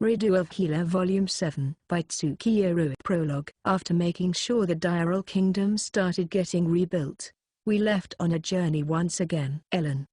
Redo of Keare Volume 7 by Keare. Prologue. After making sure the Diral Kingdom started getting rebuilt, we left on a journey once again. Ellen.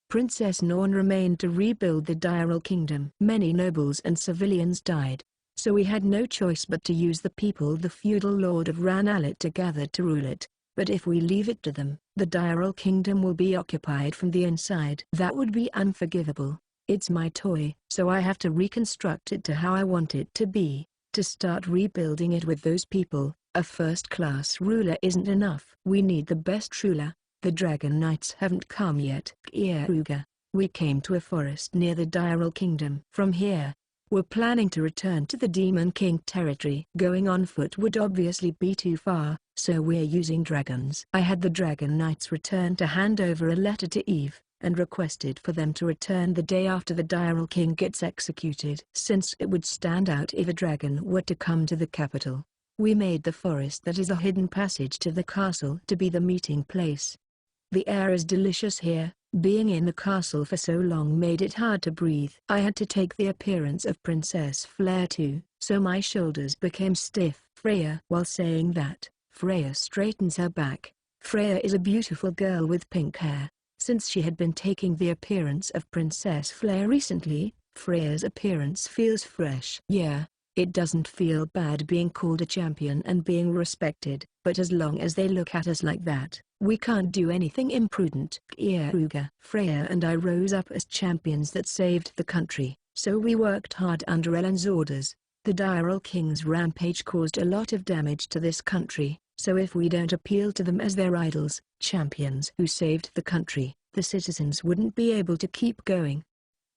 Princess Norn remained to rebuild the Diral Kingdom. Many nobles and civilians died, so we had no choice but to use the people the feudal lord of Ranalit to gather to rule it. But if we leave it to them, the Diral Kingdom will be occupied from the inside. That would be unforgivable. It's my toy, so I have to reconstruct it to how I want it to be. To start rebuilding it with those people, a first-class ruler isn't enough. We need the best ruler. The Dragon Knights haven't come yet. Keare. We came to a forest near the Diral Kingdom. From here, we're planning to return to the Demon King territory. Going on foot would obviously be too far, so we're using dragons. I had the Dragon Knights return to hand over a letter to Eve, and requested for them to return the day after the Diral King gets executed. Since it would stand out if a dragon were to come to the capital, we made the forest that is a hidden passage to the castle to be the meeting place. The air is delicious here. Being in the castle for so long made it hard to breathe. I had to take the appearance of Princess Flare too, so my shoulders became stiff. Freya. While saying that, Freya straightens her back. Freya is a beautiful girl with pink hair. Since she had been taking the appearance of Princess Flare recently, Freya's appearance feels fresh. Yeah, it doesn't feel bad being called a champion and being respected, but as long as they look at us like that, we can't do anything imprudent. Keare. Freya and I rose up as champions that saved the country, so we worked hard under Ellen's orders. The Diral King's rampage caused a lot of damage to this country, so if we don't appeal to them as their idols, champions who saved the country, the citizens wouldn't be able to keep going.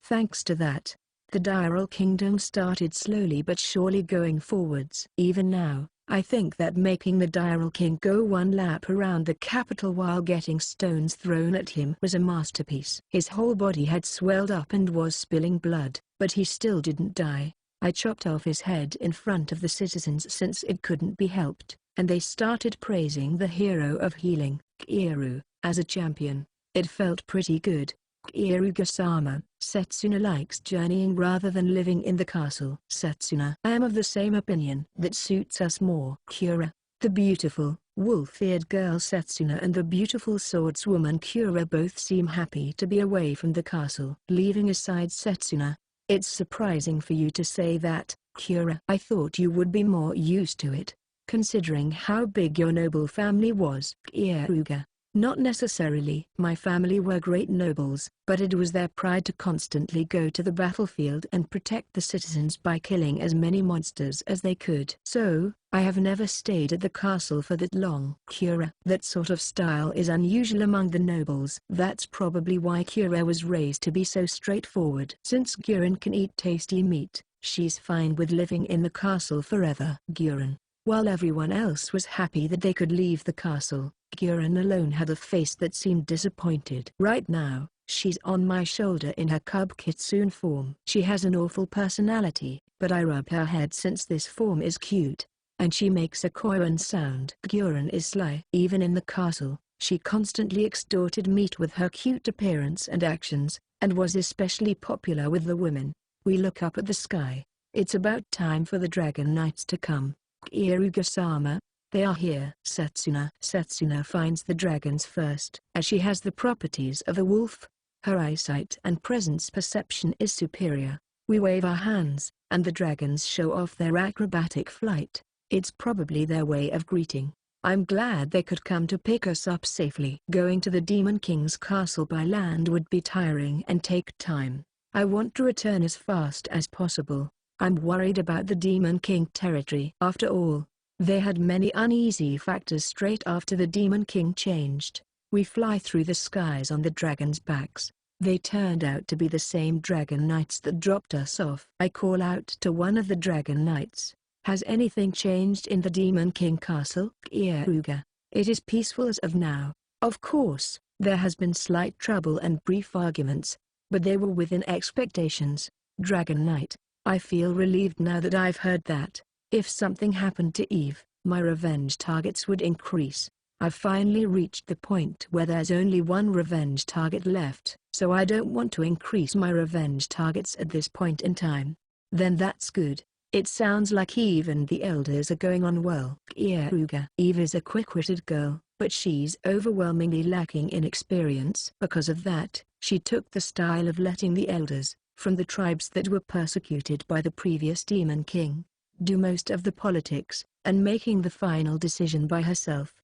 Thanks to that, the Diral Kingdom started slowly but surely going forwards. Even now, I think that making the Diral King go one lap around the capital while getting stones thrown at him was a masterpiece. His whole body had swelled up and was spilling blood, but he still didn't die. I chopped off his head in front of the citizens since it couldn't be helped, and they started praising the hero of healing, Keare, as a champion. It felt pretty good. Keare-sama. Setsuna likes journeying rather than living in the castle. Setsuna. I am of the same opinion. That suits us more. Keare. The beautiful, wolf-eared girl Setsuna and the beautiful swordswoman Keare both seem happy to be away from the castle. Leaving aside Setsuna, it's surprising for you to say that, Keare. I thought you would be more used to it, considering how big your noble family was. Keare. Not necessarily. My family were great nobles, but it was their pride to constantly go to the battlefield and protect the citizens by killing as many monsters as they could. So, I have never stayed at the castle for that long. Keare. That sort of style is unusual among the nobles. That's probably why Keare was raised to be so straightforward. Since Guren can eat tasty meat, she's fine with living in the castle forever. Guren. While everyone else was happy that they could leave the castle, Guren alone had a face that seemed disappointed. Right now, she's on my shoulder in her cub kitsune form. She has an awful personality, but I rub her head since this form is cute, and she makes a koan sound. Guren is sly. Even in the castle, she constantly extorted meat with her cute appearance and actions, and was especially popular with the women. We look up at the sky. It's about time for the Dragon Knights to come. Keare-sama. They are here. Setsuna. Setsuna finds the dragons first. As she has the properties of a wolf, her eyesight and presence perception is superior. We wave our hands, and the dragons show off their acrobatic flight. It's probably their way of greeting. I'm glad they could come to pick us up safely. Going to the Demon King's castle by land would be tiring and take time. I want to return as fast as possible. I'm worried about the Demon King territory. After all, they had many uneasy factors straight after the Demon King changed. We fly through the skies on the dragons' backs. They turned out to be the same Dragon Knights that dropped us off. I call out to one of the Dragon Knights. Has anything changed in the Demon King castle? Keare. It is peaceful as of now. Of course, there has been slight trouble and brief arguments, but they were within expectations. Dragon Knight. I feel relieved now that I've heard that. If something happened to Eve, my revenge targets would increase. I've finally reached the point where there's only one revenge target left, so I don't want to increase my revenge targets at this point in time. Then that's good. It sounds like Eve and the elders are going on well. Keare. Eve is a quick-witted girl, but she's overwhelmingly lacking in experience. Because of that, she took the style of letting the elders, from the tribes that were persecuted by the previous demon king, do most of the politics, and making the final decision by herself.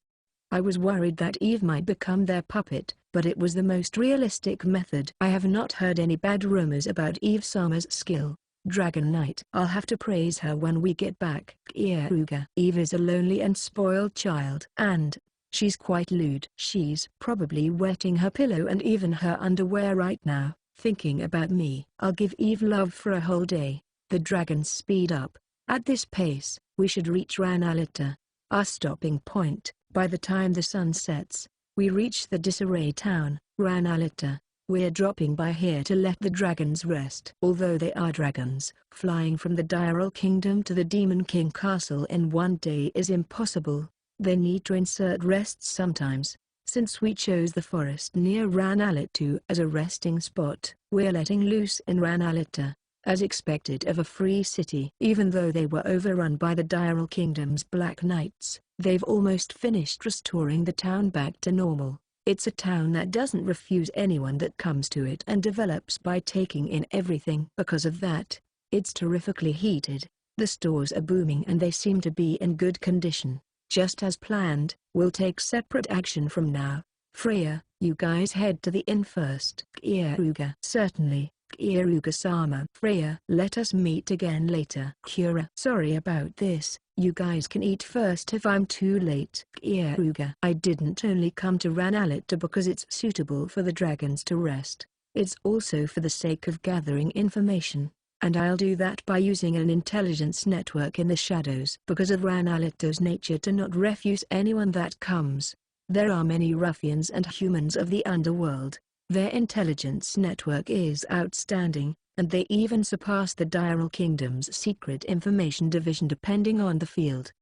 I was worried that Eve might become their puppet, but it was the most realistic method. I have not heard any bad rumors about Eve Sama's skill. Dragon Knight. I'll have to praise her when we get back. Keare. Eve is a lonely and spoiled child. And she's quite lewd. She's probably wetting her pillow and even her underwear right now, thinking about me. I'll give Eve love for a whole day. The dragons speed up. At this pace, we should reach Ranalita, our stopping point. By the time the sun sets, we reach the disarray town, Ranalita. We're dropping by here to let the dragons rest. Although they are dragons, flying from the Diral Kingdom to the Demon King Castle in one day is impossible. They need to insert rests sometimes. Since we chose the forest near Ranalita as a resting spot, we're letting loose in Ranalita, as expected of a free city. Even though they were overrun by the Diral Kingdom's Black Knights, they've almost finished restoring the town back to normal. It's a town that doesn't refuse anyone that comes to it and develops by taking in everything. Because of that, it's terrifically heated. The stores are booming and they seem to be in good condition. Just as planned, we'll take separate action from now. Freya, you guys head to the inn first. Keare. Certainly, Keare-sama. Freya, let us meet again later. Keare. Sorry about this. You guys can eat first if I'm too late. Keare. I didn't only come to Ranalita because it's suitable for the dragons to rest. It's also for the sake of gathering information, and I'll do that by using an intelligence network in the shadows. Because of Ranalita's nature to not refuse anyone that comes, there are many ruffians and humans of the underworld. Their intelligence network is outstanding, and they even surpass the Diral Kingdom's secret information division depending on the field.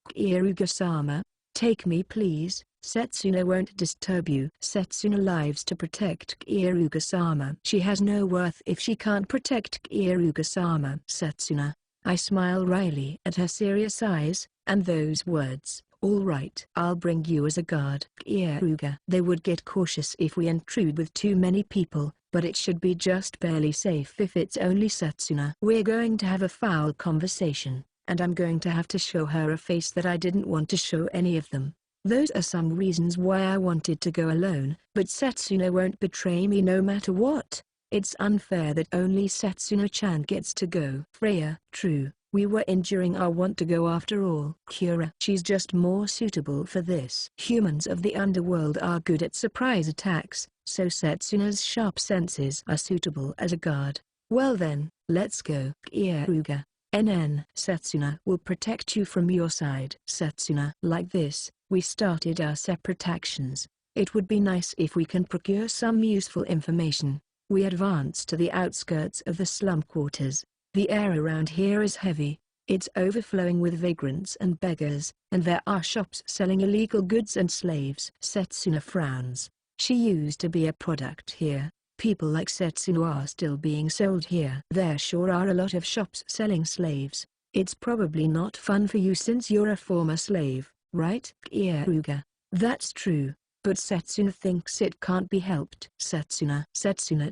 Keare-sama, take me please. Setsuna won't disturb you. Setsuna lives to protect Keare-sama. She has no worth if she can't protect Keare-sama. Setsuna. I smile wryly at her serious eyes, and those words. All right. I'll bring you as a guard. Keare. They would get cautious if we intrude with too many people, but it should be just barely safe if it's only Setsuna. We're going to have a foul conversation, and I'm going to have to show her a face that I didn't want to show any of them. Those are some reasons why I wanted to go alone, but Setsuna won't betray me no matter what. It's unfair that only Setsuna-chan gets to go. Freya. True. We were enduring our want to go after all. Keare. She's just more suitable for this. Humans of the underworld are good at surprise attacks, so Setsuna's sharp senses are suitable as a guard. Well then, let's go. Keare. Setsuna will protect you from your side. Setsuna. Like this, we started our separate actions. It would be nice if we can procure some useful information. We advance to the outskirts of the slum quarters. The air around here is heavy. It's overflowing with vagrants and beggars, and there are shops selling illegal goods and slaves. Setsuna frowns. She used to be a product here. People like Setsuna are still being sold here. There sure are a lot of shops selling slaves. It's probably not fun for you since you're a former slave, right? Keare. That's true, but Setsuna thinks it can't be helped. Setsuna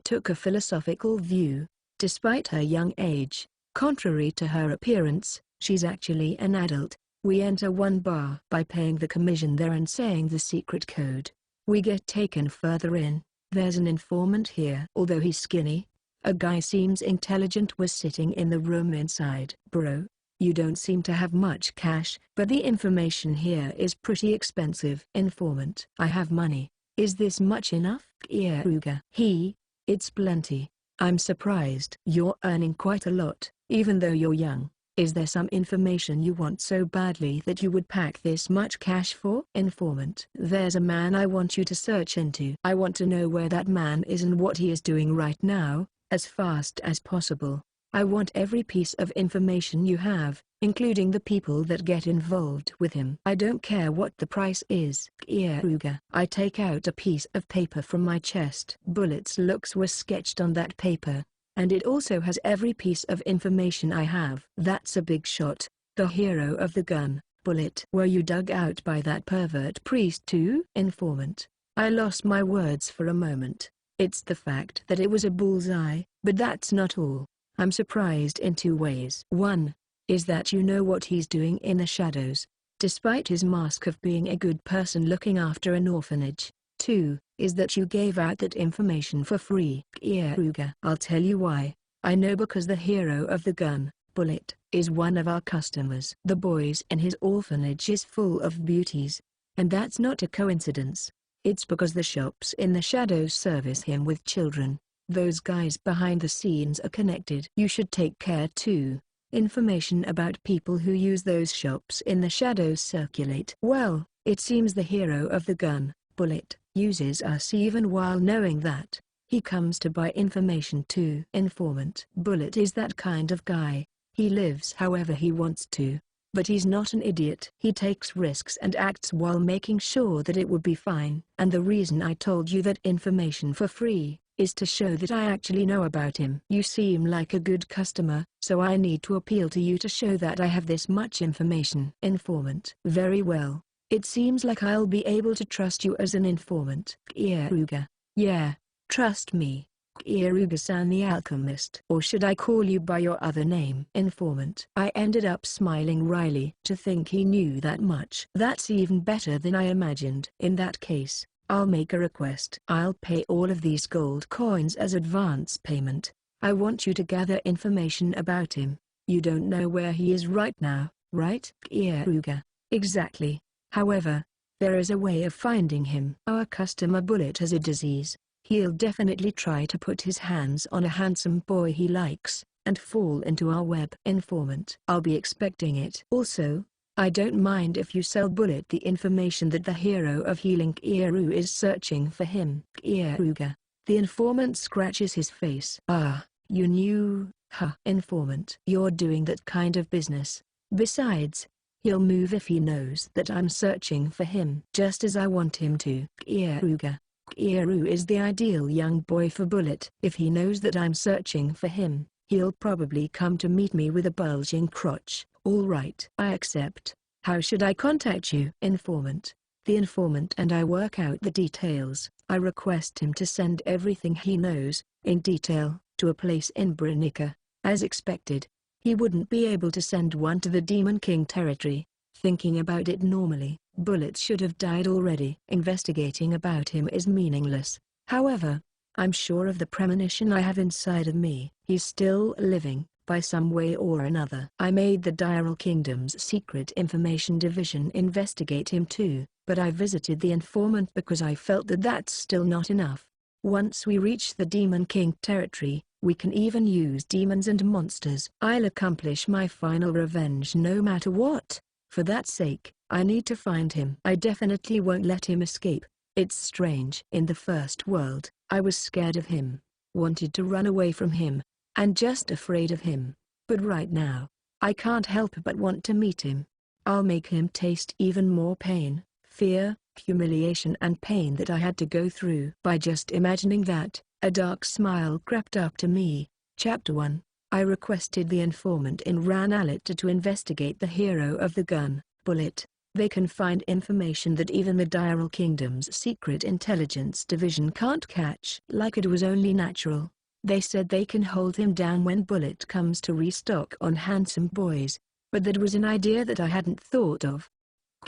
took a philosophical view. Despite her young age, contrary to her appearance, she's actually an adult. We enter one bar by paying the commission there and saying the secret code. We get taken further in. There's an informant here. Although he's skinny, a guy seems intelligent was sitting in the room inside. Bro, you don't seem to have much cash, but the information here is pretty expensive. Informant. I have money. Is this much enough? Keare. It's plenty. I'm surprised. You're earning quite a lot, even though you're young. Is there some information you want so badly that you would pack this much cash for? Informant. There's a man I want you to search into. I want to know where that man is and what he is doing right now, as fast as possible. I want every piece of information you have, including the people that get involved with him. I don't care what the price is. Keare. I take out a piece of paper from my chest. Bullet's looks were sketched on that paper. And it also has every piece of information I have. That's a big shot. The hero of the gun, Bullet. Were you dug out by that pervert priest too? Informant. I lost my words for a moment. It's the fact that it was a bullseye, but that's not all. I'm surprised in two ways. One is that you know what he's doing in the shadows, despite his mask of being a good person looking after an orphanage. Two is that you gave out that information for free. Keare. I'll tell you why. I know because the hero of the gun, Bullet, is one of our customers. The boys in his orphanage is full of beauties. And that's not a coincidence. It's because the shops in the shadows service him with children. Those guys behind the scenes are connected. You should take care too. Information about people who use those shops in the shadows circulate. Well, it seems the hero of the gun, Bullet, uses us even while knowing that. He comes to buy information too. Informant. Bullet is that kind of guy. He lives however he wants to. But he's not an idiot. He takes risks and acts while making sure that it would be fine. And the reason I told you that information for free is to show that I actually know about him. You seem like a good customer, so I need to appeal to you to show that I have this much information. Informant. Very well. It seems like I'll be able to trust you as an informant. Keare. Yeah, trust me. Keare-san the alchemist. Or should I call you by your other name? Informant. I ended up smiling wryly. To think he knew that much. That's even better than I imagined. In that case, I'll make a request. I'll pay all of these gold coins as advance payment. I want you to gather information about him. You don't know where he is right now, right? Keare. Exactly. However, there is a way of finding him. Our customer Bullet has a disease. He'll definitely try to put his hands on a handsome boy he likes, and fall into our web. Informant. I'll be expecting it. Also, I don't mind if you sell Bullet the information that the hero of healing Keare is searching for him. Keare. The informant scratches his face. Ah, you knew, huh? Informant. You're doing that kind of business. Besides, he'll move if he knows that I'm searching for him. Just as I want him to. Keare. Keare is the ideal young boy for Bullet. If he knows that I'm searching for him, he'll probably come to meet me with a bulging crotch. All right. I accept. How should I contact you? Informant. The informant and I work out the details. I request him to send everything he knows, in detail, to a place in Brinica. As expected, he wouldn't be able to send one to the Demon King territory. Thinking about it normally, Bullet should have died already. Investigating about him is meaningless. However, I'm sure of the premonition I have inside of me. He's still living, by some way or another. I made the Diral Kingdom's Secret Information Division investigate him too, but I visited the informant because I felt that that's still not enough. Once we reach the Demon King territory, we can even use demons and monsters. I'll accomplish my final revenge no matter what. For that sake, I need to find him. I definitely won't let him escape. It's strange. In the first world, I was scared of him, wanted to run away from him, and just afraid of him. But right now, I can't help but want to meet him. I'll make him taste even more pain, fear, humiliation and pain that I had to go through. By just imagining that, a dark smile crept up to me. Chapter 1. I requested the informant in Ranalit to investigate the hero of the gun, Bullet. They can find information that even the Diral Kingdom's Secret Intelligence Division can't catch. Like it was only natural. They said they can hold him down when Bullet comes to restock on handsome boys, but that was an idea that I hadn't thought of.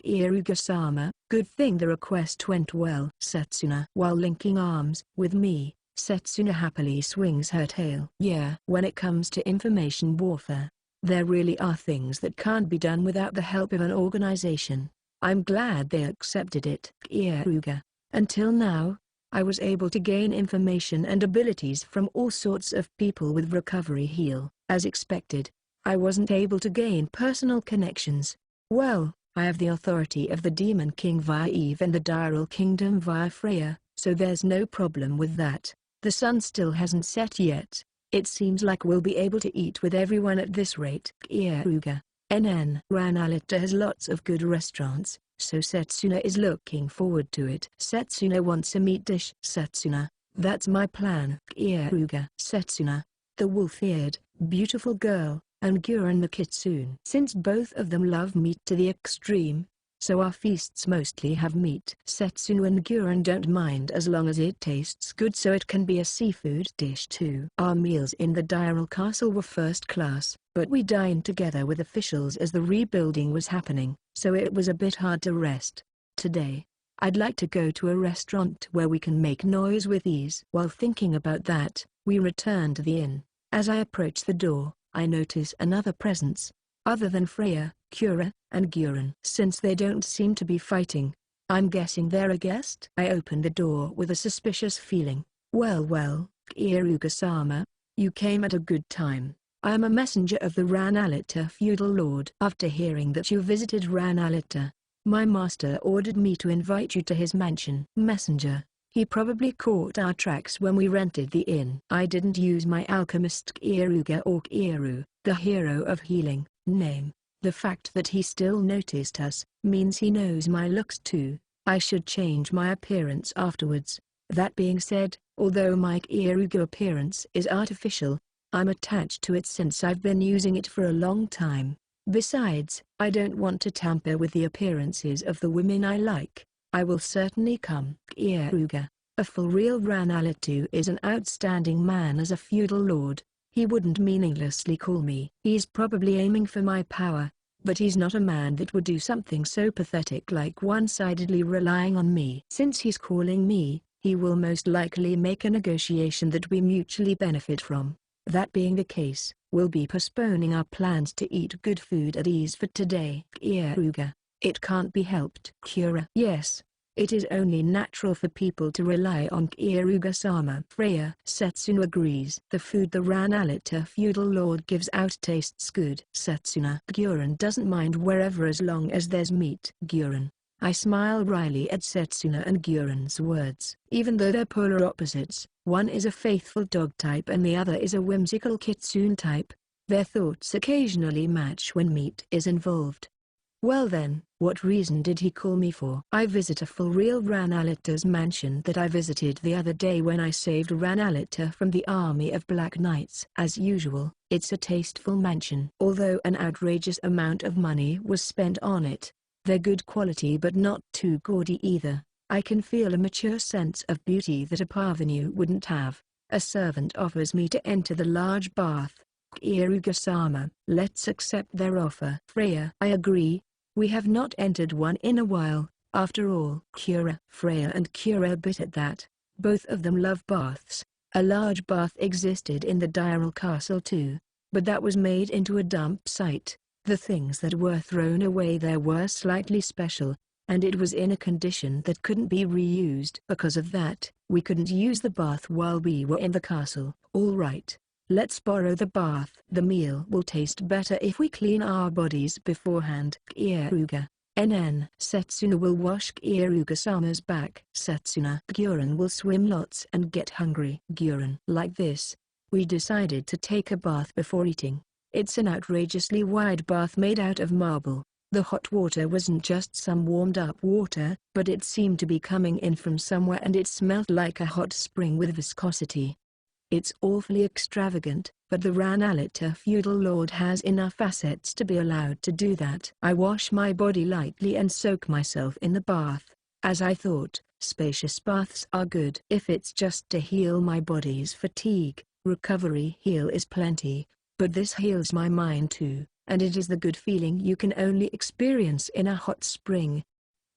Keare-sama, good thing the request went well. Setsuna. While linking arms with me, Setsuna happily swings her tail. Yeah. When it comes to information warfare, there really are things that can't be done without the help of an organization. I'm glad they accepted it. Keare. Until now, I was able to gain information and abilities from all sorts of people with recovery heal. As expected, I wasn't able to gain personal connections. Well, I have the authority of the Demon King via Eve and the Diral Kingdom via Freya, so there's no problem with that. The sun still hasn't set yet. It seems like we'll be able to eat with everyone at this rate. Keare. Ranalita has lots of good restaurants, so Setsuna is looking forward to it. Setsuna wants a meat dish. Setsuna. That's my plan. Keare. Setsuna. the wolf-eared, beautiful girl, and Guren the kitsune. Since both of them love meat to the extreme, so our feasts mostly have meat. Setsuna and Guren don't mind as long as it tastes good, so it can be a seafood dish too. Our meals in the Diral Castle were first class, but we dined together with officials as the rebuilding was happening, so it was a bit hard to rest. Today, I'd like to go to a restaurant where we can make noise with ease. While thinking about that, we return to the inn. As I approach the door, I notice another presence, other than Freya, Keare, and Guren. Since they don't seem to be fighting, I'm guessing they're a guest. I open the door with a suspicious feeling. Well, Kiruga-sama, you came at a good time. I am a messenger of the Ranalita feudal lord. After hearing that you visited Ranalita, my master ordered me to invite you to his mansion. Messenger. He probably caught our tracks when we rented the inn. I didn't use my alchemist Kiruga or Keare, the hero of healing, name. The fact that he still noticed us, means he knows my looks too. I should change my appearance afterwards. That being said, although my Kiruga appearance is artificial, I'm attached to it since I've been using it for a long time. Besides, I don't want to tamper with the appearances of the women I like. I will certainly come. Kiruga, a full real Ranalitu is an outstanding man as a feudal lord. He wouldn't meaninglessly call me. He's probably aiming for my power, but he's not a man that would do something so pathetic like one-sidedly relying on me. Since he's calling me, he will most likely make a negotiation that we mutually benefit from. That being the case, we'll be postponing our plans to eat good food at ease for today. Kiruga, it can't be helped. Keare, yes. It is only natural for people to rely on Kiruga-sama. Freya, Setsuna agrees. The food the Ranalita feudal lord gives out tastes good. Setsuna. Guren doesn't mind wherever as long as there's meat. Guren. I smile wryly at Setsuna and Guren's words. Even though they're polar opposites, one is a faithful dog type and the other is a whimsical kitsune type, their thoughts occasionally match when meat is involved. Well then, what reason did he call me for? I visit a full real Ranalita's mansion that I visited the other day when I saved Ranalita from the army of Black Knights. As usual, it's a tasteful mansion. Although an outrageous amount of money was spent on it, they're good quality but not too gaudy either. I can feel a mature sense of beauty that a parvenu wouldn't have. A servant offers me to enter the large bath. Kiruga-sama, let's accept their offer. Freya, I agree. We have not entered one in a while, after all. Keare. Freya and Keare bit at that. Both of them love baths. A large bath existed in the Diral Castle too, but that was made into a dump site. The things that were thrown away there were slightly special, and it was in a condition that couldn't be reused. Because of that, we couldn't use the bath while we were in the castle. All right. Let's borrow the bath. The meal will taste better if we clean our bodies beforehand. Kiruga. NN. Setsuna will wash Kiruga-sama's back. Setsuna. Guren will swim lots and get hungry. Guren. Like this. We decided to take a bath before eating. It's an outrageously wide bath made out of marble. The hot water wasn't just some warmed up water, but it seemed to be coming in from somewhere and it smelled like a hot spring with viscosity. It's awfully extravagant, but the Ranalita feudal lord has enough assets to be allowed to do that. I wash my body lightly and soak myself in the bath. As I thought, spacious baths are good. If it's just to heal my body's fatigue, recovery heal is plenty, but this heals my mind too, and it is the good feeling you can only experience in a hot spring.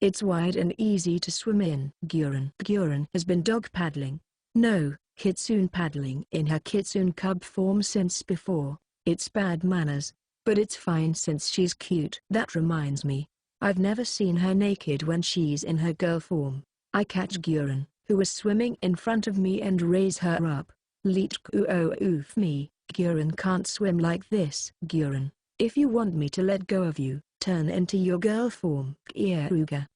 It's wide and easy to swim in. Guren has been dog paddling. No, kitsune paddling in her kitsune cub form since before. It's bad manners, but it's fine since she's cute. That reminds me, I've never seen her naked when she's in her girl form. I catch Guren, who was swimming in front of me, and raise her up. Oof me, Guren can't swim like this. Guren, if you want me to let go of you, turn into your girl form. Kiruga.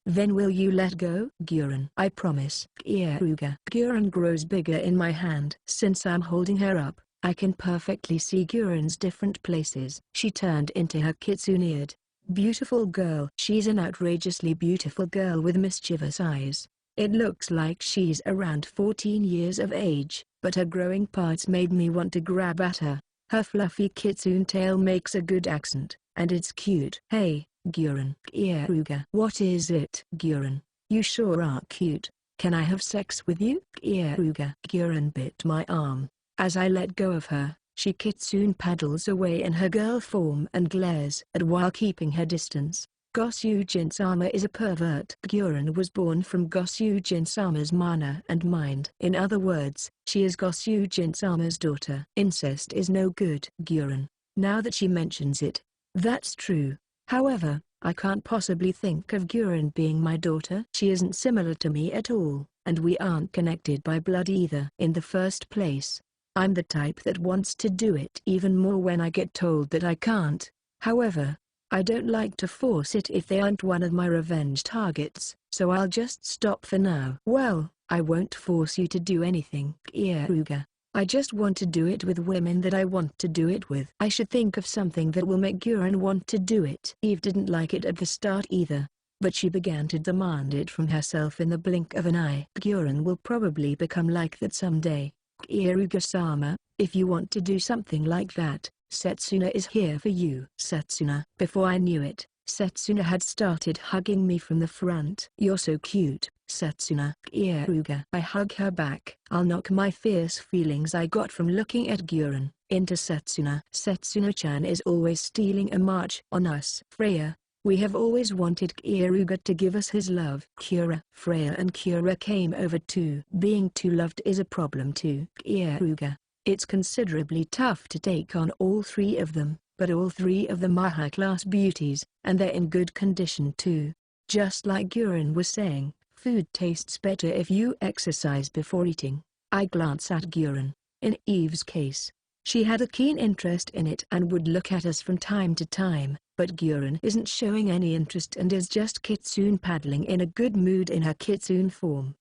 Then will you let go? Guren. I promise. Kiruga. Guren grows bigger in my hand. Since I'm holding her up, I can perfectly see Guren's different places. She turned into her kitsune-eared, beautiful girl. She's an outrageously beautiful girl with mischievous eyes. It looks like she's around 14 years of age. but her growing parts made me want to grab at her. Her fluffy kitsune tail makes a good accent, and it's cute. Hey, Guren. Keare. What is it? Guren, you sure are cute. Can I have sex with you? Keare. Guren bit my arm. As I let go of her, she kitsune paddles away in her girl form and glares at while keeping her distance. Gosyu Jinsama is a pervert. Guren was born from Gosyu Jinsama's mana and mind. In other words, she is Gosyu Jinsama's daughter. Incest is no good. Guren. Now that she mentions it, that's true. However, I can't possibly think of Guren being my daughter. She isn't similar to me at all, and we aren't connected by blood either. In the first place, I'm the type that wants to do it even more when I get told that I can't. However, I don't like to force it if they aren't one of my revenge targets, so I'll just stop for now. Well, I won't force you to do anything. Keare. I just want to do it with women that I want to do it with. I should think of something that will make Guren want to do it. Eve didn't like it at the start either, but she began to demand it from herself in the blink of an eye. Guren will probably become like that someday. Keare-sama, if you want to do something like that, Setsuna is here for you. Setsuna. Before I knew it, Setsuna had started hugging me from the front. You're so cute, Setsuna. Keare. I hug her back. I'll knock my fierce feelings I got from looking at Guren into Setsuna. Setsuna-chan is always stealing a march on us. Freya, we have always wanted Keare to give us his love. Freya and Keare came over too. Being too loved is a problem too. Keare. It's considerably tough to take on all three of them, but all three of them are high-class beauties, and they're in good condition too. Just like Guren was saying, food tastes better if you exercise before eating. I glance at Guren. In Eve's case, she had a keen interest in it and would look at us from time to time, but Guren isn't showing any interest and is just kitsune paddling in a good mood in her kitsune form.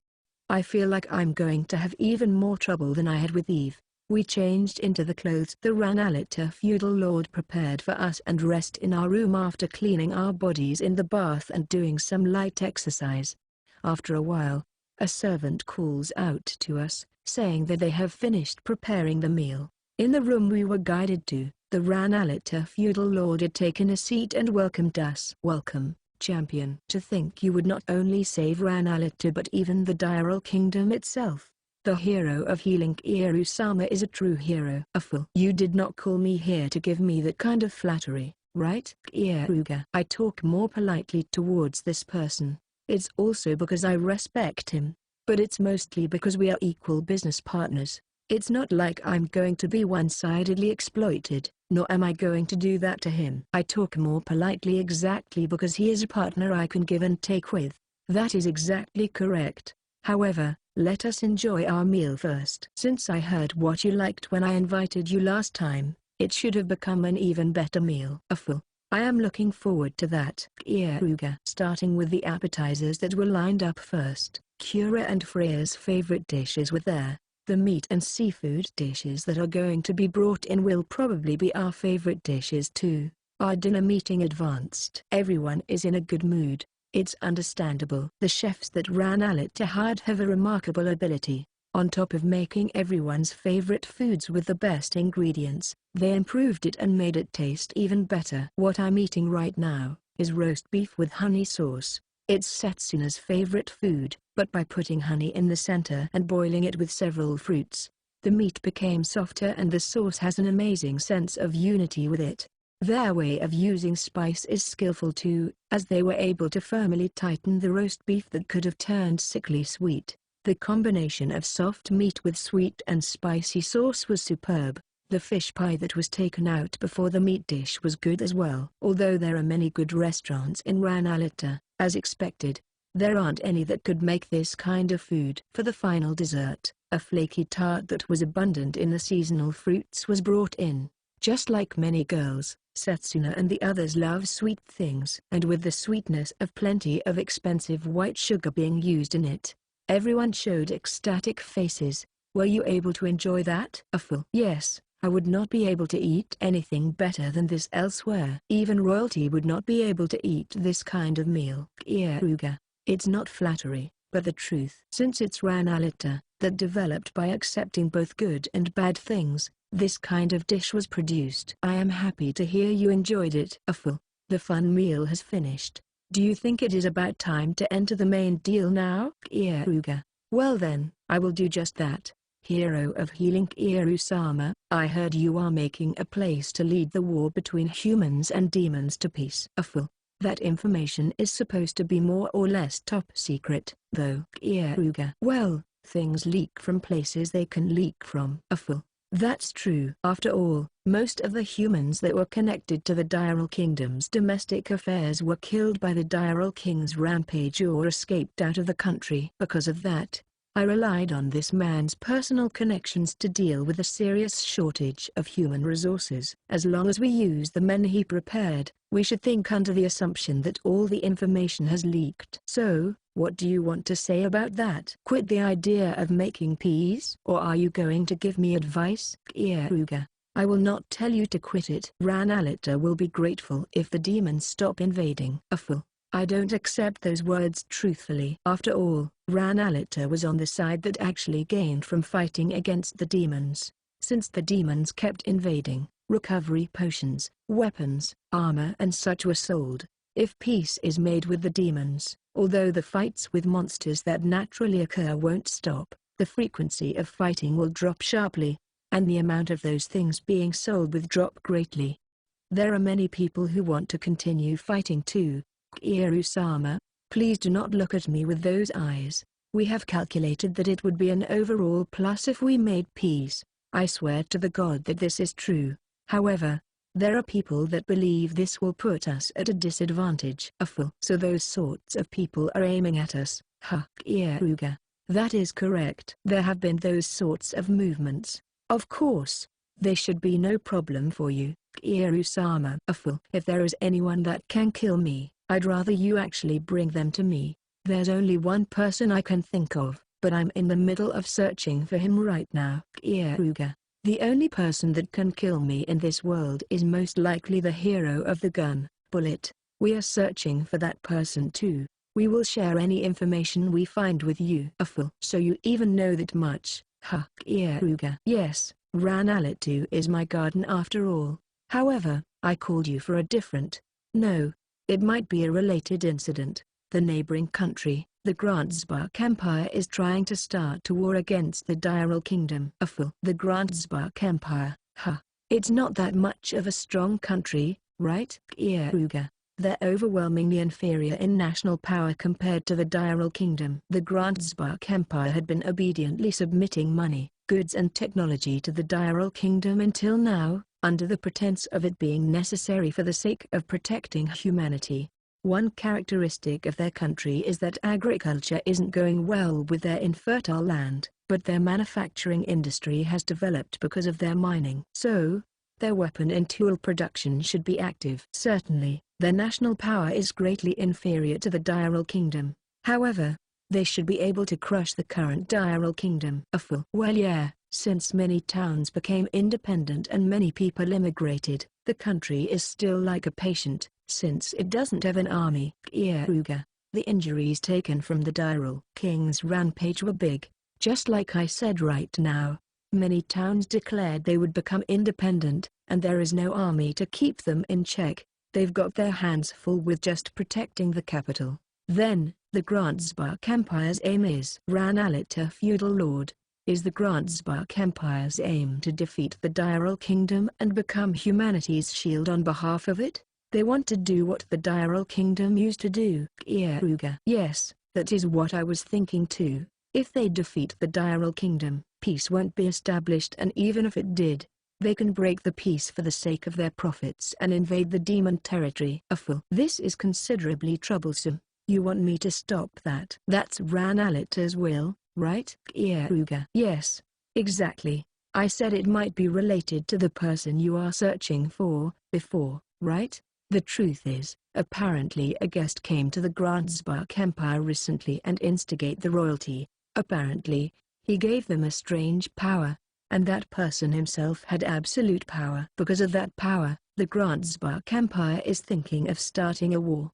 I feel like I'm going to have even more trouble than I had with Eve. We changed into the clothes the Ranalita feudal lord prepared for us and rest in our room after cleaning our bodies in the bath and doing some light exercise. After a while, a servant calls out to us, saying that they have finished preparing the meal. In the room we were guided to, the Ranalita feudal lord had taken a seat and welcomed us. Welcome, champion. To think you would not only save Ranalita but even the Diral Kingdom itself. The hero of healing Keare-sama is a true hero. A fool. You did not call me here to give me that kind of flattery, right? Keare. I talk more politely towards this person. It's also because I respect him, but it's mostly because we are equal business partners. It's not like I'm going to be one-sidedly exploited, nor am I going to do that to him. I talk more politely exactly because he is a partner I can give and take with. That is exactly correct. However, let us enjoy our meal first. Since I heard what you liked when I invited you last time, it should have become an even better meal. A fool. I am looking forward to that. Keare. Starting with the appetizers that were lined up first, Keare and Freya's favorite dishes were there. The meat and seafood dishes that are going to be brought in will probably be our favorite dishes too. Our dinner meeting advanced. Everyone is in a good mood. It's understandable. The chefs that Ranalita hired have a remarkable ability. On top of making everyone's favorite foods with the best ingredients, they improved it and made it taste even better. What I'm eating right now is roast beef with honey sauce. It's Setsuna's favorite food, but by putting honey in the center and boiling it with several fruits, the meat became softer and the sauce has an amazing sense of unity with it. Their way of using spice is skillful too, as they were able to firmly tighten the roast beef that could have turned sickly sweet. The combination of soft meat with sweet and spicy sauce was superb. The fish pie that was taken out before the meat dish was good as well. Although there are many good restaurants in Ranalita, as expected, there aren't any that could make this kind of food. For the final dessert, a flaky tart that was abundant in the seasonal fruits was brought in. Just like many girls, Setsuna and the others love sweet things. And with the sweetness of plenty of expensive white sugar being used in it, everyone showed ecstatic faces. Were you able to enjoy that? A fool. Yes, I would not be able to eat anything better than this elsewhere. Even royalty would not be able to eat this kind of meal. Keare. It's not flattery, but the truth. Since it's Ranalita, that developed by accepting both good and bad things, this kind of dish was produced. I am happy to hear you enjoyed it. The fun meal has finished. Do you think it is about time to enter the main deal now? Keare. Well then, I will do just that. Hero of healing Keare-sama, I heard you are making a place to lead the war between humans and demons to peace. That information is supposed to be more or less top secret, though. Keare. Well, things leak from places they can leak from. That's true. After all, most of the humans that were connected to the Diral Kingdom's domestic affairs were killed by the Diral King's rampage or escaped out of the country. Because of that, I relied on this man's personal connections to deal with a serious shortage of human resources. As long as we use the men he prepared, we should think under the assumption that all the information has leaked. So, what do you want to say about that? Quit the idea of making peace? Or are you going to give me advice? Keare. I will not tell you to quit it. Ranalita will be grateful if the demons stop invading. I don't accept those words truthfully. After all, Ranalita was on the side that actually gained from fighting against the demons. Since the demons kept invading, recovery potions, weapons, armor and such were sold. If peace is made with the demons, although the fights with monsters that naturally occur won't stop, the frequency of fighting will drop sharply, and the amount of those things being sold will drop greatly. There are many people who want to continue fighting too. Keare-sama, please do not look at me with those eyes. We have calculated that it would be an overall plus if we made peace. I swear to the God that this is true. However, there are people that believe this will put us at a disadvantage. So those sorts of people are aiming at us. Keare. That is correct. There have been those sorts of movements. Of course, they should be no problem for you, Keare-sama. If there is anyone that can kill me, I'd rather you actually bring them to me. There's only one person I can think of, but I'm in the middle of searching for him right now. Keare. The only person that can kill me in this world is most likely the hero of the gun, bullet. We are searching for that person too. We will share any information we find with you. So you even know that much? Keare. Yes, Ranalita is my garden after all. However, I called you for a different. No. It might be a related incident. The neighboring country, the Grandspark Empire, is trying to start a war against the Diral Kingdom. The Grandspark Empire, It's not that much of a strong country, right? Keare. They're overwhelmingly inferior in national power compared to the Diral Kingdom. The Grandspark Empire had been obediently submitting money, goods and technology to the Diral Kingdom until now, under the pretense of it being necessary for the sake of protecting humanity. One characteristic of their country is that agriculture isn't going well with their infertile land, but their manufacturing industry has developed because of their mining. So, their weapon and tool production should be active. Certainly, their national power is greatly inferior to the Diral Kingdom. However, they should be able to crush the current Diral Kingdom. Well, yeah. Since many towns became independent and many people immigrated, the country is still like a patient, since it doesn't have an army. Keare. The injuries taken from the Diral King's rampage were big, just like I said right now. Many towns declared they would become independent, and there is no army to keep them in check. They've got their hands full with just protecting the capital. Then, the Grandspark Empire's aim is Ranalita feudal lord. Is the Grandspark Empire's aim to defeat the Diral Kingdom and become humanity's shield on behalf of it? They want to do what the Diral Kingdom used to do. Keare. Yes, that is what I was thinking too. If they defeat the Diral Kingdom, peace won't be established, and even if it did, they can break the peace for the sake of their profits and invade the demon territory. This is considerably troublesome. You want me to stop that? That's Ranalita's will, right? Keare. Yes, exactly. I said it might be related to the person you are searching for, before, right? The truth is, apparently a guest came to the Grandspark Empire recently and instigate the royalty. Apparently, he gave them a strange power, and that person himself had absolute power. Because of that power, the Grandspark Empire is thinking of starting a war.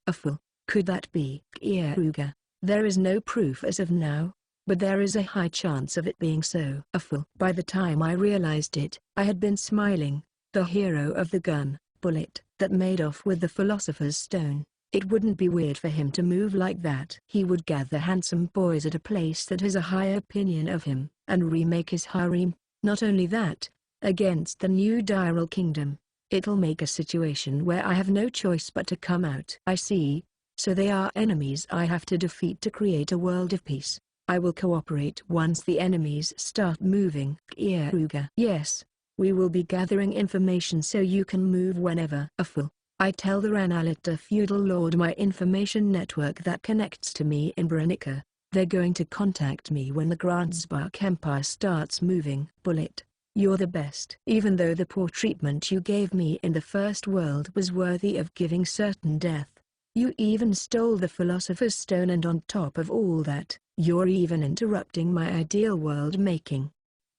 Could that be? Keare. There is no proof as of now. but there is a high chance of it being so. A fool. By the time I realized it, I had been smiling. The hero of the gun, bullet, that made off with the philosopher's stone. It wouldn't be weird for him to move like that. He would gather handsome boys at a place that has a high opinion of him, and remake his harem. Not only that, against the new Diral Kingdom, it'll make a situation where I have no choice but to come out. I see. So they are enemies I have to defeat to create a world of peace. I will cooperate once the enemies start moving. Keare. Yes. We will be gathering information so you can move whenever. A fool. I tell the Ranalita feudal lord my information network that connects to me in Branica. They're going to contact me when the Grandspark Empire starts moving. Bullet. You're the best. Even though the poor treatment you gave me in the first world was worthy of giving certain death. You even stole the Philosopher's Stone, and on top of all that, you're even interrupting my ideal world making.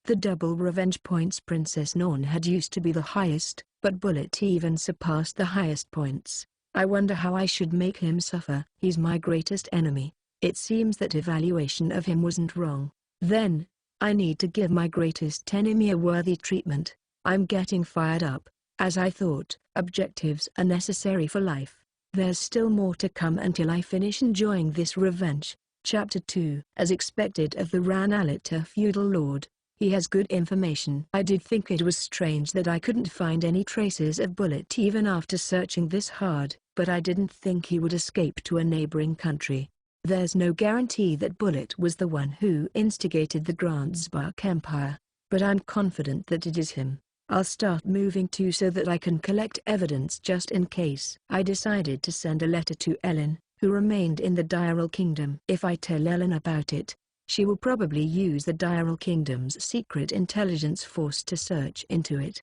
The double revenge points Princess Norn had used to be the highest, but Bullet even surpassed the highest points. I wonder how I should make him suffer. He's my greatest enemy. It seems that evaluation of him wasn't wrong. Then, I need to give my greatest enemy a worthy treatment. I'm getting fired up. As I thought, objectives are necessary for life. There's still more to come until I finish enjoying this revenge. Chapter 2. As expected of the Ranalita feudal lord, he has good information. I did think it was strange that I couldn't find any traces of Bullet even after searching this hard, but I didn't think he would escape to a neighboring country. There's no guarantee that Bullet was the one who instigated the Grandspark Empire, but I'm confident that it is him. I'll start moving too so that I can collect evidence just in case. I decided to send a letter to Ellen, who remained in the Diral Kingdom. If I tell Ellen about it, she will probably use the Diral Kingdom's secret intelligence force to search into it.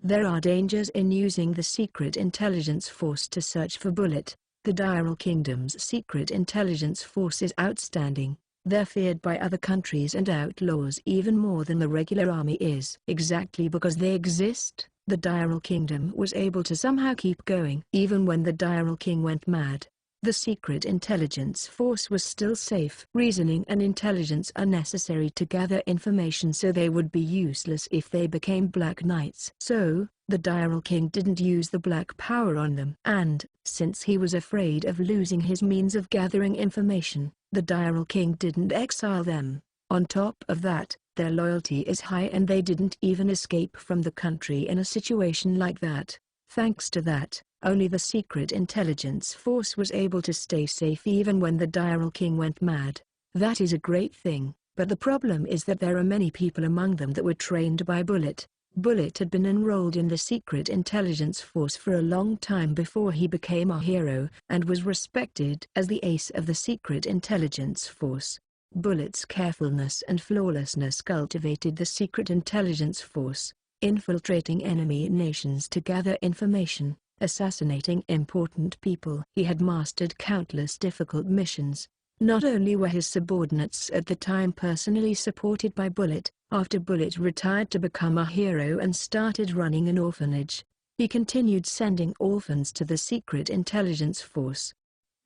There are dangers in using the secret intelligence force to search for Bullet. The Diral Kingdom's secret intelligence force is outstanding. They're feared by other countries and outlaws even more than the regular army is. Exactly because they exist, the Diral Kingdom was able to somehow keep going. Even when the Diral King went mad, the secret intelligence force was still safe. Reasoning and intelligence are necessary to gather information, so they would be useless if they became Black Knights. So, the Diral King didn't use the black power on them. And, since he was afraid of losing his means of gathering information, the Diral King didn't exile them. On top of that, their loyalty is high and they didn't even escape from the country in a situation like that. Thanks to that, only the secret intelligence force was able to stay safe even when the Diral King went mad. That is a great thing, but the problem is that there are many people among them that were trained by Bullet. Bullet had been enrolled in the secret intelligence force for a long time before he became a hero, and was respected as the ace of the secret intelligence force. Bullet's carefulness and flawlessness cultivated the secret intelligence force, infiltrating enemy nations to gather information, assassinating important people. He had mastered countless difficult missions. Not only were his subordinates at the time personally supported by Bullet, after Bullet retired to become a hero and started running an orphanage, he continued sending orphans to the secret intelligence force.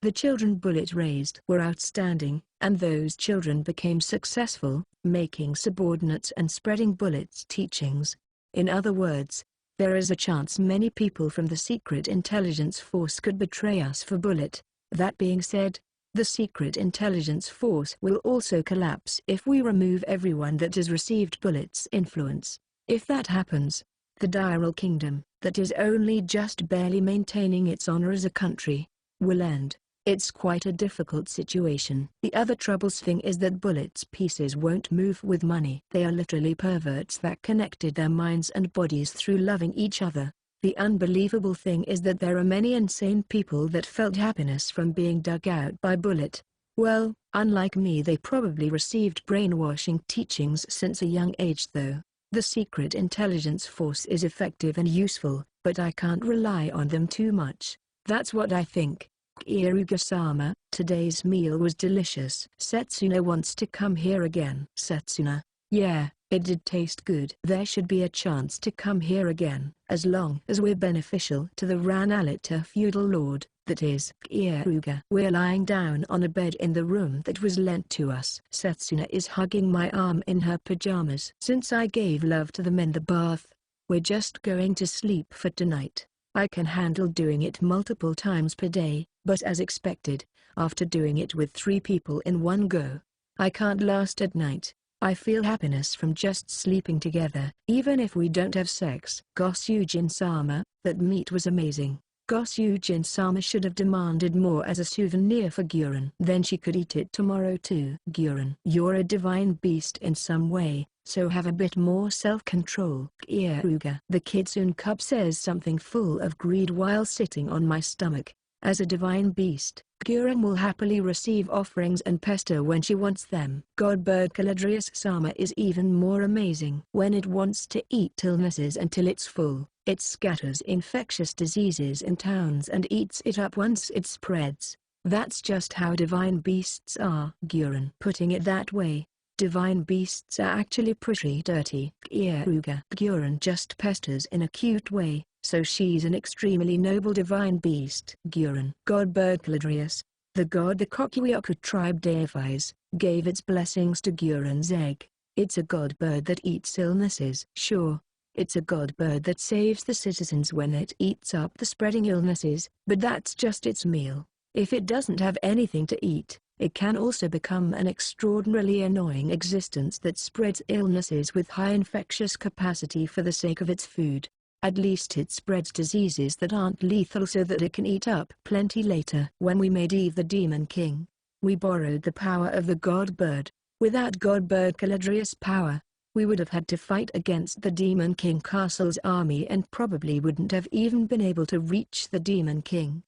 The children Bullet raised were outstanding, and those children became successful, making subordinates and spreading Bullet's teachings. In other words, there is a chance many people from the secret intelligence force could betray us for Bullet. That being said, the secret intelligence force will also collapse if we remove everyone that has received Bullet's influence. If that happens, the Diral Kingdom, that is only just barely maintaining its honor as a country, will end. It's quite a difficult situation. The other troublesome thing is that Bullet's pieces won't move with money. They are literally perverts that connected their minds and bodies through loving each other. The unbelievable thing is that there are many insane people that felt happiness from being dug out by Bullet. Well, unlike me, they probably received brainwashing teachings since a young age though. The secret intelligence force is effective and useful, but I can't rely on them too much. That's what I think. Keare-sama, today's meal was delicious. Setsuna wants to come here again. Setsuna, yeah, it did taste good. There should be a chance to come here again. As long as we're beneficial to the Ranalita feudal lord, That is, Keare. We're lying down on a bed in the room that was lent to us. Setsuna is hugging my arm in her pajamas. Since I gave love to them in the bath, we're just going to sleep for tonight. I can handle doing it multiple times per day, but as expected, after doing it with 3 people in one go, I can't last at night. I feel happiness from just sleeping together. Even if we don't have sex. Gosu-jin-sama, that meat was amazing. Gosu-jin-sama should have demanded more as a souvenir for Guren. Then she could eat it tomorrow too. Guren, you're a divine beast in some way, so have a bit more self-control. Keare. The kitsune cub says something full of greed while sitting on my stomach. As a divine beast, Guren will happily receive offerings and pester when she wants them. Godbird Caladrius-sama is even more amazing. When it wants to eat illnesses until it's full, it scatters infectious diseases in towns and eats it up once it spreads. That's just how divine beasts are. Guren. Putting it that way, divine beasts are actually pretty dirty. Keare. Guren just pesters in a cute way, so she's an extremely noble divine beast. Guren. Godbird Caladrius, the god the Kokuyuku tribe deifies, gave its blessings to Guren's egg. It's a god bird that eats illnesses. Sure, it's a god bird that saves the citizens when it eats up the spreading illnesses, but that's just its meal. If it doesn't have anything to eat, it can also become an extraordinarily annoying existence that spreads illnesses with high infectious capacity for the sake of its food. At least it spreads diseases that aren't lethal so that it can eat up plenty later. When we made Eve the Demon King, we borrowed the power of the god bird. Without Godbird Caladrius' power, we would have had to fight against the Demon King Castle's army and probably wouldn't have even been able to reach the Demon King.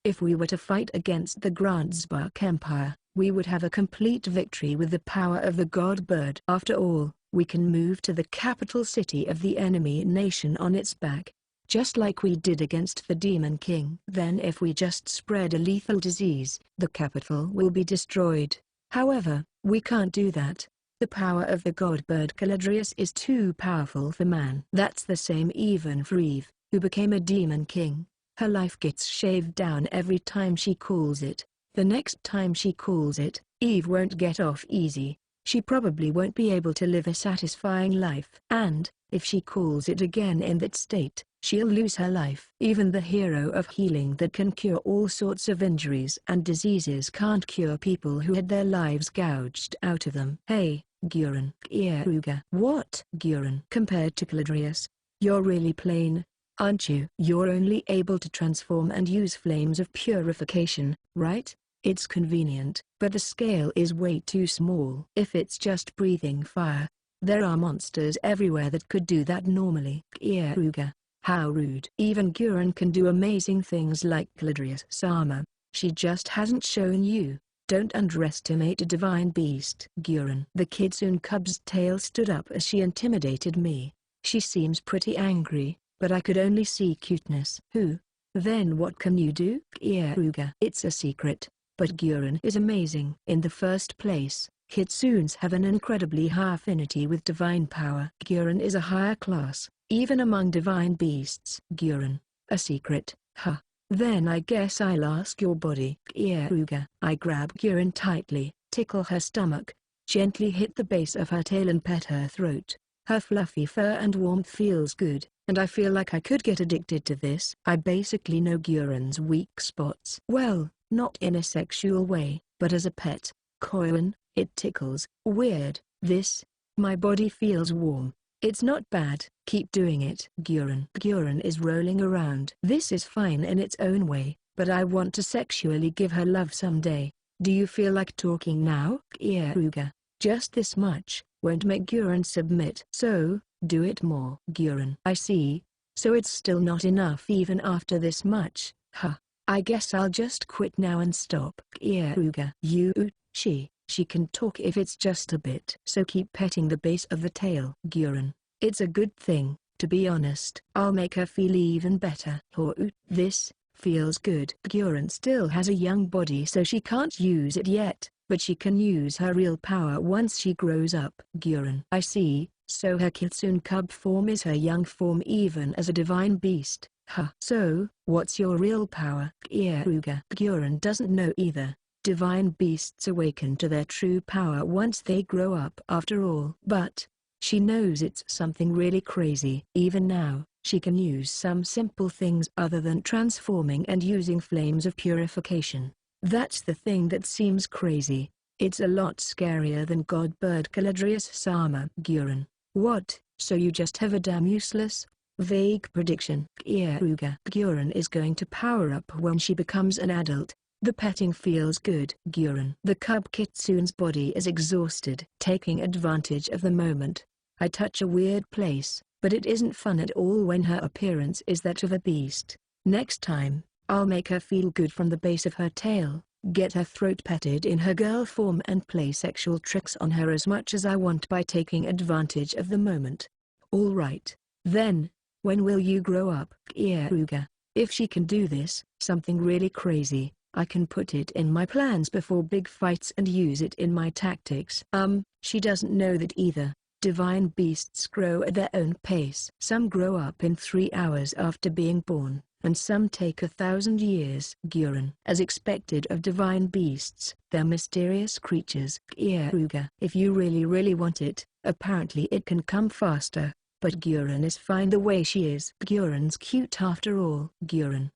If we were to fight against the Grandspark Empire, we would have a complete victory with the power of the god bird. After all, we can move to the capital city of the enemy nation on its back, just like we did against the Demon King. Then if we just spread a lethal disease, the capital will be destroyed. However, we can't do that. The power of the godbird Caladrius is too powerful for man. That's the same even for Eve, who became a Demon King. Her life gets shaved down every time she calls it. The next time she calls it, Eve won't get off easy. She probably won't be able to live a satisfying life. And, if she calls it again in that state, she'll lose her life. Even the hero of healing that can cure all sorts of injuries and diseases can't cure people who had their lives gouged out of them. Hey, Guren. Keare. What? Guren. Compared to Caladrius, you're really plain, aren't you? You're only able to transform and use flames of purification, right? It's convenient, but the scale is way too small. If it's just breathing fire, there are monsters everywhere that could do that normally. Keare. How rude. Even Guren can do amazing things like Caladrius-sama. She just hasn't shown you. Don't underestimate a divine beast. Guren. The kitsune cub's tail stood up as she intimidated me. She seems pretty angry, but I could only see cuteness. Who? Then what can you do? Keare. It's a secret, but Guren is amazing. In the first place, kitsunes have an incredibly high affinity with divine power. Guren is a higher class, even among divine beasts. Guren, a secret, huh? Then I guess I'll ask your body. Keare. I grab Guren tightly, tickle her stomach, gently hit the base of her tail and pet her throat. Her fluffy fur and warmth feels good, and I feel like I could get addicted to this. I basically know Guren's weak spots. Well, not in a sexual way, but as a pet. Koyan, it tickles. Weird. My body feels warm. It's not bad. Keep doing it. Guren. Guren is rolling around. This is fine in its own way, but I want to sexually give her love someday. Do you feel like talking now? Keare. Just this much won't make Guren submit. So, do it more. Guren. I see. So it's still not enough even after this much, huh? I guess I'll just quit now and stop. Keare. She can talk if it's just a bit. So keep petting the base of the tail. Guren. It's a good thing, to be honest. I'll make her feel even better. This feels good. Guren still has a young body so she can't use it yet, but she can use her real power once she grows up. Guren. I see, so her kitsune cub form is her young form even as a divine beast. Huh. So, what's your real power? Keare doesn't know either. Divine beasts awaken to their true power once they grow up after all. But she knows it's something really crazy. Even now, she can use some simple things other than transforming and using flames of purification. That's the thing that seems crazy. It's a lot scarier than Godbird Caladrius Sama. What, so you just have a damn useless, vague prediction? Keare is going to power up when she becomes an adult. The petting feels good. The cub kitsune's body is exhausted. Taking advantage of the moment, I touch a weird place, but it isn't fun at all when her appearance is that of a beast. Next time, I'll make her feel good from the base of her tail, get her throat petted in her girl form and play sexual tricks on her as much as I want by taking advantage of the moment. Alright. Then, when will you grow up? Keare. If she can do this, something really crazy, I can put it in my plans before big fights and use it in my tactics. She doesn't know that either. Divine beasts grow at their own pace. Some grow up in 3 hours after being born, and some take 1,000 years. As expected of divine beasts, they're mysterious creatures. Keare. If you really want it, apparently it can come faster. But Keare is fine the way she is. Keare's cute after all.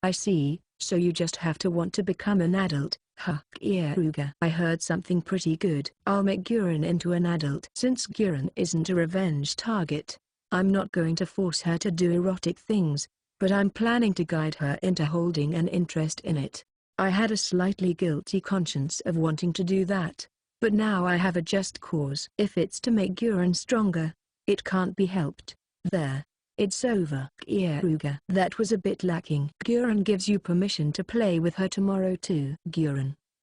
I see, so you just have to want to become an adult. Huh. Keare. I heard something pretty good. I'll make Keare into an adult. Since Keare isn't a revenge target, I'm not going to force her to do erotic things, but I'm planning to guide her into holding an interest in it. I had a slightly guilty conscience of wanting to do that, but now I have a just cause. If it's to make Keare stronger, it can't be helped. There. It's over. Keare. That was a bit lacking. Keare gives you permission to play with her tomorrow too.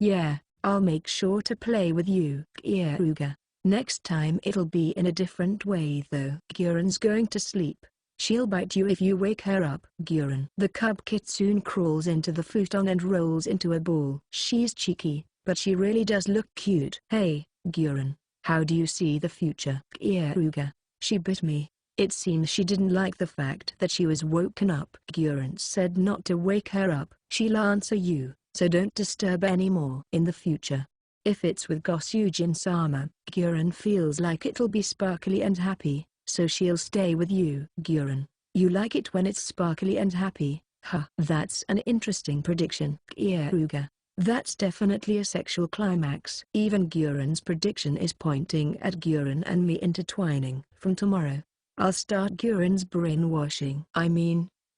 Yeah, I'll make sure to play with you. Keare. Next time it'll be in a different way though. Keare's going to sleep. She'll bite you if you wake her up. The cub kitsune crawls into the futon and rolls into a ball. She's cheeky, but she really does look cute. Hey, Keare, how do you see the future? Keare. She bit me. It seems she didn't like the fact that she was woken up. Keare said not to wake her up. She'll answer you, so don't disturb anymore. In the future, if it's with Gosyujin-sama, Keare feels like it'll be sparkly and happy, so she'll stay with you. You like it when it's sparkly and happy? Huh. That's an interesting prediction. Keare. That's definitely a sexual climax. Even Keare's prediction is pointing at Keare and me intertwining. From tomorrow, I'll start Keare's brainwashing.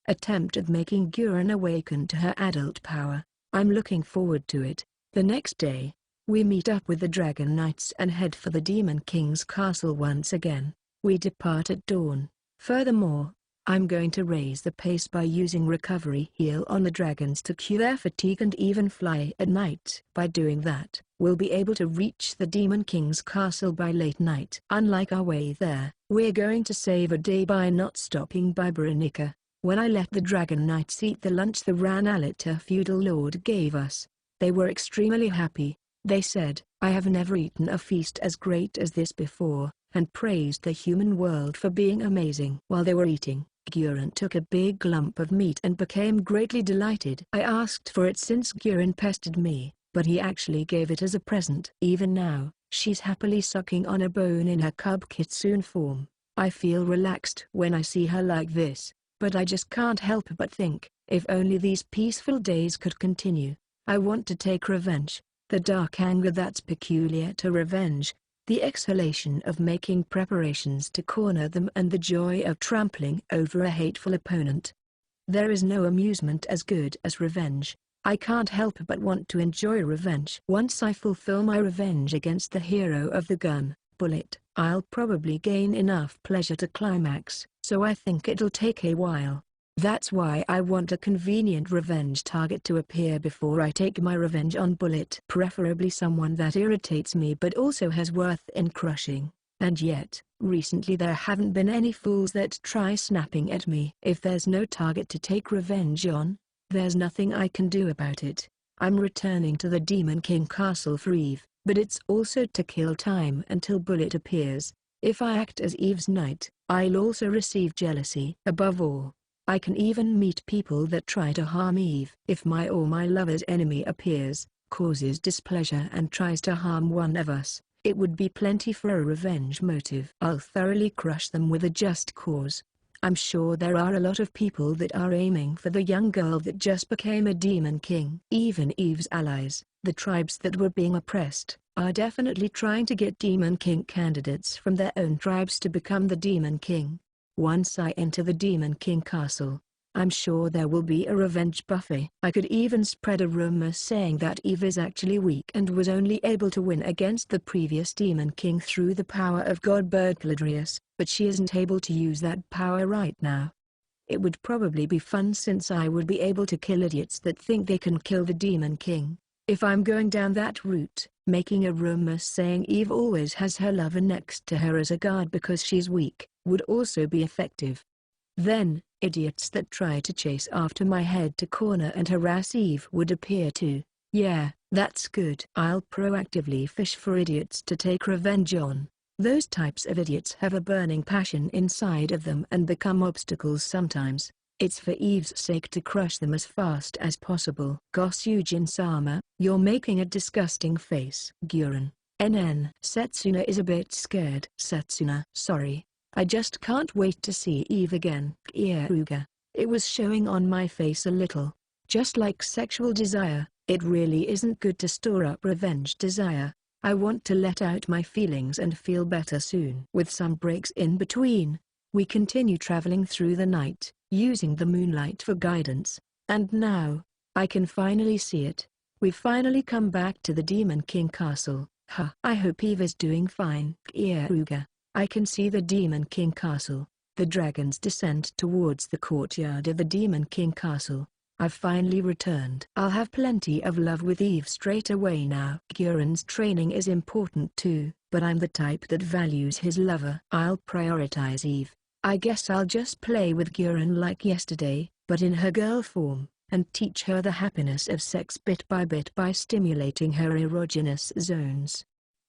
Attempt at making Keare awaken to her adult power. I'm looking forward to it. The next day, we meet up with the Dragon Knights and head for the Demon King's castle once again. We depart at dawn. Furthermore, I'm going to raise the pace by using recovery heal on the dragons to cure their fatigue and even fly at night. By doing that, we'll be able to reach the Demon King's castle by late night. Unlike our way there, we're going to save a day by not stopping by Branica. When I let the Dragon Knights eat the lunch the Ranalita feudal lord gave us, they were extremely happy. They said, "I have never eaten a feast as great as this before," and praised the human world for being amazing. While they were eating, Keare took a big lump of meat and became greatly delighted. I asked for it since Keare pestered me, but he actually gave it as a present. Even now, she's happily sucking on a bone in her cub kitsune form. I feel relaxed when I see her like this, but I just can't help but think, if only these peaceful days could continue. I want to take revenge, the dark anger that's peculiar to revenge, the exhalation of making preparations to corner them and the joy of trampling over a hateful opponent. There is no amusement as good as revenge. I can't help but want to enjoy revenge. Once I fulfill my revenge against the hero of the gun, Bullet, I'll probably gain enough pleasure to climax, so I think it'll take a while. That's why I want a convenient revenge target to appear before I take my revenge on Bullet. Preferably someone that irritates me but also has worth in crushing. And yet, recently there haven't been any fools that try snapping at me. If there's no target to take revenge on, there's nothing I can do about it. I'm returning to the Demon King Castle for Eve, but it's also to kill time until Bullet appears. If I act as Eve's knight, I'll also receive jealousy. Above all, I can even meet people that try to harm Eve. If my or my lover's enemy appears, causes displeasure and tries to harm one of us, it would be plenty for a revenge motive. I'll thoroughly crush them with a just cause. I'm sure there are a lot of people that are aiming for the young girl that just became a demon king. Even Eve's allies, the tribes that were being oppressed, are definitely trying to get demon king candidates from their own tribes to become the demon king. Once I enter the demon king castle, I'm sure there will be a revenge buffet. I could even spread a rumor saying that Eve is actually weak and was only able to win against the previous demon king through the power of god Burgladrius, but she isn't able to use that power right now. It would probably be fun since I would be able to kill idiots that think they can kill the demon king. If I'm going down that route, making a rumor saying Eve always has her lover next to her as a guard because she's weak, would also be effective. Then, idiots that try to chase after my head to corner and harass Eve would appear too. Yeah, that's good. I'll proactively fish for idiots to take revenge on. Those types of idiots have a burning passion inside of them and become obstacles sometimes. It's for Eve's sake to crush them as fast as possible. Gosyujin-sama, you're making a disgusting face. Guren. NN. Setsuna is a bit scared. Setsuna. Sorry. I just can't wait to see Eve again. Keare. It was showing on my face a little. Just like sexual desire, it really isn't good to store up revenge desire. I want to let out my feelings and feel better soon. With some breaks in between, we continue traveling through the night, using the moonlight for guidance. And now, I can finally see it. We've finally come back to the Demon King Castle. I hope Eve is doing fine. Keare. I can see the Demon King Castle. The dragons descend towards the courtyard of the Demon King Castle. I've finally returned. I'll have plenty of love with Eve straight away now. Guren's training is important too, but I'm the type that values his lover. I'll prioritize Eve. I guess I'll just play with Guren like yesterday, but in her girl form, and teach her the happiness of sex bit by stimulating her erogenous zones.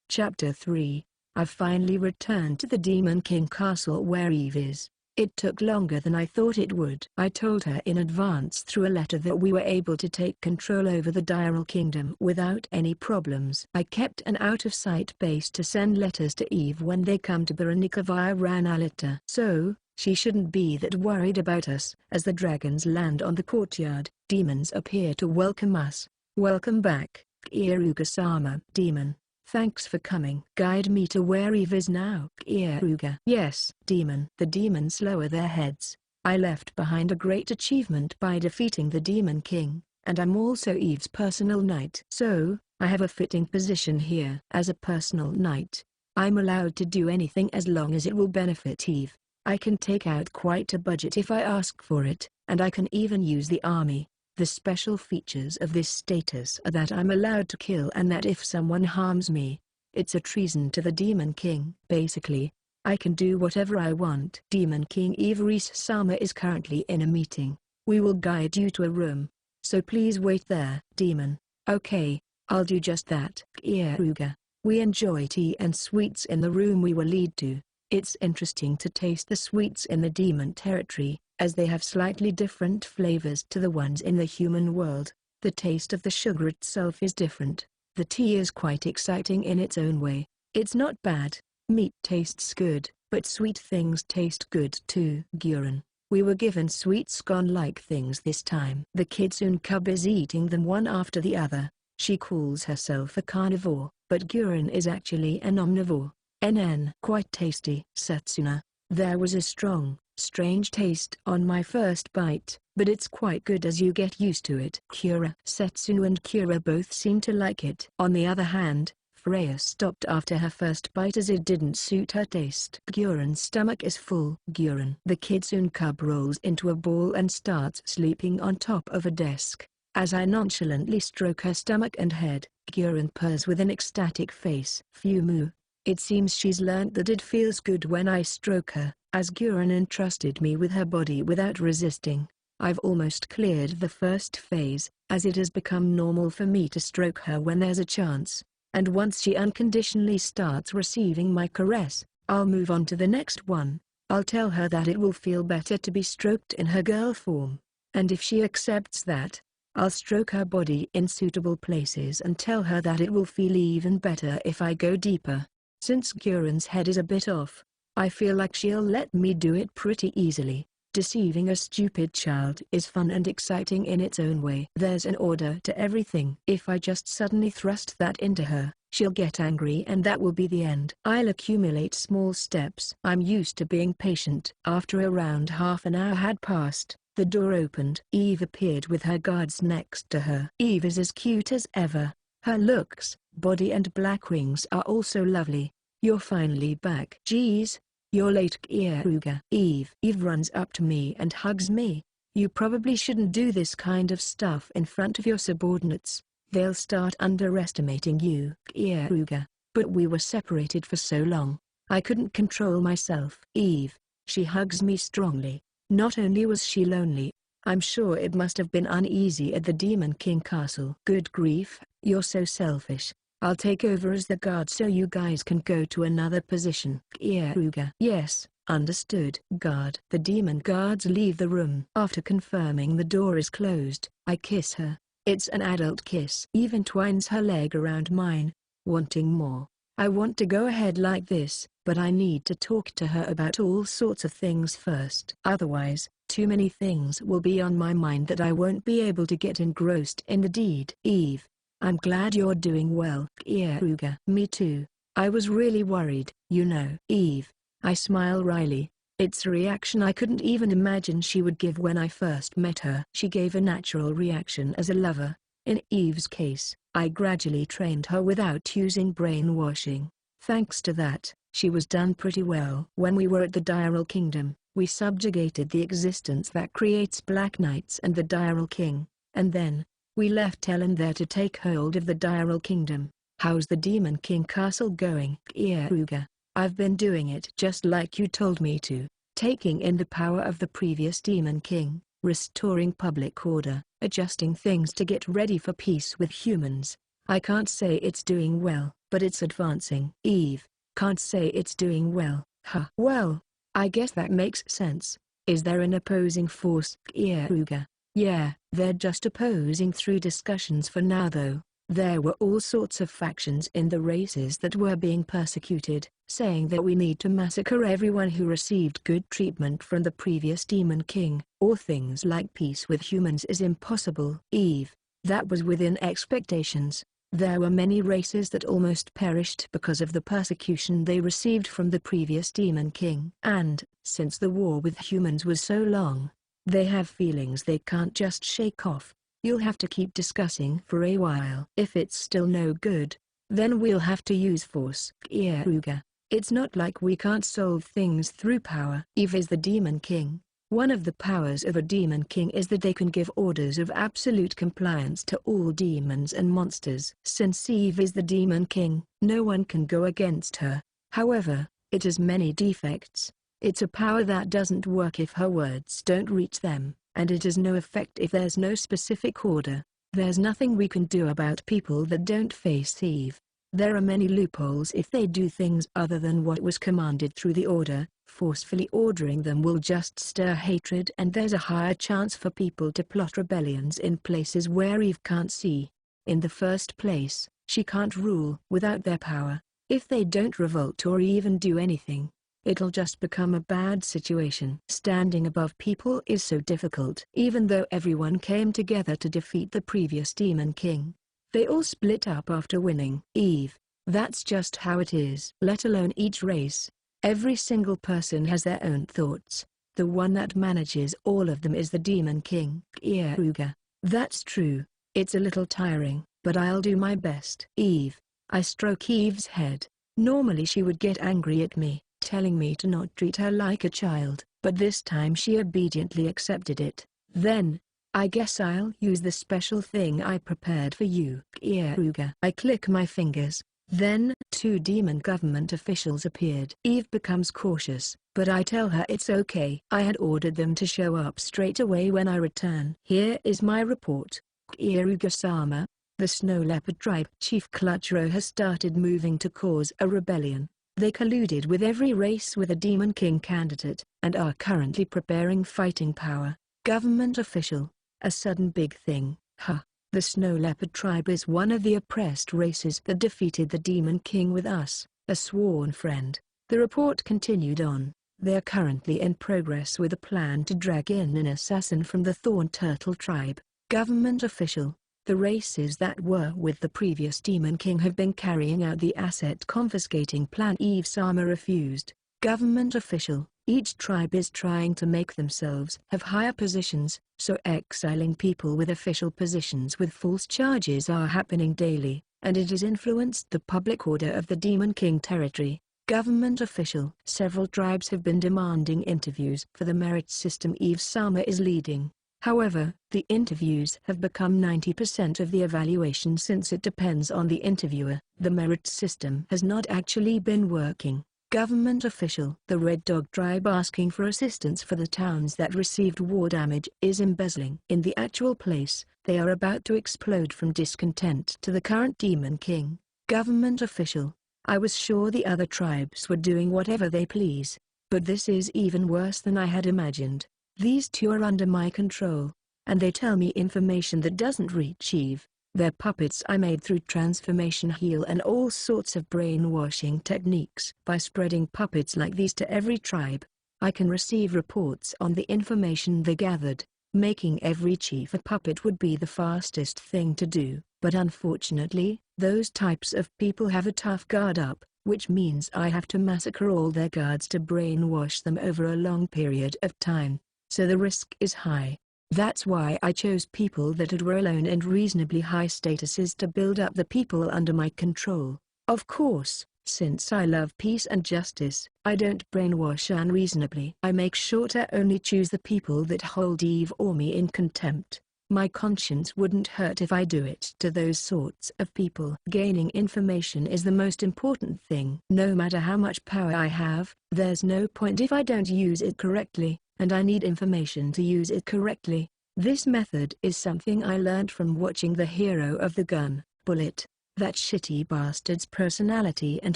Chapter 3. I've finally returned to the Demon King Castle where Eve is. It took longer than I thought it would. I told her in advance through a letter that we were able to take control over the Diral Kingdom without any problems. I kept an out-of-sight base to send letters to Eve when they come to Baranika via Ranalita. So, she shouldn't be that worried about us. As the dragons land on the courtyard, demons appear to welcome us. Welcome back, Keare-sama. Demon. Thanks for coming. Guide me to where Eve is now. Keare. Yes, demon. The demons lower their heads. I left behind a great achievement by defeating the Demon King, and I'm also Eve's personal knight. So, I have a fitting position here. As a personal knight, I'm allowed to do anything as long as it will benefit Eve. I can take out quite a budget if I ask for it, and I can even use the army. The special features of this status are that I'm allowed to kill and that if someone harms me, it's a treason to the Demon King. Basically, I can do whatever I want. Demon King Eve-sama is currently in a meeting. We will guide you to a room, so please wait there. Demon. Okay, I'll do just that. Keare. We enjoy tea and sweets in the room we will lead to. It's interesting to taste the sweets in the demon territory, as they have slightly different flavors to the ones in the human world. The taste of the sugar itself is different. The tea is quite exciting in its own way. It's not bad. Meat tastes good, but sweet things taste good too. Guren. We were given sweet scone-like things this time. The kitsune cub is eating them one after the other. She calls herself a carnivore, but Guren is actually an omnivore. NN. Quite tasty. Setsuna. There was a strong, strange taste on my first bite, but it's quite good as you get used to it. Keare. Setsuna and Keare both seem to like it. On the other hand, Freya stopped after her first bite as it didn't suit her taste. Guren's stomach is full. Guren. The kitsune cub rolls into a ball and starts sleeping on top of a desk. As I nonchalantly stroke her stomach and head, Guren purrs with an ecstatic face. Fumu. It seems she's learnt that it feels good when I stroke her, as Guren entrusted me with her body without resisting. I've almost cleared the first phase, as it has become normal for me to stroke her when there's a chance, and once she unconditionally starts receiving my caress, I'll move on to the next one. I'll tell her that it will feel better to be stroked in her girl form. And if she accepts that, I'll stroke her body in suitable places and tell her that it will feel even better if I go deeper. Since Kieran's head is a bit off, I feel like she'll let me do it pretty easily. Deceiving a stupid child is fun and exciting in its own way. There's an order to everything. If I just suddenly thrust that into her, she'll get angry and that will be the end. I'll accumulate small steps. I'm used to being patient. After around half an hour had passed, the door opened. Eve appeared with her guards next to her. Eve is as cute as ever. Her looks, body and black rings are also lovely. You're finally back. Geez. You're late, Keare. Eve runs up to me and hugs me. You probably shouldn't do this kind of stuff in front of your subordinates. They'll start underestimating you, Keare. But we were separated for so long. I couldn't control myself. Eve. She hugs me strongly. Not only was she lonely, I'm sure it must have been uneasy at the Demon King castle. Good grief, you're so selfish. I'll take over as the guard so you guys can go to another position. Keare. Yes, understood. Guard. The demon guards leave the room. After confirming the door is closed, I kiss her. It's an adult kiss. Eve entwines her leg around mine, wanting more. I want to go ahead like this, but I need to talk to her about all sorts of things first. Otherwise, too many things will be on my mind that I won't be able to get engrossed in the deed. Eve. I'm glad you're doing well. Keare. Me too. I was really worried, you know. Eve. I smile wryly. It's a reaction I couldn't even imagine she would give when I first met her. She gave a natural reaction as a lover. In Eve's case, I gradually trained her without using brainwashing. Thanks to that, she was done pretty well. When we were at the Diral Kingdom, we subjugated the existence that creates Black Knights and the Diral King, and then, we left Ellen there to take hold of the Diral Kingdom. How's the Demon King castle going? Keare. I've been doing it just like you told me to, taking in the power of the previous Demon King, restoring public order, adjusting things to get ready for peace with humans. I can't say it's doing well, but it's advancing. Eve. Can't say it's doing well, huh? Well, I guess that makes sense. Is there an opposing force? Keare. Yeah, they're just opposing through discussions for now though. There were all sorts of factions in the races that were being persecuted, saying that we need to massacre everyone who received good treatment from the previous Demon King, or things like peace with humans is impossible. Eve. That was within expectations. There were many races that almost perished because of the persecution they received from the previous Demon King. And, since the war with humans was so long, they have feelings they can't just shake off. You'll have to keep discussing for a while. If it's still no good, then we'll have to use force. Keare. It's not like we can't solve things through power. Eve is the Demon King. One of the powers of a Demon King is that they can give orders of absolute compliance to all demons and monsters. Since Eve is the Demon King, no one can go against her. However, it has many defects. It's a power that doesn't work if her words don't reach them, and it has no effect if there's no specific order. There's nothing we can do about people that don't face Eve. There are many loopholes if they do things other than what was commanded through the order. Forcefully ordering them will just stir hatred, and there's a higher chance for people to plot rebellions in places where Eve can't see. In the first place, she can't rule without their power. If they don't revolt or even do anything, it'll just become a bad situation. Standing above people is so difficult. Even though everyone came together to defeat the previous Demon King, they all split up after winning. Eve. That's just how it is. Let alone each race. Every single person has their own thoughts. The one that manages all of them is the Demon King. Keare. That's true. It's a little tiring, but I'll do my best. Eve. I stroke Eve's head. Normally she would get angry at me, telling me to not treat her like a child, but this time she obediently accepted it. Then, I guess I'll use the special thing I prepared for you. Keare. I click my fingers. Then, two demon government officials appeared. Eve becomes cautious, but I tell her it's okay. I had ordered them to show up straight away when I return. Here is my report. Keare-sama, the Snow Leopard tribe Chief Clutchrow has started moving to cause a rebellion. They colluded with every race with a Demon King candidate, and are currently preparing fighting power. Government official. A sudden big thing, huh? The Snow Leopard tribe is one of the oppressed races that defeated the Demon King with us, a sworn friend. The report continued on. They are currently in progress with a plan to drag in an assassin from the Thorn Turtle tribe. Government official. The races that were with the previous Demon King have been carrying out the asset confiscating plan. Eve Sama refused. Government official. Each tribe is trying to make themselves have higher positions, so exiling people with official positions with false charges are happening daily, and it has influenced the public order of the Demon King territory. Government official. Several tribes have been demanding interviews for the merit system Eve Sama is leading. However, the interviews have become 90% of the evaluation since it depends on the interviewer. The merit system has not actually been working. Government official. The Red Dog tribe asking for assistance for the towns that received war damage is embezzling. In the actual place, they are about to explode from discontent to the current Demon King. Government official. I was sure the other tribes were doing whatever they please, but this is even worse than I had imagined. These two are under my control, and they tell me information that doesn't reach Eve. They're puppets I made through transformation heal and all sorts of brainwashing techniques. By spreading puppets like these to every tribe, I can receive reports on the information they gathered. Making every chief a puppet would be the fastest thing to do, but unfortunately, those types of people have a tough guard up, which means I have to massacre all their guards to brainwash them over a long period of time, so the risk is high. That's why I chose people that were alone and reasonably high statuses to build up the people under my control. Of course, since I love peace and justice, I don't brainwash unreasonably. I make sure to only choose the people that hold Eve or me in contempt. My conscience wouldn't hurt if I do it to those sorts of people. Gaining information is the most important thing. No matter how much power I have, there's no point if I don't use it correctly, and I need information to use it correctly. This method is something I learned from watching the hero of the gun, Bullet. That shitty bastard's personality and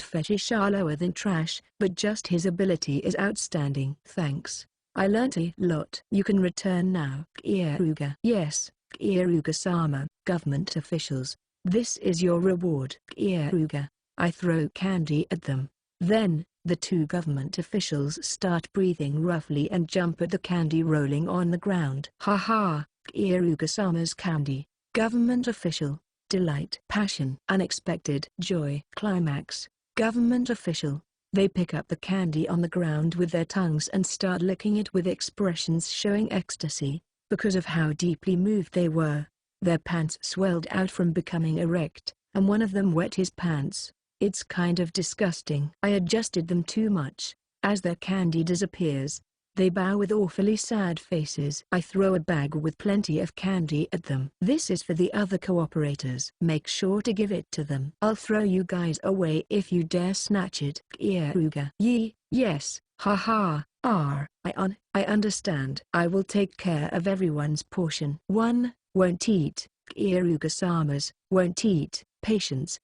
fetish are lower than trash, but just his ability is outstanding. Thanks. I learnt a lot. You can return now. Keare. Yes, Keare-sama. Government officials. This is your reward. Keare. I throw candy at them. Then, the two government officials start breathing roughly and jump at the candy rolling on the ground. Haha, Keare-sama's candy. Government official. Delight. Passion. Unexpected. Joy. Climax. Government official. They pick up the candy on the ground with their tongues and start licking it with expressions showing ecstasy, because of how deeply moved they were. Their pants swelled out from becoming erect, and one of them wet his pants. It's kind of disgusting. I adjusted them too much. As their candy disappears, they bow with awfully sad faces. I throw a bag with plenty of candy at them. This is for the other cooperators. Make sure to give it to them. I'll throw you guys away if you dare snatch it. Keare. Yes, haha, I understand. I will take care of everyone's portion. One, won't eat. Keare-sama's, won't eat. Patience,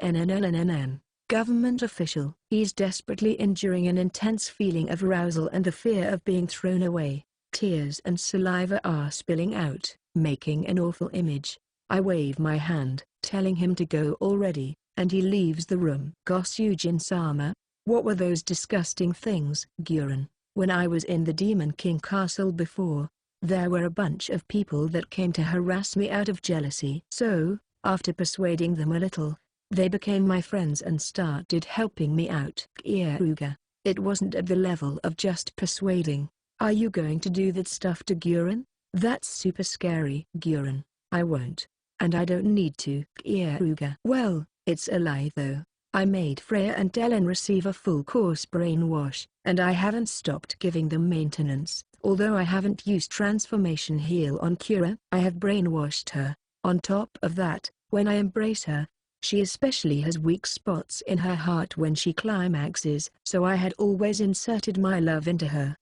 NNNNN. Government official. He's desperately enduring an intense feeling of arousal and the fear of being thrown away. Tears and saliva are spilling out, making an awful image. I wave my hand, telling him to go already, and he leaves the room. Gosyujin-sama. What were those disgusting things? Guren. When I was in the Demon King castle before, there were a bunch of people that came to harass me out of jealousy. So, after persuading them a little, they became my friends and started helping me out. Keare. It wasn't at the level of just persuading. Are you going to do that stuff to Guren? That's super scary. Guren. I won't. And I don't need to. Keare. Well, it's a lie though. I made Freya and Ellen receive a full course brainwash, and I haven't stopped giving them maintenance. Although I haven't used transformation heal on Keare, I have brainwashed her. On top of that, when I embrace her, she especially has weak spots in her heart when she climaxes, so I had always inserted my love into her.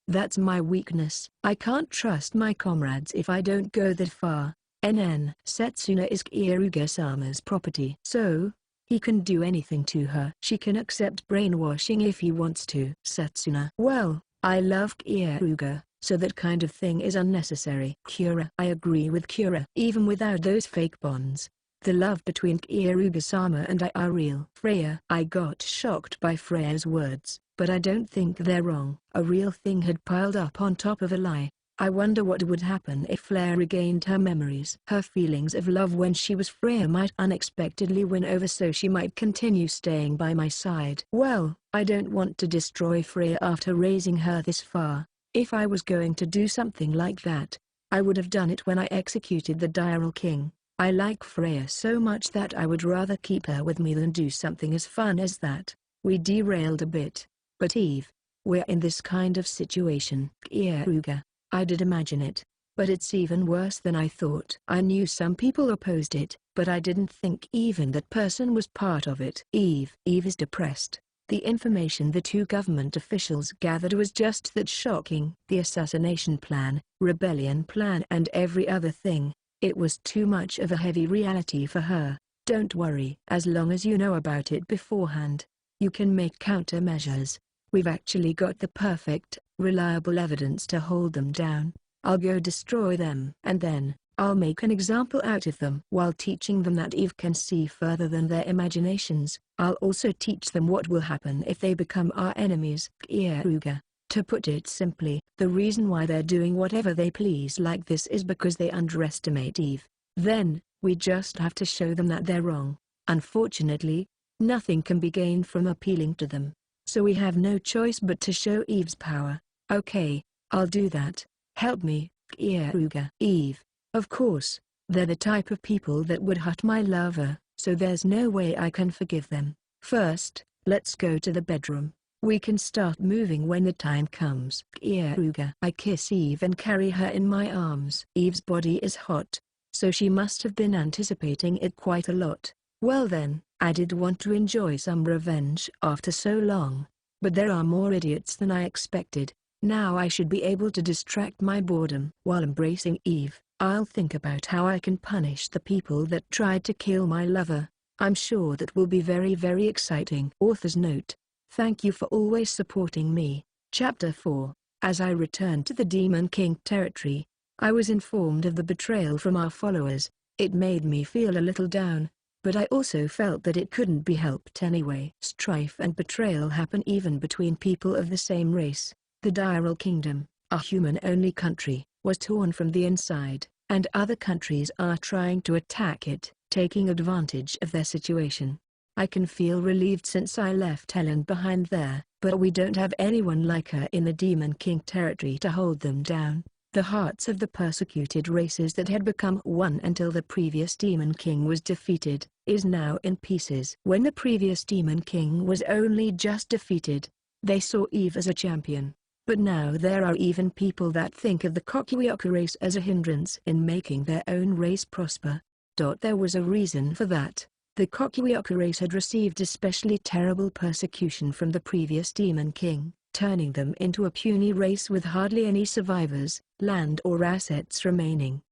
That's my weakness. I can't trust my comrades if I don't go that far. NN. Setsuna is Keare-sama's property. So, He can do anything to her. She can accept brainwashing if he wants to. Setsuna. Well, I love Keare, so that kind of thing is unnecessary. Keare. I agree with Keare. Even without those fake bonds, the love between Keare-sama and I are real. Freya. I got shocked by Freya's words, but I don't think they're wrong. A real thing had piled up on top of a lie. I wonder what would happen if Freya regained her memories. Her feelings of love when she was Freya might unexpectedly win over, so she might continue staying by my side. Well, I don't want to destroy Freya after raising her this far. If I was going to do something like that, I would have done it when I executed the Diral King. I like Freya so much that I would rather keep her with me than do something as fun as that. We derailed a bit, but Eve, we're in this kind of situation. Keare. I did imagine it, but it's even worse than I thought. I knew some people opposed it, but I didn't think even that person was part of it. Eve is depressed. The information the two government officials gathered was just that shocking. The assassination plan, rebellion plan and every other thing. It was too much of a heavy reality for her. Don't worry. As long as you know about it beforehand, you can make countermeasures. We've actually got the perfect, reliable evidence to hold them down. I'll go destroy them. And then, I'll make an example out of them. While teaching them that Eve can see further than their imaginations, I'll also teach them what will happen if they become our enemies. Keare. To put it simply, the reason why they're doing whatever they please like this is because they underestimate Eve. Then, we just have to show them that they're wrong. Unfortunately, nothing can be gained from appealing to them. So we have no choice but to show Eve's power. Okay, I'll do that. Help me, Keare. Eve. Of course, they're the type of people that would hurt my lover, so there's no way I can forgive them. First, let's go to the bedroom. We can start moving when the time comes. Keare. I kiss Eve and carry her in my arms. Eve's body is hot, so she must have been anticipating it quite a lot. Well then, I did want to enjoy some revenge after so long. But there are more idiots than I expected. Now I should be able to distract my boredom. While embracing Eve, I'll think about how I can punish the people that tried to kill my lover. I'm sure that will be very, very exciting. Author's note: thank you for always supporting me. Chapter 4. As I returned to the Demon King territory, I was informed of the betrayal from our followers. It made me feel a little down, but I also felt that it couldn't be helped anyway. Strife and betrayal happen even between people of the same race. The Diral Kingdom, a human-only country, was torn from the inside, and other countries are trying to attack it, taking advantage of their situation. I can feel relieved since I left Helen behind there, but we don't have anyone like her in the Demon King territory to hold them down. The hearts of the persecuted races that had become one until the previous Demon King was defeated, is now in pieces. When the previous Demon King was only just defeated, they saw Eve as a champion. But now there are even people that think of the Kokuyoku race as a hindrance in making their own race prosper. There was a reason for that. The Kokuyoku race had received especially terrible persecution from the previous Demon King, turning them into a puny race with hardly any survivors, land or assets remaining.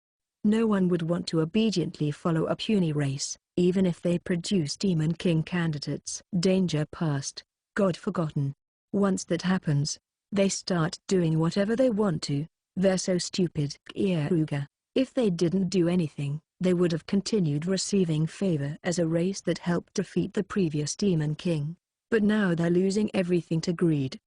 No one would want to obediently follow a puny race, even if they produce Demon King candidates. Danger past, God forgotten. Once that happens, they start doing whatever they want to. They're so stupid. Keare. If they didn't do anything, they would have continued receiving favor as a race that helped defeat the previous Demon King. But now they're losing everything to greed.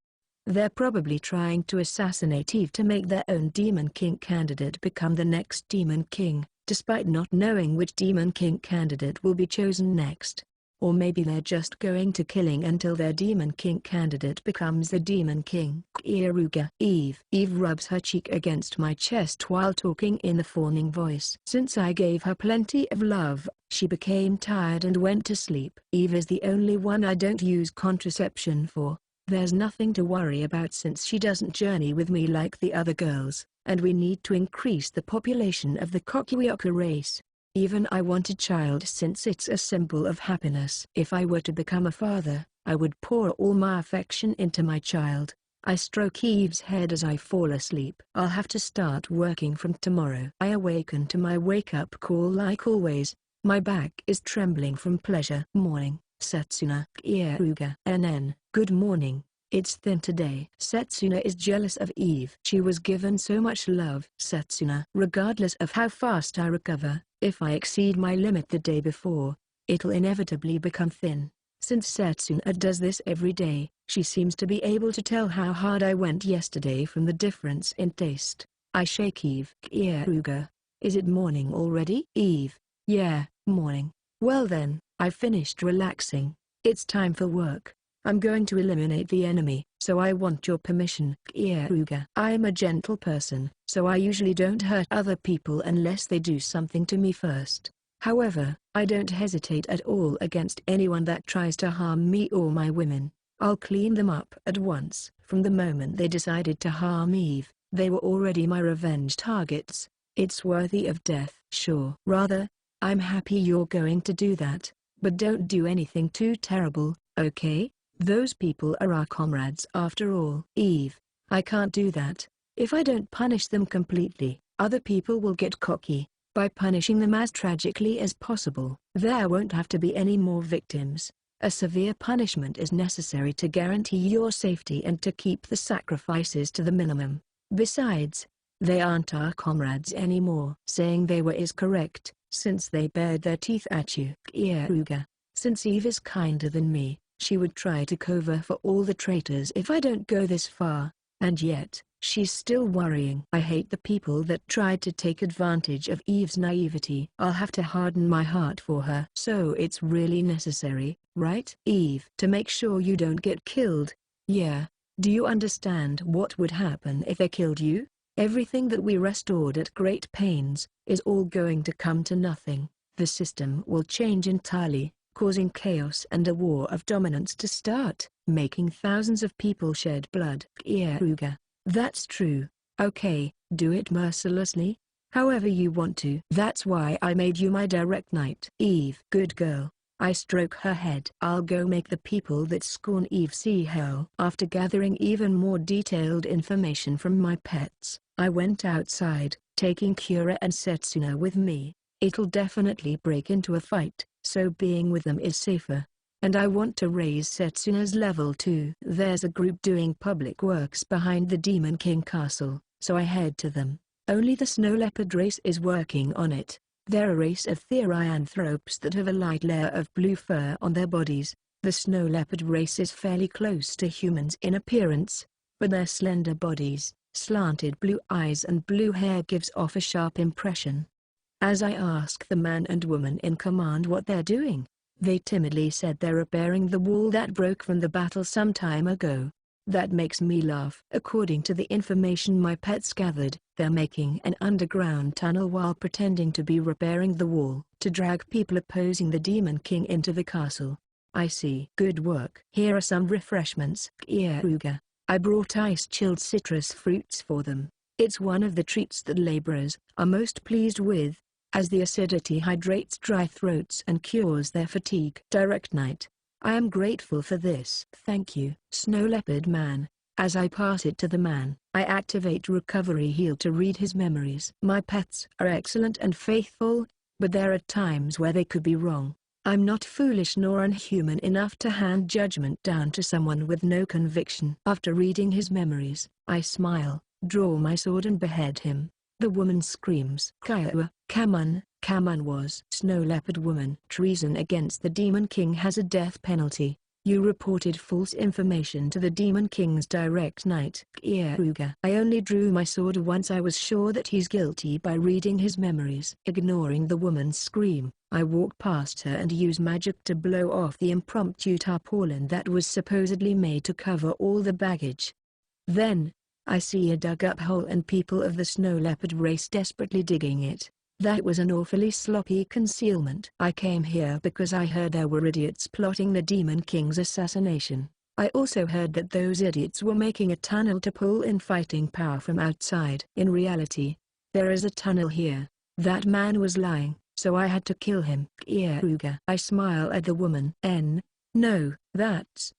They're probably trying to assassinate Eve to make their own Demon King candidate become the next Demon King, despite not knowing which Demon King candidate will be chosen next. Or maybe they're just going to killing until their Demon King candidate becomes the Demon King. Keare. Eve rubs her cheek against my chest while talking in a fawning voice. Since I gave her plenty of love, she became tired and went to sleep. Eve is the only one I don't use contraception for. There's nothing to worry about since she doesn't journey with me like the other girls, and we need to increase the population of the Kokuyoku race. Even I want a child since it's a symbol of happiness. If I were to become a father, I would pour all my affection into my child. I stroke Eve's head as I fall asleep. I'll have to start working from tomorrow. I awaken to my wake-up call like always. My back is trembling from pleasure. Morning, Setsuna. Keare. NN. Good morning. It's thin today. Setsuna is jealous of Eve. She was given so much love. Setsuna. Regardless of how fast I recover, if I exceed my limit the day before, it'll inevitably become thin. Since Setsuna does this every day, she seems to be able to tell how hard I went yesterday from the difference in taste. I shake Eve. Keare. Is it morning already? Eve. Yeah, morning. Well then, I've finished relaxing. It's time for work. I'm going to eliminate the enemy, so I want your permission. Keare. I'm a gentle person, so I usually don't hurt other people unless they do something to me first. However, I don't hesitate at all against anyone that tries to harm me or my women. I'll clean them up at once. From the moment they decided to harm Eve, they were already my revenge targets. It's worthy of death. Sure. Rather, I'm happy you're going to do that, but don't do anything too terrible, okay? Those people are our comrades after all. Eve. I can't do that. If I don't punish them completely, other people will get cocky. By punishing them as tragically as possible, there won't have to be any more victims. A severe punishment is necessary to guarantee your safety and to keep the sacrifices to the minimum. Besides, they aren't our comrades anymore. Saying they were is correct, since they bared their teeth at you. Keare. Since Eve is kinder than me, she would try to cover for all the traitors if I don't go this far, and yet, she's still worrying. I hate the people that tried to take advantage of Eve's naivety. I'll have to harden my heart for her. So it's really necessary, right? Eve. To make sure you don't get killed. Yeah. Do you understand what would happen if they killed you? Everything that we restored at great pains, is all going to come to nothing. The system will change entirely, causing chaos and a war of dominance to start, making thousands of people shed blood. Keare. That's true. Okay, do it mercilessly, however you want to. That's why I made you my direct knight. Eve. Good girl. I stroke her head. I'll go make the people that scorn Eve see hell. After gathering even more detailed information from my pets, I went outside, taking Keare and Setsuna with me. It'll definitely break into a fight, so being with them is safer. And I want to raise Setsuna's level too. There's a group doing public works behind the Demon King castle, so I head to them. Only the snow leopard race is working on it. They're a race of therianthropes that have a light layer of blue fur on their bodies. The snow leopard race is fairly close to humans in appearance, but their slender bodies, slanted blue eyes and blue hair gives off a sharp impression. As I ask the man and woman in command what they're doing, they timidly said they're repairing the wall that broke from the battle some time ago. That makes me laugh. According to the information my pets gathered, they're making an underground tunnel while pretending to be repairing the wall, to drag people opposing the Demon King into the castle. I see. Good work. Here are some refreshments. Keare. I brought ice-chilled citrus fruits for them. It's one of the treats that laborers are most pleased with, as the acidity hydrates dry throats and cures their fatigue. Direct Knight. I am grateful for this. Thank you. Snow Leopard Man. As I pass it to the man, I activate Recovery Heal to read his memories. My pets are excellent and faithful, but there are times where they could be wrong. I'm not foolish nor unhuman enough to hand judgment down to someone with no conviction. After reading his memories, I smile, draw my sword and behead him. The woman screams. Kiowa. Kaman was Snow Leopard Woman. Treason against the Demon King has a death penalty. You reported false information to the Demon King's direct knight. Keare. I only drew my sword once I was sure that he's guilty by reading his memories. Ignoring the woman's scream, I walk past her and use magic to blow off the impromptu tarpaulin that was supposedly made to cover all the baggage. Then, I see a dug-up hole and people of the Snow Leopard race desperately digging it. That was an awfully sloppy concealment. I came here because I heard there were idiots plotting the Demon King's assassination. I also heard that those idiots were making a tunnel to pull in fighting power from outside. In reality, there is a tunnel here. That man was lying, so I had to kill him. Keare. I smile at the woman. No, that's,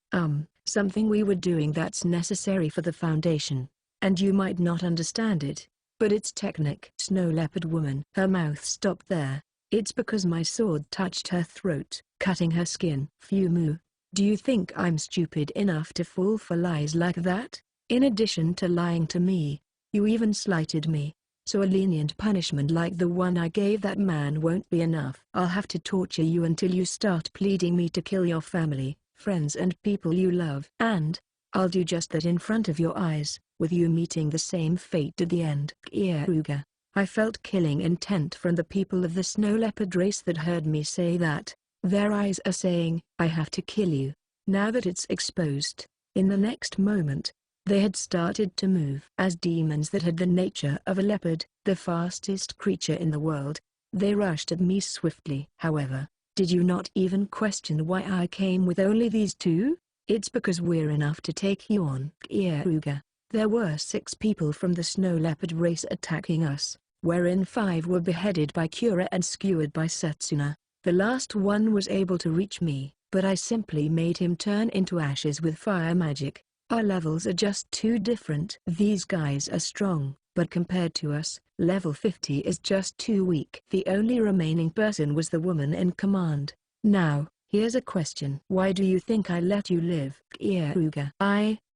something we were doing that's necessary for the Foundation. And you might not understand it, but it's technic. Snow Leopard Woman. Her mouth stopped there. It's because my sword touched her throat, cutting her skin. Fumu. Do you think I'm stupid enough to fall for lies like that? In addition to lying to me, you even slighted me. So a lenient punishment like the one I gave that man won't be enough. I'll have to torture you until you start pleading me to kill your family, friends and people you love. And I'll do just that in front of your eyes, with you meeting the same fate at the end. Keare. I felt killing intent from the people of the snow leopard race that heard me say that. Their eyes are saying, I have to kill you. Now that it's exposed. In the next moment, they had started to move. As demons that had the nature of a leopard, the fastest creature in the world, they rushed at me swiftly. However, did you not even question why I came with only these two? It's because we're enough to take you on. Keare. There were 6 people from the snow leopard race attacking us, wherein 5 were beheaded by Keare and skewered by Setsuna. The last one was able to reach me, but I simply made him turn into ashes with fire magic. Our levels are just too different. These guys are strong, but compared to us, level 50 is just too weak. The only remaining person was the woman in command. Now, here's a question. Why do you think I let you live? Keare.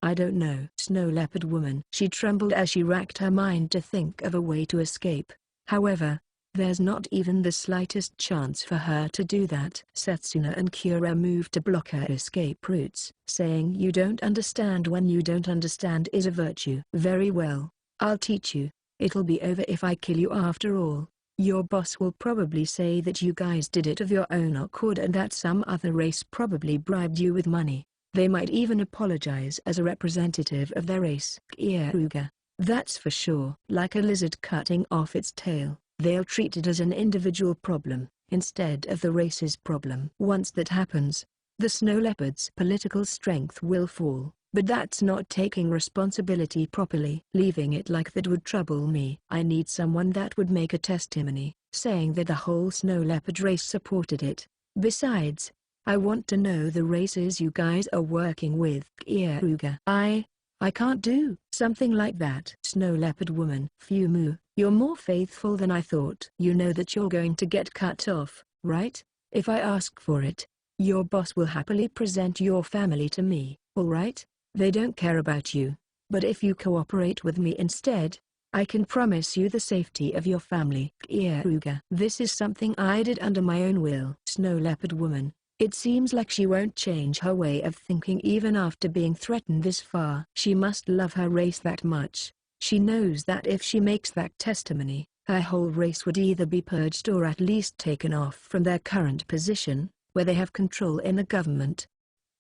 I don't know. Snow leopard woman. She trembled as she racked her mind to think of a way to escape. However, there's not even the slightest chance for her to do that. Setsuna and Keare moved to block her escape routes, saying you don't understand when you don't understand is a virtue. Very well, I'll teach you. It'll be over if I kill you after all. Your boss will probably say that you guys did it of your own accord and that some other race probably bribed you with money. They might even apologize as a representative of their race. Keare. That's for sure. Like a lizard cutting off its tail, they'll treat it as an individual problem, instead of the race's problem. Once that happens, the snow leopard's political strength will fall, but that's not taking responsibility properly. Leaving it like that would trouble me. I need someone that would make a testimony, saying that the whole snow leopard race supported it. Besides, I want to know the races you guys are working with. Keare. I can't do something like that. Snow leopard woman. Fumu, you're more faithful than I thought. You know that you're going to get cut off, right? If I ask for it, your boss will happily present your family to me, alright? They don't care about you. But if you cooperate with me instead, I can promise you the safety of your family. Keare. This is something I did under my own will. Snow leopard woman. It seems like she won't change her way of thinking even after being threatened this far. She must love her race that much. She knows that if she makes that testimony, her whole race would either be purged or at least taken off from their current position, where they have control in the government.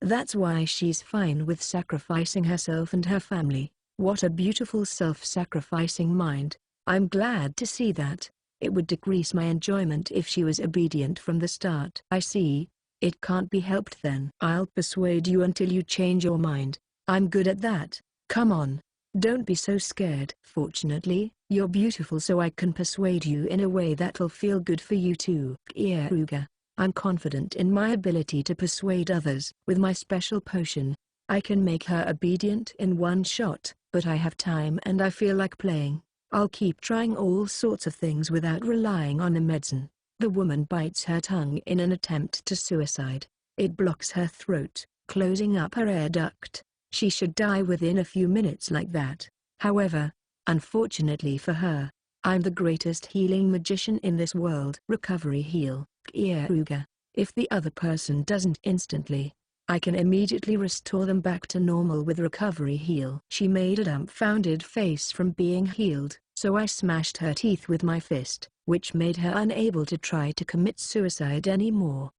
That's why she's fine with sacrificing herself and her family. What a beautiful self-sacrificing mind. I'm glad to see that. It would decrease my enjoyment if she was obedient from the start. I see. It can't be helped then. I'll persuade you until you change your mind. I'm good at that. Come on. Don't be so scared. Fortunately, you're beautiful so I can persuade you in a way that'll feel good for you too. Keare. I'm confident in my ability to persuade others. With my special potion, I can make her obedient in one shot, but I have time and I feel like playing. I'll keep trying all sorts of things without relying on a medicine. The woman bites her tongue in an attempt to suicide. It blocks her throat, closing up her air duct. She should die within a few minutes like that. However, unfortunately for her, I'm the greatest healing magician in this world. Recovery heal. Keare. If the other person doesn't instantly, I can immediately restore them back to normal with recovery heal. She made a dumbfounded face from being healed, so I smashed her teeth with my fist, which made her unable to try to commit suicide anymore.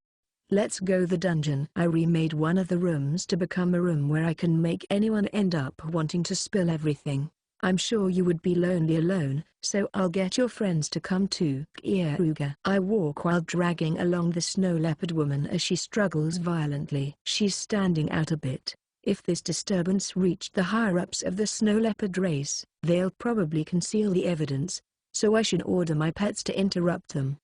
Let's go the dungeon. I remade one of the rooms to become a room where I can make anyone end up wanting to spill everything. I'm sure you would be lonely alone, so I'll get your friends to come too. Keare. I walk while dragging along the snow leopard woman as she struggles violently. She's standing out a bit. If this disturbance reached the higher-ups of the snow leopard race, they'll probably conceal the evidence, so I should order my pets to interrupt them.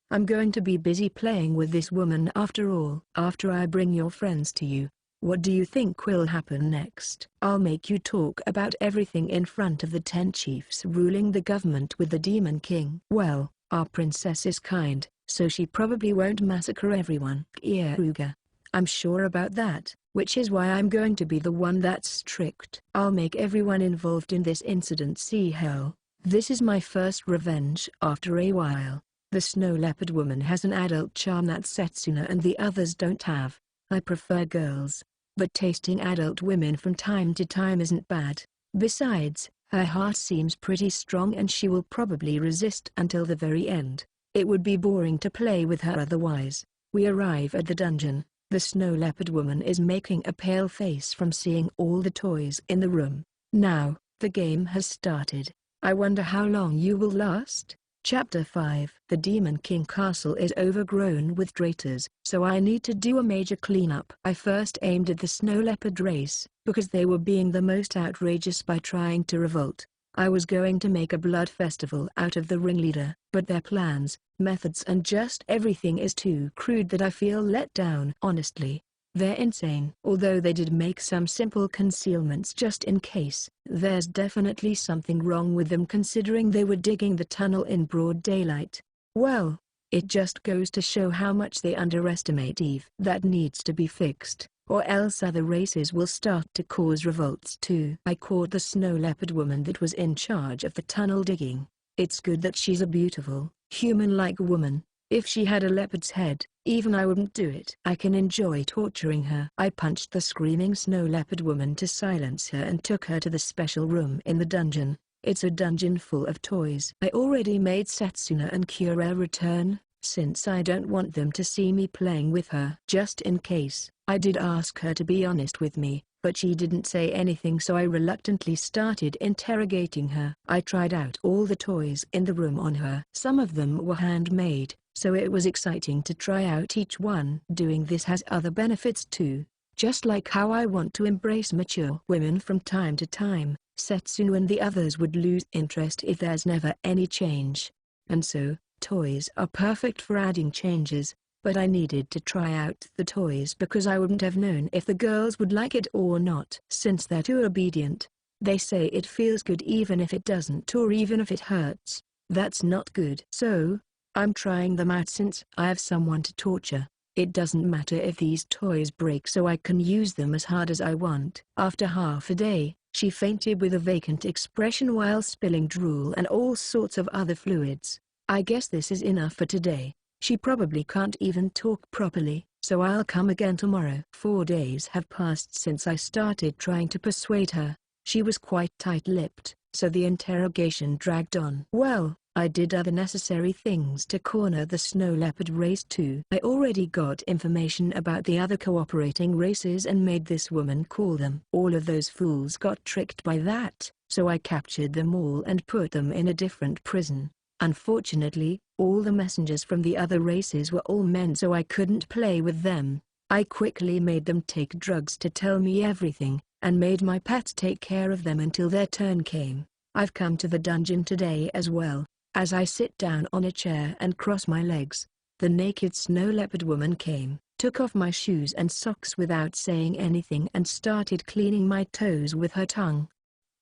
I'm going to be busy playing with this woman after all. After I bring your friends to you, what do you think will happen next? I'll make you talk about everything in front of the 10 chiefs ruling the government with the Demon King. Well, our princess is kind, so she probably won't massacre everyone. Keare. I'm sure about that, which is why I'm going to be the one that's strict. I'll make everyone involved in this incident see hell. This is my first revenge after a while. The snow leopard woman has an adult charm that Setsuna and the others don't have. I prefer girls, but tasting adult women from time to time isn't bad. Besides, her heart seems pretty strong and she will probably resist until the very end. It would be boring to play with her otherwise. We arrive at the dungeon. The snow leopard woman is making a pale face from seeing all the toys in the room. Now, the game has started. I wonder how long you will last? Chapter 5. The Demon King Castle is overgrown with traitors, so I need to do a major cleanup. I first aimed at the snow leopard race, because they were being the most outrageous by trying to revolt. I was going to make a blood festival out of the ringleader, but their plans, methods and just everything is too crude that I feel let down. Honestly, they're insane. Although they did make some simple concealments just in case, there's definitely something wrong with them considering they were digging the tunnel in broad daylight. Well, it just goes to show how much they underestimate Eve. That needs to be fixed, or else other races will start to cause revolts too. I caught the snow leopard woman that was in charge of the tunnel digging. It's good that she's a beautiful, human-like woman. If she had a leopard's head, even I wouldn't do it. I can enjoy torturing her. I punched the screaming snow leopard woman to silence her and took her to the special room in the dungeon. It's a dungeon full of toys. I already made Setsuna and Keare return, since I don't want them to see me playing with her. Just in case, I did ask her to be honest with me, but she didn't say anything, so I reluctantly started interrogating her. I tried out all the toys in the room on her. Some of them were handmade, so it was exciting to try out each one. Doing this has other benefits too. Just like how I want to embrace mature women from time to time, Setsuna and the others would lose interest if there's never any change. And so, toys are perfect for adding changes, but I needed to try out the toys because I wouldn't have known if the girls would like it or not. Since they're too obedient, they say it feels good even if it doesn't or even if it hurts. That's not good. So, I'm trying them out since I have someone to torture. It doesn't matter if these toys break, so I can use them as hard as I want. After half a day, she fainted with a vacant expression while spilling drool and all sorts of other fluids. I guess this is enough for today. She probably can't even talk properly, so I'll come again tomorrow. 4 days have passed since I started trying to persuade her. She was quite tight-lipped, so the interrogation dragged on. Well, I did other necessary things to corner the snow leopard race too. I already got information about the other cooperating races and made this woman call them. All of those fools got tricked by that, so I captured them all and put them in a different prison. Unfortunately, all the messengers from the other races were all men, so I couldn't play with them. I quickly made them take drugs to tell me everything, and made my pets take care of them until their turn came. I've come to the dungeon today as well. As I sit down on a chair and cross my legs, the naked snow leopard woman came, took off my shoes and socks without saying anything and started cleaning my toes with her tongue.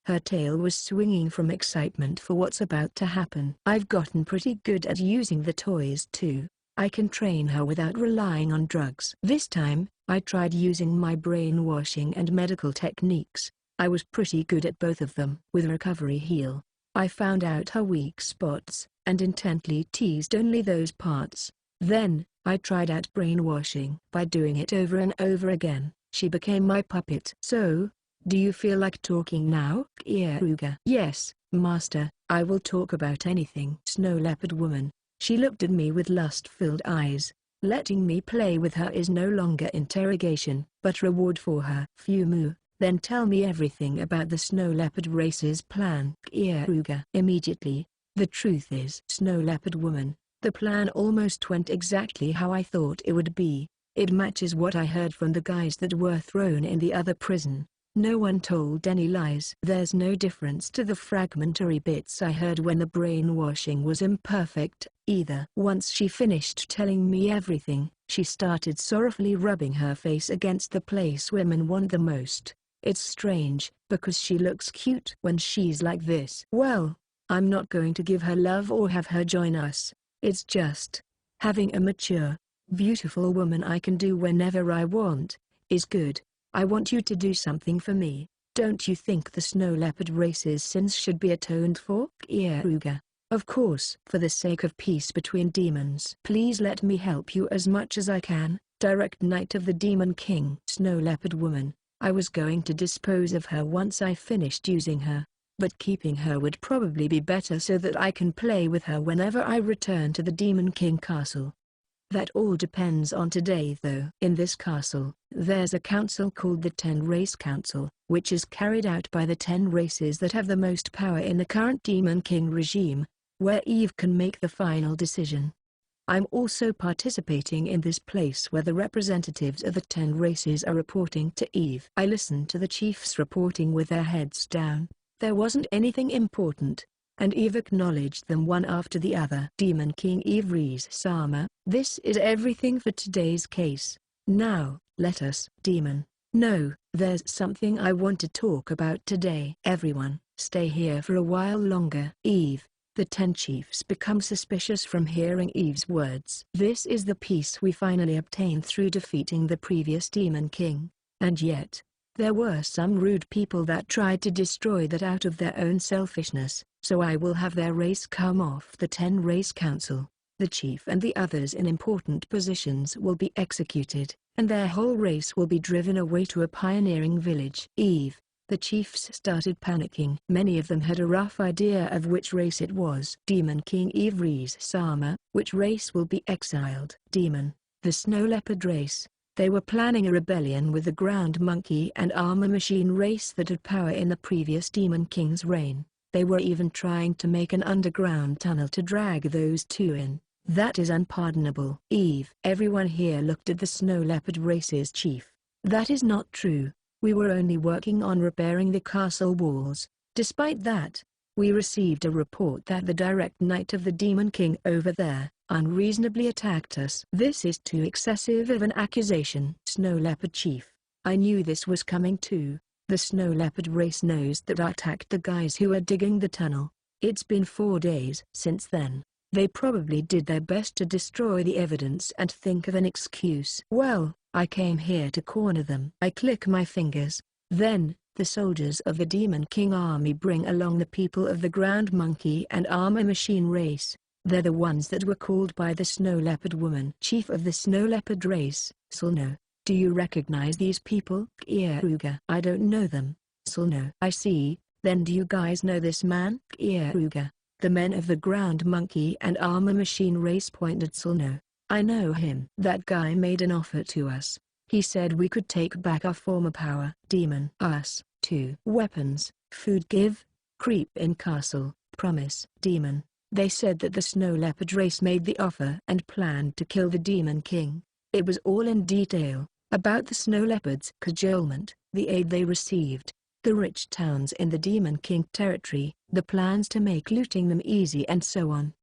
Her tail was swinging from excitement for what's about to happen. I've gotten pretty good at using the toys too. I can train her without relying on drugs. This time, I tried using my brainwashing and medical techniques. I was pretty good at both of them. With Recovery Heal, I found out her weak spots, and intently teased only those parts. Then, I tried out brainwashing. By doing it over and over again, she became my puppet. So, do you feel like talking now? Keare. Yes, master, I will talk about anything. Snow leopard woman. She looked at me with lust-filled eyes. Letting me play with her is no longer interrogation, but reward for her. Fumu, then tell me everything about the snow leopard race's plan. Keare. Immediately. The truth is, snow leopard woman, the plan almost went exactly how I thought it would be. It matches what I heard from the guys that were thrown in the other prison. No one told any lies. There's no difference to the fragmentary bits I heard when the brainwashing was imperfect, either. Once she finished telling me everything, she started sorrowfully rubbing her face against the place women want the most. It's strange, because she looks cute when she's like this. Well, I'm not going to give her love or have her join us. It's just, Having a mature, beautiful woman I can do whenever I want, is good. I want you to do something for me. Don't you think the snow leopard race's sins should be atoned for? Keare. Of course. For the sake of peace between demons. Please let me help you as much as I can, Direct Knight of the Demon King. Snow leopard woman, I was going to dispose of her once I finished using her, but keeping her would probably be better so that I can play with her whenever I return to the Demon King castle. That all depends on today though. In this castle, there's a council called the 10 Race Council, which is carried out by the 10 races that have the most power in the current Demon King regime, where Eve can make the final decision. I'm also participating in this place where the representatives of the 10 races are reporting to Eve. I listened to the chiefs reporting with their heads down. There wasn't anything important, and Eve acknowledged them one after the other. Demon King Eve Sama, this is everything for today's case. Now, let us. Demon. No, there's something I want to talk about today. Everyone, stay here for a while longer. Eve. The 10 chiefs become suspicious from hearing Eve's words. This is the peace we finally obtained through defeating the previous Demon King, and yet, there were some rude people that tried to destroy that out of their own selfishness, so I will have their race come off the 10 Race Council. The chief and the others in important positions will be executed, and their whole race will be driven away to a pioneering village. Eve. The chiefs started panicking. Many of them had a rough idea of which race it was. Demon King Eve Sama, which race will be exiled? Demon. The snow leopard race. They were planning a rebellion with the ground monkey and armor machine race that had power in the previous Demon King's reign. They were even trying to make an underground tunnel to drag those two in. That is unpardonable. Eve. Everyone here looked at the snow leopard race's chief. That is not true. We were only working on repairing the castle walls. Despite that, we received a report that the Direct Knight of the Demon King over there unreasonably attacked us. This is too excessive of an accusation. Snow Leopard Chief. I knew this was coming too. The Snow Leopard race knows that I attacked the guys who are digging the tunnel. It's been 4 days since then. They probably did their best to destroy the evidence and think of an excuse. Well, I came here to corner them. I click my fingers. Then, the soldiers of the Demon King army bring along the people of the ground monkey and armor machine race. They're the ones that were called by the snow leopard woman. Chief of the snow leopard race, Sulno. Do you recognize these people? Keare. I don't know them. Sulno. I see. Then do you guys know this man? Keare. The men of the ground monkey and armor machine race pointed. Sulno. I know him. That guy made an offer to us. He said we could take back our former power. Demon. Us, too. Weapons, food give, creep in castle, promise. Demon. They said that the snow leopard race made the offer and planned to kill the Demon King. It was all in detail, about the snow leopards' cajolement, the aid they received, the rich towns in the Demon King territory, the plans to make looting them easy and so on.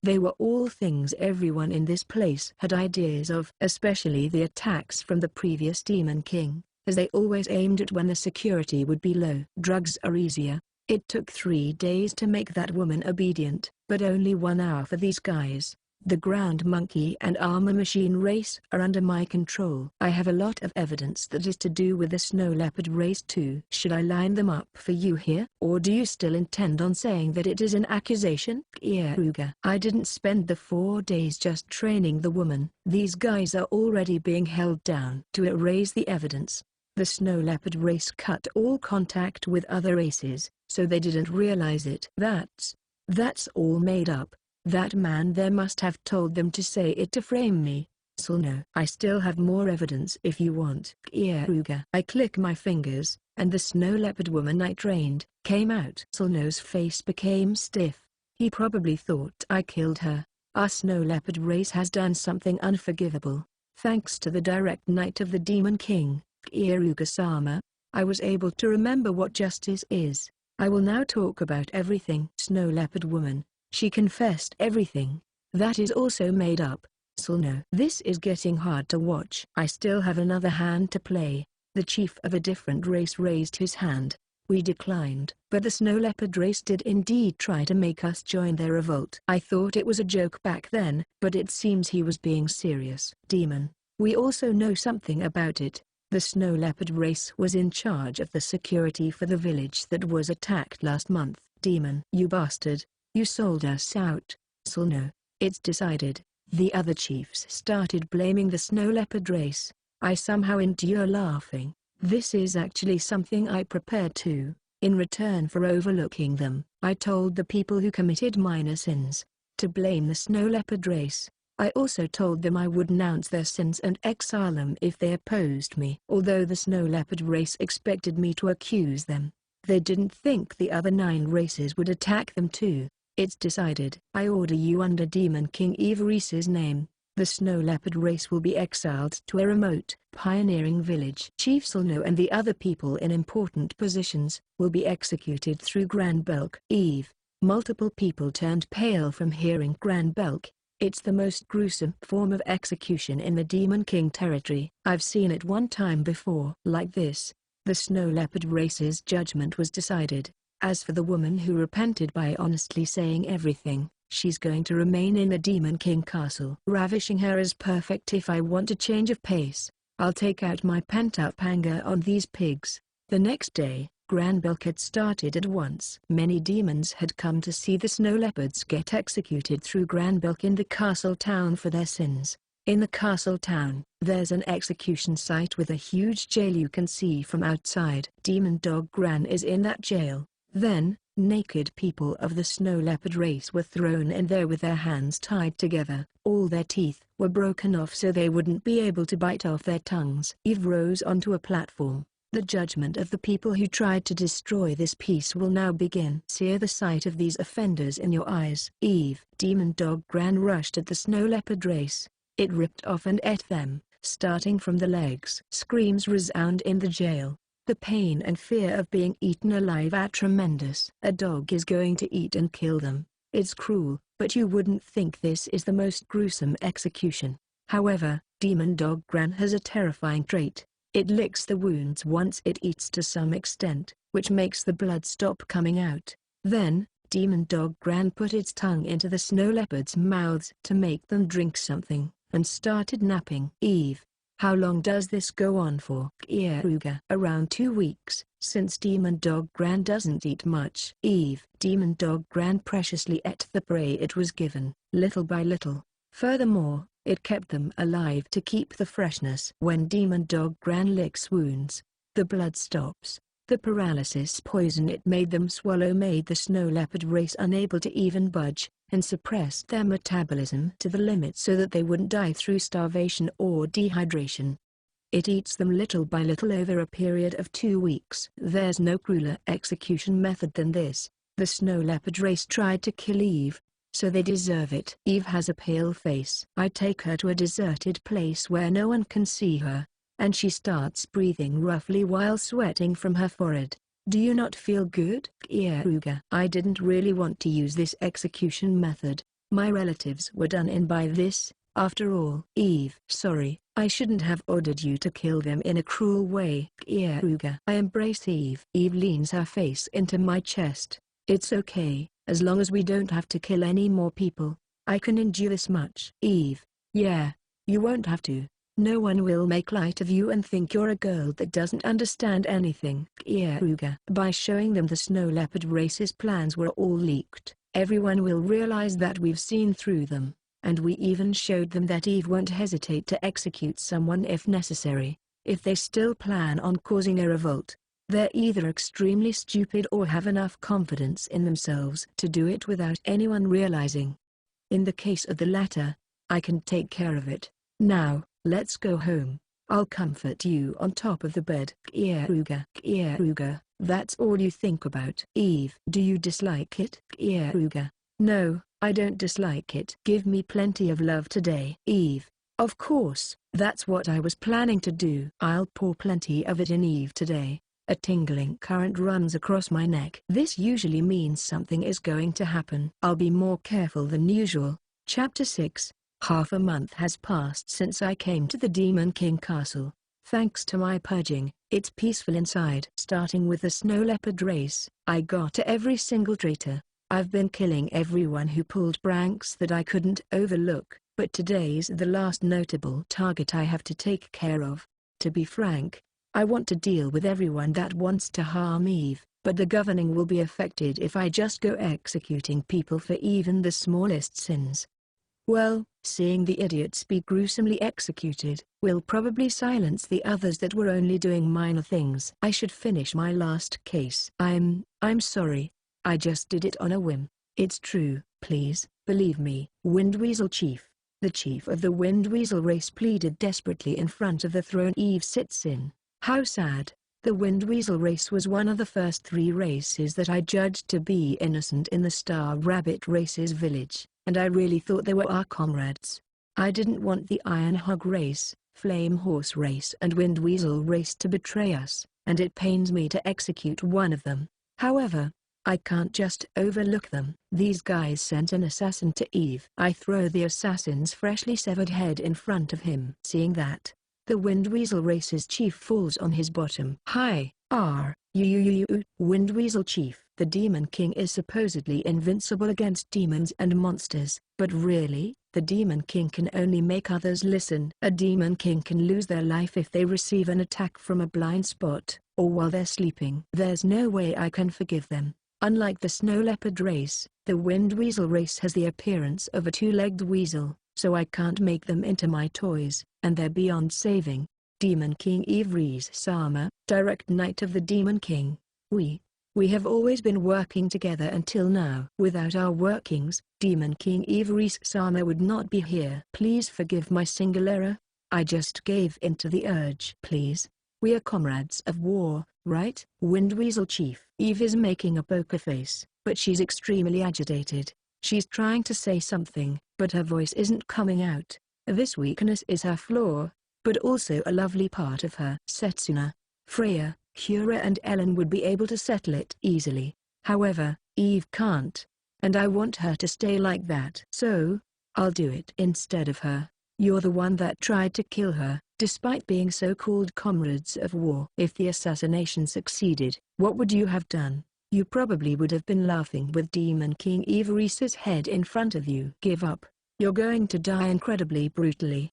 They were all things everyone in this place had ideas of, especially the attacks from the previous Demon King, as they always aimed at when the security would be low. Drugs are easier. It took 3 days to make that woman obedient, but only 1 hour for these guys. The ground monkey and armor machine race are under my control. I have a lot of evidence that is to do with the snow leopard race too. Should I line them up for you here? Or do you still intend on saying that it is an accusation? Keare. I didn't spend the 4 days just training the woman. These guys are already being held down. To erase the evidence, the snow leopard race cut all contact with other races, so they didn't realize it. That's all made up. That man there must have told them to say it to frame me. Sulno. I still have more evidence if you want. Keare. I click my fingers, and the snow leopard woman I trained came out. Sulno's face became stiff. He probably thought I killed her. Our snow leopard race has done something unforgivable. Thanks to the Direct Knight of the Demon King, Keare-sama, I was able to remember what justice is. I will now talk about everything. Snow leopard woman. She confessed everything. That is also made up. Sulno. This is getting hard to watch. I still have another hand to play. The chief of a different race raised his hand. We declined, but the snow leopard race did indeed try to make us join their revolt. I thought it was a joke back then, but it seems he was being serious. Demon. We also know something about it. The snow leopard race was in charge of the security for the village that was attacked last month. Demon. You bastard. You sold us out. So no. It's decided. The other chiefs started blaming the snow leopard race. I somehow endure laughing. This is actually something I prepared to. In return for overlooking them, I told the people who committed minor sins to blame the snow leopard race. I also told them I would announce their sins and exile them if they opposed me. Although the snow leopard race expected me to accuse them, they didn't think the other 9 races would attack them too. It's decided. I order you under Demon King Everese's name. The snow leopard race will be exiled to a remote, pioneering village. Chief Silno and the other people in important positions will be executed through Grand Bulk. Eve. Multiple people turned pale from hearing Grand Bulk. It's the most gruesome form of execution in the Demon King territory. I've seen it one time before. Like this, the snow leopard race's judgment was decided. As for the woman who repented by honestly saying everything, she's going to remain in the Demon King castle. Ravishing her is perfect. If I want a change of pace, I'll take out my pent-up anger on these pigs. The next day, Grand Bulk had started at once. Many demons had come to see the snow leopards get executed through Grand Bulk in the castle town for their sins. In the castle town, there's an execution site with a huge jail you can see from outside. Demon Dog Gran is in that jail. Then, naked people of the snow leopard race were thrown in there with their hands tied together. All their teeth were broken off so they wouldn't be able to bite off their tongues. Eve rose onto a platform. The judgment of the people who tried to destroy this peace will now begin. Sear the sight of these offenders in your eyes. Eve. Demon Dog Gran rushed at the snow leopard race. It ripped off and ate them, starting from the legs. Screams resound in the jail. The pain and fear of being eaten alive are tremendous. A dog is going to eat and kill them. It's cruel, but you wouldn't think this is the most gruesome execution. However, Demon Dog Gran has a terrifying trait. It licks the wounds once it eats to some extent, which makes the blood stop coming out. Then, Demon Dog Gran put its tongue into the snow leopards' mouths to make them drink something, and started napping. Eve. How long does this go on for? Keare. Around 2 weeks, since Demon Dog Gran doesn't eat much. Eve. Demon Dog Gran preciously ate the prey it was given, little by little. Furthermore, it kept them alive to keep the freshness. When Demon Dog Gran licks wounds, the blood stops. The paralysis poison it made them swallow made the snow leopard race unable to even budge, and suppressed their metabolism to the limit so that they wouldn't die through starvation or dehydration. It eats them little by little over a period of 2 weeks. There's no crueler execution method than this. The snow leopard race tried to kill Eve, so they deserve it. Eve has a pale face. I take her to a deserted place where no one can see her, and she starts breathing roughly while sweating from her forehead. Do you not feel good? Keare. I didn't really want to use this execution method. My relatives were done in by this, after all. Eve. Sorry, I shouldn't have ordered you to kill them in a cruel way. Keare. I embrace Eve. Eve leans her face into my chest. It's okay, as long as we don't have to kill any more people. I can endure this much. Eve. Yeah, you won't have to. No one will make light of you and think you're a girl that doesn't understand anything. Keare. By showing them the snow leopard race's plans were all leaked, everyone will realize that we've seen through them, and we even showed them that Eve won't hesitate to execute someone if necessary. If they still plan on causing a revolt, they're either extremely stupid or have enough confidence in themselves to do it without anyone realizing. In the case of the latter, I can take care of it. Now, let's go home. I'll comfort you on top of the bed. Keare. That's all you think about. Eve. Do you dislike it? Keare. No, I don't dislike it. Give me plenty of love today. Eve. Of course, that's what I was planning to do. I'll pour plenty of it in Eve today. A tingling current runs across my neck. This usually means something is going to happen. I'll be more careful than usual. Chapter 6. Half a month has passed since I came to the Demon King Castle. Thanks to my purging, It's peaceful inside. Starting with the snow leopard race, I got to every single traitor. I've been killing everyone who pulled pranks that I couldn't overlook, but today's the last notable target I have to take care of. To be frank, I want to deal with everyone that wants to harm Eve, but the governing will be affected if I just go executing people for even the smallest sins. Well, seeing the idiots be gruesomely executed, will probably silence the others that were only doing minor things. I should finish my last case. I'm sorry. I just did it on a whim. It's true, please, believe me. Wind Weasel Chief. The chief of the Wind Weasel race pleaded desperately in front of the throne Eve sits in. How sad. The Wind Weasel race was one of the first 3 races that I judged to be innocent in the Star Rabbit Races village, and I really thought they were our comrades. I didn't want the Iron Hog race, Flame Horse race and Wind Weasel race to betray us, and it pains me to execute one of them. However, I can't just overlook them. These guys sent an assassin to Eve. I throw the assassin's freshly severed head in front of him. Seeing that, the Wind Weasel race's chief falls on his bottom. Hi, Wind Weasel Chief. The Demon King is supposedly invincible against demons and monsters, but really, the Demon King can only make others listen. A Demon King can lose their life if they receive an attack from a blind spot, or while they're sleeping. There's no way I can forgive them. Unlike the Snow Leopard race, the Wind Weasel race has the appearance of a 2-legged weasel, so I can't make them into my toys, and they're beyond saving. Demon King Eve Sama, direct knight of the Demon King. We have always been working together until now. Without our workings, Demon King Eve Sama would not be here. Please forgive my single error. I just gave in to the urge. Please. We are comrades of war, right? Wind Weasel Chief. Eve is making a poker face, but she's extremely agitated. She's trying to say something, but her voice isn't coming out. This weakness is her flaw, but also a lovely part of her. Setsuna, Freya, Keare and Ellen would be able to settle it easily. However, Eve can't, and I want her to stay like that. So, I'll do it instead of her. You're the one that tried to kill her, despite being so-called comrades of war. If the assassination succeeded, what would you have done? You probably would have been laughing with Demon King Iverice's head in front of you. Give up. You're going to die incredibly brutally.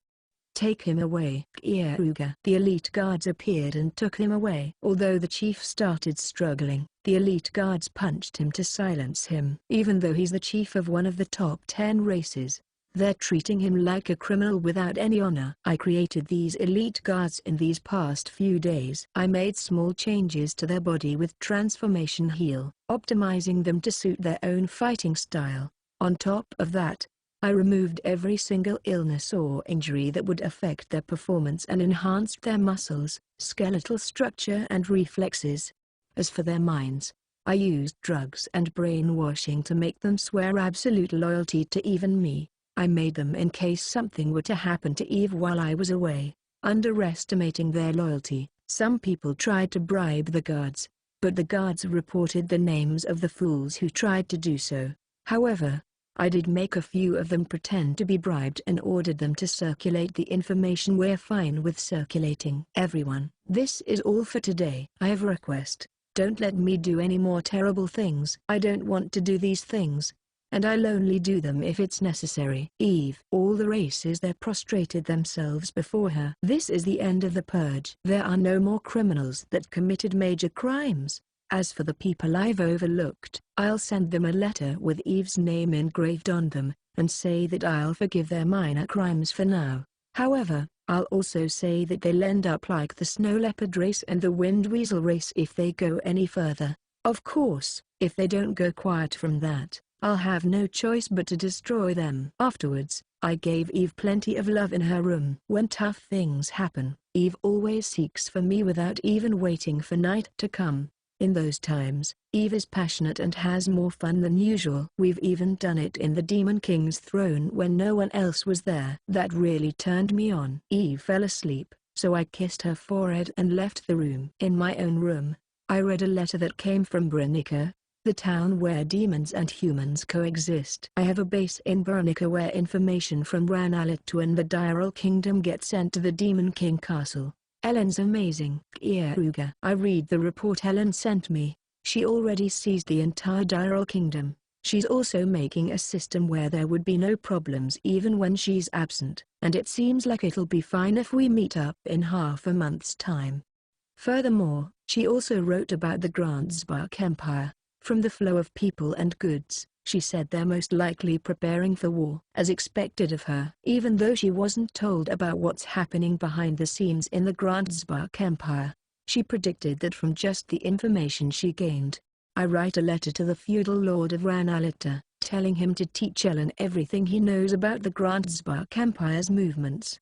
Take him away. Keare. The elite guards appeared and took him away. Although the chief started struggling, the elite guards punched him to silence him. Even though he's the chief of one of the top 10 races, they're treating him like a criminal without any honor. I created these elite guards in these past few days. I made small changes to their body with Transformation Heal, optimizing them to suit their own fighting style. On top of that, I removed every single illness or injury that would affect their performance and enhanced their muscles, skeletal structure and reflexes. As for their minds, I used drugs and brainwashing to make them swear absolute loyalty to even me. I made them in case something were to happen to Eve while I was away. Underestimating their loyalty, some people tried to bribe the guards, but the guards reported the names of the fools who tried to do so. However, I did make a few of them pretend to be bribed and ordered them to circulate the information. We're fine with circulating. Everyone, this is all for today. I have a request. Don't let me do any more terrible things. I don't want to do these things, and I'll only do them if it's necessary. Eve. All the races there prostrated themselves before her. This is the end of the purge. There are no more criminals that committed major crimes. As for the people I've overlooked, I'll send them a letter with Eve's name engraved on them, and say that I'll forgive their minor crimes for now. However, I'll also say that they'll end up like the Snow Leopard race and the Wind Weasel race if they go any further. Of course, if they don't go quiet from that, I'll have no choice but to destroy them. Afterwards, I gave Eve plenty of love in her room. When tough things happen, Eve always seeks for me without even waiting for night to come. In those times, Eve is passionate and has more fun than usual. We've even done it in the Demon King's throne when no one else was there. That really turned me on. Eve fell asleep, so I kissed her forehead and left the room. In my own room, I read a letter that came from Bernica, the town where demons and humans coexist. I have a base in Bernica where information from Ranalatu and the Diral Kingdom gets sent to the Demon King Castle. Ellen's amazing. Keare. I read the report Ellen sent me. She already seized the entire Diral Kingdom. She's also making a system where there would be no problems even when she's absent, and it seems like it'll be fine if we meet up in half a month's time. Furthermore, she also wrote about the Grandspark Empire. From the flow of people and goods, she said they're most likely preparing for war. As expected of her. Even though she wasn't told about what's happening behind the scenes in the Grandspark Empire, she predicted that from just the information she gained. I write a letter to the feudal lord of Ranalita, telling him to teach Ellen everything he knows about the Grandspark Empire's movements.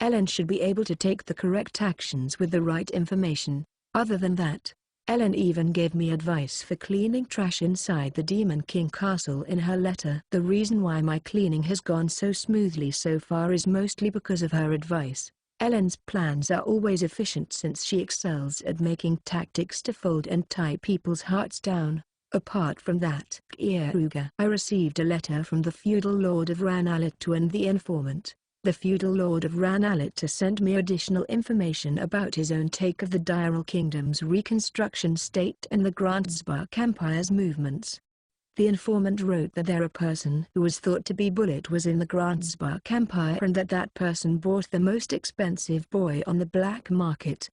Ellen should be able to take the correct actions with the right information. Other than that, Ellen even gave me advice for cleaning trash inside the Demon King castle in her letter. The reason why my cleaning has gone so smoothly so far is mostly because of her advice. Ellen's plans are always efficient since she excels at making tactics to fold and tie people's hearts down. Apart from that, Keare. I received a letter from the feudal lord of Ranalita and the informant. The feudal lord of Ranalita sent me additional information about his own take of the Diral Kingdom's reconstruction state and the Grandspark Empire's movements. The informant wrote that a person who was thought to be Bullet was in the Grandspark Empire and that person bought the most expensive boy on the black market.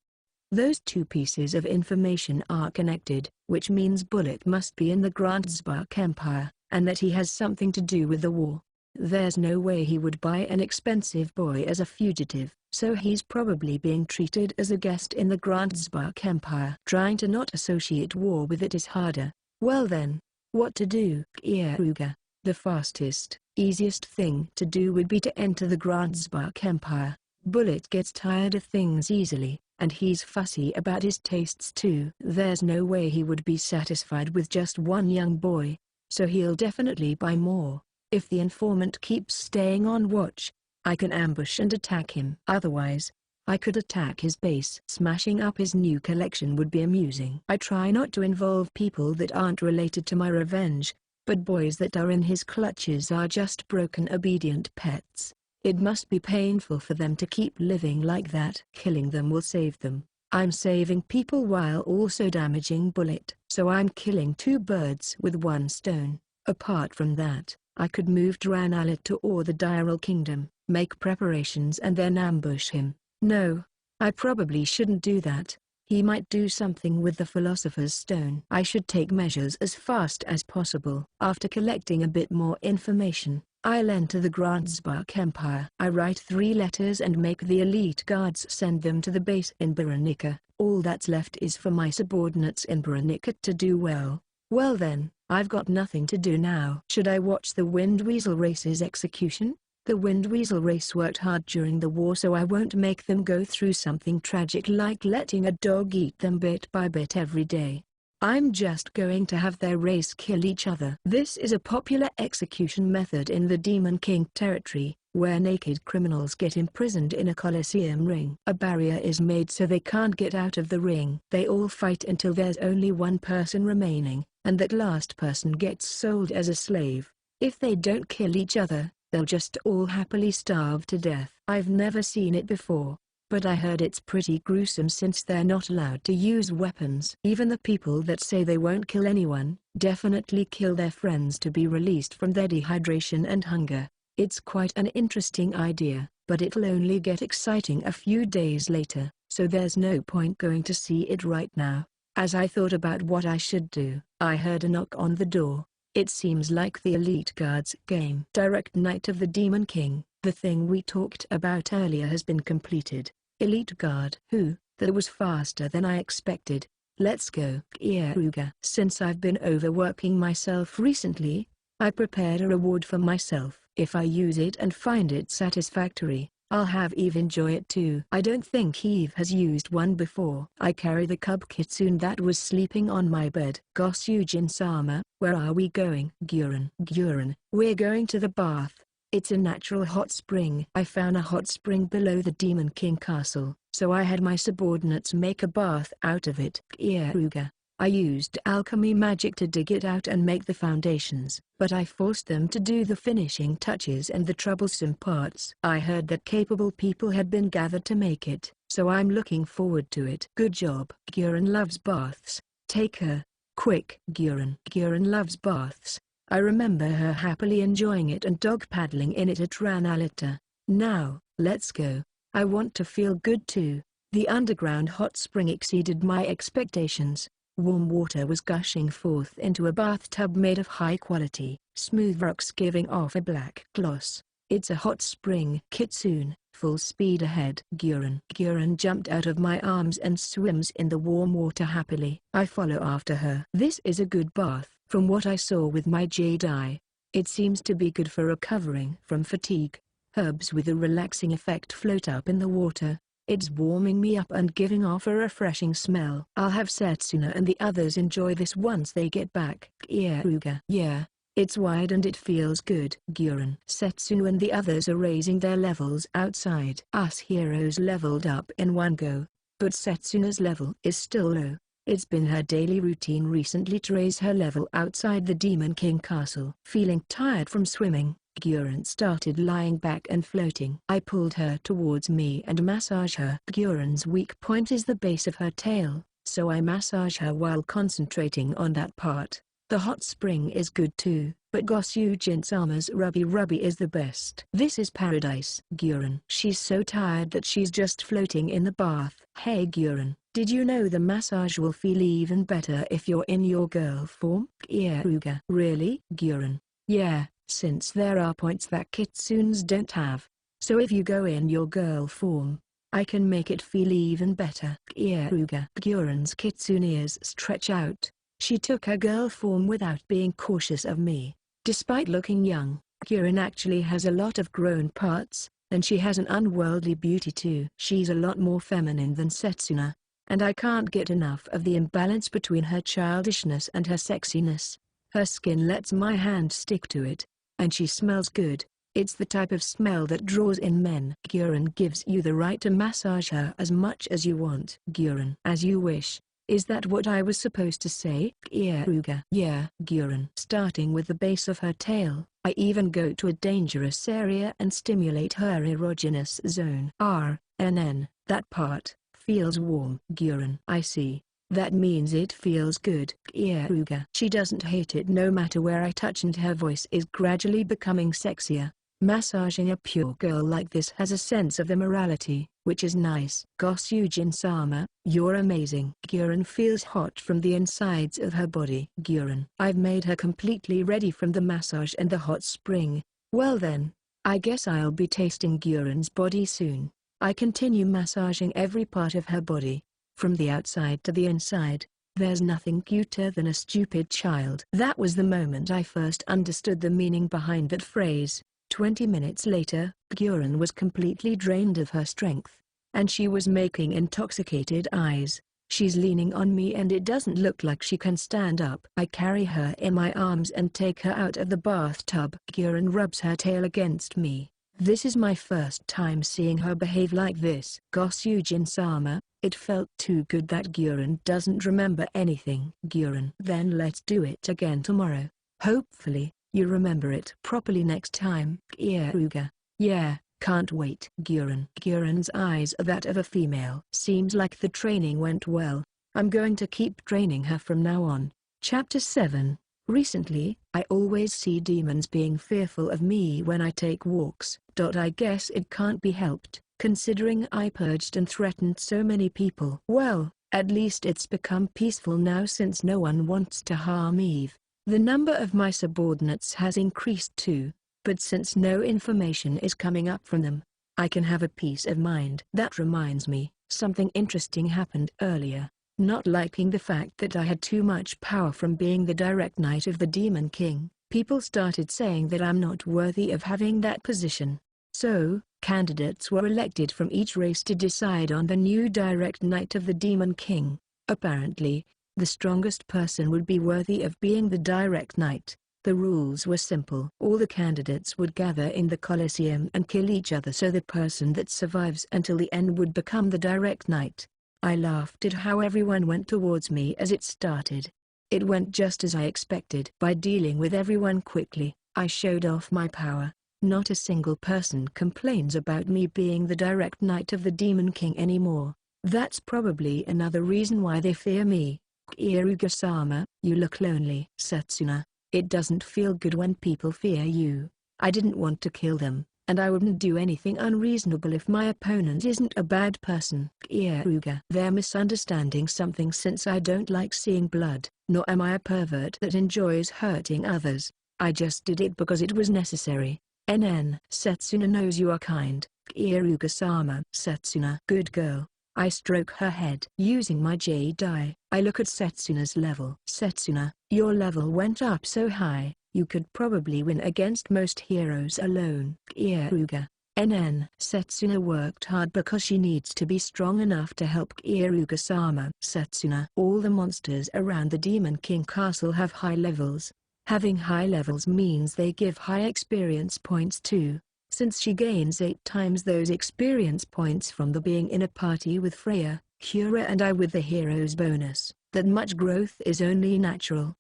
Those two pieces of information are connected, which means Bullet must be in the Grandspark Empire, and that he has something to do with the war. There's no way he would buy an expensive boy as a fugitive, so he's probably being treated as a guest in the Grandspark Empire. Trying to not associate war with it is harder. Well then, what to do? Keare. The fastest, easiest thing to do would be to enter the Grandspark Empire. Bullet gets tired of things easily, and he's fussy about his tastes too. There's no way he would be satisfied with just one young boy, so he'll definitely buy more. If the informant keeps staying on watch, I can ambush and attack him. Otherwise, I could attack his base. Smashing up his new collection would be amusing. I try not to involve people that aren't related to my revenge, but boys that are in his clutches are just broken obedient pets. It must be painful for them to keep living like that. Killing them will save them. I'm saving people while also damaging Bullet, so I'm killing two birds with one stone. Apart from that, I could move to Ranalita or the Diral Kingdom, make preparations and then ambush him. No, I probably shouldn't do that. He might do something with the Philosopher's Stone. I should take measures as fast as possible. After collecting a bit more information, I'll enter the Grandspark Empire. I write 3 letters and make the elite guards send them to the base in Baranica. All that's left is for my subordinates in Baranica to do well. Well then, I've got nothing to do now. Should I watch the Wind Weasel Race's execution? The Wind Weasel Race worked hard during the war, so I won't make them go through something tragic like letting a dog eat them bit by bit every day. I'm just going to have their race kill each other. This is a popular execution method in the Demon King territory, where naked criminals get imprisoned in a coliseum ring. A barrier is made so they can't get out of the ring. They all fight until there's only one person remaining, and that last person gets sold as a slave. If they don't kill each other, they'll just all happily starve to death. I've never seen it before, but I heard it's pretty gruesome since they're not allowed to use weapons. Even the people that say they won't kill anyone, definitely kill their friends to be released from their dehydration and hunger. It's quite an interesting idea, but it'll only get exciting a few days later, so there's no point going to see it right now. As I thought about what I should do, I heard a knock on the door. It seems like the elite guards game. Direct Knight of the Demon King, the thing we talked about earlier has been completed. Elite guard. That was faster than I expected. Let's go. Keare. Since I've been overworking myself recently, I prepared a reward for myself. If I use it and find it satisfactory, I'll have Eve enjoy it too. I don't think Eve has used one before. I carry the cub kitsune that was sleeping on my bed. Gosyujin-sama, where are we going? Guren. We're going to the bath. It's a natural hot spring. I found a hot spring below the Demon King castle, so I had my subordinates make a bath out of it. Keare. I used alchemy magic to dig it out and make the foundations, but I forced them to do the finishing touches and the troublesome parts. I heard that capable people had been gathered to make it, so I'm looking forward to it. Good job. Guren loves baths. Take her. Quick. Guren loves baths. I remember her happily enjoying it and dog paddling in it at Ranalita. Now, let's go. I want to feel good too. The underground hot spring exceeded my expectations. Warm water was gushing forth into a bathtub made of high-quality, smooth rocks giving off a black gloss. It's a hot spring. Kitsune, full speed ahead. Guren jumped out of my arms and swims in the warm water happily. I follow after her. This is a good bath. From what I saw with my jade eye, it seems to be good for recovering from fatigue. Herbs with a relaxing effect float up in the water. It's warming me up and giving off a refreshing smell. I'll have Setsuna and the others enjoy this once they get back. Keare. Yeah, it's wide and it feels good. Setsuna and the others are raising their levels outside. Us heroes leveled up in one go, but Setsuna's level is still low. It's been her daily routine recently to raise her level outside the Demon King castle. Feeling tired from swimming, Guren started lying back and floating. I pulled her towards me and massaged her. Guren's weak point is the base of her tail, so I massage her while concentrating on that part. The hot spring is good too, but Gosyu-jin-sama's rubby is the best. This is paradise. Guren. She's so tired that she's just floating in the bath. Hey Guren, did you know the massage will feel even better if you're in your girl form? Keare. Really? Guren. Yeah, since there are points that kitsunes don't have. So if you go in your girl form, I can make it feel even better. Keare. Guren's kitsune ears stretch out. She took her girl form without being cautious of me. Despite looking young, Guren actually has a lot of grown parts, and she has an unworldly beauty too. She's a lot more feminine than Setsuna, and I can't get enough of the imbalance between her childishness and her sexiness. Her skin lets my hand stick to it, and she smells good. It's the type of smell that draws in men. Guren gives you the right to massage her as much as you want. Guren. As you wish. Is that what I was supposed to say? Keare. Yeah. Guren. Starting with the base of her tail, I even go to a dangerous area and stimulate her erogenous zone. That part feels warm. Guren. I see. That means it feels good. Keare. She doesn't hate it no matter where I touch, and her voice is gradually becoming sexier. Massaging a pure girl like this has a sense of immorality, which is nice. Gosyu-jin-sama, you're amazing. Guren feels hot from the insides of her body. Guren. I've made her completely ready from the massage and the hot spring. Well then, I guess I'll be tasting Guren's body soon. I continue massaging every part of her body, from the outside to the inside. There's nothing cuter than a stupid child. That was the moment I first understood the meaning behind that phrase. 20 minutes later, Guren was completely drained of her strength, and she was making intoxicated eyes. She's leaning on me and it doesn't look like she can stand up. I carry her in my arms and take her out of the bathtub. Guren rubs her tail against me. This is my first time seeing her behave like this. Gosyu-jin-sama, it felt too good that Guren doesn't remember anything. Guren. Then let's do it again tomorrow. Hopefully, you remember it properly next time. Keare. Yeah, can't wait. Guren's eyes are that of a female. Seems like the training went well. I'm going to keep training her from now on. Chapter 7. Recently, I always see demons being fearful of me when I take walks. I guess it can't be helped, considering I purged and threatened so many people. Well, at least it's become peaceful now since no one wants to harm Eve. The number of my subordinates has increased too, but since no information is coming up from them, I can have a peace of mind. That reminds me, something interesting happened earlier. Not liking the fact that I had too much power from being the direct knight of the Demon King, people started saying that I'm not worthy of having that position. So, candidates were elected from each race to decide on the new direct knight of the Demon King. Apparently, the strongest person would be worthy of being the direct knight. The rules were simple. All the candidates would gather in the Colosseum and kill each other, so the person that survives until the end would become the direct knight. I laughed at how everyone went towards me as it started. It went just as I expected. By dealing with everyone quickly, I showed off my power. Not a single person complains about me being the direct knight of the Demon King anymore. That's probably another reason why they fear me. Kyaruga-sama, you look lonely. Setsuna, it doesn't feel good when people fear you. I didn't want to kill them, and I wouldn't do anything unreasonable if my opponent isn't a bad person. Kyaruga, they're misunderstanding something since I don't like seeing blood, nor am I a pervert that enjoys hurting others. I just did it because it was necessary. Setsuna knows you are kind. Kyaruga-sama. Setsuna, good girl. I stroke her head. Using my jade eye, I look at Setsuna's level. Setsuna, your level went up so high, you could probably win against most heroes alone. Kyaruga. Setsuna worked hard because she needs to be strong enough to help Kyaruga-sama. Setsuna. All the monsters around the Demon King Castle have high levels. Having high levels means they give high experience points too. Since she gains 8 times those experience points from being in a party with Freya, Keare and I with the hero's bonus, that much growth is only natural.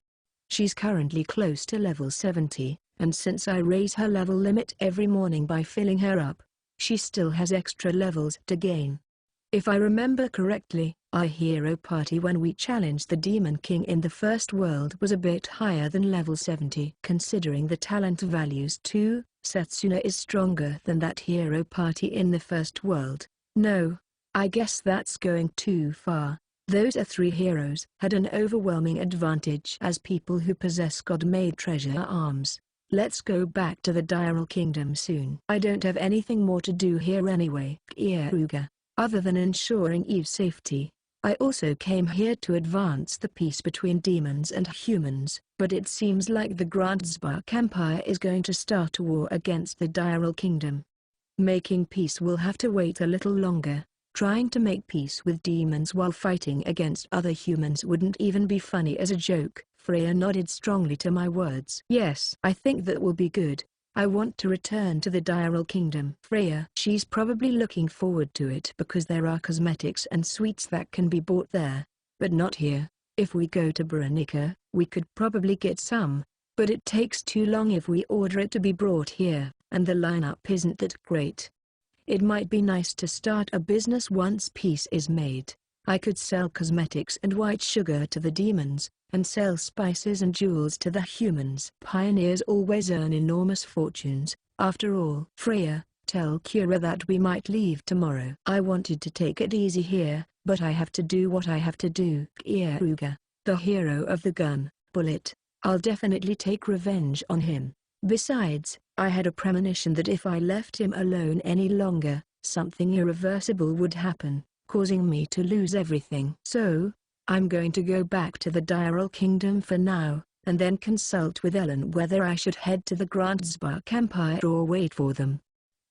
She's currently close to level 70, and since I raise her level limit every morning by filling her up, she still has extra levels to gain. If I remember correctly, our hero party when we challenged the Demon King in the first world was a bit higher than level 70. Considering the talent values too, Setsuna is stronger than that hero party in the first world. No, I guess that's going too far. Those 3 heroes had an overwhelming advantage as people who possess God-made treasure arms. Let's go back to the Diral Kingdom soon. I don't have anything more to do here anyway. Kyaruga. Other than ensuring Eve's safety, I also came here to advance the peace between demons and humans, but it seems like the Grandspark Empire is going to start a war against the Diral Kingdom. Making peace will have to wait a little longer. Trying to make peace with demons while fighting against other humans wouldn't even be funny as a joke. Freya nodded strongly to my words. Yes, I think that will be good. I want to return to the Diral Kingdom. Freya. She's probably looking forward to it because there are cosmetics and sweets that can be bought there. But not here. If we go to Veronica, we could probably get some, but it takes too long if we order it to be brought here, and the lineup isn't that great. It might be nice to start a business once peace is made. I could sell cosmetics and white sugar to the demons, and sell spices and jewels to the humans. Pioneers always earn enormous fortunes, after all. Freya, tell Keare that we might leave tomorrow. I wanted to take it easy here, but I have to do what I have to do. Kyaruga, the hero of the gun, bullet. I'll definitely take revenge on him. Besides, I had a premonition that if I left him alone any longer, something irreversible would happen, causing me to lose everything. So, I'm going to go back to the Diral Kingdom for now, and then consult with Ellen whether I should head to the Grandspark Empire or wait for them.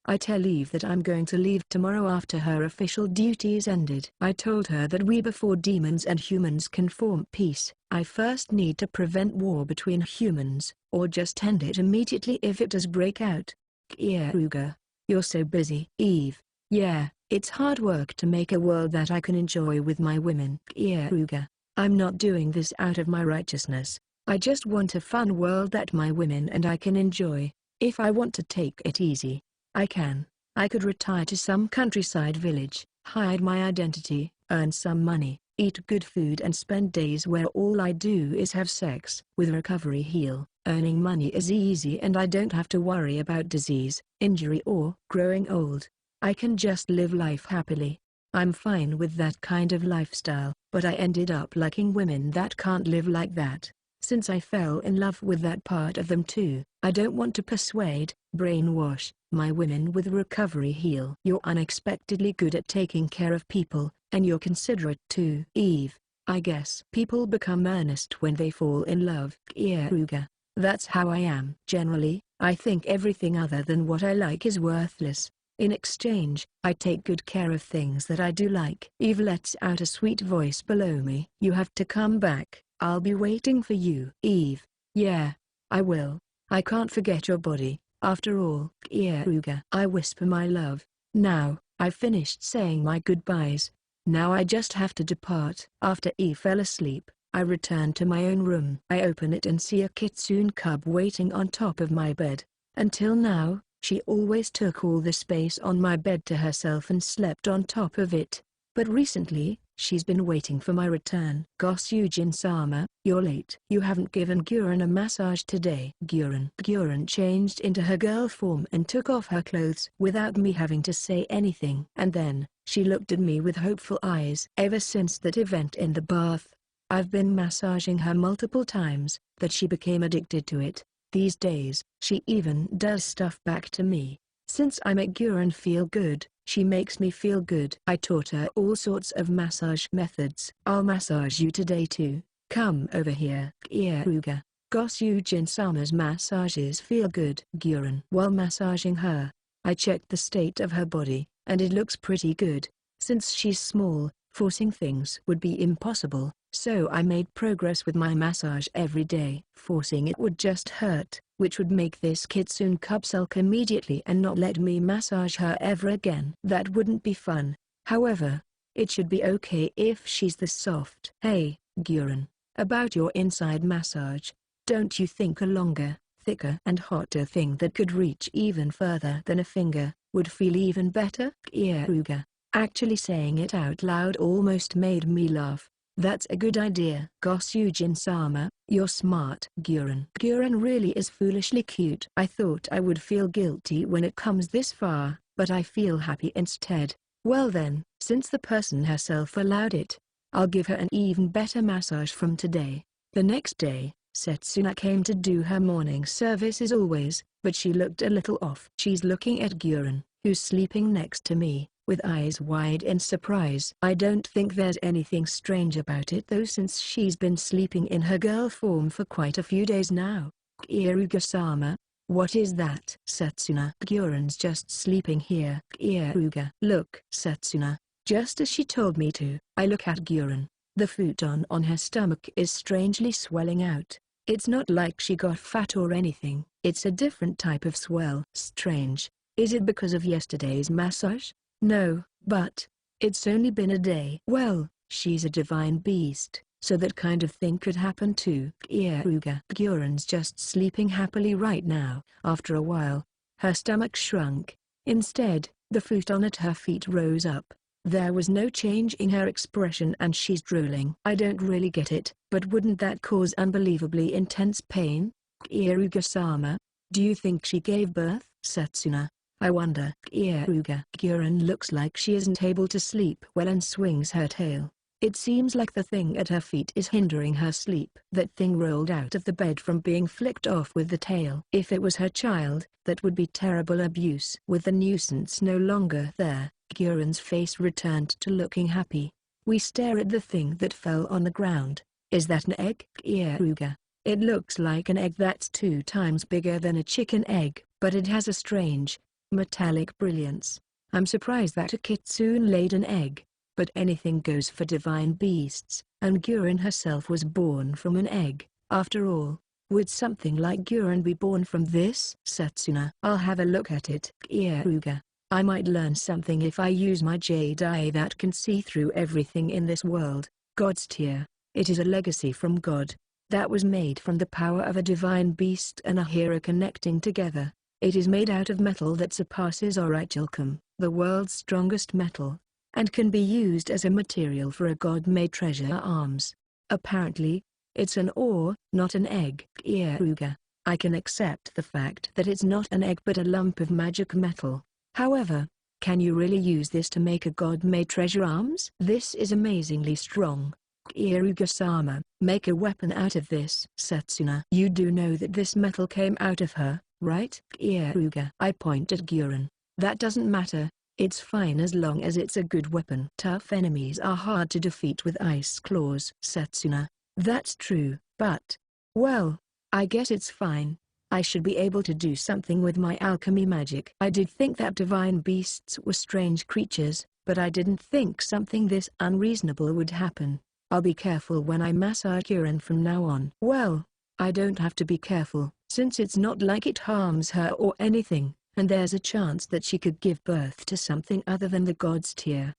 I tell Eve that I'm going to leave tomorrow after her official duties ended. I told her that before demons and humans can form peace, I first need to prevent war between humans, or just end it immediately if it does break out. Kyaruga, you're so busy. Eve, yeah, it's hard work to make a world that I can enjoy with my women. Kyaruga, I'm not doing this out of my righteousness. I just want a fun world that my women and I can enjoy. If I want to take it easy, I can. I could retire to some countryside village, hide my identity, earn some money, eat good food and spend days where all I do is have sex. With recovery heal, earning money is easy and I don't have to worry about disease, injury or growing old. I can just live life happily. I'm fine with that kind of lifestyle, but I ended up liking women that can't live like that. Since I fell in love with that part of them too, I don't want to persuade, brainwash, my women with recovery heal. You're unexpectedly good at taking care of people, and you're considerate too. Eve, I guess people become earnest when they fall in love. Kyaruga, that's how I am. Generally, I think everything other than what I like is worthless. In exchange, I take good care of things that I do like. Eve lets out a sweet voice below me. You have to come back. I'll be waiting for you. Eve, yeah, I will. I can't forget your body, after all. Kyaruga, I whisper my love. Now, I've finished saying my goodbyes. Now I just have to depart. After Eve fell asleep, I return to my own room. I open it and see a kitsune cub waiting on top of my bed. Until now, She always took all the space on my bed to herself and slept on top of it. But recently, she's been waiting for my return. Gosyujin-sama, you're late. You haven't given Guren a massage today. Guren changed into her girl form and took off her clothes without me having to say anything. And then, she looked at me with hopeful eyes. Ever since that event in the bath, I've been massaging her multiple times, that she became addicted to it. These days, she even does stuff back to me. Since I make Guren feel good, she makes me feel good. I taught her all sorts of massage methods. I'll massage you today too. Come over here. Kieruga. Gosyujin-sama's massages feel good. Guren. While massaging her, I checked the state of her body, and it looks pretty good. Since she's small, forcing things would be impossible, so I made progress with my massage every day. Forcing it would just hurt, which would make this kitsune cub sulk immediately and not let me massage her ever again. That wouldn't be fun. However, it should be okay if she's this soft. Hey, Guren, about your inside massage, don't you think a longer, thicker and hotter thing that could reach even further than a finger, would feel even better? Kieruga. Actually saying it out loud almost made me laugh. That's a good idea. Gosyujin-sama, you're smart. Guren really is foolishly cute. I thought I would feel guilty when it comes this far, but I feel happy instead. Well then, since the person herself allowed it, I'll give her an even better massage from today. The next day, Setsuna came to do her morning service as always, but she looked a little off. She's looking at Guren, who's sleeping next to me, with eyes wide in surprise. I don't think there's anything strange about it though, since she's been sleeping in her girl form for quite a few days now. Kieruga-sama, what is that? Setsuna. Guren's just sleeping here. Kieruga. Look. Setsuna. Just as she told me to. I look at Guren. The futon on her stomach is strangely swelling out. It's not like she got fat or anything. It's a different type of swell. Strange. Is it because of yesterday's massage? No, but it's only been a day. Well, she's a divine beast, so that kind of thing could happen too. Kieruga. Guren's just sleeping happily right now. After a while, her stomach shrunk. Instead, the futon at her feet rose up. There was no change in her expression and she's drooling. I don't really get it, but wouldn't that cause unbelievably intense pain? Kieruga-sama, do you think she gave birth? Setsuna. I wonder. Kieruga. Guren looks like she isn't able to sleep well and swings her tail. It seems like the thing at her feet is hindering her sleep. That thing rolled out of the bed from being flicked off with the tail. If it was her child, that would be terrible abuse. With the nuisance no longer there, Guren's face returned to looking happy. We stare at the thing that fell on the ground. Is that an egg? Kieruga. It looks like an egg that's 2 times bigger than a chicken egg, but it has a strange, metallic brilliance. I'm surprised that a kitsune laid an egg, but anything goes for divine beasts, and Guren herself was born from an egg. After all, would something like Guren be born from this? Setsuna. I'll have a look at it. Kieruga. I might learn something if I use my jade eye that can see through everything in this world. God's tear. It is a legacy from God, that was made from the power of a divine beast and a hero connecting together. It is made out of metal that surpasses orichalcum, the world's strongest metal, and can be used as a material for a god-made treasure arms. Apparently, it's an ore, not an egg. Kieruga. I can accept the fact that it's not an egg but a lump of magic metal. However, can you really use this to make a god-made treasure arms? This is amazingly strong. Kieruga-sama, make a weapon out of this. Setsuna. You do know that this metal came out of her, right? Kieruga. I point at Guren. That doesn't matter, it's fine as long as it's a good weapon. Tough enemies are hard to defeat with ice claws. Setsuna. That's true, but, well, I guess it's fine. I should be able to do something with my alchemy magic. I did think that divine beasts were strange creatures, but I didn't think something this unreasonable would happen. I'll be careful when I massage Guren from now on. Well, I don't have to be careful, since it's not like it harms her or anything, and there's a chance that she could give birth to something other than the god's tear.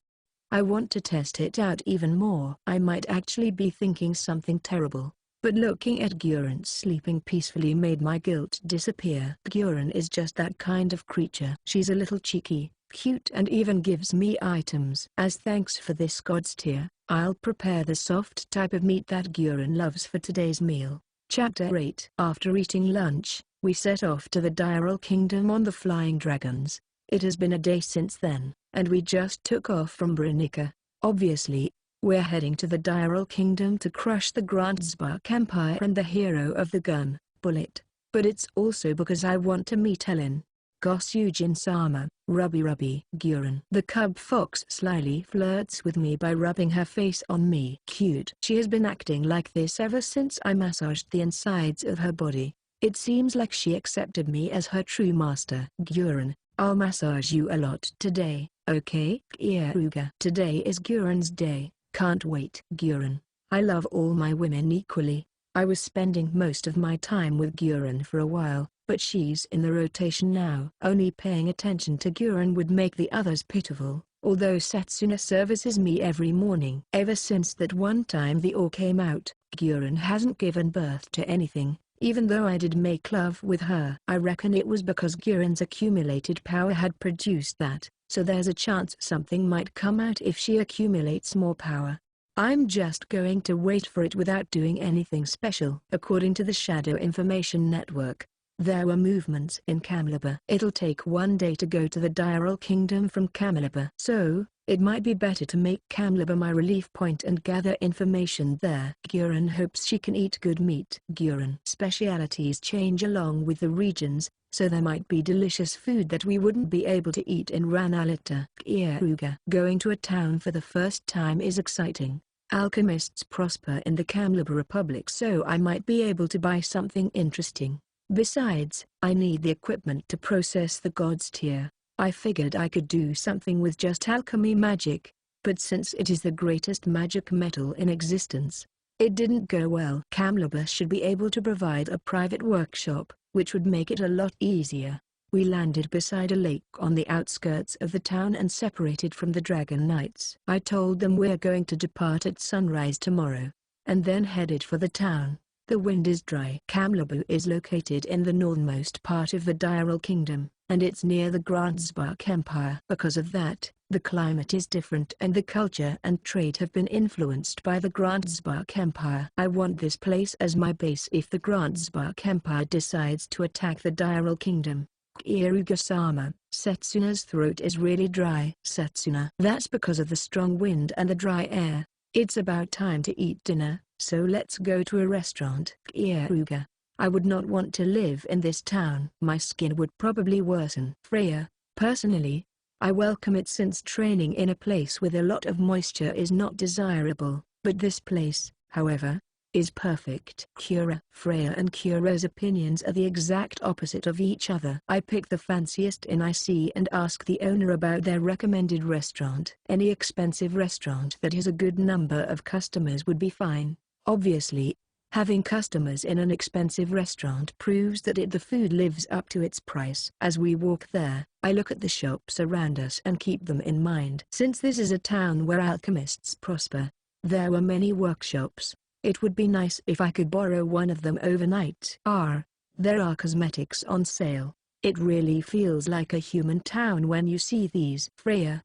I want to test it out even more. I might actually be thinking something terrible. But looking at Guren sleeping peacefully made my guilt disappear. Guren is just that kind of creature. She's a little cheeky, cute, and even gives me items. As thanks for this god's tier, I'll prepare the soft type of meat that Guren loves for today's meal. Chapter 8. After eating lunch, we set off to the Diral Kingdom on the Flying Dragons. It has been a day since then, and we just took off from Brunica. Obviously, we're heading to the Diral Kingdom to crush the Grandspark Empire and the hero of the gun, Bullet. But it's also because I want to meet Helen. Gosyujin-sama, Rubby Guren. The cub fox slyly flirts with me by rubbing her face on me. Cute. She has been acting like this ever since I massaged the insides of her body. It seems like she accepted me as her true master. Guren, I'll massage you a lot today, okay? Keare. Today is Guren's day. Can't wait. Guren, I love all my women equally. I was spending most of my time with Guren for a while, but she's in the rotation now. Only paying attention to Guren would make the others pitiful, although Setsuna services me every morning. Ever since that one time the ore came out, Guren hasn't given birth to anything, even though I did make love with her. I reckon it was because Guren's accumulated power had produced that, so there's a chance something might come out if she accumulates more power. I'm just going to wait for it without doing anything special. According to the Shadow Information Network, there were movements in Camelaba. It'll take one day to go to the Diral Kingdom from Camelaba. So, it might be better to make Camelaba my relief point and gather information there. Guren hopes she can eat good meat. Guren specialities change along with the regions, so there might be delicious food that we wouldn't be able to eat in Ranalita. Keare. Going to a town for the first time is exciting. Alchemists prosper in the Camelaba Republic, so I might be able to buy something interesting. Besides, I need the equipment to process the god's tier. I figured I could do something with just alchemy magic, but since it is the greatest magic metal in existence, it didn't go well. Camelaba should be able to provide a private workshop, which would make it a lot easier. We landed beside a lake on the outskirts of the town and separated from the Dragon Knights. I told them we're going to depart at sunrise tomorrow, and then headed for the town. The wind is dry. Camelaba is located in the northernmost part of the Diral Kingdom, and it's near the Grandspark Empire. Because of that, the climate is different and the culture and trade have been influenced by the Grandspark Empire. I want this place as my base if the Grandspark Empire decides to attack the Diral Kingdom. Keare-sama, Setsuna's throat is really dry. Setsuna. That's because of the strong wind and the dry air. It's about time to eat dinner, so let's go to a restaurant. Keare. I would not want to live in this town. My skin would probably worsen. Freya. Personally, I welcome it since training in a place with a lot of moisture is not desirable, but this place, however, is perfect. Keare. Freya and Keare's opinions are the exact opposite of each other. I pick the fanciest inn I see and ask the owner about their recommended restaurant. Any expensive restaurant that has a good number of customers would be fine. Obviously, having customers in an expensive restaurant proves that the food lives up to its price. As we walk there, I look at the shops around us and keep them in mind. Since this is a town where alchemists prosper, there were many workshops. It would be nice if I could borrow one of them overnight. There are cosmetics on sale. It really feels like a human town when you see these. Freya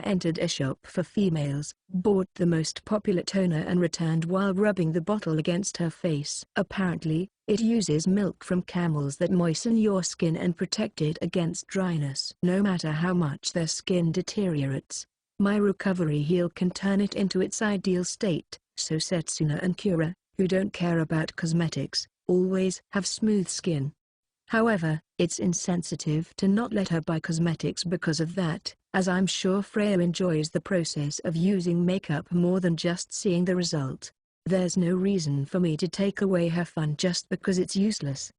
entered a shop for females, bought the most popular toner and returned while rubbing the bottle against her face. Apparently, it uses milk from camels that moisten your skin and protect it against dryness. No matter how much their skin deteriorates, my recovery heal can turn it into its ideal state. So Setsuna and Keare, who don't care about cosmetics, always have smooth skin. However, it's insensitive to not let her buy cosmetics because of that, as I'm sure Freya enjoys the process of using makeup more than just seeing the result. There's no reason for me to take away her fun just because it's useless.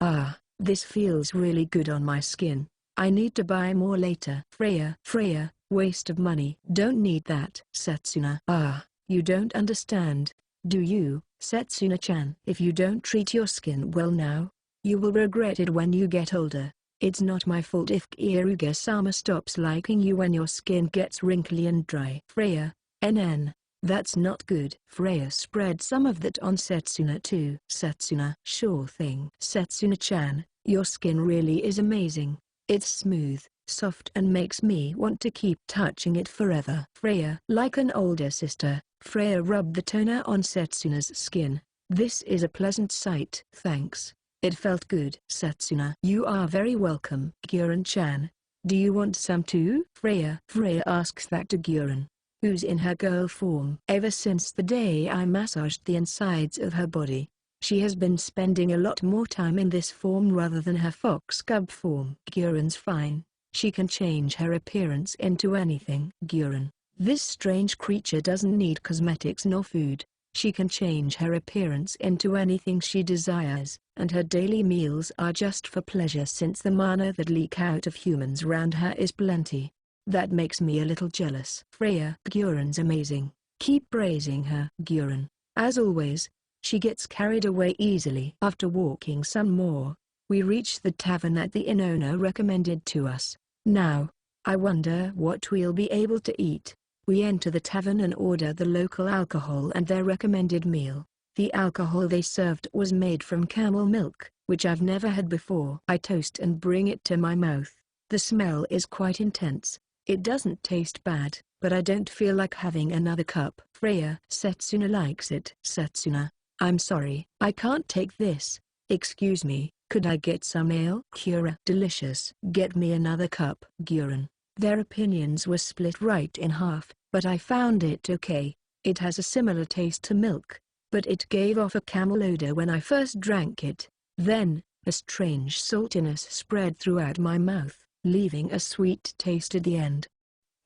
This feels really good on my skin. I need to buy more later. Freya, waste of money. Don't need that. Setsuna. You don't understand, do you, Setsuna-chan? If you don't treat your skin well now, you will regret it when you get older. It's not my fault if Keare-sama stops liking you when your skin gets wrinkly and dry. Freya, That's not good. Freya spread some of that on Setsuna too. Setsuna, sure thing. Setsuna-chan, your skin really is amazing. It's smooth, soft and makes me want to keep touching it forever. Freya, like an older sister, Freya rubbed the toner on Setsuna's skin. This is a pleasant sight. Thanks. It felt good. Setsuna, you are very welcome. Gurren-chan, do you want some too? Freya asks that to Gurren, who's in her girl form. Ever since the day I massaged the insides of her body, she has been spending a lot more time in this form rather than her fox cub form. Gurren's fine. She can change her appearance into anything. Gurren, this strange creature doesn't need cosmetics nor food. She can change her appearance into anything she desires, and her daily meals are just for pleasure since the mana that leak out of humans around her is plenty. That makes me a little jealous. Freya, Gurren's amazing. Keep praising her. Gurren, as always, she gets carried away easily. After walking some more, we reach the tavern that the inn owner recommended to us. Now, I wonder what we'll be able to eat. We enter the tavern and order the local alcohol and their recommended meal. The alcohol they served was made from camel milk, which I've never had before. I toast and bring it to my mouth. The smell is quite intense. It doesn't taste bad, but I don't feel like having another cup. Freya, Setsuna likes it. Setsuna, I'm sorry, I can't take this. Excuse me, could I get some ale? Keare, delicious. Get me another cup. Gurren. Their opinions were split right in half, but I found it okay. It has a similar taste to milk, but it gave off a camel odor when I first drank it. Then, a strange saltiness spread throughout my mouth, leaving a sweet taste at the end.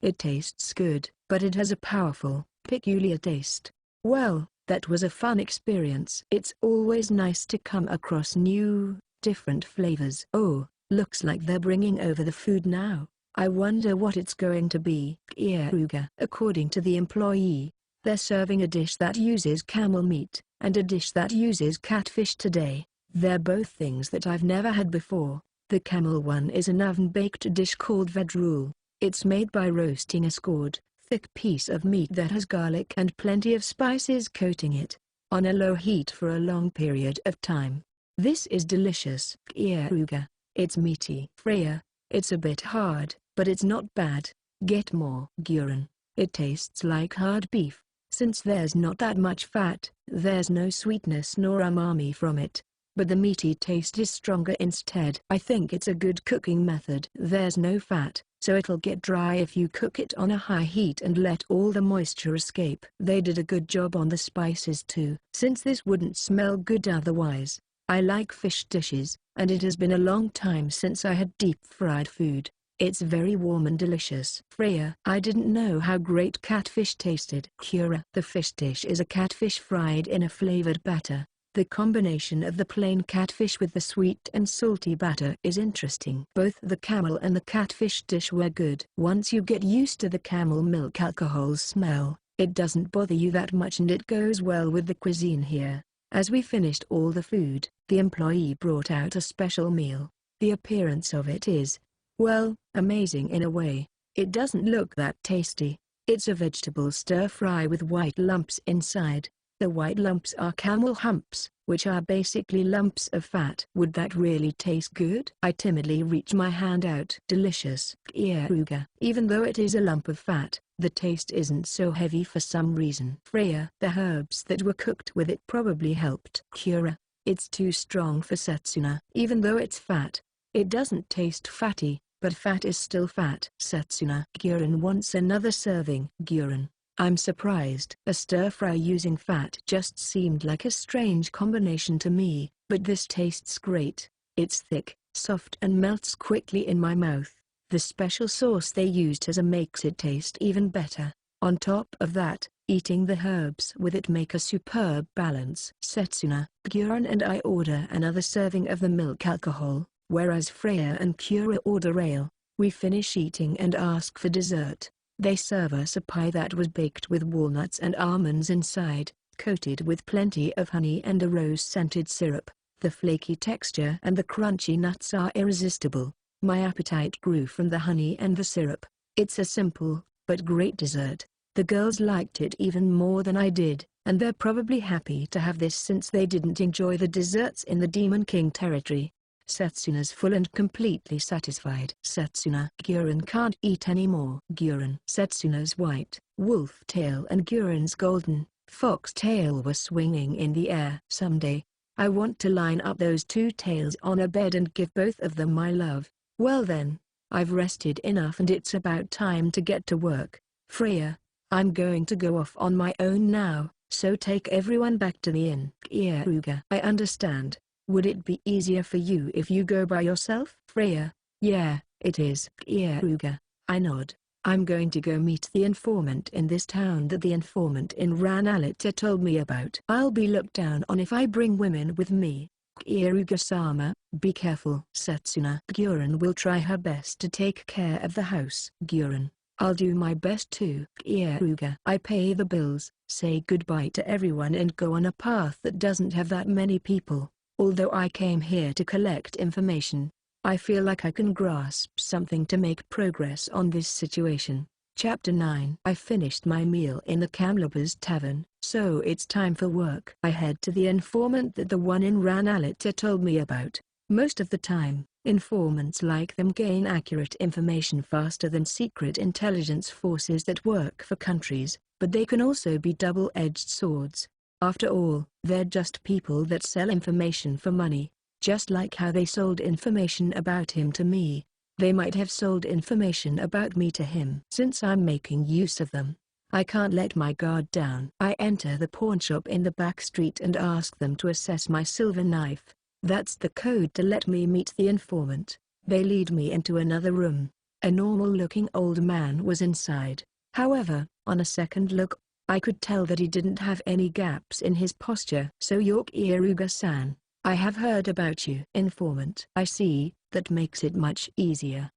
It tastes good, but it has a powerful, peculiar taste. Well, that was a fun experience. It's always nice to come across new, different flavors. Oh, looks like they're bringing over the food now. I wonder what it's going to be. Keare. According to the employee, they're serving a dish that uses camel meat, and a dish that uses catfish today. They're both things that I've never had before. The camel one is an oven-baked dish called vedrul. It's made by roasting a scored, thick piece of meat that has garlic and plenty of spices coating it, on a low heat for a long period of time. This is delicious. Keare. It's meaty. Freya, it's a bit hard, but it's not bad. Get more. Gurren. It tastes like hard beef. Since there's not that much fat, there's no sweetness nor umami from it. But the meaty taste is stronger instead. I think it's a good cooking method. There's no fat, so it'll get dry if you cook it on a high heat and let all the moisture escape. They did a good job on the spices too, since this wouldn't smell good otherwise. I like fish dishes, and it has been a long time since I had deep-fried food. It's very warm and delicious. Freya, I didn't know how great catfish tasted. Keare. The fish dish is a catfish fried in a flavored batter. The combination of the plain catfish with the sweet and salty batter is interesting. Both the camel and the catfish dish were good. Once you get used to the camel milk alcohol smell, it doesn't bother you that much and it goes well with the cuisine here. As we finished all the food, the employee brought out a special meal. The appearance of it is, well, amazing in a way. It doesn't look that tasty. It's a vegetable stir-fry with white lumps inside. The white lumps are camel humps, which are basically lumps of fat. Would that really taste good? I timidly reach my hand out. Delicious. Keare. Even though it is a lump of fat, the taste isn't so heavy for some reason. Freya. The herbs that were cooked with it probably helped. Keare. It's too strong for Setsuna. Even though it's fat, it doesn't taste fatty, but fat is still fat. Setsuna. Gurren wants another serving. Gurren. I'm surprised. A stir-fry using fat just seemed like a strange combination to me, but this tastes great. It's thick, soft and melts quickly in my mouth. The special sauce they used makes it taste even better. On top of that, eating the herbs with it make a superb balance. Setsuna, Gurren and I order another serving of the milk alcohol, whereas Freya and Keare order ale. We finish eating and ask for dessert. They serve us a pie that was baked with walnuts and almonds inside, coated with plenty of honey and a rose-scented syrup. The flaky texture and the crunchy nuts are irresistible. My appetite grew from the honey and the syrup. It's a simple, but great dessert. The girls liked it even more than I did, and they're probably happy to have this since they didn't enjoy the desserts in the Demon King territory. Setsuna's full and completely satisfied. Setsuna. Guren can't eat anymore. Guren. Setsuna's white wolf tail and Guren's golden fox tail were swinging in the air. Someday, I want to line up those two tails on a bed and give both of them my love. Well then, I've rested enough and it's about time to get to work. Freya, I'm going to go off on my own now, so take everyone back to the inn. Keare. I understand. Would it be easier for you if you go by yourself? Freya. Yeah, it is. Keare. I nod. I'm going to go meet the informant in this town that the informant in Ranalita told me about. I'll be looked down on if I bring women with me. Keare-sama, be careful. Setsuna. Guren will try her best to take care of the house. Guren. I'll do my best too. Keare. I pay the bills, say goodbye to everyone and go on a path that doesn't have that many people. Although I came here to collect information, I feel like I can grasp something to make progress on this situation. Chapter 9. I finished my meal in the Kamloops Tavern, so it's time for work. I head to the informant that the one in Ranalita told me about. Most of the time, informants like them gain accurate information faster than secret intelligence forces that work for countries, but they can also be double-edged swords. After all, they're just people that sell information for money. Just like how they sold information about him to me, they might have sold information about me to him. Since I'm making use of them, I can't let my guard down. I enter the pawnshop in the back street and ask them to assess my silver knife. That's the code to let me meet the informant. They lead me into another room. A normal-looking old man was inside. However, on a second look, I could tell that he didn't have any gaps in his posture. So you're Iruga-san. I have heard about you. Informant. I see, that makes it much easier.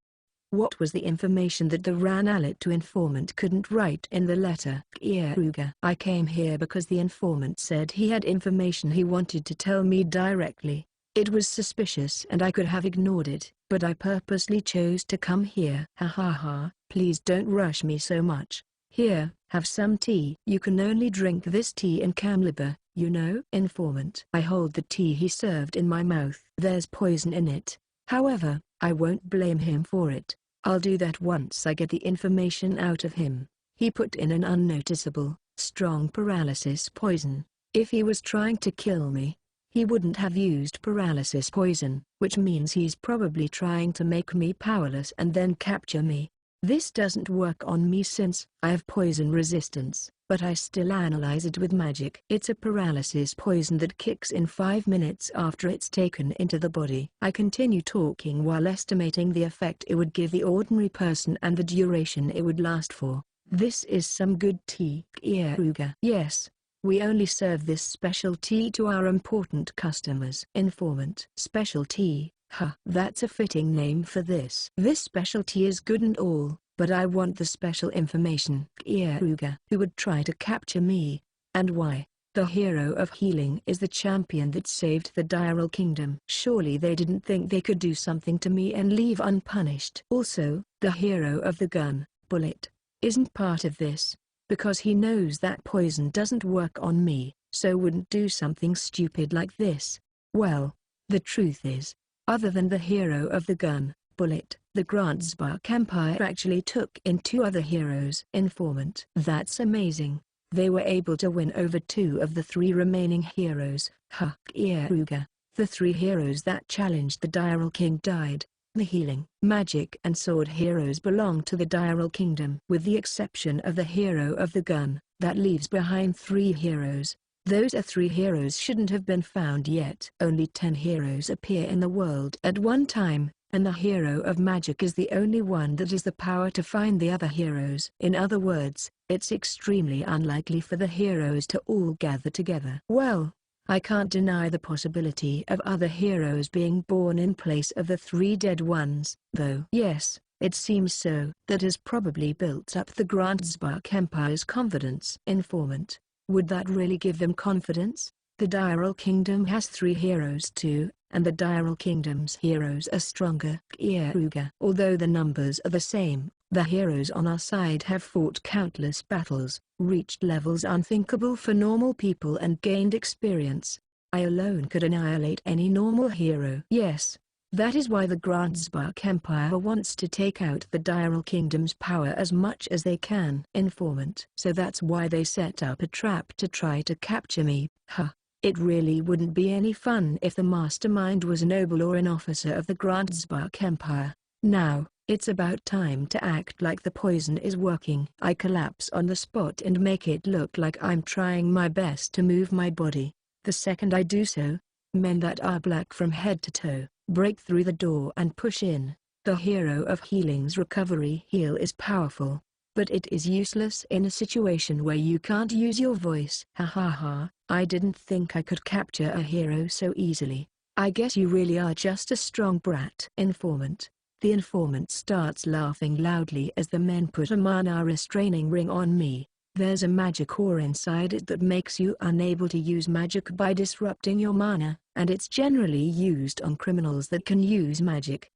What was the information that the Ranalita informant couldn't write in the letter? Iruga. I came here because the informant said he had information he wanted to tell me directly. It was suspicious and I could have ignored it, but I purposely chose to come here. Ha ha ha, please don't rush me so much. Here, have some tea. You can only drink this tea in Kamloops, you know. Informant. I hold the tea he served in my mouth. There's poison in it. However, I won't blame him for it. I'll do that once I get the information out of him. He put in an unnoticeable, strong paralysis poison. If he was trying to kill me, he wouldn't have used paralysis poison, which means he's probably trying to make me powerless and then capture me. This doesn't work on me since I have poison resistance, but I still analyze it with magic. It's a paralysis poison that kicks in 5 minutes after it's taken into the body. I continue talking while estimating the effect it would give the ordinary person and the duration it would last for. This is some good tea. Iruga. Yes. We only serve this special tea to our important customers. Informant. Special tea. Huh, that's a fitting name for this. This special tea is good and all, but I want the special information. Iruga. Who would try to capture me? And why? The hero of healing is the champion that saved the Diral Kingdom. Surely they didn't think they could do something to me and leave unpunished. Also, the hero of the gun, bullet, isn't part of this, because he knows that poison doesn't work on me, so wouldn't do something stupid like this. Well, the truth is, other than the hero of the gun, bullet, the Grandspark Empire actually took in 2 other heroes. Informant. That's amazing. They were able to win over 2 of the 3 remaining heroes. Ha. Iruga. The 3 heroes that challenged the Diral King died. The healing, magic and sword heroes belong to the Diral Kingdom. With the exception of the hero of the gun, that leaves behind 3 heroes. Those 3 heroes shouldn't have been found yet. Only 10 heroes appear in the world at one time, and the hero of magic is the only one that has the power to find the other heroes. In other words, it's extremely unlikely for the heroes to all gather together. Well, I can't deny the possibility of other heroes being born in place of the 3 dead ones, though. Yes, it seems so. That has probably built up the Grandspark Empire's confidence. Informant. Would that really give them confidence? The Diral Kingdom has 3 heroes too, and the Diral Kingdom's heroes are stronger. Iruga. Although the numbers are the same, The heroes on our side have fought countless battles, reached levels unthinkable for normal people and gained experience. I alone could annihilate any normal hero. Yes. That is why the Grandspark Empire wants to take out the Diral Kingdom's power as much as they can. Informant. So that's why they set up a trap to try to capture me. Huh. It really wouldn't be any fun if the mastermind was a noble or an officer of the Grandspark Empire. Now, it's about time to act like the poison is working. I collapse on the spot and make it look like I'm trying my best to move my body. The second I do so, men that are black from head to toe break through the door and push in. The hero of healing's recovery heal is powerful, but it is useless in a situation where you can't use your voice. Ha ha ha, I didn't think I could capture a hero so easily. I guess you really are just a strong brat. Informant. The informant starts laughing loudly as the men put a mana restraining ring on me. There's a magic ore inside it that makes you unable to use magic by disrupting your mana, and it's generally used on criminals that can use magic.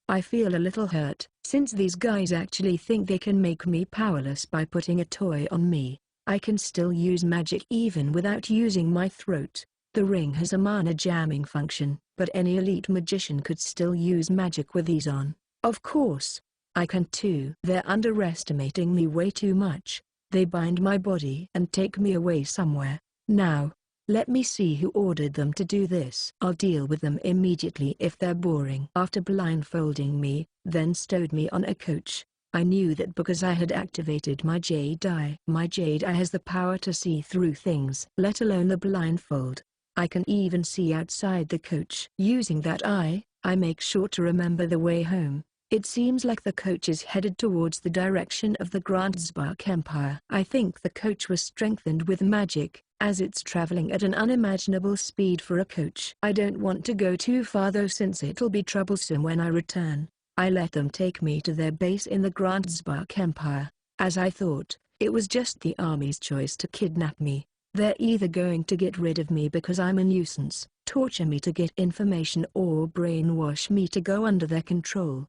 I feel a little hurt, since these guys actually think they can make me powerless by putting a toy on me. I can still use magic even without using my throat. The ring has a mana jamming function, but any elite magician could still use magic with these on. Of course, I can too. They're underestimating me way too much. They bind my body and take me away somewhere. Now, let me see who ordered them to do this. I'll deal with them immediately if they're boring. After blindfolding me, then stowed me on a coach. I knew that because I had activated my Jade Eye. My Jade Eye has the power to see through things, let alone the blindfold. I can even see outside the coach. Using that eye, I make sure to remember the way home. It seems like the coach is headed towards the direction of the Grandspark Empire. I think the coach was strengthened with magic, as it's traveling at an unimaginable speed for a coach. I don't want to go too far though, since it'll be troublesome when I return. I let them take me to their base in the Grandspark Empire. As I thought, it was just the army's choice to kidnap me. They're either going to get rid of me because I'm a nuisance, torture me to get information, or brainwash me to go under their control.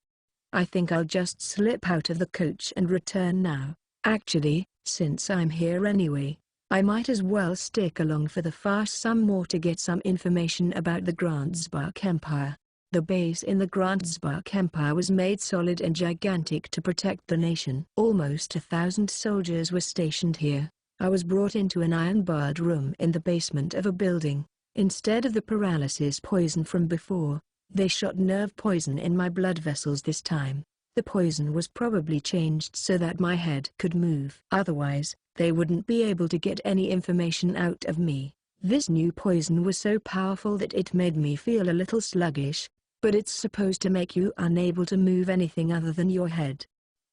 I think I'll just slip out of the coach and return now. Actually, since I'm here anyway, I might as well stick along for the farce some more to get some information about the Grandspark Empire. The base in the Grandspark Empire was made solid and gigantic to protect the nation. Almost 1,000 soldiers were stationed here. I was brought into an iron-barred room in the basement of a building. Instead of the paralysis poison from before, they shot nerve poison in my blood vessels this time. The poison was probably changed so that my head could move. Otherwise, they wouldn't be able to get any information out of me. This new poison was so powerful that it made me feel a little sluggish, but it's supposed to make you unable to move anything other than your head.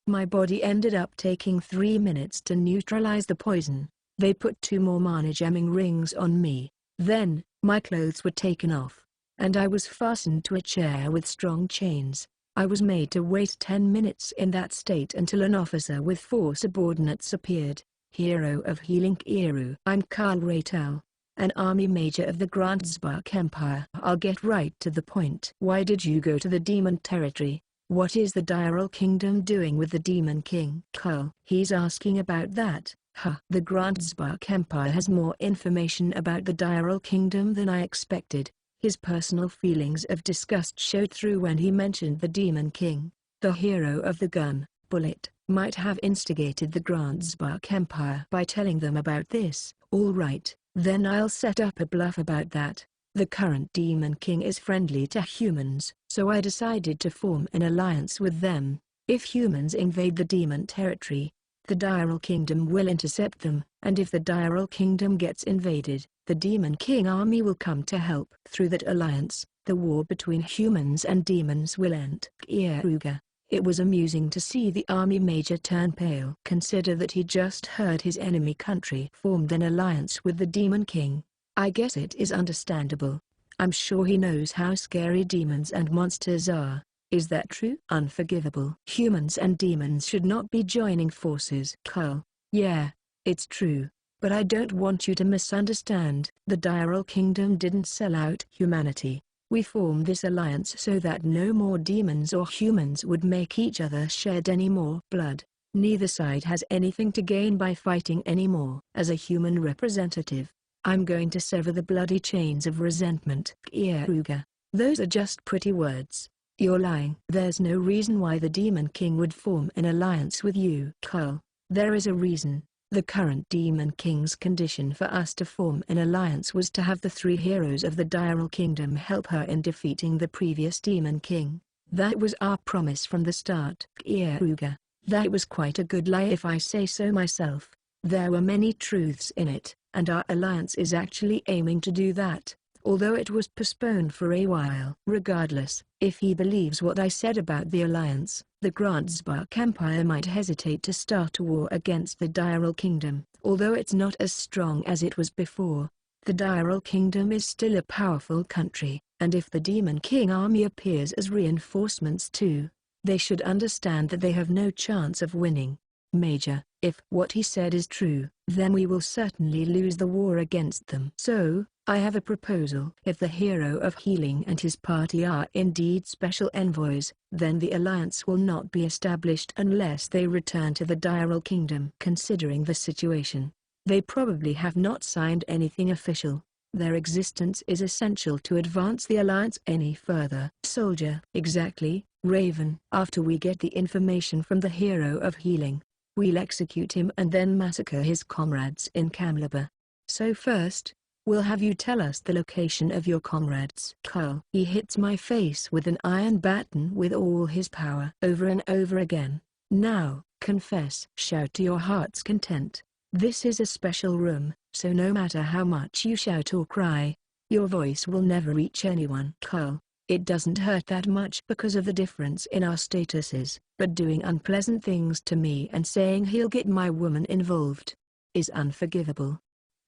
My body ended up taking 3 minutes to neutralize the poison. They put 2 more mana jamming rings on me. Then, my clothes were taken off, and I was fastened to a chair with strong chains. I was made to wait 10 minutes in that state until an officer with 4 subordinates appeared. Hero of Healing Keare. I'm Carl Raytel, an army major of the Grandspark Empire. I'll get right to the point. Why did you go to the demon territory? What is the Diral Kingdom doing with the Demon King? Carl. He's asking about that. Huh. The Grandspark Empire has more information about the Diral Kingdom than I expected. His personal feelings of disgust showed through when he mentioned the Demon King. The hero of the gun, Bullet, might have instigated the Grandspark Empire by telling them about this. All right, then I'll set up a bluff about that. The current Demon King is friendly to humans, so I decided to form an alliance with them. If humans invade the demon territory, the Diral Kingdom will intercept them, and if the Diral Kingdom gets invaded, the Demon King army will come to help. Through that alliance, the war between humans and demons will end. Keare. It was amusing to see the army major turn pale. Consider that he just heard his enemy country formed an alliance with the Demon King. I guess it is understandable. I'm sure he knows how scary demons and monsters are. Is that true? Unforgivable. Humans and demons should not be joining forces. Carl. Yeah, it's true. But I don't want you to misunderstand. The Diral Kingdom didn't sell out humanity. We formed this alliance so that no more demons or humans would make each other shed any more blood. Neither side has anything to gain by fighting anymore. As a human representative, I'm going to sever the bloody chains of resentment. Keare, those are just pretty words. You're lying. There's no reason why the Demon King would form an alliance with you. Keare, there is a reason. The current Demon King's condition for us to form an alliance was to have the 3 heroes of the Diral Kingdom help her in defeating the previous Demon King. That was our promise from the start. Keare, that was quite a good lie if I say so myself. There were many truths in it, and our alliance is actually aiming to do that, although it was postponed for a while. Regardless, if he believes what I said about the alliance, the Grandspark Empire might hesitate to start a war against the Diral Kingdom. Although it's not as strong as it was before, the Diral Kingdom is still a powerful country, and if the Demon King army appears as reinforcements too, they should understand that they have no chance of winning. Major, if what he said is true, then we will certainly lose the war against them. So, I have a proposal. If the Hero of Healing and his party are indeed special envoys, then the alliance will not be established unless they return to the Diral Kingdom. Considering the situation, they probably have not signed anything official. Their existence is essential to advance the alliance any further. Soldier. Exactly, Raven. After we get the information from the Hero of Healing, we'll execute him and then massacre his comrades in Kamlaba. So first, we'll have you tell us the location of your comrades. Keare. He hits my face with an iron baton with all his power over and over again. Now, confess. Shout to your heart's content. This is a special room, so no matter how much you shout or cry, your voice will never reach anyone. Keare. It doesn't hurt that much because of the difference in our statuses, but doing unpleasant things to me and saying he'll get my woman involved is unforgivable.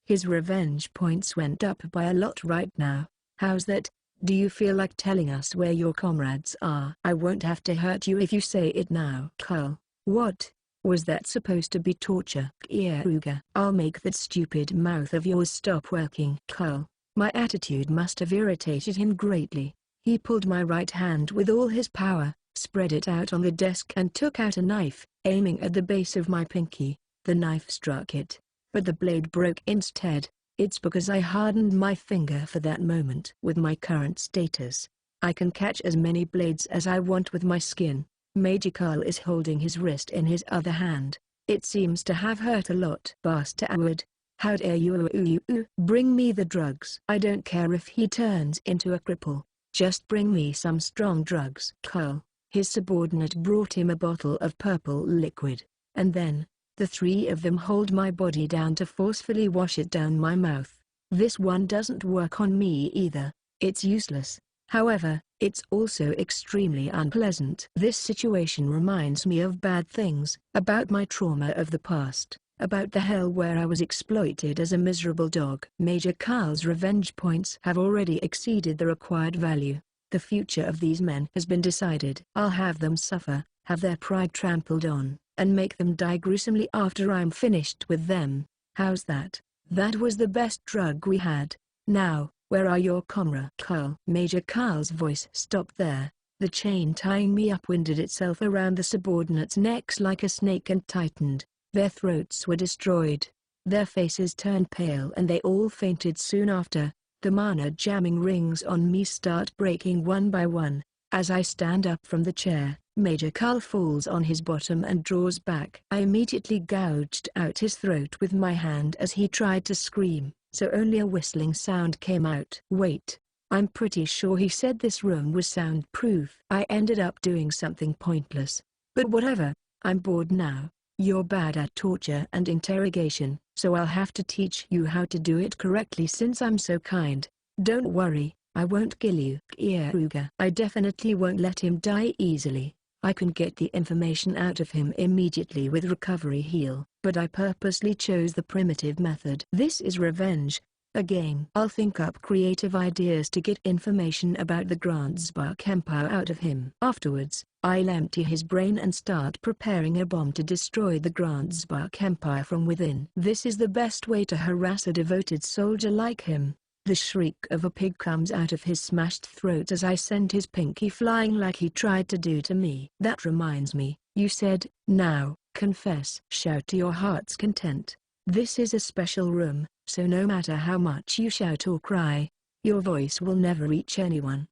His revenge points went up by a lot right now. How's that? Do you feel like telling us where your comrades are? I won't have to hurt you if you say it now. Keare. What? Was that supposed to be torture? Keare. I'll make that stupid mouth of yours stop working. Keare. My attitude must have irritated him greatly. He pulled my right hand with all his power, spread it out on the desk and took out a knife, aiming at the base of my pinky. The knife struck it, but the blade broke instead. It's because I hardened my finger for that moment. With my current status, I can catch as many blades as I want with my skin. Major Carl is holding his wrist in his other hand. It seems to have hurt a lot. Bastard. How dare you? Bring me the drugs. I don't care if he turns into a cripple. Just bring me some strong drugs. Keare. His subordinate brought him a bottle of purple liquid, and then, the 3 of them hold my body down to forcefully wash it down my mouth. This one doesn't work on me either. It's useless. However, it's also extremely unpleasant. This situation reminds me of bad things, about my trauma of the past, about the hell where I was exploited as a miserable dog. Major Carl's revenge points have already exceeded the required value. The future of these men has been decided. I'll have them suffer, have their pride trampled on, and make them die gruesomely after I'm finished with them. How's that? That was the best drug we had. Now, where are your comrades? Keare. Major Carl's voice stopped there. The chain tying me up winded itself around the subordinates' necks like a snake and tightened. Their throats were destroyed. Their faces turned pale and they all fainted soon after. The mana jamming rings on me start breaking one by one. As I stand up from the chair, Major Carl falls on his bottom and draws back. I immediately gouged out his throat with my hand as he tried to scream, so only a whistling sound came out. Wait, I'm pretty sure he said this room was soundproof. I ended up doing something pointless. But whatever, I'm bored now. You're bad at torture and interrogation, so I'll have to teach you how to do it correctly since I'm so kind. Don't worry, I won't kill you. Keare. I definitely won't let him die easily. I can get the information out of him immediately with recovery heal, but I purposely chose the primitive method. This is revenge. A game. I'll think up creative ideas to get information about the Grandspark Empire out of him. Afterwards, I'll empty his brain and start preparing a bomb to destroy the Grandspark Empire from within. This is the best way to harass a devoted soldier like him. The shriek of a pig comes out of his smashed throat as I send his pinky flying like he tried to do to me. That reminds me, you said, now, confess. Shout to your heart's content. This is a special room, so no matter how much you shout or cry, your voice will never reach anyone.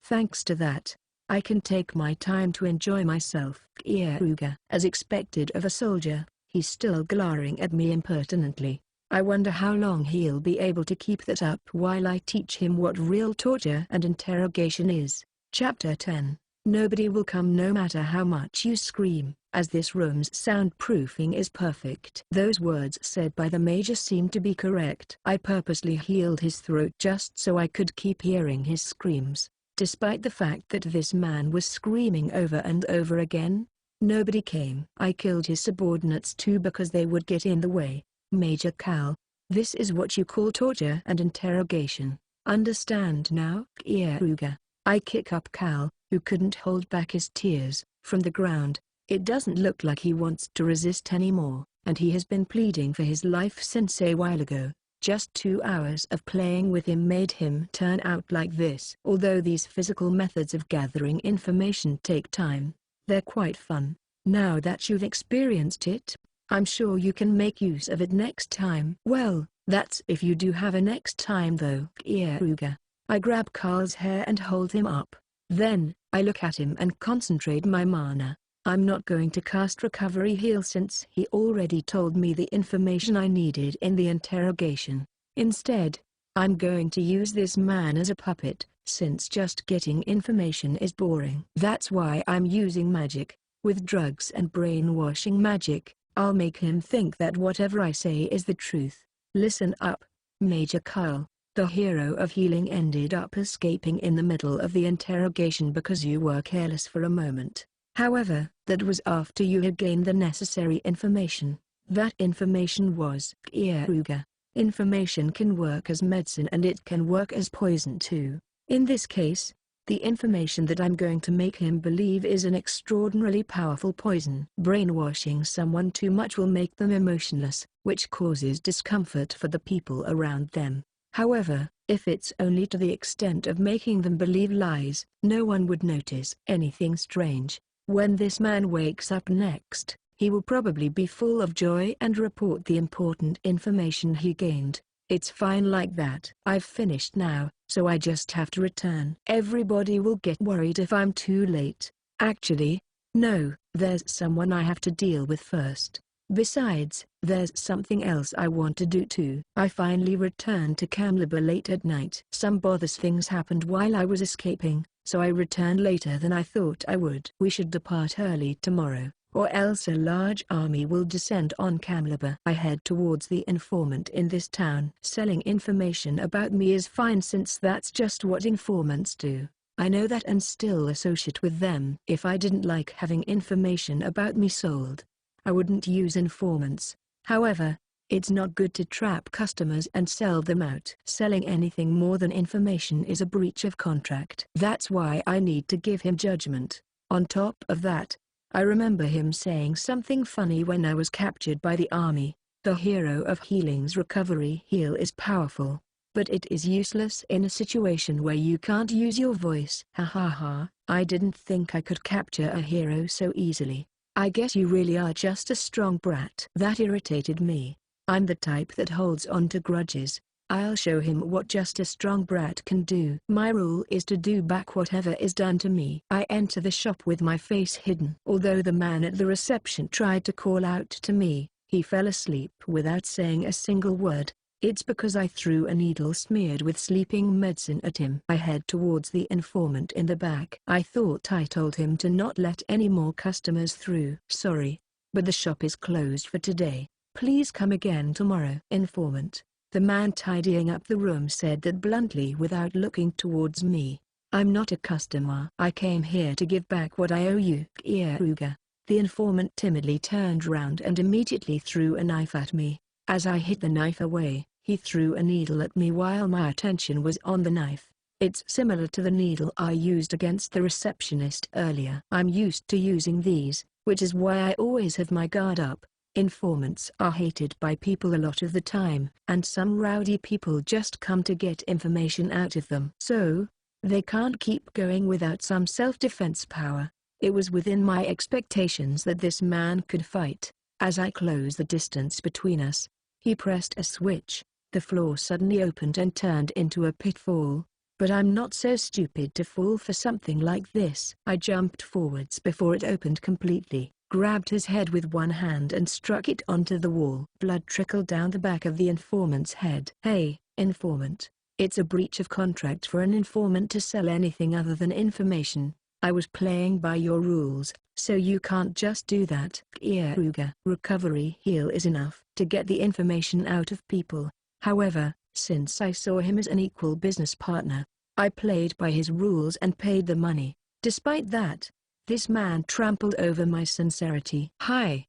Thanks to that, I can take my time to enjoy myself. Keare. As expected of a soldier, he's still glaring at me impertinently. I wonder how long he'll be able to keep that up while I teach him what real torture and interrogation is. Chapter 10. Nobody will come no matter how much you scream, as this room's soundproofing is perfect. Those words said by the major seemed to be correct. I purposely healed his throat just so I could keep hearing his screams, despite the fact that this man was screaming over and over again. Nobody came. I killed his subordinates too because they would get in the way. Major Cal, this is what you call torture and interrogation. Understand now? Keare. I kick up Cal, who couldn't hold back his tears, from the ground. It doesn't look like he wants to resist anymore, and he has been pleading for his life since a while ago. Just 2 hours of playing with him made him turn out like this. Although these physical methods of gathering information take time, they're quite fun. Now that you've experienced it, I'm sure you can make use of it next time. Well, that's if you do have a next time though. Keare. I grab Carl's hair and hold him up. Then, I look at him and concentrate my mana. I'm not going to cast Recovery Heal since he already told me the information I needed in the interrogation. Instead, I'm going to use this man as a puppet, since just getting information is boring. That's why I'm using magic. With drugs and brainwashing magic, I'll make him think that whatever I say is the truth. Listen up, Major Carl. The hero of healing ended up escaping in the middle of the interrogation because you were careless for a moment. However, that was after you had gained the necessary information. That information was Keare. Information can work as medicine and it can work as poison too. In this case, the information that I'm going to make him believe is an extraordinarily powerful poison. Brainwashing someone too much will make them emotionless, which causes discomfort for the people around them. However, if it's only to the extent of making them believe lies, no one would notice anything strange. When this man wakes up next, he will probably be full of joy and report the important information he gained. It's fine like that. I've finished now, so I just have to return. Everybody will get worried if I'm too late. Actually, no, there's someone I have to deal with first. Besides, there's something else I want to do too. I finally returned to Camleba late at night. Some bothers things happened while I was escaping, so I returned later than I thought I would. We should depart early tomorrow, or else a large army will descend on Camleba. I head towards the informant in this town. Selling information about me is fine since that's just what informants do. I know that and still associate with them. If I didn't like having information about me sold, I wouldn't use informants. However, it's not good to trap customers and sell them out. Selling anything more than information is a breach of contract. That's why I need to give him judgment. On top of that, I remember him saying something funny when I was captured by the army. The hero of healing's recovery heal is powerful, but it is useless in a situation where you can't use your voice. Ha ha ha, I didn't think I could capture a hero so easily. I guess you really are just a strong brat. That irritated me. I'm the type that holds on to grudges. I'll show him what just a strong brat can do. My rule is to do back whatever is done to me. I enter the shop with my face hidden. Although the man at the reception tried to call out to me, he fell asleep without saying a single word. It's because I threw a needle smeared with sleeping medicine at him. I head towards the informant in the back. I thought I told him to not let any more customers through. Sorry, but the shop is closed for today. Please come again tomorrow. Informant. The man tidying up the room said that bluntly without looking towards me. I'm not a customer. I came here to give back what I owe you. Keare. The informant timidly turned round and immediately threw a knife at me. As I hit the knife away, he threw a needle at me while my attention was on the knife. It's similar to the needle I used against the receptionist earlier. I'm used to using these, which is why I always have my guard up. Informants are hated by people a lot of the time, and some rowdy people just come to get information out of them. So, they can't keep going without some self-defense power. It was within my expectations that this man could fight. As I closed the distance between us, he pressed a switch. The floor suddenly opened and turned into a pitfall. But I'm not so stupid to fall for something like this. I jumped forwards before it opened completely, grabbed his head with one hand and struck it onto the wall. Blood trickled down the back of the informant's head. "Hey, informant. It's a breach of contract for an informant to sell anything other than information. I was playing by your rules, so you can't just do that." Keare. Recovery heal is enough to get the information out of people. However, since I saw him as an equal business partner, I played by his rules and paid the money. Despite that, this man trampled over my sincerity. Hi,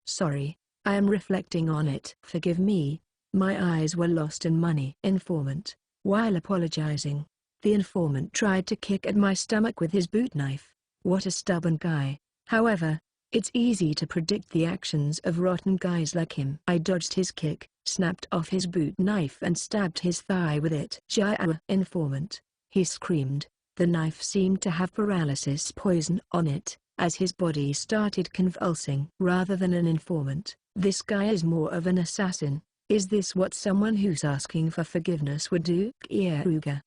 sorry, I am reflecting on it. Forgive me, my eyes were lost in money. Informant. While apologizing, the informant tried to kick at my stomach with his boot knife. What a stubborn guy. However, it's easy to predict the actions of rotten guys like him. I dodged his kick, snapped off his boot knife and stabbed his thigh with it. Informant. He screamed. The knife seemed to have paralysis poison on it, as his body started convulsing. Rather than an informant, this guy is more of an assassin. Is this what someone who's asking for forgiveness would do? Keare.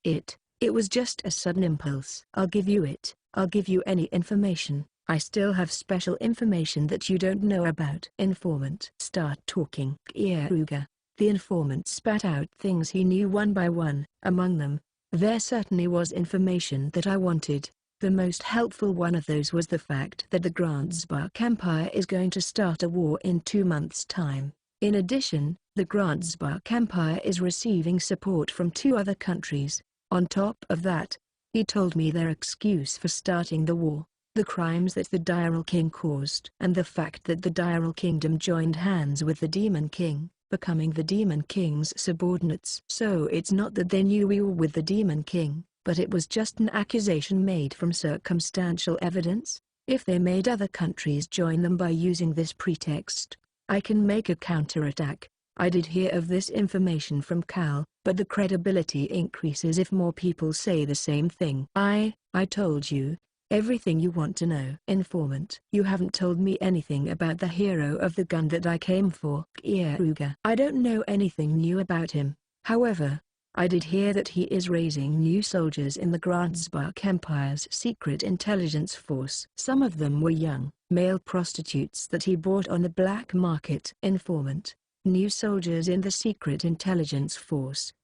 It was just a sudden impulse. I'll give you it. I'll give you any information. I still have special information that you don't know about. Informant. Start talking. Keare. The informant spat out things he knew one by one. Among them, there certainly was information that I wanted. The most helpful one of those was the fact that the Grandsbach Empire is going to start a war in 2 months' time. In addition, the Grandsbach Empire is receiving support from 2 other countries. On top of that, he told me their excuse for starting the war: the crimes that the Diral King caused, and the fact that the Diral Kingdom joined hands with the Demon King, becoming the Demon King's subordinates. So it's not that they knew we were with the Demon King, but it was just an accusation made from circumstantial evidence. If they made other countries join them by using this pretext, I can make a counterattack. I did hear of this information from Cal, but the credibility increases if more people say the same thing. I told you everything you want to know. Informant. You haven't told me anything about the hero of the gun that I came for. Keare. I don't know anything new about him. However, I did hear that he is raising new soldiers in the Grandsbach Empire's secret intelligence force. Some of them were young, male prostitutes that he bought on the black market. Informant. New soldiers in the secret intelligence force.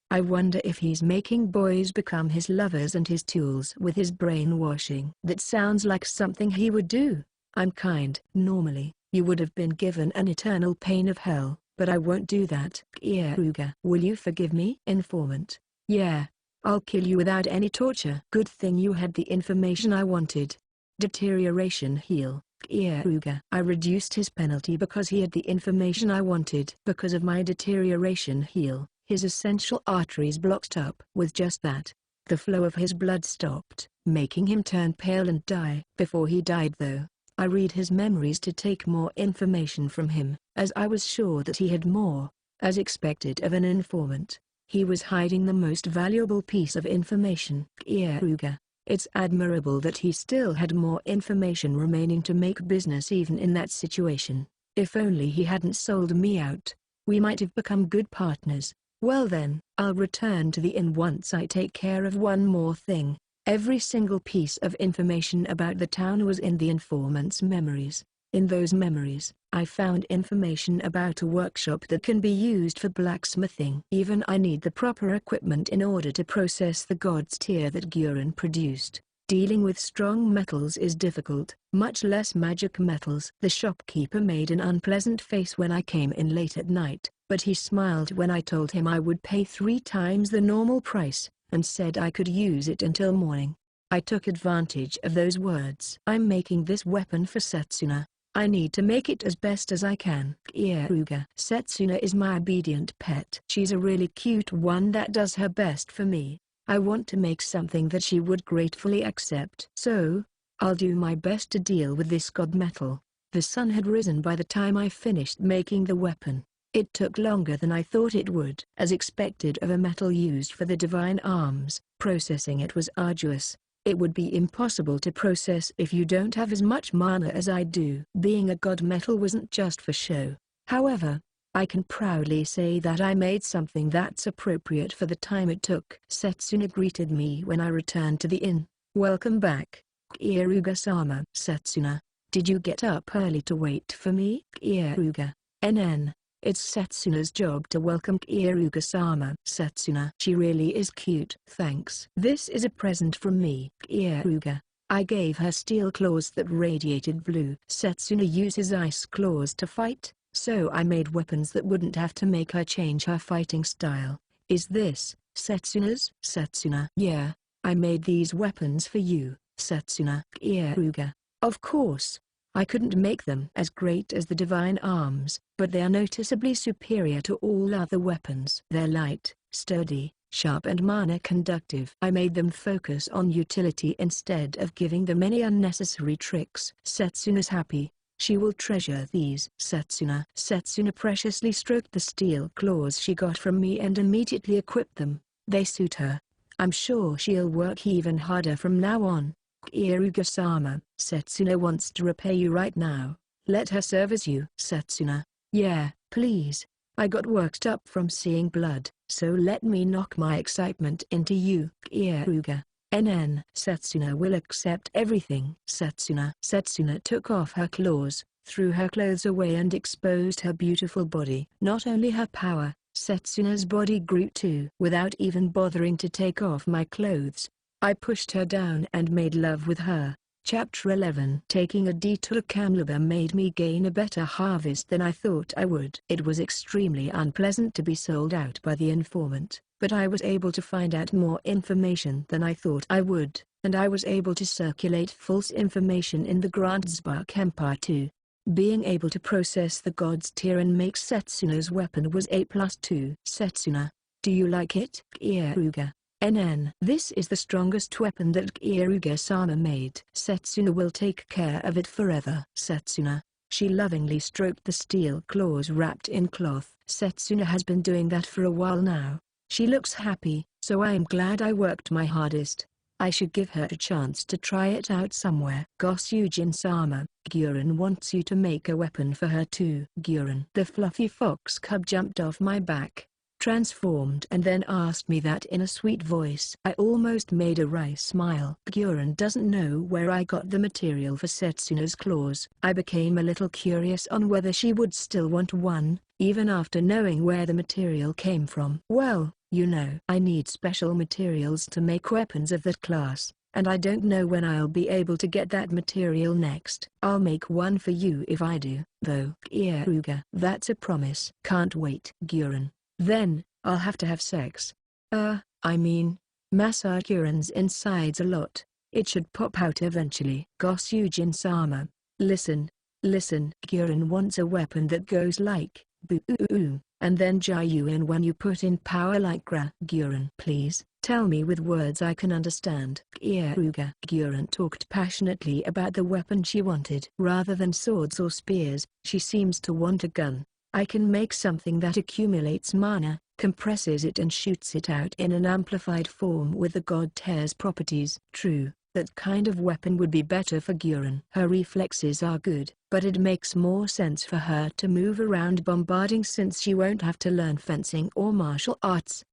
I wonder if he's making boys become his lovers and his tools with his brainwashing. That sounds like something he would do. I'm kind. Normally, you would have been given an eternal pain of hell, but I won't do that. Keare. Will you forgive me? Informant. Yeah. I'll kill you without any torture. Good thing you had the information I wanted. Deterioration heal. Keare. I reduced his penalty because he had the information I wanted. Because of my deterioration heal, his essential arteries blocked up. With just that, the flow of his blood stopped, making him turn pale and die. Before he died though, I read his memories to take more information from him, as I was sure that he had more. As expected of an informant, he was hiding the most valuable piece of information. Keare. It's admirable that he still had more information remaining to make business even in that situation. If only he hadn't sold me out, we might have become good partners. Well then, I'll return to the inn once I take care of one more thing. Every single piece of information about the town was in the informant's memories. In those memories, I found information about a workshop that can be used for blacksmithing. Even I need the proper equipment in order to process the god's tear that Keare produced. Dealing with strong metals is difficult, much less magic metals. The shopkeeper made an unpleasant face when I came in late at night, but he smiled when I told him I would pay 3 times the normal price, and said I could use it until morning. I took advantage of those words. I'm making this weapon for Setsuna. I need to make it as best as I can. Keare. Setsuna is my obedient pet. She's a really cute one that does her best for me. I want to make something that she would gratefully accept. So, I'll do my best to deal with this god metal. The sun had risen by the time I finished making the weapon. It took longer than I thought it would. As expected of a metal used for the divine arms, processing it was arduous. It would be impossible to process if you don't have as much mana as I do. Being a god metal wasn't just for show. However, I can proudly say that I made something that's appropriate for the time it took. Setsuna greeted me when I returned to the inn. "Welcome back, Kieruga-sama." "Setsuna, did you get up early to wait for me?" "Kieruga, NN. It's Setsuna's job to welcome Kieruga-sama." "Setsuna, she really is cute." "Thanks. This is a present from me." "Kieruga." I gave her steel claws that radiated blue. "Setsuna uses ice claws to fight, so I made weapons that wouldn't have to make her change her fighting style." "Is this Setsuna's?" "Setsuna." "Yeah, I made these weapons for you, Setsuna." "Kieruga." "Of course. I couldn't make them as great as the divine arms, but they are noticeably superior to all other weapons. They're light, sturdy, sharp and mana conductive. I made them focus on utility instead of giving them any unnecessary tricks." "Setsuna's happy. She will treasure these." "Setsuna." Setsuna preciously stroked the steel claws she got from me and immediately equipped them. "They suit her. I'm sure she'll work even harder from now on." "Kieruga-sama, Setsuna wants to repay you right now. Let her serve as you." "Setsuna." "Yeah, please. I got worked up from seeing blood, so let me knock my excitement into you." "Kieruga, NN." "Setsuna will accept everything." "Setsuna." Setsuna took off her claws, threw her clothes away and exposed her beautiful body. Not only her power, Setsuna's body grew too. Without even bothering to take off my clothes, I pushed her down and made love with her. Chapter 11. Taking a detour. Kamlaba made me gain a better harvest than I thought I would. It was extremely unpleasant to be sold out by the informant, but I was able to find out more information than I thought I would, and I was able to circulate false information in the Grandspark Empire too. Being able to process the god's tier and make Setsuna's weapon was A+2. "Setsuna, do you like it?" "Kieruga, NN." "This is the strongest weapon that Kieruga-sama made. Setsuna will take care of it forever." "Setsuna." She lovingly stroked the steel claws wrapped in cloth. "Setsuna has been doing that for a while now. She looks happy, so I am glad I worked my hardest. I should give her a chance to try it out somewhere." "Gosujin-sama, Guren wants you to make a weapon for her too." "Guren." The fluffy fox cub jumped off my back, transformed and then asked me that in a sweet voice. I almost made a wry smile. "Guren doesn't know where I got the material for Setsuna's claws." I became a little curious on whether she would still want one, even after knowing where the material came from. "Well, you know, I need special materials to make weapons of that class, and I don't know when I'll be able to get that material next." "I'll make one for you if I do, though." "Kieruga." "That's a promise." "Can't wait." "Guren. Then, I'll have to have sex. I mean, massage Guren's insides a lot. It should pop out eventually." "Gosujin-sama, listen. Guren wants a weapon that goes like, boo-oo-oo, and then Jayuin when you put in power like gra." "Guren, please, tell me with words I can understand." "Kieruga." Guren talked passionately about the weapon she wanted. Rather than swords or spears, she seems to want a gun. "I can make something that accumulates mana, compresses it and shoots it out in an amplified form with the god Tier's properties." "True, that kind of weapon would be better for Guren. Her reflexes are good, but it makes more sense for her to move around bombarding since she won't have to learn fencing or martial arts."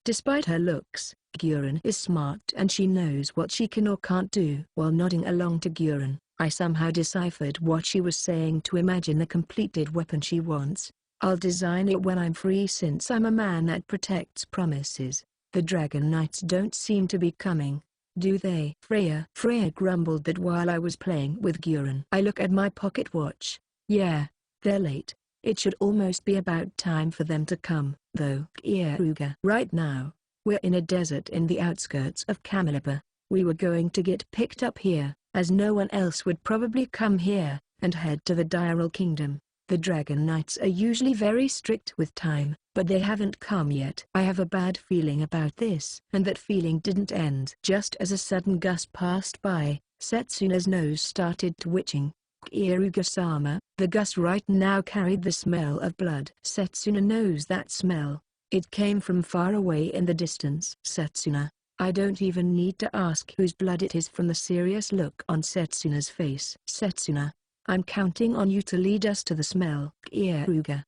Despite her looks, Guren is smart and she knows what she can or can't do. While nodding along to Guren, I somehow deciphered what she was saying to imagine the completed weapon she wants. "I'll design it when I'm free since I'm a man that protects promises." "The Dragon Knights don't seem to be coming, do they?" Freya grumbled that while I was playing with Guren. I look at my pocket watch. "Yeah, they're late. It should almost be about time for them to come, though." "Kieruga." "Right now, we're in a desert in the outskirts of Camelaba. We were going to get picked up here, as no one else would probably come here, and head to the Diral Kingdom. The Dragon Knights are usually very strict with time, but they haven't come yet." I have a bad feeling about this. And that feeling didn't end. Just as a sudden gust passed by, Setsuna's nose started twitching. Kieruga-sama, the gus right now carried the smell of blood. Setsuna knows that smell. It came from far away in the distance. Setsuna, I don't even need to ask whose blood it is from the serious look on Setsuna's face. Setsuna, I'm counting on you to lead us to the smell. Kieruga,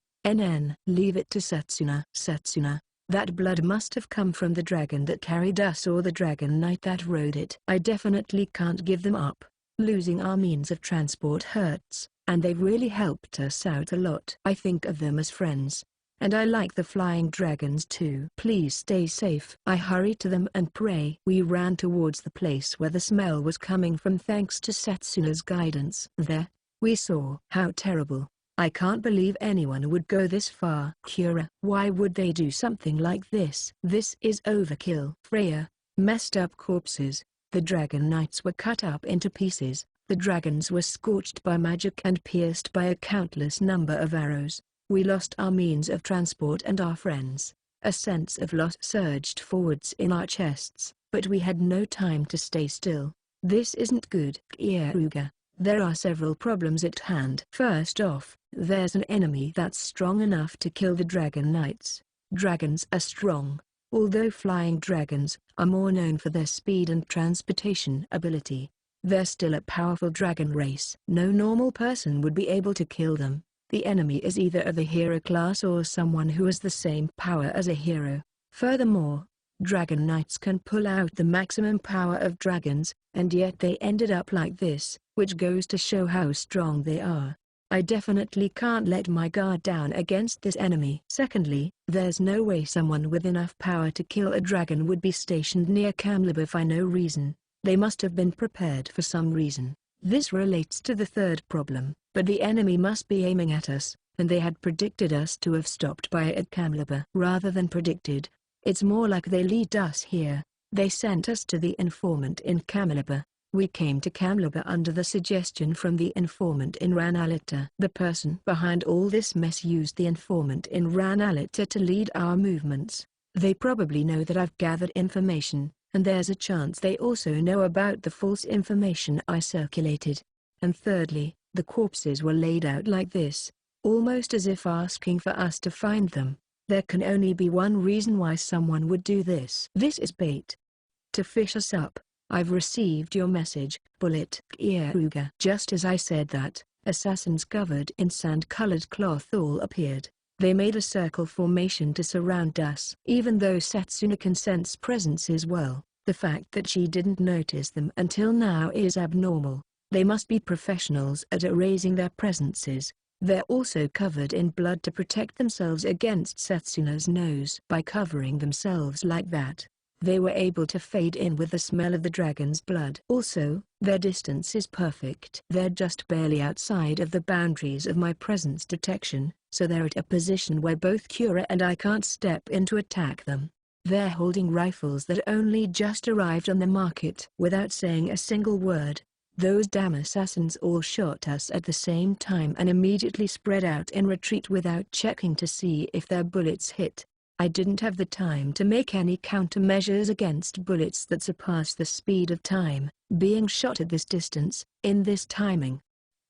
leave it to Setsuna. Setsuna, that blood must have come from the dragon that carried us or the dragon knight that rode it. I definitely can't give them up. Losing our means of transport hurts, and they've really helped us out a lot. I think of them as friends. And I like the flying dragons too. Please stay safe. I hurried to them and pray. We ran towards the place where the smell was coming from thanks to Setsuna's guidance. There, we saw. How terrible. I can't believe anyone would go this far. Keare, why would they do something like this? This is overkill. Freya, messed up corpses. The dragon knights were cut up into pieces. The dragons were scorched by magic and pierced by a countless number of arrows. We lost our means of transport and our friends. A sense of loss surged forwards in our chests, but we had no time to stay still. This isn't good. Kieruga, there are several problems at hand. First off, there's an enemy that's strong enough to kill the dragon knights. Dragons are strong, although flying dragons are more known for their speed and transportation ability. They're still a powerful dragon race. No normal person would be able to kill them. The enemy is either of the hero class or someone who has the same power as a hero. Furthermore, dragon knights can pull out the maximum power of dragons, and yet they ended up like this, which goes to show how strong they are. I definitely can't let my guard down against this enemy. Secondly, there's no way someone with enough power to kill a dragon would be stationed near Kamlaba for no reason. They must have been prepared for some reason. This relates to the third problem, but the enemy must be aiming at us, and they had predicted us to have stopped by at Kamlaba. Rather than predicted, it's more like they lead us here. They sent us to the informant in Kamlaba. We came to Kamlaba under the suggestion from the informant in Ranalita. The person behind all this mess used the informant in Ranalita to lead our movements. They probably know that I've gathered information, and there's a chance they also know about the false information I circulated. And thirdly, the corpses were laid out like this, almost as if asking for us to find them. There can only be one reason why someone would do this. This is bait. To fish us up. I've received your message, Bullet. Kieruga. Just as I said that, assassins covered in sand-colored cloth all appeared. They made a circle formation to surround us. Even though Setsuna can sense presences well, the fact that she didn't notice them until now is abnormal. They must be professionals at erasing their presences. They're also covered in blood to protect themselves against Setsuna's nose. By covering themselves like that, they were able to fade in with the smell of the dragon's blood. Also, their distance is perfect. They're just barely outside of the boundaries of my presence detection, so they're at a position where both Keare and I can't step in to attack them. They're holding rifles that only just arrived on the market. Without saying a single word, those damn assassins all shot us at the same time and immediately spread out in retreat without checking to see if their bullets hit. I didn't have the time to make any countermeasures against bullets that surpass the speed of time, being shot at this distance, in this timing.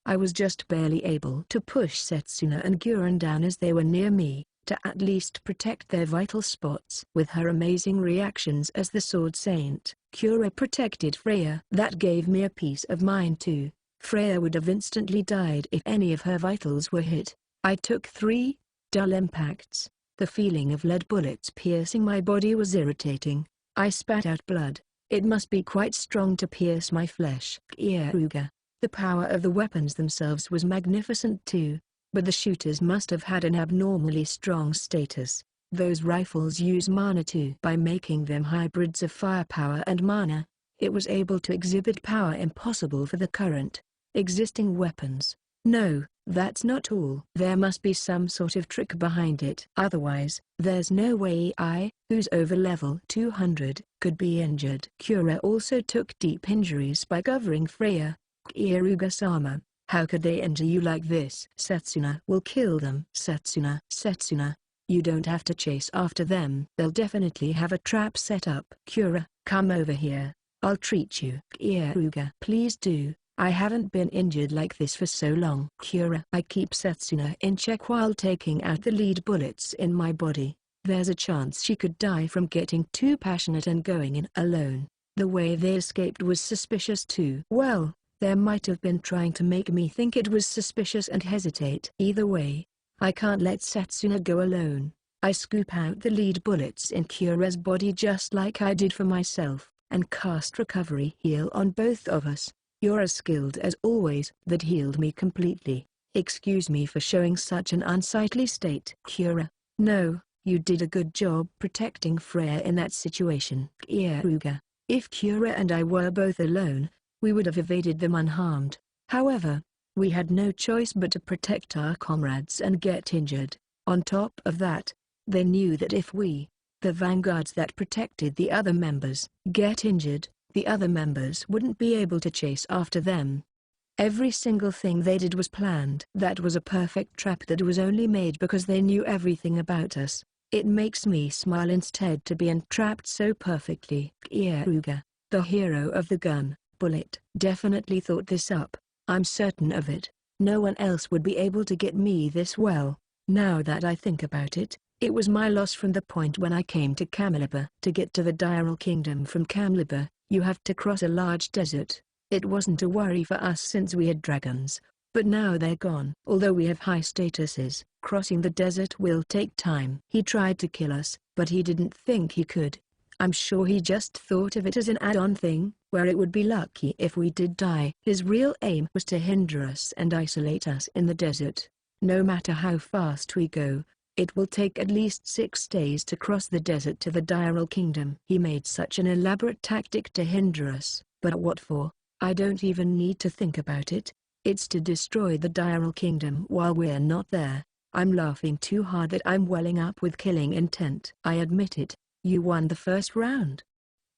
I was just barely able to push Setsuna and Guren down as they were near me, to at least protect their vital spots. With her amazing reactions as the Sword Saint, Keare protected Freya. That gave me a peace of mind too. Freya would have instantly died if any of her vitals were hit. I took 3 dull impacts. The feeling of lead bullets piercing my body was irritating. I spat out blood. It must be quite strong to pierce my flesh. Kieruga. The power of the weapons themselves was magnificent too, but the shooters must have had an abnormally strong status. Those rifles use mana too. By making them hybrids of firepower and mana, it was able to exhibit power impossible for the current existing weapons. No, that's not all. There must be some sort of trick behind it. Otherwise, there's no way I, who's over level 200, could be injured. Keare also took deep injuries by covering Freya. Kieruga-sama, how could they injure you like this? Setsuna will kill them. Setsuna, you don't have to chase after them. They'll definitely have a trap set up. Keare, come over here. I'll treat you. Kieruga, please do. I haven't been injured like this for so long. Keare. I keep Setsuna in check while taking out the lead bullets in my body. There's a chance she could die from getting too passionate and going in alone. The way they escaped was suspicious too. Well, they might have been trying to make me think it was suspicious and hesitate. Either way, I can't let Setsuna go alone. I scoop out the lead bullets in Kira's body just like I did for myself, and cast recovery heal on both of us. You're as skilled as always. That healed me completely. Excuse me for showing such an unsightly state. Keare. No, you did a good job protecting Freya in that situation. Keare. If Keare and I were both alone, we would have evaded them unharmed. However, we had no choice but to protect our comrades and get injured. On top of that, they knew that if we, the vanguards that protected the other members, get injured, the other members wouldn't be able to chase after them. Every single thing they did was planned. That was a perfect trap that was only made because they knew everything about us. It makes me smile instead to be entrapped so perfectly. Keare, the hero of the gun, bullet, definitely thought this up. I'm certain of it. No one else would be able to get me this well. Now that I think about it, it was my loss from the point when I came to Kamleba. To get to the Diral Kingdom from Kamleba, you have to cross a large desert. It wasn't a worry for us since we had dragons, but now they're gone. Although we have high statuses, crossing the desert will take time. He tried to kill us, but he didn't think he could. I'm sure he just thought of it as an add-on thing, where it would be lucky if we did die. His real aim was to hinder us and isolate us in the desert. No matter how fast we go, it will take at least 6 days to cross the desert to the Diral Kingdom. He made such an elaborate tactic to hinder us, but what for? I don't even need to think about it. It's to destroy the Diral Kingdom while we're not there. I'm laughing too hard that I'm welling up with killing intent. I admit it, you won the first round.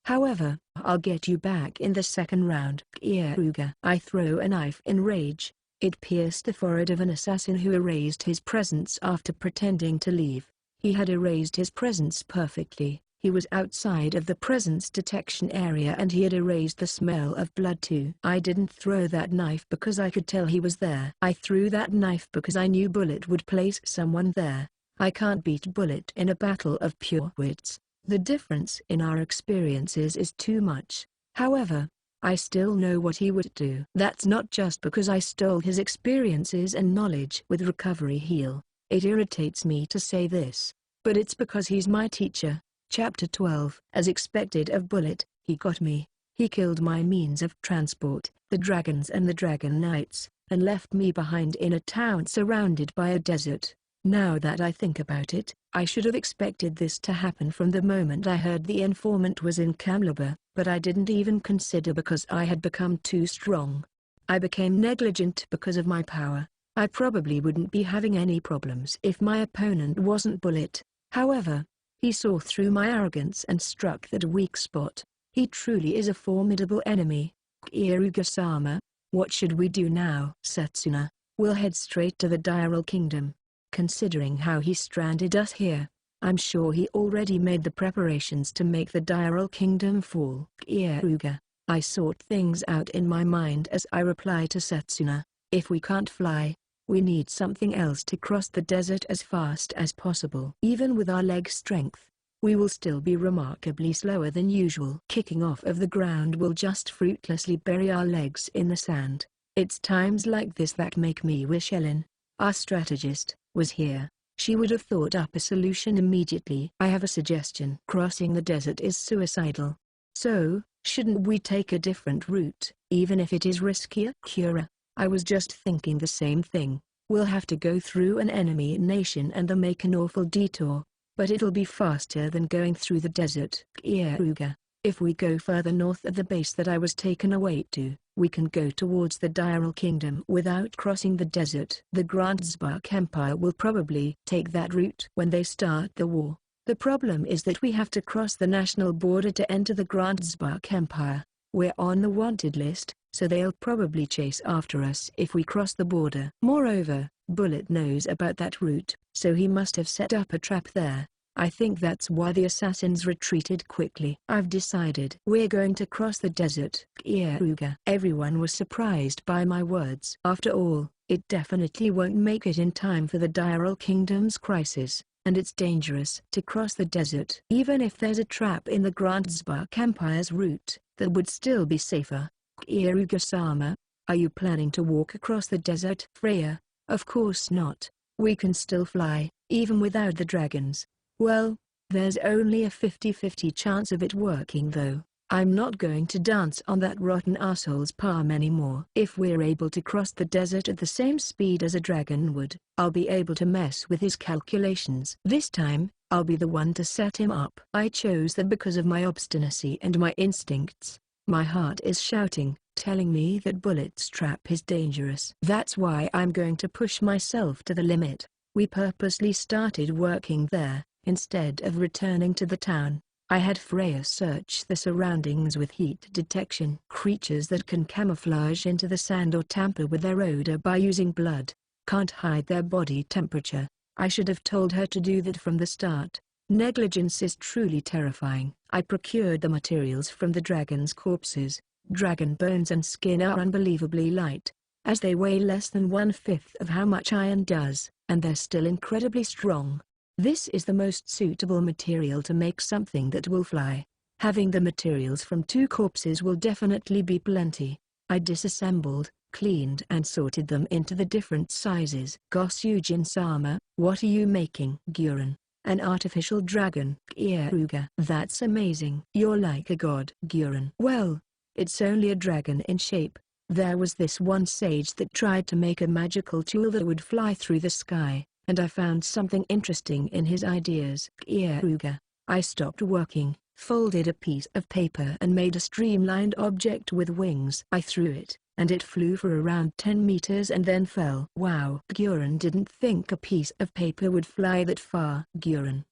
However, I'll get you back in the second round. Keare. I throw a knife in rage. It pierced the forehead of an assassin who erased his presence after pretending to leave. He had erased his presence perfectly. He was outside of the presence detection area and he had erased the smell of blood too. I didn't throw that knife because I could tell he was there. I threw that knife because I knew Bullet would place someone there. I can't beat Bullet in a battle of pure wits. The difference in our experiences is too much. However, I still know what he would do. That's not just because I stole his experiences and knowledge with recovery heal. It irritates me to say this, but it's because he's my teacher. Chapter 12. As expected of Bullet, he got me. He killed my means of transport, the dragons and the dragon knights, and left me behind in a town surrounded by a desert. Now that I think about it, I should have expected this to happen from the moment I heard the informant was in Kamleba, but I didn't even consider because I had become too strong. I became negligent because of my power. I probably wouldn't be having any problems if my opponent wasn't Bullet. However, he saw through my arrogance and struck that weak spot. He truly is a formidable enemy. Keare-sama, what should we do now? Setsuna, we'll head straight to the Diral Kingdom. Considering how he stranded us here, I'm sure he already made the preparations to make the Diral Kingdom fall. Keare, I sort things out in my mind as I reply to Setsuna. If we can't fly, we need something else to cross the desert as fast as possible. Even with our leg strength, we will still be remarkably slower than usual. Kicking off of the ground will just fruitlessly bury our legs in the sand. It's times like this that make me wish Ellen, our strategist, was here. She would have thought up a solution immediately. I have a suggestion. Crossing the desert is suicidal. So, shouldn't we take a different route, even if it is riskier? Keare, I was just thinking the same thing. We'll have to go through an enemy nation and then make an awful detour, but it'll be faster than going through the desert. Keare, if we go further north of the base that I was taken away to, we can go towards the Diral Kingdom without crossing the desert. The Grandspark Empire will probably take that route when they start the war. The problem is that we have to cross the national border to enter the Grandspark Empire. We're on the wanted list, so they'll probably chase after us if we cross the border. Moreover, Bullet knows about that route, so he must have set up a trap there. I think that's why the assassins retreated quickly. I've decided. We're going to cross the desert, Keare. Everyone was surprised by my words. After all, it definitely won't make it in time for the Diral Kingdom's crisis, and it's dangerous to cross the desert. Even if there's a trap in the Grandspark Empire's route, that would still be safer. Keare-sama, are you planning to walk across the desert? Freya, of course not. We can still fly, even without the dragons. Well, there's only a 50-50 chance of it working though. I'm not going to dance on that rotten asshole's palm anymore. If we're able to cross the desert at the same speed as a dragon would, I'll be able to mess with his calculations. This time, I'll be the one to set him up. I chose that because of my obstinacy and my instincts. My heart is shouting, telling me that Bullet's trap is dangerous. That's why I'm going to push myself to the limit. We purposely started working there, instead of returning to the town. I had Freya search the surroundings with heat detection. Creatures that can camouflage into the sand or tamper with their odor by using blood, can't hide their body temperature. I should have told her to do that from the start. Negligence is truly terrifying. I procured the materials from the dragon's corpses. Dragon bones and skin are unbelievably light, as they weigh less than 1/5 of how much iron does, and they're still incredibly strong. This is the most suitable material to make something that will fly. Having the materials from 2 corpses will definitely be plenty. I disassembled, cleaned and sorted them into the different sizes. Gosyujin-sama, what are you making? Guren, an artificial dragon. Keare, that's amazing. You're like a god. Guren, well, it's only a dragon in shape. There was this one sage that tried to make a magical tool that would fly through the sky, and I found something interesting in his ideas. Keare, I stopped working, folded a piece of paper and made a streamlined object with wings. I threw it, and it flew for around 10 meters and then fell. Wow. Guren didn't think a piece of paper would fly that far. Guren,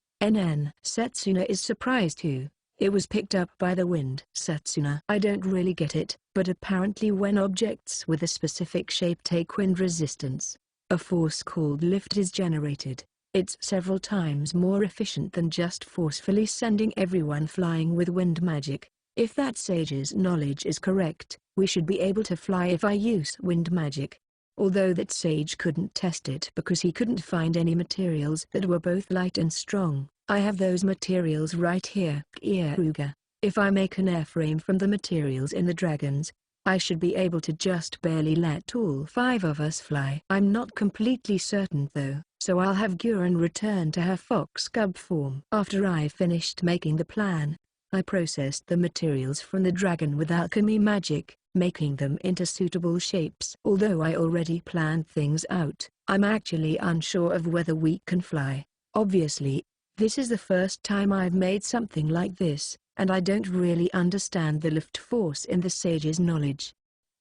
Setsuna is surprised too. It was picked up by the wind. Setsuna, I don't really get it, but apparently when objects with a specific shape take wind resistance, a force called lift is generated. It's several times more efficient than just forcefully sending everyone flying with wind magic. If that sage's knowledge is correct, we should be able to fly if I use wind magic. Although that sage couldn't test it because he couldn't find any materials that were both light and strong. I have those materials right here. Keare, if I make an airframe from the materials in the dragons, I should be able to just barely let all 5 of us fly. I'm not completely certain though, so I'll have Guren return to her fox cub form. After I finished making the plan, I processed the materials from the dragon with alchemy magic, making them into suitable shapes. Although I already planned things out, I'm actually unsure of whether we can fly. Obviously, this is the first time I've made something like this, and I don't really understand the lift force in the sage's knowledge.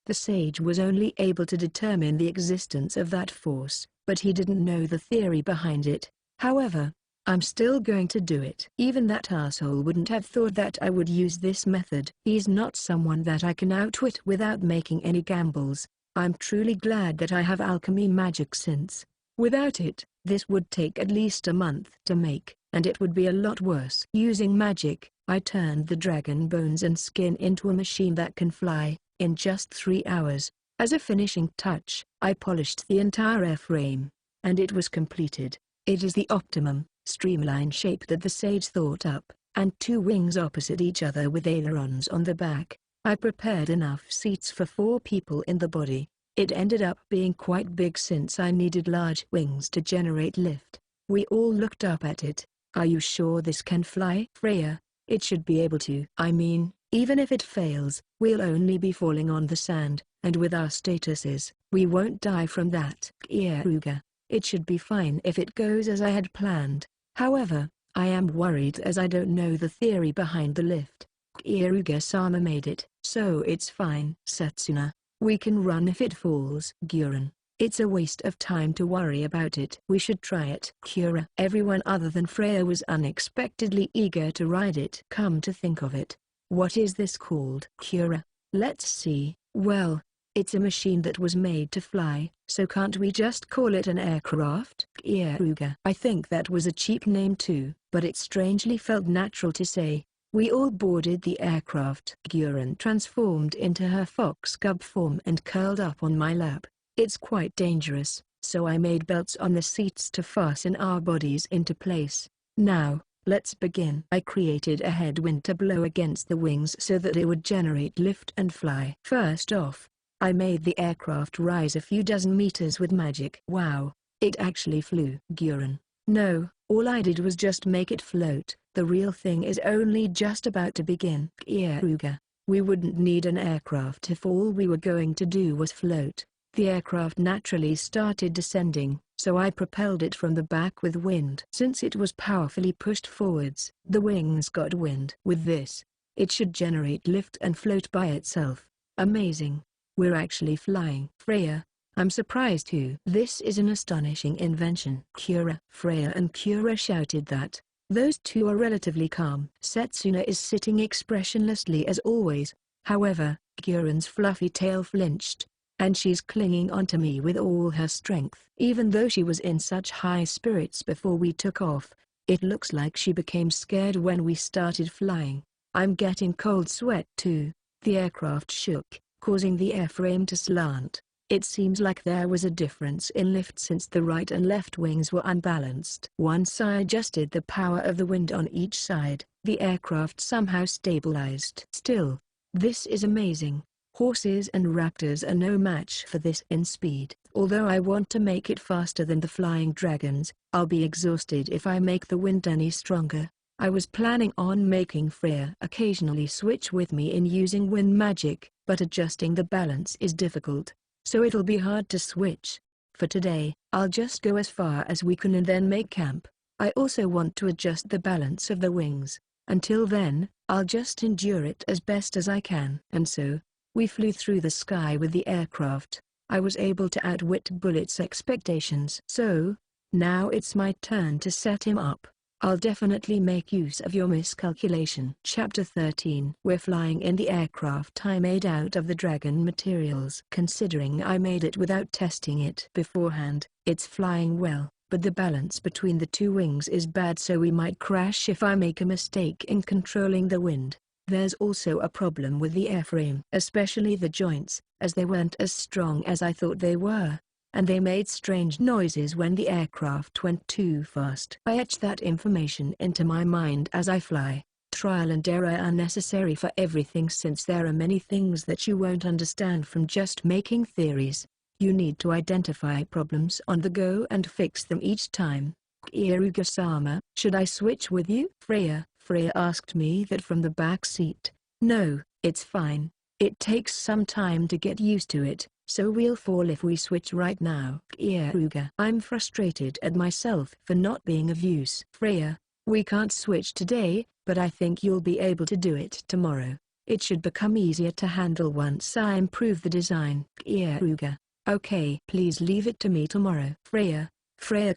The sage was only able to determine the existence of that force, but he didn't know the theory behind it. However, I'm still going to do it. Even that asshole wouldn't have thought that I would use this method. He's not someone that I can outwit without making any gambles. I'm truly glad that I have alchemy magic since, without it, this would take at least a month to make, and it would be a lot worse. Using magic, I turned the dragon bones and skin into a machine that can fly, in just 3 hours. As a finishing touch, I polished the entire airframe, and it was completed. It is the optimum, streamlined shape that the sage thought up, and 2 wings opposite each other with ailerons on the back. I prepared enough seats for 4 people in the body. It ended up being quite big since I needed large wings to generate lift. We all looked up at it. Are you sure this can fly? Freya, it should be able to. I mean, even if it fails, we'll only be falling on the sand, and with our statuses, we won't die from that. Keare, it should be fine if it goes as I had planned. However, I am worried as I don't know the theory behind the lift. Keare-sama made it, so it's fine. Setsuna, we can run if it falls. Guren, it's a waste of time to worry about it. We should try it. Keare. Everyone other than Freya was unexpectedly eager to ride it. Come to think of it, what is this called? Keare, let's see. Well, It's a machine that was made to fly, so can't we just call it an aircraft? Keare. I think that was a cheap name too, but it strangely felt natural to say. We all boarded the aircraft. Keare transformed into her fox cub form and curled up on my lap. It's quite dangerous, so I made belts on the seats to fasten our bodies into place. Now, let's begin. I created a headwind to blow against the wings so that it would generate lift and fly. First off, I made the aircraft rise a few dozen meters with magic. Wow, it actually flew. Keare. No, all I did was just make it float. The real thing is only just about to begin. Keare. We wouldn't need an aircraft if all we were going to do was float. The aircraft naturally started descending, so I propelled it from the back with wind. Since it was powerfully pushed forwards, the wings got wind. With this, it should generate lift and float by itself. Amazing. We're actually flying. Freya, I'm surprised too. This is an astonishing invention. Freya and Keare shouted that. Those two are relatively calm. Setsuna is sitting expressionlessly as always. However, Kieran's fluffy tail flinched, and she's clinging onto me with all her strength. Even though she was in such high spirits before we took off, it looks like she became scared when we started flying. I'm getting cold sweat too. The aircraft shook, causing the airframe to slant. It seems like there was a difference in lift since the right and left wings were unbalanced. Once I adjusted the power of the wind on each side, the aircraft somehow stabilized. Still, this is amazing. Horses and raptors are no match for this in speed. Although I want to make it faster than the flying dragons, I'll be exhausted if I make the wind any stronger. I was planning on making Freya occasionally switch with me in using wind magic, but adjusting the balance is difficult, so it'll be hard to switch. For today, I'll just go as far as we can and then make camp. I also want to adjust the balance of the wings. Until then, I'll just endure it as best as I can. And so, we flew through the sky with the aircraft. I was able to outwit Bullet's expectations. So, now it's my turn to set him up. I'll definitely make use of your miscalculation. Chapter 13. We're flying in the aircraft I made out of the dragon materials. Considering I made it without testing it beforehand, it's flying well, but the balance between the two wings is bad, so we might crash if I make a mistake in controlling the wind. There's also a problem with the airframe, especially the joints, as they weren't as strong as I thought they were, and they made strange noises when the aircraft went too fast. I etch that information into my mind as I fly. Trial and error are necessary for everything, since there are many things that you won't understand from just making theories. You need to identify problems on the go and fix them each time. Keare-sama, should I switch with you? Freya asked me that from the back seat. No, it's fine. It takes some time to get used to it, so we'll fall if we switch right now. Keare, I'm frustrated at myself for not being of use. Freya, we can't switch today, but I think you'll be able to do it tomorrow. It should become easier to handle once I improve the design. Keare, okay, please leave it to me tomorrow. Freya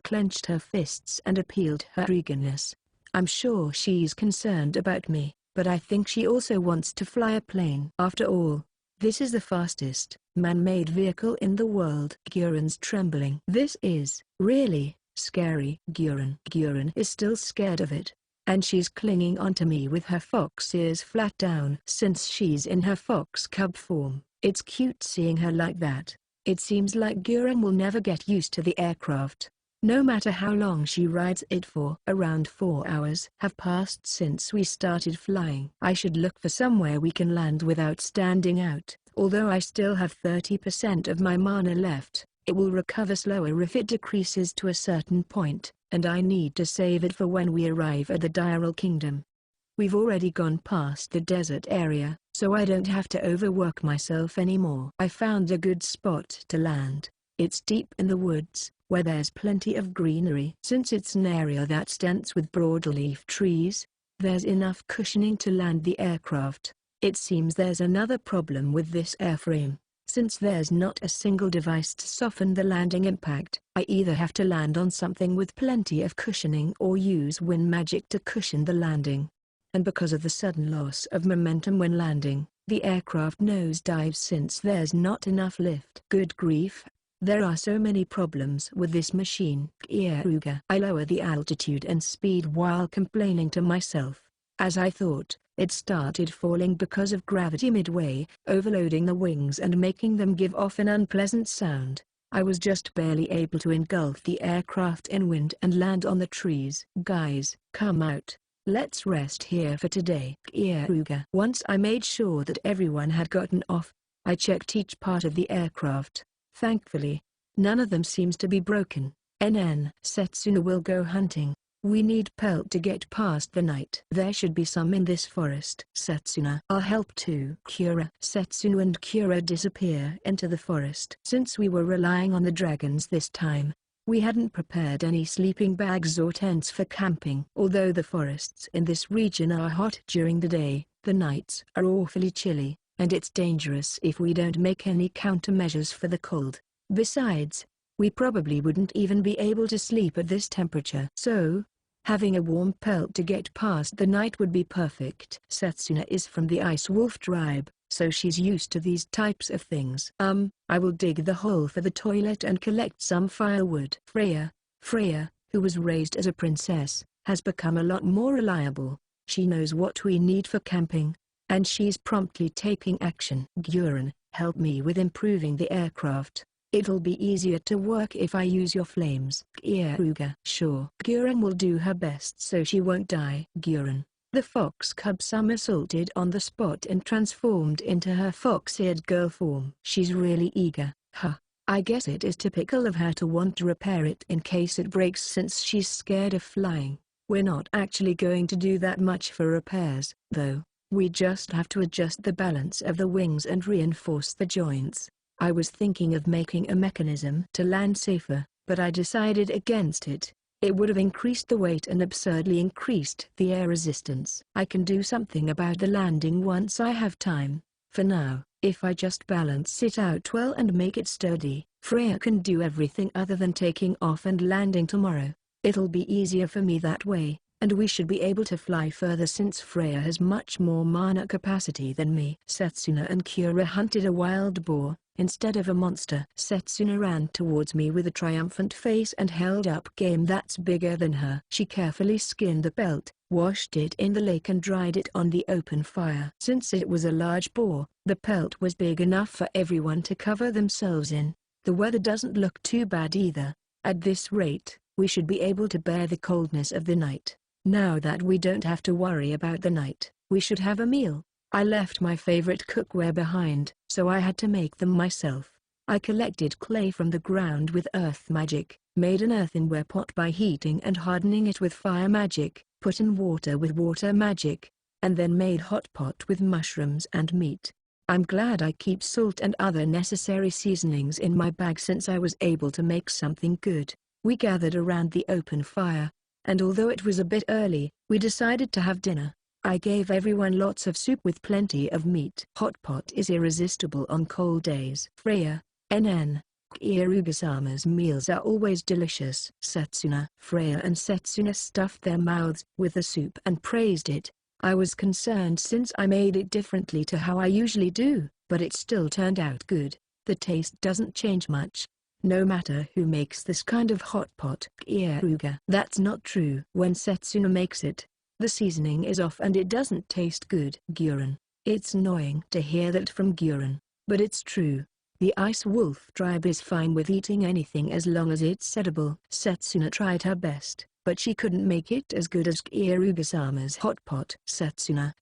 clenched her fists and appealed her eagerness. I'm sure she's concerned about me, but I think she also wants to fly a plane. After all, this is the fastest man-made vehicle in the world. Kieran's trembling. This is really scary. Kieran is still scared of it, and she's clinging onto me with her fox ears flat down. Since she's in her fox cub form, it's cute seeing her like that. It seems like Kieran will never get used to the aircraft, no matter how long she rides it for. Around 4 hours have passed since we started flying. I should look for somewhere we can land without standing out. Although I still have 30% of my mana left, it will recover slower if it decreases to a certain point, and I need to save it for when we arrive at the Diral Kingdom. We've already gone past the desert area, so I don't have to overwork myself anymore. I found a good spot to land. It's deep in the woods, where there's plenty of greenery. Since it's an area that's dense with broadleaf trees, there's enough cushioning to land the aircraft. It seems there's another problem with this airframe. Since there's not a single device to soften the landing impact, I either have to land on something with plenty of cushioning or use wind magic to cushion the landing. And because of the sudden loss of momentum when landing, The aircraft nosedives since there's not enough lift. Good grief. There are so many problems with this machine. Keare. I lower the altitude and speed while complaining to myself. As I thought, it started falling because of gravity midway, overloading the wings and making them give off an unpleasant sound. I was just barely able to engulf the aircraft in wind and land on the trees. Guys, come out. Let's rest here for today. Keare. Once I made sure that everyone had gotten off, I checked each part of the aircraft. Thankfully, none of them seems to be broken. Setsuna will go hunting. We need pelt to get past the night. There should be some in this forest. Setsuna. I'll help too. Keare. Setsuna and Keare disappear into the forest. Since we were relying on the dragons this time, we hadn't prepared any sleeping bags or tents for camping. Although the forests in this region are hot during the day, the nights are awfully chilly, and it's dangerous if we don't make any countermeasures for the cold. Besides, we probably wouldn't even be able to sleep at this temperature. So, having a warm pelt to get past the night would be perfect. Setsuna is from the Ice Wolf tribe, so she's used to these types of things. I will dig the hole for the toilet and collect some firewood. Freya, who was raised as a princess, has become a lot more reliable. She knows what we need for camping, and she's promptly taking action. Keare, help me with improving the aircraft. It'll be easier to work if I use your flames. Keare. Sure. Keare will do her best so she won't die. Keare. The fox cub somersaulted on the spot and transformed into her fox-eared girl form. She's really eager. Huh. I guess it is typical of her to want to repair it in case it breaks since she's scared of flying. We're not actually going to do that much for repairs, though. We just have to adjust the balance of the wings and reinforce the joints. I was thinking of making a mechanism to land safer, but I decided against it. It would have increased the weight and absurdly increased the air resistance. I can do something about the landing once I have time. For now, if I just balance it out well and make it sturdy, Freya can do everything other than taking off and landing tomorrow. It'll be easier for me that way, and we should be able to fly further since Freya has much more mana capacity than me. Setsuna and Keare hunted a wild boar instead of a monster. Setsuna ran towards me with a triumphant face and held up game that's bigger than her. She carefully skinned the pelt, washed it in the lake and dried it on the open fire. Since it was a large boar, the pelt was big enough for everyone to cover themselves in. The weather doesn't look too bad either. At this rate, we should be able to bear the coldness of the night. Now that we don't have to worry about the night, we should have a meal. I left my favorite cookware behind, so I had to make them myself. I collected clay from the ground with earth magic, made an earthenware pot by heating and hardening it with fire magic, put in water with water magic, and then made hot pot with mushrooms and meat. I'm glad I keep salt and other necessary seasonings in my bag since I was able to make something good. We gathered around the open fire, and although it was a bit early, we decided to have dinner. I gave everyone lots of soup with plenty of meat. Hot pot is irresistible on cold days. Freya, Keare-sama's meals are always delicious. Setsuna. Freya and Setsuna stuffed their mouths with the soup and praised it. I was concerned since I made it differently to how I usually do, but it still turned out good. The taste doesn't change much, no matter who makes this kind of hot pot. Keare. That's not true. When Setsuna makes it, the seasoning is off and it doesn't taste good. Keare. It's annoying to hear that from Keare, but it's true. The Ice Wolf tribe is fine with eating anything as long as it's edible. Setsuna tried her best, but she couldn't make it as good as Keare-sama's hot pot. Setsuna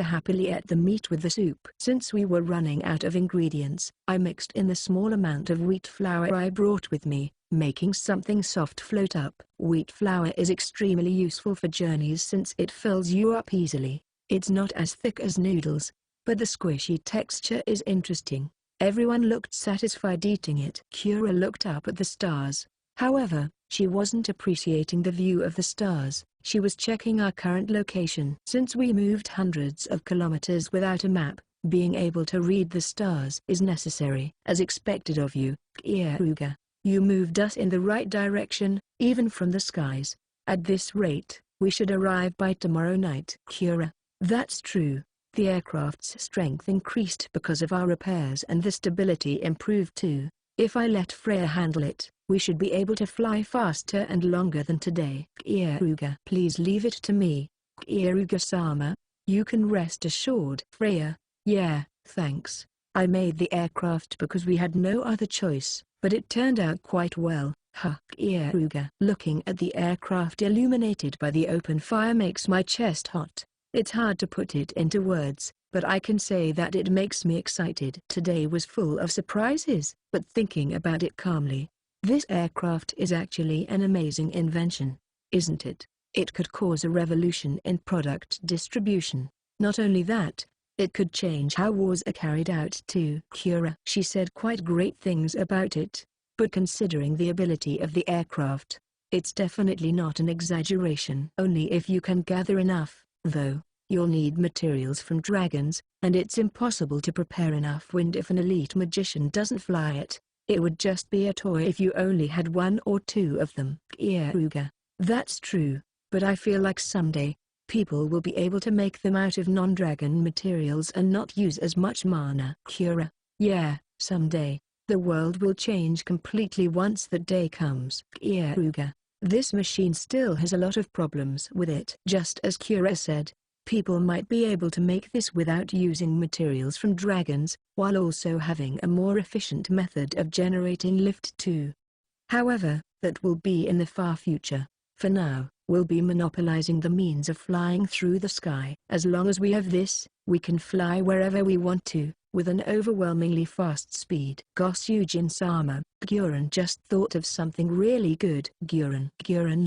happily ate the meat with the soup. Since we were running out of ingredients, I mixed in the small amount of wheat flour I brought with me, making something soft float up. Wheat flour is extremely useful for journeys since it fills you up easily. It's not as thick as noodles, but the squishy texture is interesting. Everyone looked satisfied eating it. Keare looked up at the stars. However, she wasn't appreciating the view of the stars. She was checking our current location. Since we moved hundreds of kilometers without a map, being able to read the stars is necessary. As expected of you, Keare. You moved us in the right direction, even from the skies. At this rate, we should arrive by tomorrow night. Keare. That's true. The aircraft's strength increased because of our repairs and the stability improved too. If I let Freya handle it, we should be able to fly faster and longer than today. Keare, please leave it to me. Keare-sama, you can rest assured. Freya, yeah, thanks. I made the aircraft because we had no other choice, but it turned out quite well. Keare, looking at the aircraft illuminated by the open fire makes my chest hot. It's hard to put it into words, but I can say that it makes me excited. Today was full of surprises, but thinking about it calmly, this aircraft is actually an amazing invention, isn't it? It could cause a revolution in product distribution. Not only that, it could change how wars are carried out too. Keare, she said quite great things about it, but considering the ability of the aircraft, it's definitely not an exaggeration. Only if you can gather enough, though. You'll need materials from dragons, and it's impossible to prepare enough wind if an elite magician doesn't fly it. It would just be a toy if you only had one or two of them. Keare, that's true, but I feel like someday, people will be able to make them out of non-dragon materials and not use as much mana. Keare, yeah, someday, the world will change completely once that day comes. Keare, this machine still has a lot of problems with it. Just as Keare said, people might be able to make this without using materials from dragons, while also having a more efficient method of generating lift too. However, that will be in the far future. For now, we'll be monopolizing the means of flying through the sky. As long as we have this, we can fly wherever we want to, with an overwhelmingly fast speed. Gosu-jin-sama, Guren just thought of something really good. Guren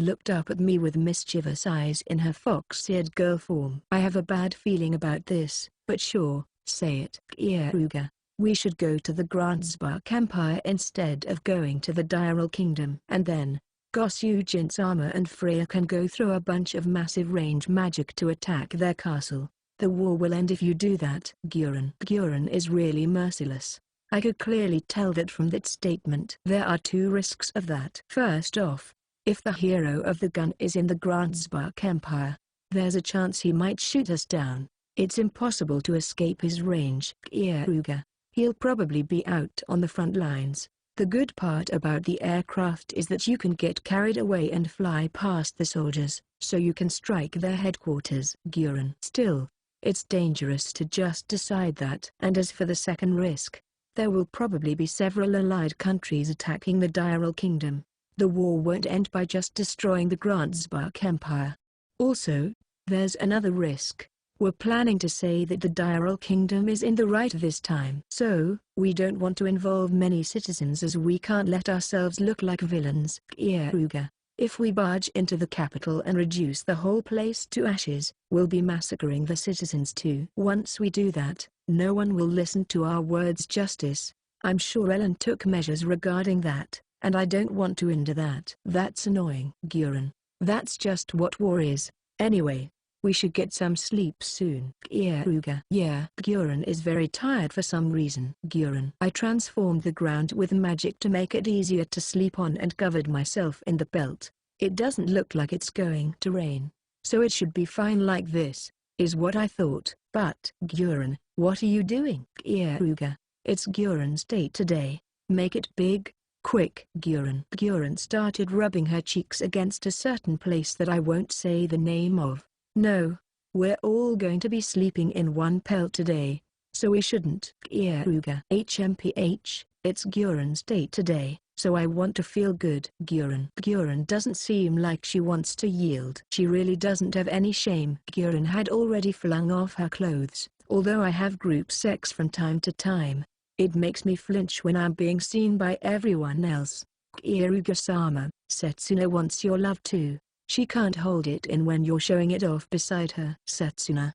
looked up at me with mischievous eyes in her fox-eared girl form. I have a bad feeling about this, but sure, say it. Keare, we should go to the Grandspark Empire instead of going to the Diral Kingdom. And then, Gosu-jin-sama and Freya can go through a bunch of massive range magic to attack their castle. The war will end if you do that. Guren is really merciless. I could clearly tell that from that statement. There are two risks of that. First off, if the hero of the gun is in the Grandspark Empire, there's a chance he might shoot us down. It's impossible to escape his range. Keare, he'll probably be out on the front lines. The good part about the aircraft is that you can get carried away and fly past the soldiers, so you can strike their headquarters. Guren. Still, it's dangerous to just decide that. And as for the second risk, there will probably be several allied countries attacking the Diral Kingdom. The war won't end by just destroying the Grandspark Empire. Also, there's another risk. We're planning to say that the Diral Kingdom is in the right this time. So, we don't want to involve many citizens as we can't let ourselves look like villains. Keare, if we barge into the capital and reduce the whole place to ashes, we'll be massacring the citizens too. Once we do that, no one will listen to our words. Justice, I'm sure Ellen took measures regarding that, and I don't want to hinder that. That's annoying. Guren, that's just what war is. Anyway, we should get some sleep soon. Keare, yeah. Guren is very tired for some reason. Guren, I transformed the ground with magic to make it easier to sleep on and covered myself in the belt. It doesn't look like it's going to rain, so it should be fine like this, is what I thought. But, Guren, what are you doing? Keare, it's Guren's day today. Make it big, quick. Guren started rubbing her cheeks against a certain place that I won't say the name of. No, we're all going to be sleeping in one pelt today, so we shouldn't. Keare, HMPH, it's Guren's day today, so I want to feel good. Guren doesn't seem like she wants to yield. She really doesn't have any shame. Guren had already flung off her clothes. Although I have group sex from time to time, it makes me flinch when I'm being seen by everyone else. Keare-sama, Setsuna wants your love too. She can't hold it in when you're showing it off beside her. Setsuna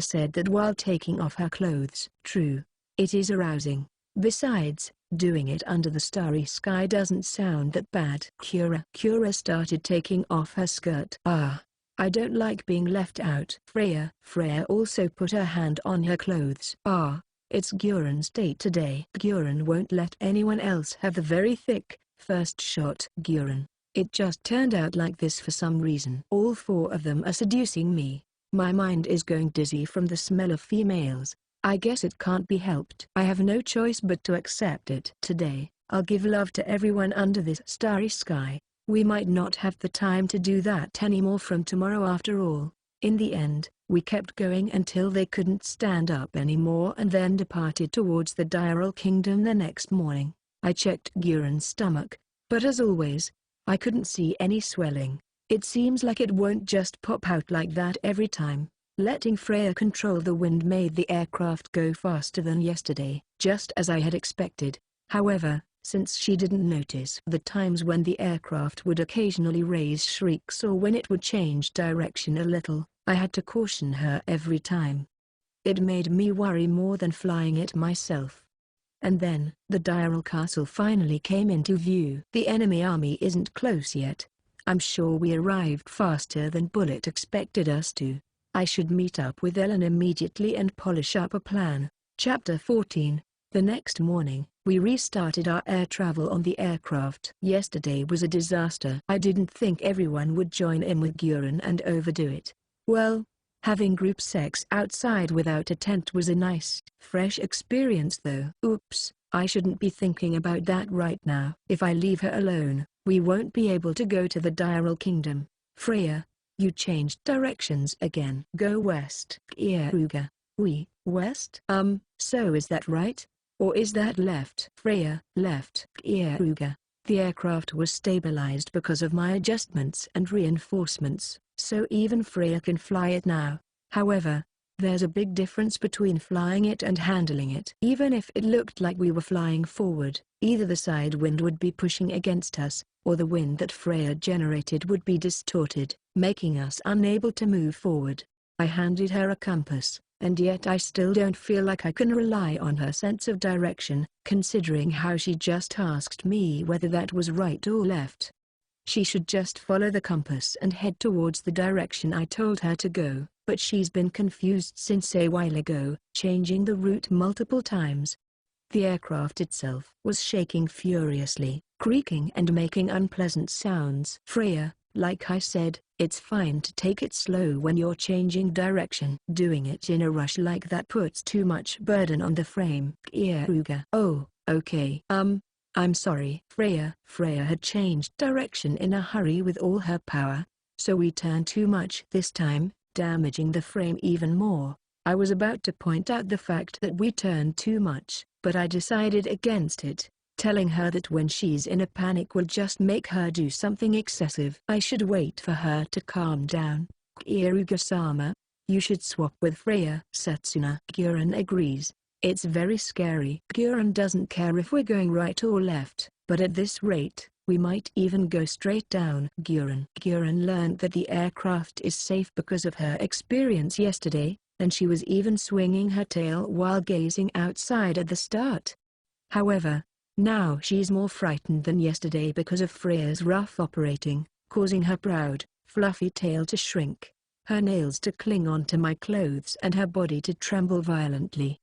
said that while taking off her clothes. True. It is arousing. Besides, doing it under the starry sky doesn't sound that bad. Keare started taking off her skirt. I don't like being left out. Freya also put her hand on her clothes. It's Guren's day today. Guren won't let anyone else have the very thick, first shot. Guren. It just turned out like this for some reason. All four of them are seducing me. My mind is going dizzy from the smell of females. I guess it can't be helped. I have no choice but to accept it. Today, I'll give love to everyone under this starry sky. We might not have the time to do that anymore from tomorrow after all. In the end, we kept going until they couldn't stand up anymore and then departed towards the Diral Kingdom the next morning. I checked Keare's stomach, but as always, I couldn't see any swelling. It seems like it won't just pop out like that every time. Letting Freya control the wind made the aircraft go faster than yesterday, just as I had expected. However, since she didn't notice the times when the aircraft would occasionally raise shrieks or when it would change direction a little, I had to caution her every time. It made me worry more than flying it myself. And then, the Diral Castle finally came into view. The enemy army isn't close yet. I'm sure we arrived faster than Bullet expected us to. I should meet up with Ellen immediately and polish up a plan. Chapter 14. The next morning, we restarted our air travel on the aircraft. Yesterday was a disaster. I didn't think everyone would join in with Keare and overdo it. Well, having group sex outside without a tent was a nice, fresh experience though. Oops, I shouldn't be thinking about that right now. If I leave her alone, we won't be able to go to the Diral Kingdom. Freya, you changed directions again. Go west. Keare. West? So is that right? Or is that left? Freya, left. Keare. The aircraft was stabilized because of my adjustments and reinforcements, so even Freya can fly it now. However, there's a big difference between flying it and handling it. Even if it looked like we were flying forward, either the side wind would be pushing against us, or the wind that Freya generated would be distorted, making us unable to move forward. I handed her a compass, and yet I still don't feel like I can rely on her sense of direction, considering how she just asked me whether that was right or left. She should just follow the compass and head towards the direction I told her to go, but she's been confused since a while ago, changing the route multiple times. The aircraft itself was shaking furiously, creaking and making unpleasant sounds. Freya, like I said, it's fine to take it slow when you're changing direction. Doing it in a rush like that puts too much burden on the frame. Keare. Oh, okay. I'm sorry. Freya had changed direction in a hurry with all her power, so we turned too much this time, damaging the frame even more. I was about to point out the fact that we turned too much, but I decided against it. Telling her that when she's in a panic will just make her do something excessive. I should wait for her to calm down. Keare-sama, you should swap with Freya. Setsuna. Keare agrees. It's very scary. Keare doesn't care if we're going right or left, but at this rate, we might even go straight down. Keare learned that the aircraft is safe because of her experience yesterday, and she was even swinging her tail while gazing outside at the start. However, now she's more frightened than yesterday because of Freya's rough operating, causing her proud, fluffy tail to shrink, her nails to cling onto my clothes and her body to tremble violently.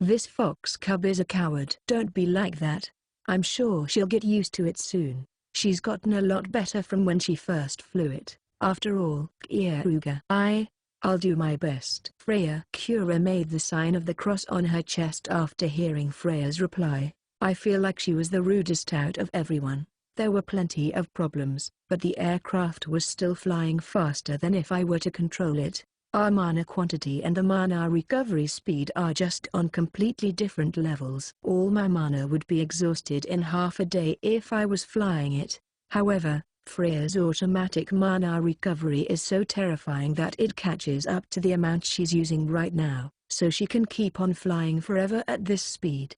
This fox cub is a coward. Don't be like that. I'm sure she'll get used to it soon. She's gotten a lot better from when she first flew it. After all, Keare. I'll do my best. Keare made the sign of the cross on her chest after hearing Freya's reply. I feel like she was the rudest out of everyone. There were plenty of problems, but the aircraft was still flying faster than if I were to control it. Our mana quantity and the mana recovery speed are just on completely different levels. All my mana would be exhausted in half a day if I was flying it. However, Freya's automatic mana recovery is so terrifying that it catches up to the amount she's using right now, so she can keep on flying forever at this speed.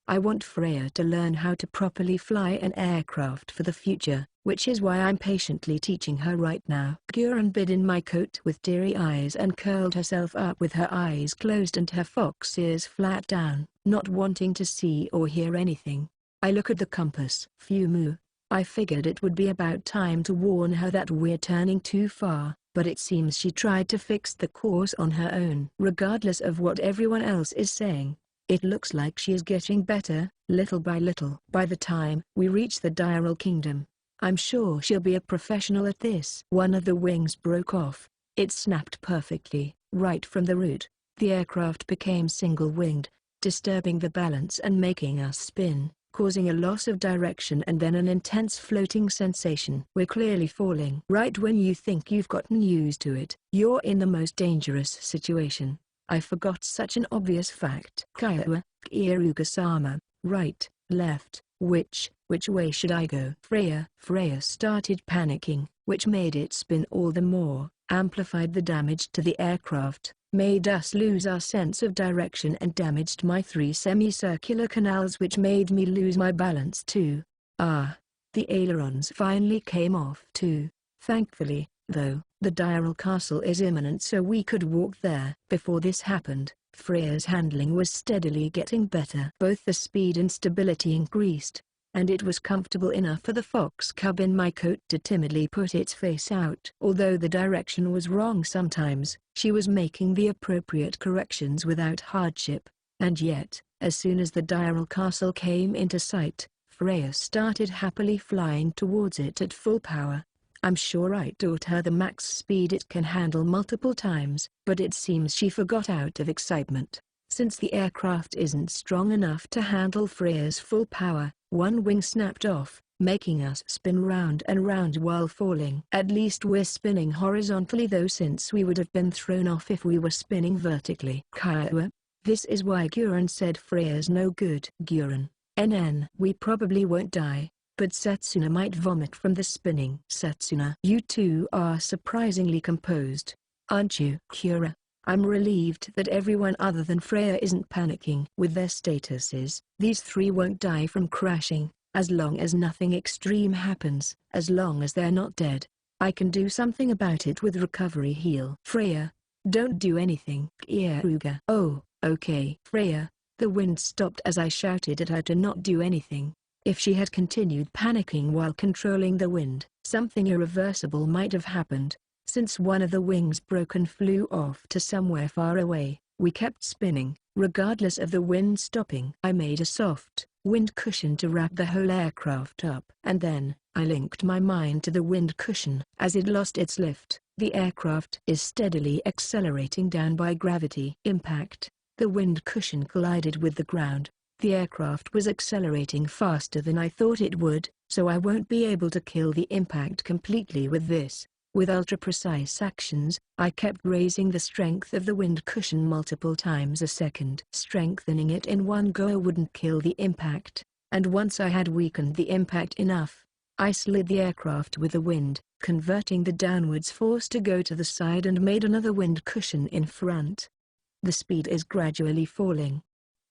I want Freya to learn how to properly fly an aircraft for the future, which is why I'm patiently teaching her right now. Keare bit in my coat with teary eyes and curled herself up with her eyes closed and her fox ears flat down, not wanting to see or hear anything. I look at the compass. Phew. I figured it would be about time to warn her that we're turning too far, but it seems she tried to fix the course on her own. Regardless of what everyone else is saying, it looks like she is getting better, little by little. By the time we reach the Diral Kingdom, I'm sure she'll be a professional at this. One of the wings broke off, It snapped perfectly, right from the root. The aircraft became single-winged, disturbing the balance and making us spin, causing a loss of direction and then an intense floating sensation. We're clearly falling. Right when you think you've gotten used to it, you're in the most dangerous situation. I forgot such an obvious fact. Keare-sama, right, left, which way should I go? Freya started panicking, which made it spin all the more, amplified the damage to the aircraft, made us lose our sense of direction and damaged my 3 semicircular canals, which made me lose my balance too. The ailerons finally came off too. Thankfully, though, the diral castle is imminent, so we could walk there. Before this happened, Freya's handling was steadily getting better. Both the speed and stability increased, and it was comfortable enough for the fox cub in my coat to timidly put its face out. Although the direction was wrong sometimes, she was making the appropriate corrections without hardship. And yet, as soon as the diral castle came into sight, Freya started happily flying towards it at full power. I'm sure I taught her the max speed it can handle multiple times, but it seems she forgot out of excitement. Since the aircraft isn't strong enough to handle Freya's full power, one wing snapped off, making us spin round and round while falling. At least we're spinning horizontally though, since we would have been thrown off if we were spinning vertically. Keare, this is why Guren said Freya's no good. Guren, we probably won't die, but Setsuna might vomit from the spinning. Setsuna, you two are surprisingly composed, aren't you? Keare, I'm relieved that everyone other than Freya isn't panicking. With their statuses, these 3 won't die from crashing, as long as nothing extreme happens. As long as they're not dead, I can do something about it with recovery heal. Freya, don't do anything. Keare, oh, okay. Freya, the wind stopped as I shouted at her to not do anything. If she had continued panicking while controlling the wind, something irreversible might have happened. Since one of the wings broke and flew off to somewhere far away, we kept spinning, regardless of the wind stopping. I made a soft wind cushion to wrap the whole aircraft up. And then, I linked my mind to the wind cushion. As it lost its lift, the aircraft is steadily accelerating down by gravity impact. The wind cushion collided with the ground. The aircraft was accelerating faster than I thought it would, so I won't be able to kill the impact completely with this. With ultra-precise actions, I kept raising the strength of the wind cushion multiple times a second. Strengthening it in one go wouldn't kill the impact, and once I had weakened the impact enough, I slid the aircraft with the wind, converting the downwards force to go to the side, and made another wind cushion in front. The speed is gradually falling.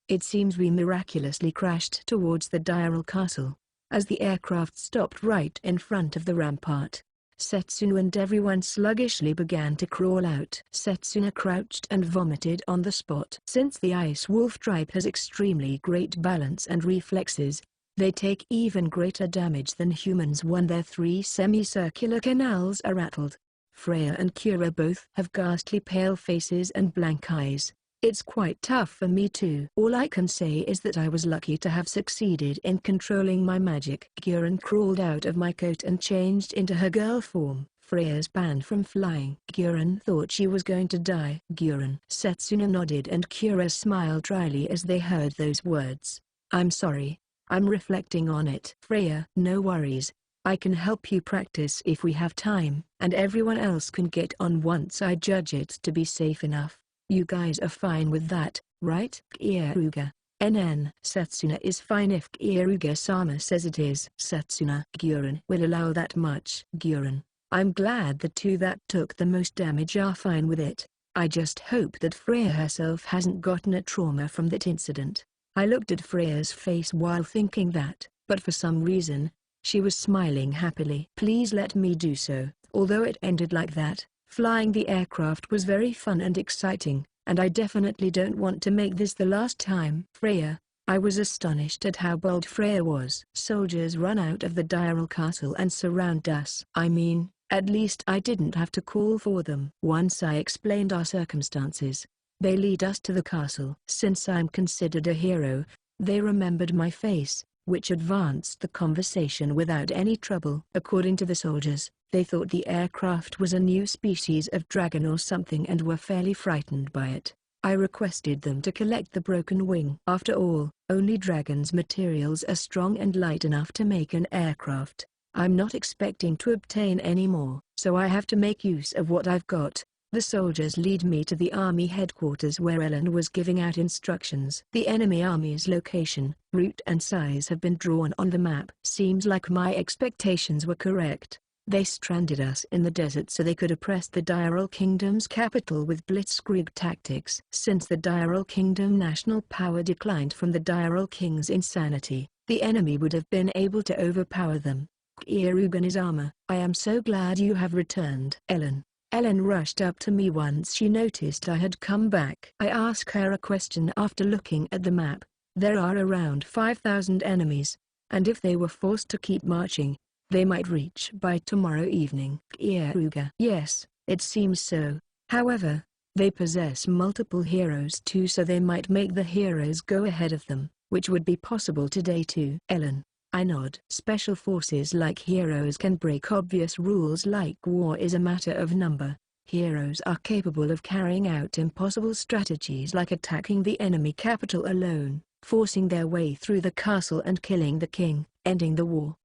It seems we miraculously crashed towards the diral castle, as the aircraft stopped right in front of the rampart. Setsuna and everyone sluggishly began to crawl out. Setsuna crouched and vomited on the spot. Since the ice wolf tribe has extremely great balance and reflexes, they take even greater damage than humans when their 3 semicircular canals are rattled. Freya and Keare both have ghastly pale faces and blank eyes. It's quite tough for me too. All I can say is that I was lucky to have succeeded in controlling my magic. Guren crawled out of my coat and changed into her girl form. Freya's banned from flying. Guren thought she was going to die. Guren. Setsuna nodded and Keare smiled dryly as they heard those words. I'm sorry. I'm reflecting on it. Freya. No worries. I can help you practice if we have time, and everyone else can get on once I judge it to be safe enough. You guys are fine with that, right? Keare. Setsuna is fine if Keare-sama says it is. Setsuna. Guren will allow that much. Guren. I'm glad the 2 that took the most damage are fine with it. I just hope that Freya herself hasn't gotten a trauma from that incident. I looked at Freya's face while thinking that, but for some reason, she was smiling happily. Please let me do so. Although it ended like that, flying the aircraft was very fun and exciting, and I definitely don't want to make this the last time. Freya. I was astonished at how bold Freya was. Soldiers run out of the diral castle and surround us. I mean, at least I didn't have to call for them. Once I explained our circumstances, they lead us to the castle. Since I'm considered a hero, they remembered my face, which advanced the conversation without any trouble. According to the soldiers, They thought the aircraft was a new species of dragon or something and were fairly frightened by it. I requested them to collect the broken wing. After all, only dragons' materials are strong and light enough to make an aircraft. I'm not expecting to obtain any more, so I have to make use of what I've got. The soldiers lead me to the army headquarters where Ellen was giving out instructions. The enemy army's location, route and size have been drawn on the map. Seems like my expectations were correct. They stranded us in the desert so they could oppress the Diral Kingdom's capital with blitzkrieg tactics. Since the Diral Kingdom national power declined from the Diral King's insanity, the enemy would have been able to overpower them. Keare, I am so glad you have returned. Ellen rushed up to me once she noticed I had come back. I asked her a question after looking at the map. There are around 5,000 enemies, and if they were forced to keep marching, they might reach by tomorrow evening. Keare, yes, it seems so. However, they possess multiple heroes too, so they might make the heroes go ahead of them, which would be possible today too. I nod. Special forces like heroes can break obvious rules like war is a matter of number. Heroes are capable of carrying out impossible strategies like attacking the enemy capital alone, forcing their way through the castle and killing the king, ending the war.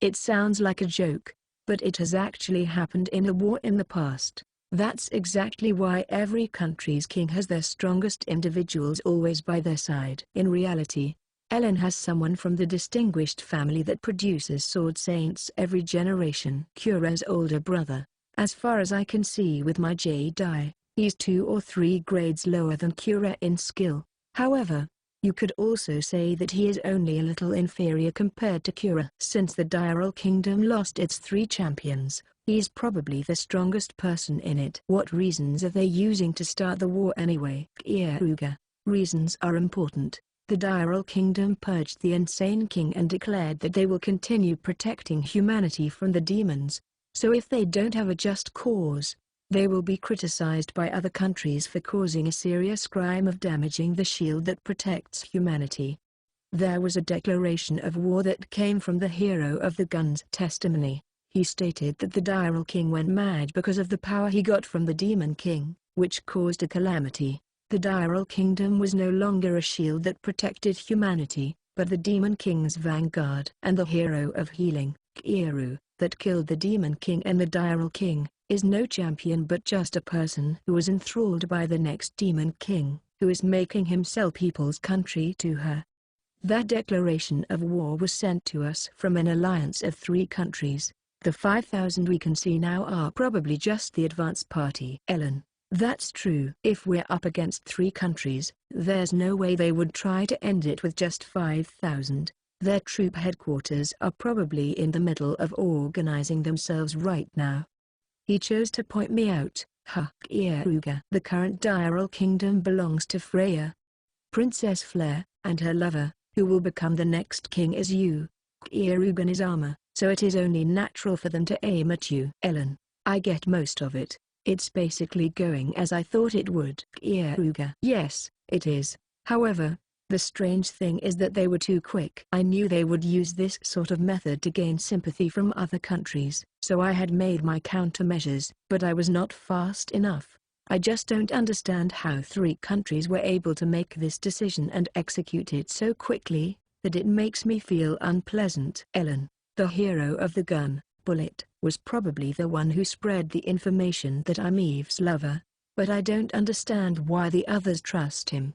It sounds like a joke, but it has actually happened in a war in the past. That's exactly why every country's king has their strongest individuals always by their side. In reality, Ellen has someone from the distinguished family that produces sword saints every generation. Keare's older brother. As far as I can see with my jade eye, he's 2 or 3 grades lower than Keare in skill. However, you could also say that he is only a little inferior compared to Keare. Since the Diral Kingdom lost its 3 champions, he's probably the strongest person in it. What reasons are they using to start the war anyway? Keare, reasons are important. The Diral Kingdom purged the insane king and declared that they will continue protecting humanity from the demons. So if they don't have a just cause, they will be criticized by other countries for causing a serious crime of damaging the shield that protects humanity. There was a declaration of war that came from the hero of the gun's testimony. He stated that the Diral King went mad because of the power he got from the Demon King, which caused a calamity. The Diral Kingdom was no longer a shield that protected humanity, but the Demon King's vanguard. And the hero of healing, Keare, that killed the Demon King and the Diral King, is no champion but just a person who was enthralled by the next Demon King, who is making him sell people's country to her. That declaration of war was sent to us from an alliance of 3 countries. The 5,000 we can see now are probably just the advance party. That's true. If we're up against 3 countries, there's no way they would try to end it with just 5,000. Their troop headquarters are probably in the middle of organizing themselves right now. He chose to point me out. Keare. The current Diral Kingdom belongs to Freya, Princess Flare, and her lover, who will become the next king is you, Keare, so it is only natural for them to aim at you. I get most of it. It's basically going as I thought it would. Keare. Yes, it is. However, the strange thing is that they were too quick. I knew they would use this sort of method to gain sympathy from other countries, so I had made my countermeasures. But I was not fast enough. I just don't understand how 3 countries were able to make this decision and execute it so quickly, that it makes me feel unpleasant. The hero of the gun, Bullet, was probably the one who spread the information that I'm Eve's lover, but I don't understand why the others trust him.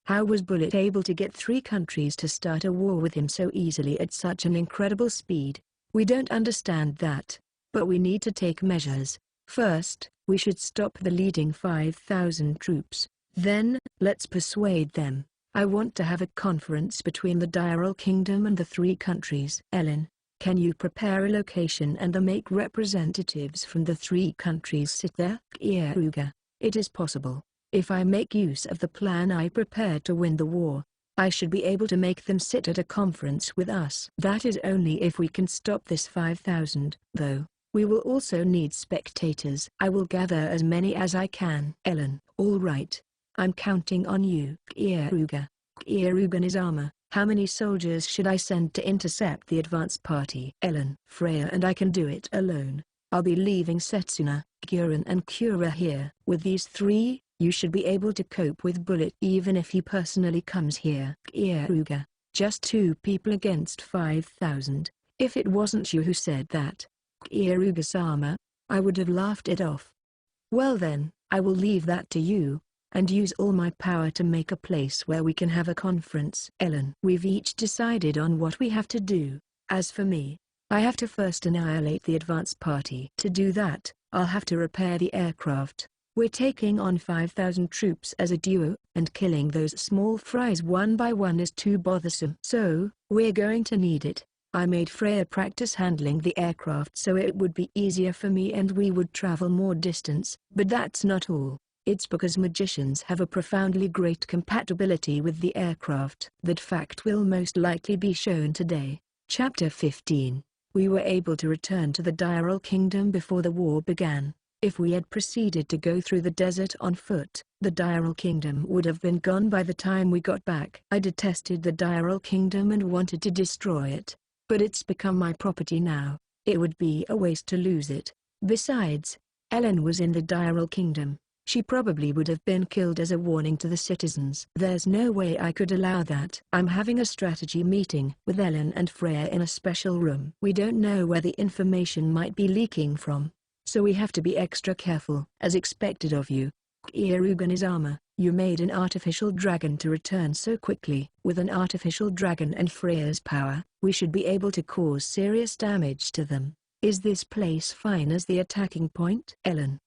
How was Bullet able to get 3 countries to start a war with him so easily at such an incredible speed? We don't understand that, but we need to take measures. First, we should stop the leading 5,000 troops. Then, let's persuade them. I want to have a conference between the Diral Kingdom and the 3 countries. Can you prepare a location and make representatives from the 3 countries sit there? Keare. It is possible. If I make use of the plan I prepared to win the war, I should be able to make them sit at a conference with us. That is only if we can stop this 5,000, though. We will also need spectators. I will gather as many as I can. All right. I'm counting on you. Keare. How many soldiers should I send to intercept the advance party? Freya and I can do it alone. I'll be leaving Setsuna, Keare and Keare here. With these three, you should be able to cope with Bullet even if he personally comes here. Keare, just 2 people against 5,000. If it wasn't you who said that, Keare-sama, I would have laughed it off. Well then, I will leave that to you, and use all my power to make a place where we can have a conference. Ellen. We've each decided on what we have to do. As for me, I have to first annihilate the advance party. To do that, I'll have to repair the aircraft. We're taking on 5,000 troops as a duo, and killing those small fries one by one is too bothersome. So, we're going to need it. I made Freya practice handling the aircraft so it would be easier for me and we would travel more distance. But that's not all. It's because magicians have a profoundly great compatibility with the aircraft. That fact will most likely be shown today. Chapter 15. We were able to return to the Diral Kingdom before the war began. If we had proceeded to go through the desert on foot, the Diral Kingdom would have been gone by the time we got back. I detested the Diral Kingdom and wanted to destroy it. But it's become my property now. It would be a waste to lose it. Besides, Ellen was in the Diral Kingdom. She probably would have been killed as a warning to the citizens. There's no way I could allow that. I'm having a strategy meeting with Ellen and Freya in a special room. We don't know where the information might be leaking from, so we have to be extra careful. As expected of you, Keare-sama, you made an artificial dragon to return so quickly. With an artificial dragon and Freya's power, we should be able to cause serious damage to them. Is this place fine as the attacking point? Ellen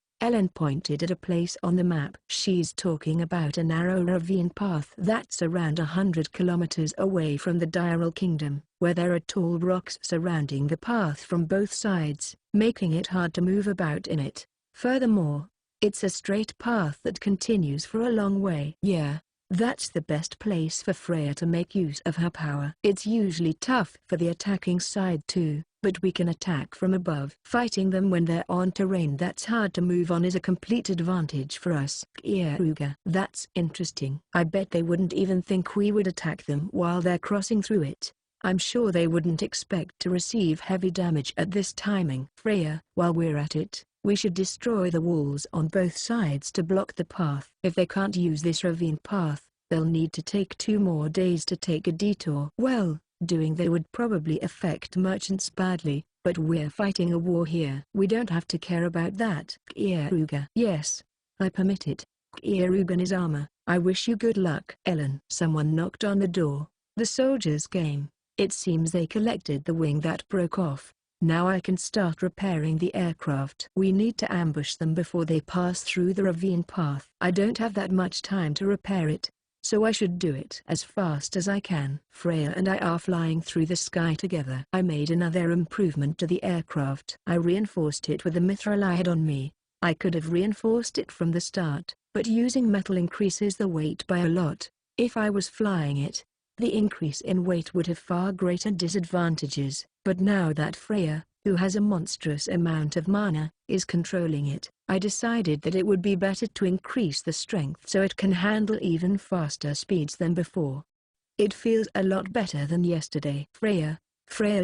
pointed at a place on the map. She's talking about a narrow ravine path that's around 100 kilometers away from the Diral Kingdom, where there are tall rocks surrounding the path from both sides, making it hard to move about in it. Furthermore, it's a straight path that continues for a long way. Yeah, that's the best place for Freya to make use of her power. It's usually tough for the attacking side too, but we can attack from above. Fighting them when they're on terrain that's hard to move on is a complete advantage for us. Keare, that's interesting. I bet they wouldn't even think we would attack them while they're crossing through it. I'm sure they wouldn't expect to receive heavy damage at this timing. Freya, while we're at it, we should destroy the walls on both sides to block the path. If they can't use this ravine path, they'll need to take 2 more days to take a detour. Well, doing that would probably affect merchants badly, but we're fighting a war here. We don't have to care about that. Keare. Yes, I permit it. Keare-sama, I wish you good luck. Ellen. Someone knocked on the door. The soldiers came. It seems they collected the wing that broke off. Now I can start repairing the aircraft. We need to ambush them before they pass through the ravine path. I don't have that much time to repair it, so I should do it as fast as I can. Freya and I are flying through the sky together. I made another improvement to the aircraft. I reinforced it with the mithril I had on me. I could have reinforced it from the start, but using metal increases the weight by a lot. If I was flying it, the increase in weight would have far greater disadvantages. But now that Freya, who has a monstrous amount of mana, is controlling it, I decided that it would be better to increase the strength so it can handle even faster speeds than before. It feels a lot better than yesterday. Freya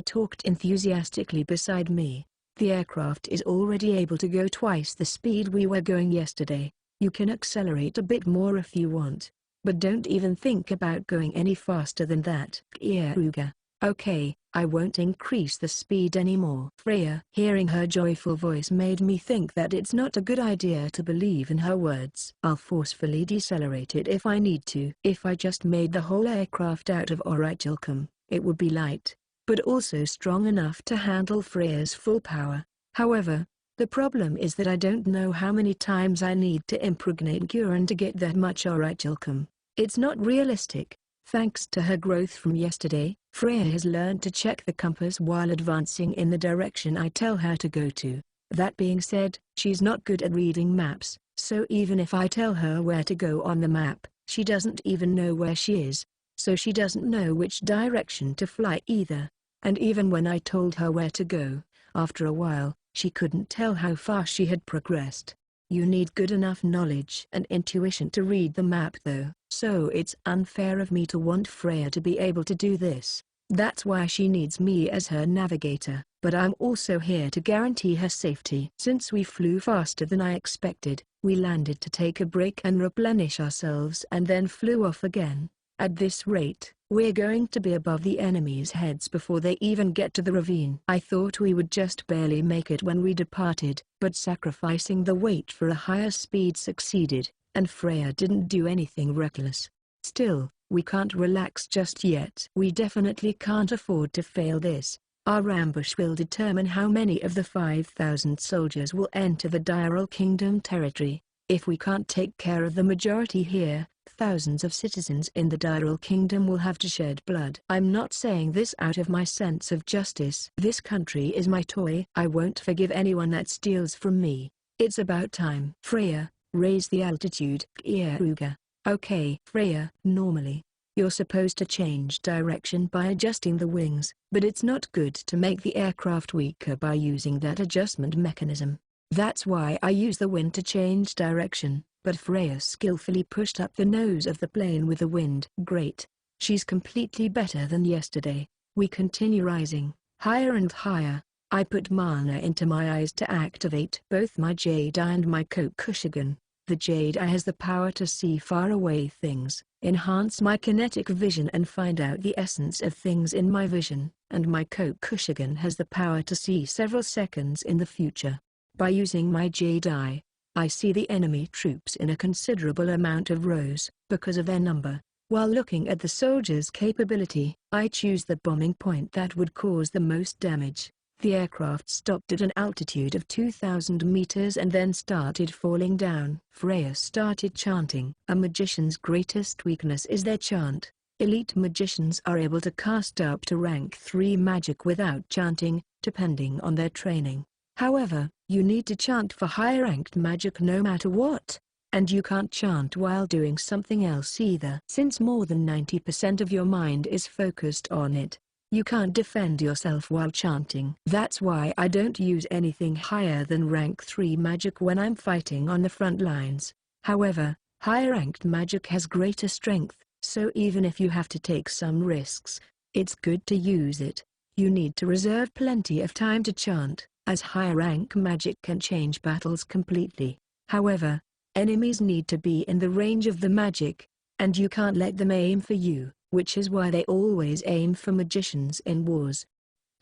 talked enthusiastically beside me. The aircraft is already able to go twice the speed we were going yesterday. You can accelerate a bit more if you want, but don't even think about going any faster than that. Keare. Okay, I won't increase the speed anymore. Freya. Hearing her joyful voice made me think that it's not a good idea to believe in her words. I'll forcefully decelerate it if I need to. If I just made the whole aircraft out of orichalcum, it would be light, but also strong enough to handle Freya's full power. However, the problem is that I don't know how many times I need to impregnate Keare to get that much orichalcum. It's not realistic. Thanks to her growth from yesterday, Freya has learned to check the compass while advancing in the direction I tell her to go to. That being said, she's not good at reading maps, so even if I tell her where to go on the map, she doesn't even know where she is, so she doesn't know which direction to fly either. And even when I told her where to go, after a while, she couldn't tell how far she had progressed. You need good enough knowledge and intuition to read the map though, so it's unfair of me to want Freya to be able to do this. That's why she needs me as her navigator, but I'm also here to guarantee her safety. Since we flew faster than I expected, we landed to take a break and replenish ourselves and then flew off again. At this rate, we're going to be above the enemy's heads before they even get to the ravine. I thought we would just barely make it when we departed, but sacrificing the weight for a higher speed succeeded, and Freya didn't do anything reckless. Still, we can't relax just yet. We definitely can't afford to fail this. Our ambush will determine how many of the 5,000 soldiers will enter the Diral Kingdom territory. If we can't take care of the majority here, thousands of citizens in the Diral Kingdom will have to shed blood. I'm not saying this out of my sense of justice. This country is my toy. I won't forgive anyone that steals from me. It's about time. Freya, raise the altitude. Keare. Okay. Freya, normally, you're supposed to change direction by adjusting the wings, but it's not good to make the aircraft weaker by using that adjustment mechanism. That's why I use the wind to change direction. But Freya skillfully pushed up the nose of the plane with the wind. Great. She's completely better than yesterday. We continue rising, higher and higher. I put mana into my eyes to activate both my Jade Eye and my Kokushigan. The Jade Eye has the power to see far away things, enhance my kinetic vision and find out the essence of things in my vision, and my Kokushigan has the power to see several seconds in the future. By using my Jade Eye, I see the enemy troops in a considerable amount of rows, because of their number. While looking at the soldiers' capability, I choose the bombing point that would cause the most damage. The aircraft stopped at an altitude of 2,000 meters and then started falling down. Freya started chanting. A magician's greatest weakness is their chant. Elite magicians are able to cast up to rank 3 magic without chanting, depending on their training. However, you need to chant for higher-ranked magic no matter what, and you can't chant while doing something else either. Since more than 90% of your mind is focused on it, you can't defend yourself while chanting. That's why I don't use anything higher than rank 3 magic when I'm fighting on the front lines. However, higher-ranked magic has greater strength, so even if you have to take some risks, it's good to use it. You need to reserve plenty of time to chant, as higher rank magic can change battles completely. However, enemies need to be in the range of the magic, and you can't let them aim for you, which is why they always aim for magicians in wars.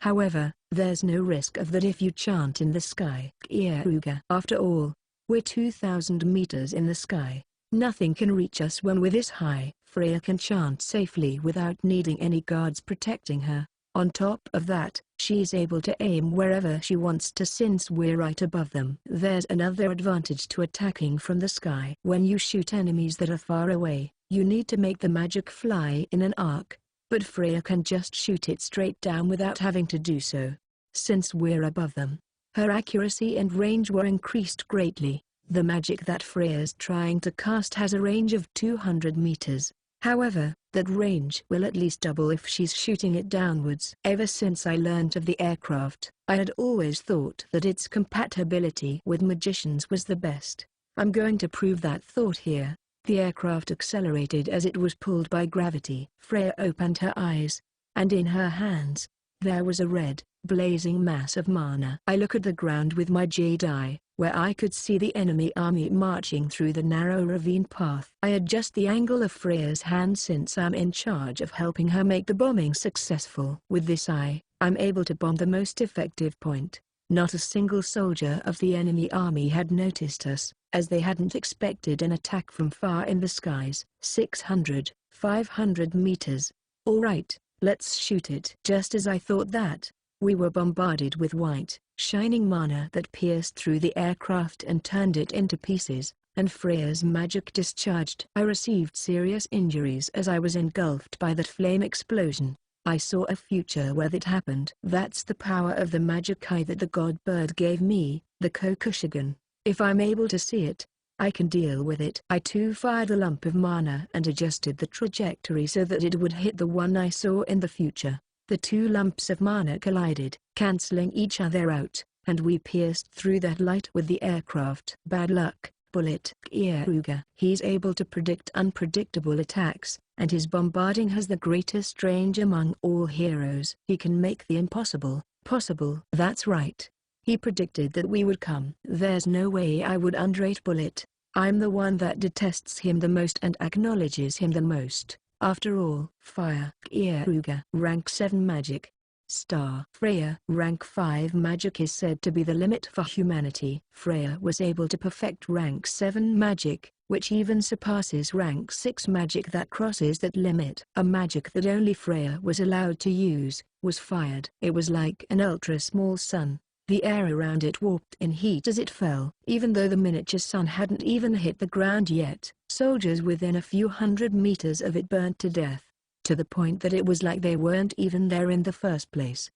However, there's no risk of that if you chant in the sky. Keare. After all, we're 2,000 meters in the sky. Nothing can reach us when we're this high. Freya can chant safely without needing any guards protecting her. On top of that, she's able to aim wherever she wants to since we're right above them. There's another advantage to attacking from the sky. When you shoot enemies that are far away, you need to make the magic fly in an arc, but Freya can just shoot it straight down without having to do so. Since we're above them, her accuracy and range were increased greatly. The magic that Freya's trying to cast has a range of 200 meters. However, that range will at least double if she's shooting it downwards. Ever since I learned of the aircraft, I had always thought that its compatibility with magicians was the best. I'm going to prove that thought here. The aircraft accelerated as it was pulled by gravity. Freya opened her eyes, and in her hands, there was a red, blazing mass of mana. I look at the ground with my Jade Eye, where I could see the enemy army marching through the narrow ravine path. I adjust the angle of Freya's hand since I'm in charge of helping her make the bombing successful. With this eye, I'm able to bomb the most effective point. Not a single soldier of the enemy army had noticed us, as they hadn't expected an attack from far in the skies. 600, 500 meters. All right, let's shoot it. Just as I thought that, we were bombarded with white, shining mana that pierced through the aircraft and turned it into pieces, and Freya's magic discharged. I received serious injuries as I was engulfed by that flame explosion. I saw a future where that happened. That's the power of the magic eye that the god bird gave me, the Kokushigan. If I'm able to see it, I can deal with it. I too fired a lump of mana and adjusted the trajectory so that it would hit the one I saw in the future. The two lumps of mana collided, cancelling each other out, and we pierced through that light with the aircraft. Bad luck, Bullet. Keare. He's able to predict unpredictable attacks, and his bombarding has the greatest range among all heroes. He can make the impossible possible. That's right. He predicted that we would come. There's no way I would underrate Bullet. I'm the one that detests him the most and acknowledges him the most. After all, fire. Keare. Rank 7 magic. Star. Freya. Rank 5 magic is said to be the limit for humanity. Freya was able to perfect rank 7 magic, which even surpasses rank 6 magic that crosses that limit. A magic that only Freya was allowed to use was fired. It was like an ultra-small sun. The air around it warped in heat as it fell. Even though the miniature sun hadn't even hit the ground yet, soldiers within a few hundred meters of it burned to death, to the point that it was like they weren't even there in the first place.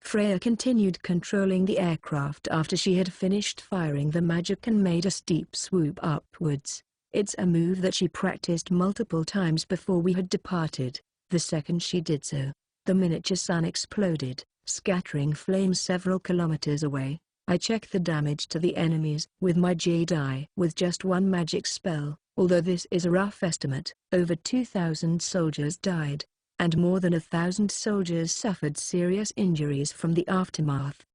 Freya continued controlling the aircraft after she had finished firing the magic and made a steep swoop upwards. It's a move that she practiced multiple times before we had departed. The second she did so, the miniature sun exploded, scattering flames several kilometers away. I checked the damage to the enemies with my jade eye. With just one magic spell, although this is a rough estimate, over 2,000 soldiers died, and more than 1,000 soldiers suffered serious injuries from the aftermath.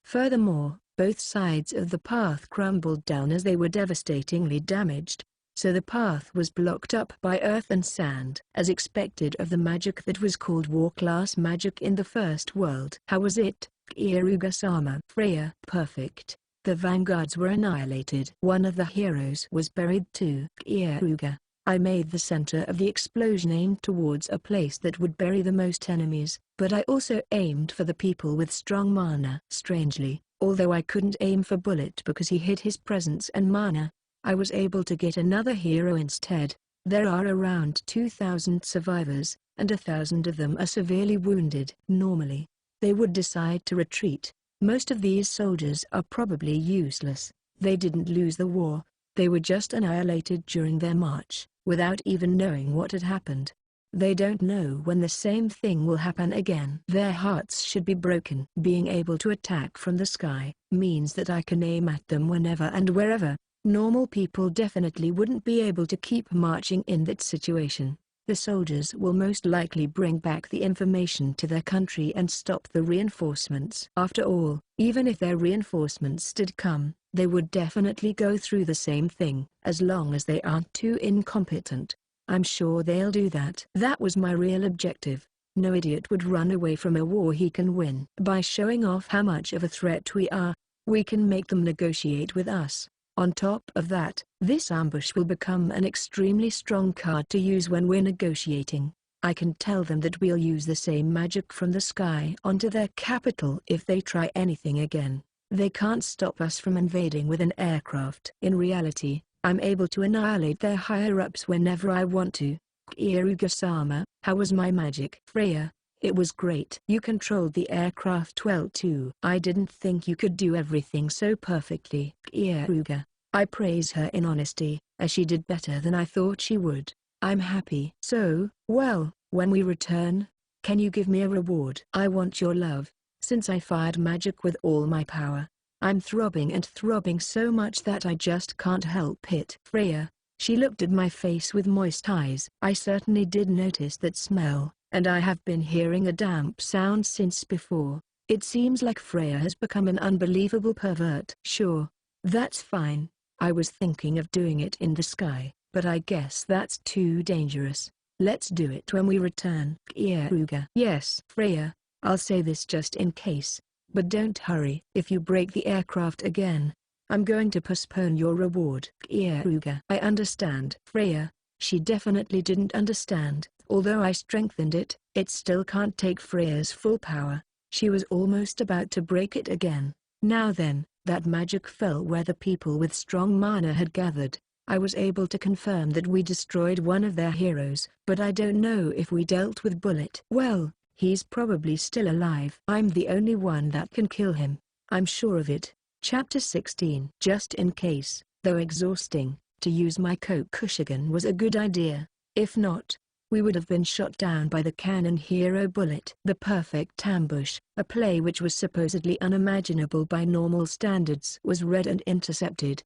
Furthermore, both sides of the path crumbled down as they were devastatingly damaged, so the path was blocked up by earth and sand. As expected of the magic that was called war-class magic in the First World. How was it, Keare-sama? Freya. Perfect. The vanguards were annihilated. One of the heroes was buried too. Keare. I made the center of the explosion aimed towards a place that would bury the most enemies, but I also aimed for the people with strong mana. Strangely, although I couldn't aim for Bullet because he hid his presence and mana, I was able to get another hero instead. There are around 2,000 survivors, and 1,000 of them are severely wounded. Normally, they would decide to retreat. Most of these soldiers are probably useless. They didn't lose the war, they were just annihilated during their march, without even knowing what had happened. They don't know when the same thing will happen again. Their hearts should be broken. Being able to attack from the sky means that I can aim at them whenever and wherever. Normal people definitely wouldn't be able to keep marching in that situation. The soldiers will most likely bring back the information to their country and stop the reinforcements. After all, even if their reinforcements did come, they would definitely go through the same thing. As long as they aren't too incompetent, I'm sure they'll do that. That was my real objective. No idiot would run away from a war he can win. By showing off how much of a threat we are, we can make them negotiate with us. On top of that, this ambush will become an extremely strong card to use when we're negotiating. I can tell them that we'll use the same magic from the sky onto their capital if they try anything again. They can't stop us from invading with an aircraft. In reality, I'm able to annihilate their higher-ups whenever I want to. Keare-sama, how was my magic? Freya. It was great. You controlled the aircraft well too. I didn't think you could do everything so perfectly. Keare. I praise her in honesty, as she did better than I thought she would. I'm happy. So, well, when we return, can you give me a reward? I want your love, since I fired magic with all my power. I'm throbbing and throbbing so much that I just can't help it. Freya. She looked at my face with moist eyes. I certainly did notice that smell, and I have been hearing a damp sound since before. It seems like Freya has become an unbelievable pervert. Sure. That's fine. I was thinking of doing it in the sky, but I guess that's too dangerous. Let's do it when we return. Keare. Yes, Freya, I'll say this just in case, but don't hurry. If you break the aircraft again, I'm going to postpone your reward. Keare. I understand. Freya. She definitely didn't understand. Although I strengthened it, it still can't take Freya's full power. She was almost about to break it again. Now then, that magic fell where the people with strong mana had gathered. I was able to confirm that we destroyed one of their heroes, but I don't know if we dealt with Bullet. Well, he's probably still alive. I'm the only one that can kill him. I'm sure of it. Chapter 16. Just in case, though exhausting, to use my Kokushigan was a good idea. If not, we would have been shot down by the cannon hero Bullet. The perfect ambush, a play which was supposedly unimaginable by normal standards, was read and intercepted.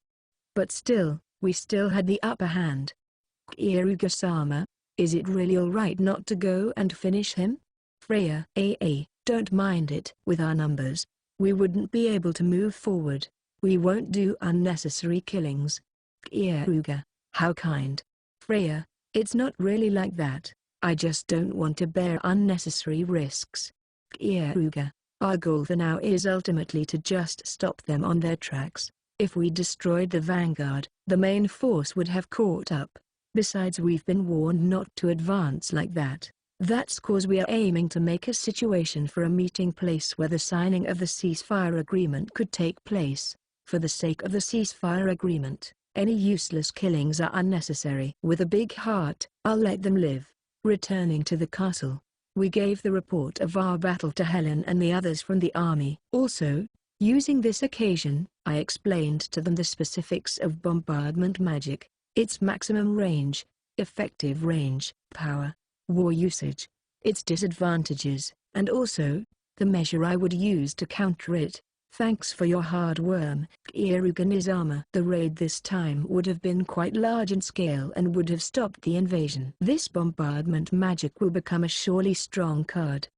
But still, We still had the upper hand. Keare-sama, is it really alright not to go and finish him? Freya, don't mind it. With our numbers, we wouldn't be able to move forward. We won't do unnecessary killings. Keare, how kind. Freya, it's not really like that. I just don't want to bear unnecessary risks. Keare, our goal for now is ultimately to just stop them on their tracks. If we destroyed the vanguard, the main force would have caught up. Besides, we've been warned not to advance like that. That's cause we are aiming to make a situation for a meeting place where the signing of the ceasefire agreement could take place. For the sake of the ceasefire agreement, any useless killings are unnecessary. With a big heart, I'll let them live. Returning to the castle, we gave the report of our battle to Helen and the others from the army. Also, using this occasion, I explained to them the specifics of bombardment magic, its maximum range, effective range, power, war usage, its disadvantages, and also, the measure I would use to counter it. Thanks for your hard work, Keare-sama. The raid this time would have been quite large in scale and would have stopped the invasion. This bombardment magic will become a surely strong card.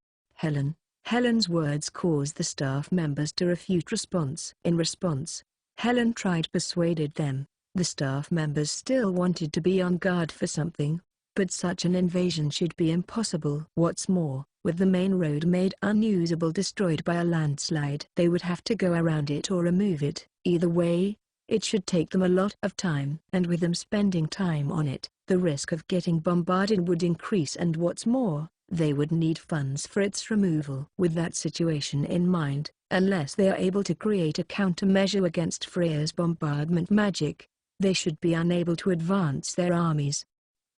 Helen's words caused the staff members to refute response. In response, Helen tried persuaded them. The staff members still wanted to be on guard for something, but such an invasion should be impossible. What's more, with the main road made unusable destroyed by a landslide, they would have to go around it or remove it. Either way, it should take them a lot of time. And with them spending time on it, the risk of getting bombarded would increase, and what's more, they would need funds for its removal. With that situation in mind, unless they are able to create a countermeasure against Freya's bombardment magic, they should be unable to advance their armies.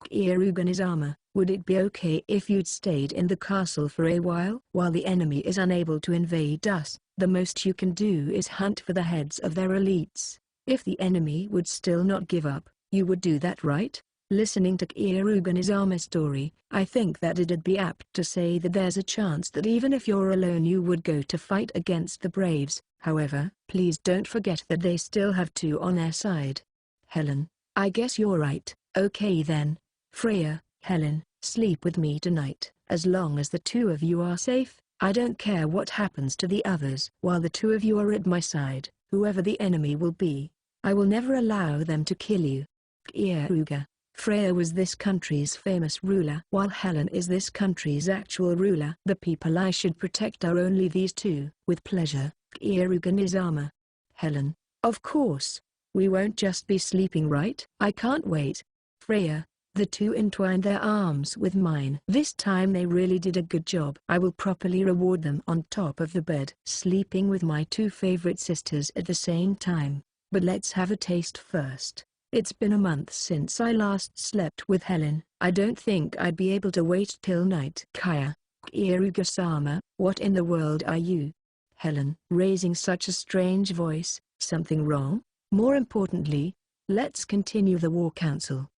Keare-sama, would it be okay if you'd stayed in the castle for a while? While the enemy is unable to invade us, the most you can do is hunt for the heads of their elites. If the enemy would still not give up, you would do that, right? Listening to Keare-sama's story, I think that it'd be apt to say that there's a chance that even if you're alone you would go to fight against the Braves. However, please don't forget that they still have two on their side. Helen, I guess you're right. Okay then. Freya, Helen, sleep with me tonight. As long as the two of you are safe, I don't care what happens to the others. While the two of you are at my side, whoever the enemy will be, I will never allow them to kill you. Keare. Freya was this country's famous ruler, while Helen is this country's actual ruler. The people I should protect are only these two. With pleasure, Keare-sama. Helen, of course. We won't just be sleeping, right? I can't wait. Freya. The two entwined their arms with mine. This time they really did a good job. I will properly reward them. On top of the bed, sleeping with my two favorite sisters at the same time. But let's have a taste first. It's been a month since I last slept with Helen. I don't think I'd be able to wait till night. Keare-sama, what in the world are you? Helen, raising such a strange voice. Something wrong? More importantly, let's continue the war council.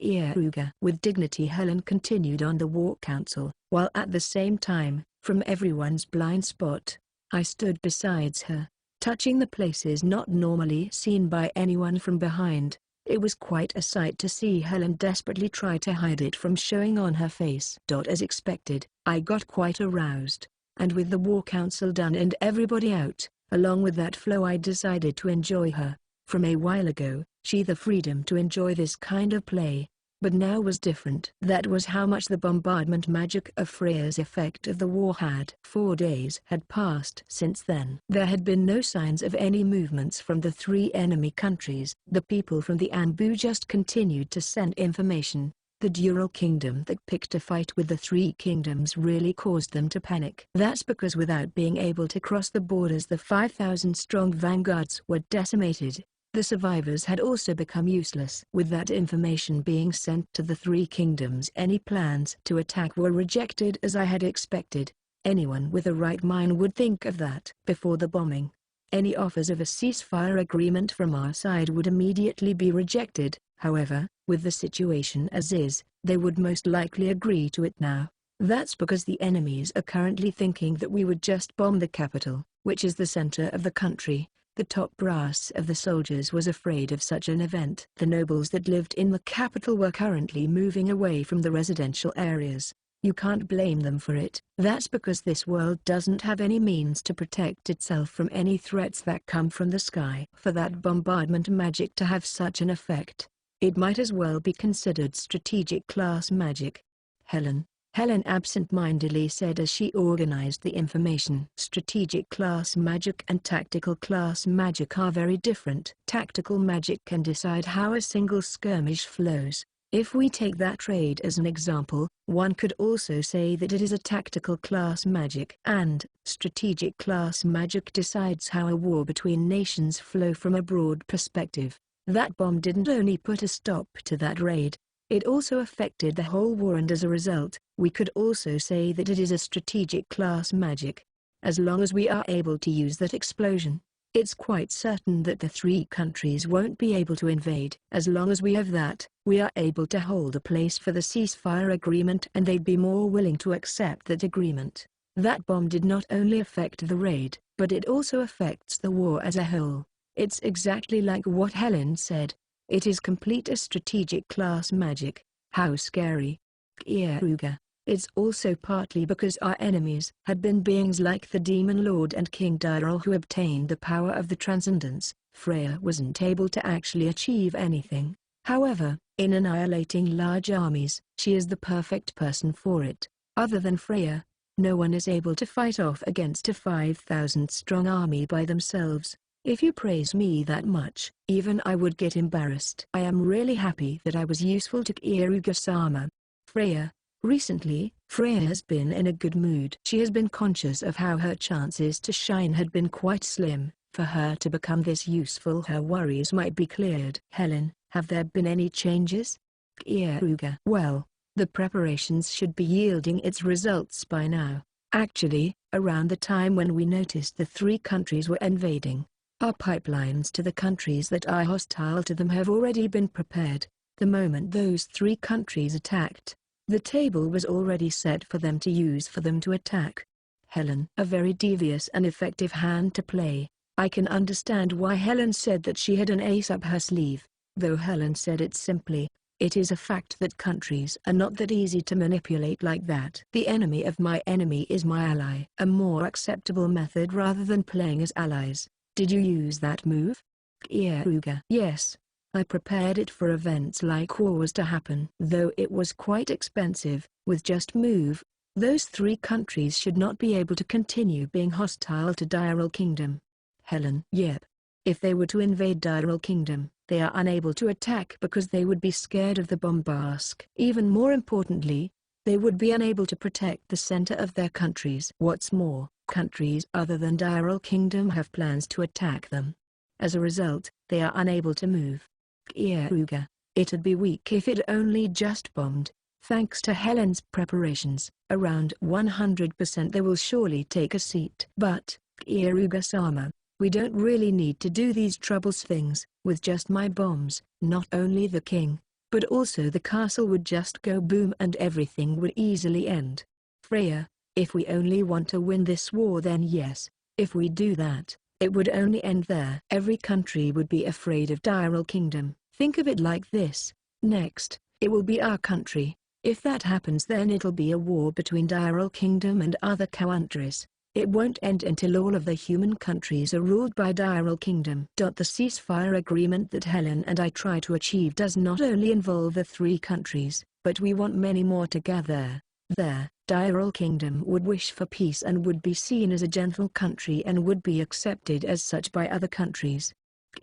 Keare. With dignity Helen continued on the war council, while at the same time, from everyone's blind spot, I stood beside her, touching the places not normally seen by anyone from behind. It was quite a sight to see Helen desperately try to hide it from showing on her face. As expected, I got quite aroused, and with the war council done and everybody out, along with that flow I decided to enjoy her. From a while ago, she the freedom to enjoy this kind of play, but now was different. That was how much the bombardment magic of Freya's effect of the war had. 4 days had passed since then. There had been no signs of any movements from the three enemy countries. The people from the Anbu just continued to send information. The Dural Kingdom that picked a fight with the Three Kingdoms really caused them to panic. That's because without being able to cross the borders, the 5,000-strong vanguards were decimated. The survivors had also become useless. With that information being sent to the Three Kingdoms, any plans to attack were rejected as I had expected. Anyone with a right mind would think of that before the bombing. Any offers of a ceasefire agreement from our side would immediately be rejected. However, with the situation as is, they would most likely agree to it now. That's because the enemies are currently thinking that we would just bomb the capital, which is the center of the country. The top brass of the soldiers was afraid of such an event. The nobles that lived in the capital were currently moving away from the residential areas. You can't blame them for it. That's because this world doesn't have any means to protect itself from any threats that come from the sky. For that bombardment magic to have such an effect, it might as well be considered strategic class magic. Helen absent-mindedly said as she organized the information. Strategic class magic and tactical class magic are very different. Tactical magic can decide how a single skirmish flows. If we take that trade as an example, one could also say that it is a tactical class magic. And strategic class magic decides how a war between nations flow from a broad perspective. That bomb didn't only put a stop to that raid, it also affected the whole war, and as a result, we could also say that it is a strategic class magic. As long as we are able to use that explosion, it's quite certain that the three countries won't be able to invade. As long as we have that, we are able to hold a place for the ceasefire agreement, and they'd be more willing to accept that agreement. That bomb did not only affect the raid, but it also affects the war as a whole. It's exactly like what Helen said. It is complete a strategic class magic. How scary. Keare. It's also partly because our enemies had been beings like the Demon Lord and King Dyrel who obtained the power of the Transcendence. Freya wasn't able to actually achieve anything. However, in annihilating large armies, she is the perfect person for it. Other than Freya, no one is able to fight off against a 5,000-strong army by themselves. If you praise me that much, even I would get embarrassed. I am really happy that I was useful to Keare-sama. Freya. Recently, Freya has been in a good mood. She has been conscious of how her chances to shine had been quite slim. For her to become this useful, her worries might be cleared. Helen, have there been any changes? Keare. Well, the preparations should be yielding its results by now. Actually, around the time when we noticed the three countries were invading, our pipelines to the countries that are hostile to them have already been prepared. The moment those three countries attacked, the table was already set for them to use for them to attack. Helen. A very devious and effective hand to play. I can understand why Helen said that she had an ace up her sleeve, though Helen said it simply. It is a fact that countries are not that easy to manipulate like that. The enemy of my enemy is my ally. A more acceptable method rather than playing as allies. Did you use that move? Keare. Yes. I prepared it for events like wars to happen. Though it was quite expensive, with just move, those three countries should not be able to continue being hostile to Dyrel Kingdom. Helen. Yep. If they were to invade Dyrel Kingdom, they are unable to attack because they would be scared of the bombast. Even more importantly, they would be unable to protect the center of their countries. What's more, countries other than Dyrel Kingdom have plans to attack them. As a result, they are unable to move. Keare. It'd be weak if it only just bombed. Thanks to Helen's preparations, around 100% they will surely take a seat. But, Keare-sama, we don't really need to do these troubles things. With just my bombs, not only the king, but also the castle would just go boom and everything would easily end. Freya, if we only want to win this war, then yes. If we do that, it would only end there. Every country would be afraid of Dyrel Kingdom. Think of it like this. Next, it will be our country. If that happens, then it'll be a war between Dyrel Kingdom and other countries. It won't end until all of the human countries are ruled by Dyrel Kingdom. The ceasefire agreement that Helen and I try to achieve does not only involve the three countries, but we want many more to gather. There, Dyrel Kingdom would wish for peace and would be seen as a gentle country and would be accepted as such by other countries.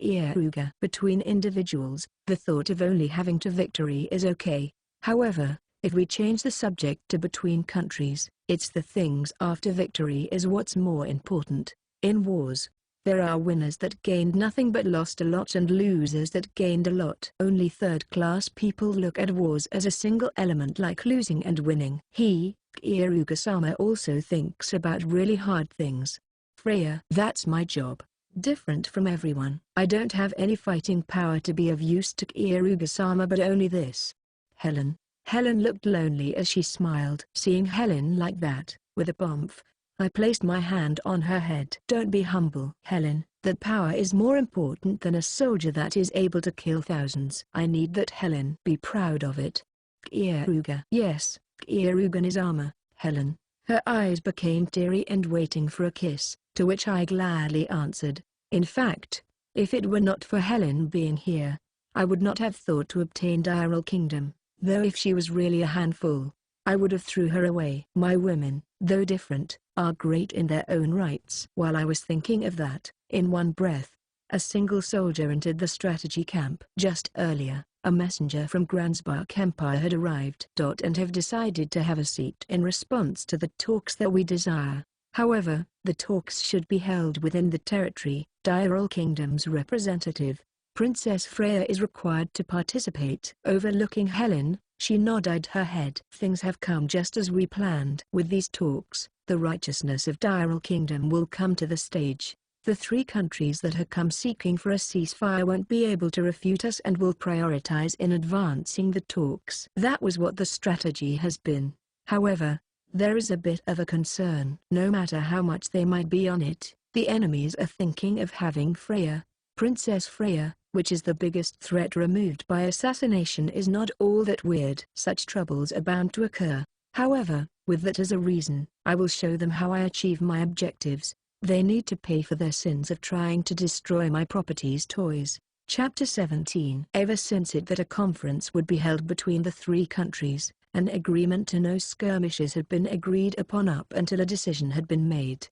Keare. Between individuals, the thought of only having to victory is okay. However, if we change the subject to between countries, it's the things after victory is what's more important. In wars, there are winners that gained nothing but lost a lot and losers that gained a lot. Only third-class people look at wars as a single element like losing and winning. Keare-sama also thinks about really hard things. Freya. That's my job. Different from everyone. I don't have any fighting power to be of use to Keare-sama, but only this. Helen. Helen looked lonely as she smiled. Seeing Helen like that, with a bump, I placed my hand on her head. Don't be humble. Helen, That power is more important than a soldier that is able to kill thousands. I need that Helen be proud of it. Keare. Yes, Keare is armor, Helen. Her eyes became teary and waiting for a kiss, to which I gladly answered. In fact, if it were not for Helen being here, I would not have thought to obtain Diral Kingdom, though if she was really a handful, I would have threw her away. My women, though different, are great in their own rights. While I was thinking of that, in one breath, a single soldier entered the strategy camp. Just earlier, a messenger from Gransbach Empire had arrived and have decided to have a seat in response to the talks that we desire. However, the talks should be held within the territory. Diral Kingdom's representative, Princess Freya, is required to participate. Overlooking Helen, she nodded her head. Things have come just as we planned. With these talks, the righteousness of Diral Kingdom will come to the stage. The three countries that have come seeking for a ceasefire won't be able to refute us and will prioritize in advancing the talks. That was what the strategy has been. However, there is a bit of a concern. No matter how much they might be on it, the enemies are thinking of having Freya, Princess Freya, which is the biggest threat, removed by assassination. Is not all that weird. Such troubles are bound to occur. However, with that as a reason, I will show them how I achieve my objectives. They need to pay for their sins of trying to destroy my property's toys. Chapter 17. Ever since it that a conference would be held between the three countries, an agreement to no skirmishes had been agreed upon up until a decision had been made.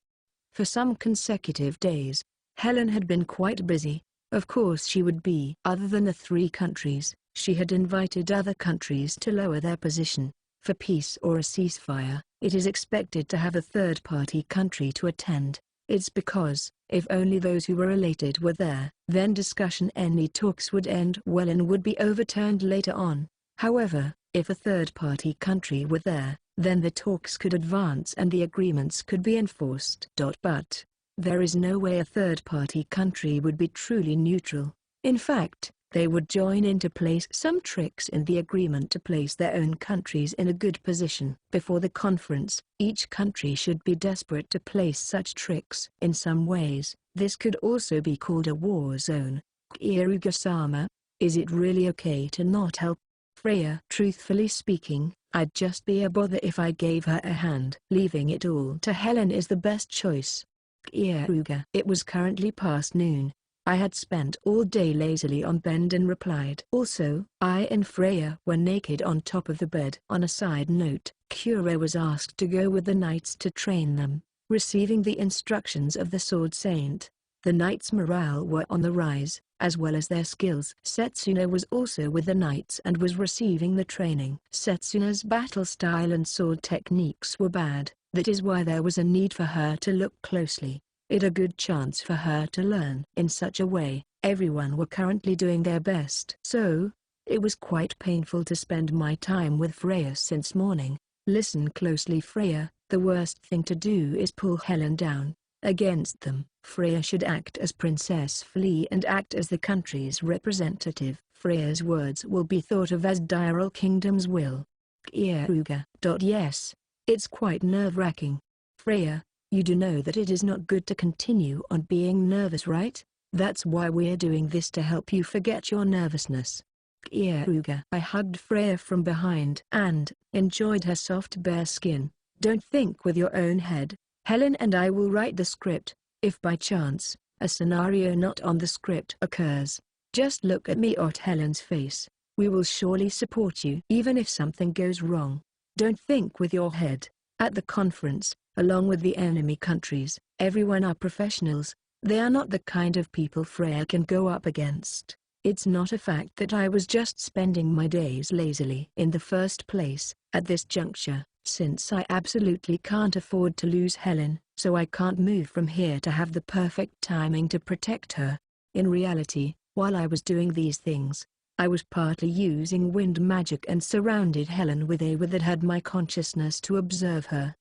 For some consecutive days, Helen had been quite busy. Of course she would be. Other than the three countries, she had invited other countries to lower their position. For peace or a ceasefire, it is expected to have a third-party country to attend. It's because, if only those who were related were there, then discussion any talks would end well and would be overturned later on. However, if a third-party country were there, then the talks could advance and the agreements could be enforced. But there is no way a third-party country would be truly neutral. In fact, they would join in to place some tricks in the agreement to place their own countries in a good position. Before the conference, each country should be desperate to place such tricks. In some ways, this could also be called a war zone. Keare-sama, is it really okay to not help Freya? Truthfully speaking, I'd just be a bother if I gave her a hand. Leaving it all to Helen is the best choice. Keare. It was currently past noon. I had spent all day lazily on bed and replied. Also, I and Freya were naked on top of the bed. On a side note, Keare was asked to go with the knights to train them, receiving the instructions of the Sword Saint. The knights' morale were on the rise, as well as their skills. Setsuna was also with the knights and was receiving the training. Setsuna's battle style and sword techniques were bad. That is why there was a need for her to look closely. It a good chance for her to learn. In such a way, everyone were currently doing their best. So, it was quite painful to spend my time with Freya since morning. Listen closely, Freya. The worst thing to do is pull Helen down against them. Freya should act as Princess Flea and act as the country's representative. Freya's words will be thought of as Diral Kingdom's will. Keare. Yes, it's quite nerve-wracking. Freya, you do know that it is not good to continue on being nervous, right? That's why we're doing this, to help you forget your nervousness. Keare. I hugged Freya from behind and enjoyed her soft bare skin. Don't think with your own head. Helen and I will write the script. If by chance, a scenario not on the script occurs, just look at me or at Helen's face. We will surely support you. Even if something goes wrong, don't think with your head. At the conference, along with the enemy countries, everyone are professionals. They are not the kind of people Freya can go up against. It's not a fact that I was just spending my days lazily. In the first place, at this juncture, since I absolutely can't afford to lose Helen, so I can't move from here to have the perfect timing to protect her. In reality, while I was doing these things, I was partly using wind magic and surrounded Helen with a that had my consciousness to observe her.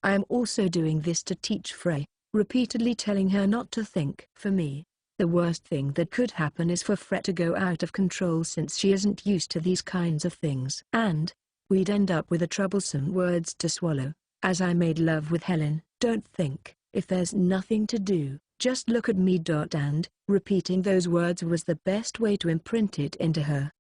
I am also doing this to teach Frey, repeatedly telling her not to think. For me, the worst thing that could happen is for Frey to go out of control, since she isn't used to these kinds of things. And we'd end up with a troublesome words to swallow. As I made love with Helen, don't think, if there's nothing to do, Just look at me. And, repeating those words was the best way to imprint it into her.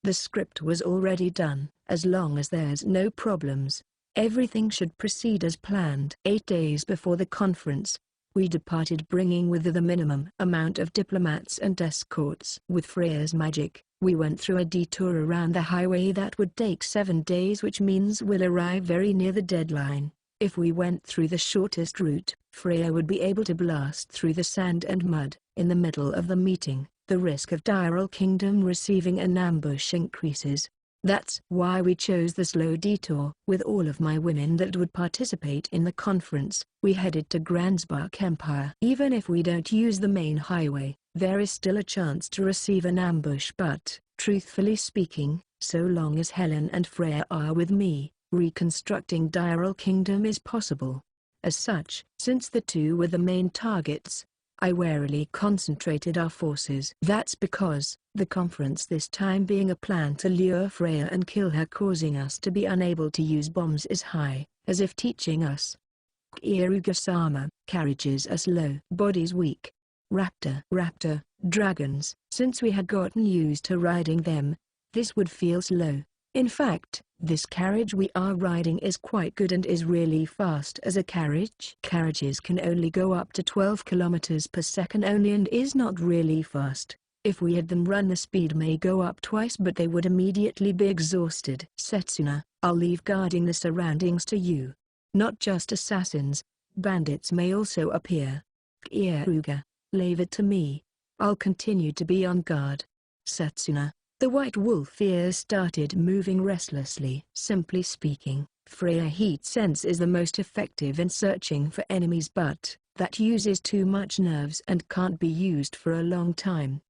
The script was already done. As long as there's no problems, everything should proceed as planned. 8 days before the conference, we departed, bringing with the minimum amount of diplomats and escorts. With Freya's magic, we went through a detour around the highway that would take 7 days, which means we'll arrive very near the deadline. If we went through the shortest route, Freya would be able to blast through the sand and mud. In the middle of the meeting, the risk of Diral Kingdom receiving an ambush increases. That's why we chose the slow detour. With all of my women that would participate in the conference, we headed to Gransbach Empire. Even if we don't use the main highway, there is still a chance to receive an ambush, but, truthfully speaking, so long as Helen and Freya are with me, reconstructing Diral Kingdom is possible. As such, since the two were the main targets, I warily concentrated our forces. That's because, the conference this time being a plan to lure Freya and kill her, causing us to be unable to use bombs, is high, as if teaching us. Keare-sama, carriages are slow, bodies weak. Raptor, dragons. Since we had gotten used to riding them, this would feel slow. In fact, this carriage we are riding is quite good and is really fast as a carriage. Carriages can only go up to 12 kilometers per second only and is not really fast. If we had them run, the speed may go up twice, but they would immediately be exhausted. Setsuna, I'll leave guarding the surroundings to you. Not just assassins, bandits may also appear. Keare, leave it to me. I'll continue to be on guard. Setsuna. The white wolf ears started moving restlessly. Simply speaking, Freya heat sense is the most effective in searching for enemies, but that uses too much nerves and can't be used for a long time.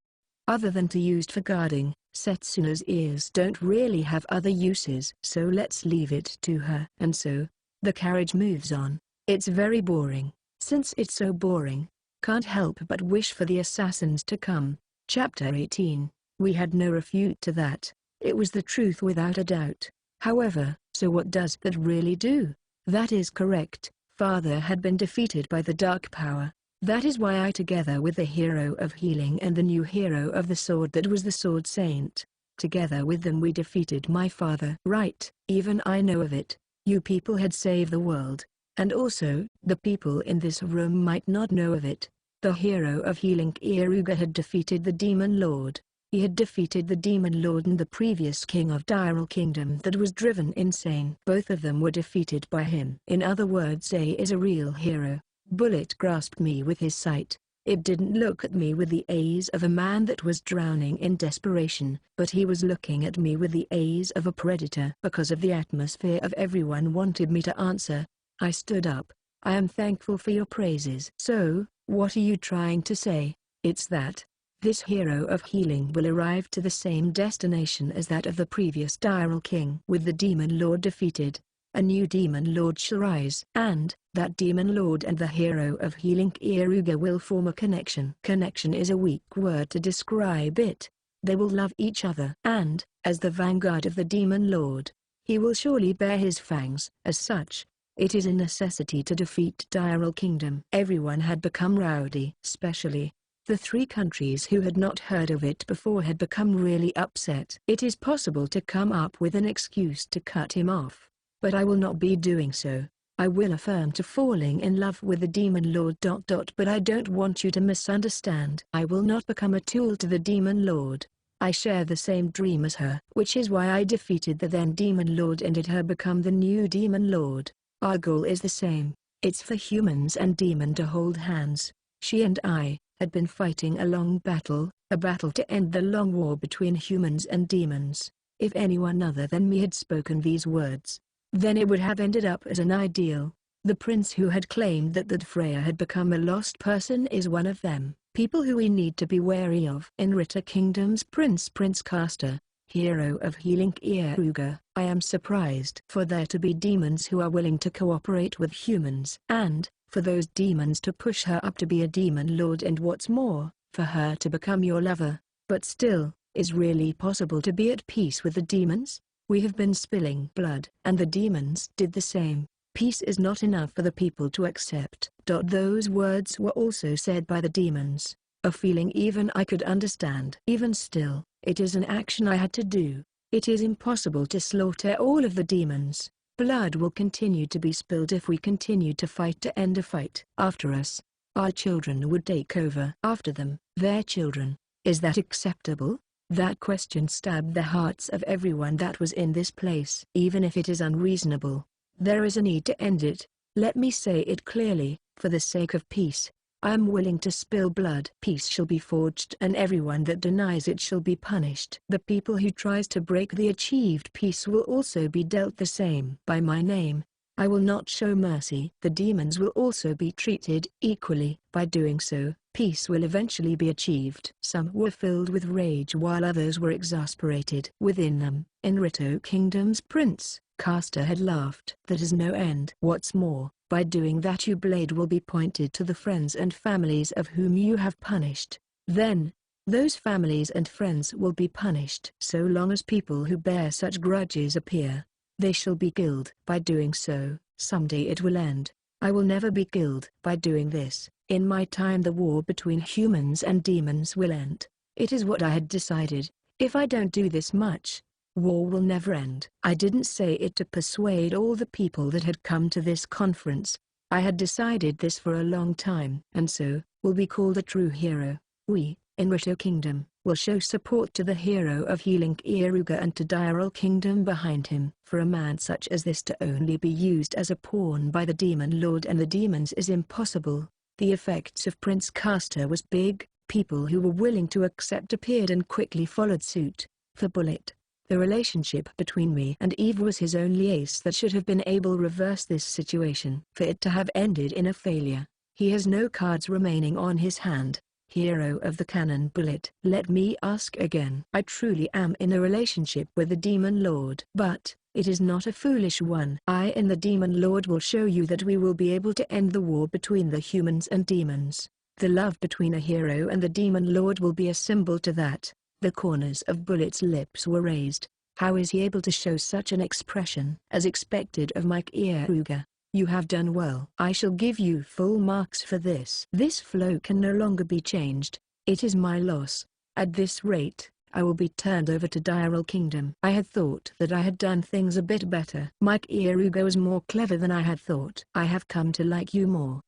Other than to used for guarding, Setsuna's ears don't really have other uses. So let's leave it to her. And so, the carriage moves on. It's very boring. Since it's so boring, can't help but wish for the assassins to come. Chapter 18. We had no refute to that. It was the truth without a doubt. However, so what does that really do? That is correct. Father had been defeated by the dark power. That is why I, together with the hero of healing and the new hero of the sword that was the Sword Saint, together with them we defeated my father. Right, even I know of it. You people had saved the world. And also, the people in this room might not know of it. The hero of healing Keare had defeated the Demon Lord. He had defeated the Demon Lord and the previous king of Diral Kingdom that was driven insane. Both of them were defeated by him. In other words, A is a real hero. Bullet grasped me with his sight. It didn't look at me with the eyes of a man that was drowning in desperation, but he was looking at me with the eyes of a predator. Because of the atmosphere of everyone wanted me to answer, I stood up. I am thankful for your praises. So, what are you trying to say? It's that this hero of healing will arrive to the same destination as that of the previous Diral King. With the Demon Lord defeated, a new Demon Lord shall rise. And, that Demon Lord and the hero of healing Keare will form a connection. Connection is a weak word to describe it. They will love each other. And, as the vanguard of the Demon Lord, he will surely bear his fangs. As such, it is a necessity to defeat Diral Kingdom. Everyone had become rowdy. Especially, the 3 countries who had not heard of it before had become really upset. It is possible to come up with an excuse to cut him off, but I will not be doing so. I will affirm to falling in love with the Demon Lord. But I don't want you to misunderstand. I will not become a tool to the Demon Lord. I share the same dream as her, which is why I defeated the then Demon Lord and did her become the new Demon Lord. Our goal is the same. It's for humans and demon to hold hands. She and I had been fighting a long battle, a battle to end the long war between humans and demons. If anyone other than me had spoken these words, then it would have ended up as an ideal. The prince who had claimed that Freya had become a lost person is one of them. People who we need to be wary of. In Ritter Kingdom's Prince Castor, hero of healing Keare, I am surprised for there to be demons who are willing to cooperate with humans. And, for those demons to push her up to be a Demon Lord, and what's more, for her to become your lover. But still, is really possible to be at peace with the demons? We have been spilling blood, and the demons did the same. Peace is not enough for the people to accept. Those words were also said by the demons, a feeling even I could understand. Even still, it is an action I had to do. It is impossible to slaughter all of the demons. Blood will continue to be spilled if we continue to fight to end a fight. After us, our children would take over. After them, their children. Is that acceptable? That question stabbed the hearts of everyone that was in this place. Even if it is unreasonable, there is a need to end it. Let me say it clearly, for the sake of peace, I am willing to spill blood. Peace shall be forged and everyone that denies it shall be punished. The people who tries to break the achieved peace will also be dealt the same. By my name, I will not show mercy. The demons will also be treated equally. By doing so, peace will eventually be achieved. Some were filled with rage while others were exasperated. Within them, Enrito Kingdom's prince, Castor had laughed. That is no end. What's more, by doing that your blade will be pointed to the friends and families of whom you have punished. Then, those families and friends will be punished. So long as people who bear such grudges appear, they shall be killed. By doing so, someday it will end. I will never be killed. By doing this, in my time the war between humans and demons will end. It is what I had decided. If I don't do this much, war will never end. I didn't say it to persuade all the people that had come to this conference. I had decided this for a long time. And so, will be called a true hero. We, in Rito Kingdom, will show support to the hero of healing Keare and to Diral Kingdom behind him. For a man such as this to only be used as a pawn by the Demon Lord and the demons is impossible. The effects of Prince Castor was big. People who were willing to accept appeared and quickly followed suit. For Bullet, the relationship between me and Eve was his only ace that should have been able to reverse this situation. For it to have ended in a failure, he has no cards remaining on his hand. Hero of the Cannon Bullet. Let me ask again. I truly am in a relationship with the Demon Lord. But, it is not a foolish one. I and the Demon Lord will show you that we will be able to end the war between the humans and demons. The love between a hero and the Demon Lord will be a symbol to that. The corners of Bullet's lips were raised. How is he able to show such an expression? As expected of my Keare. You have done well. I shall give you full marks for this. This flow can no longer be changed. It is my loss. At this rate, I will be turned over to Diral Kingdom. I had thought that I had done things a bit better. My Keare was more clever than I had thought. I have come to like you more.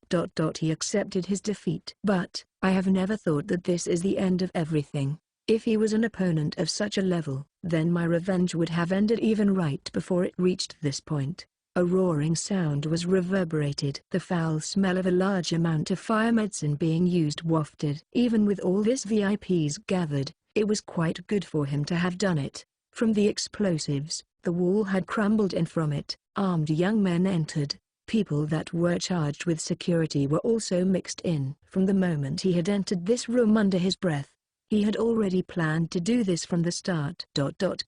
He accepted his defeat. But, I have never thought that this is the end of everything. If he was an opponent of such a level, then my revenge would have ended even right before it reached this point. A roaring sound was reverberated. The foul smell of a large amount of fire medicine being used wafted. Even with all this VIPs gathered, it was quite good for him to have done it. From the explosives, the wall had crumbled and from it, armed young men entered. People that were charged with security were also mixed in. From the moment he had entered this room under his breath, he had already planned to do this from the start.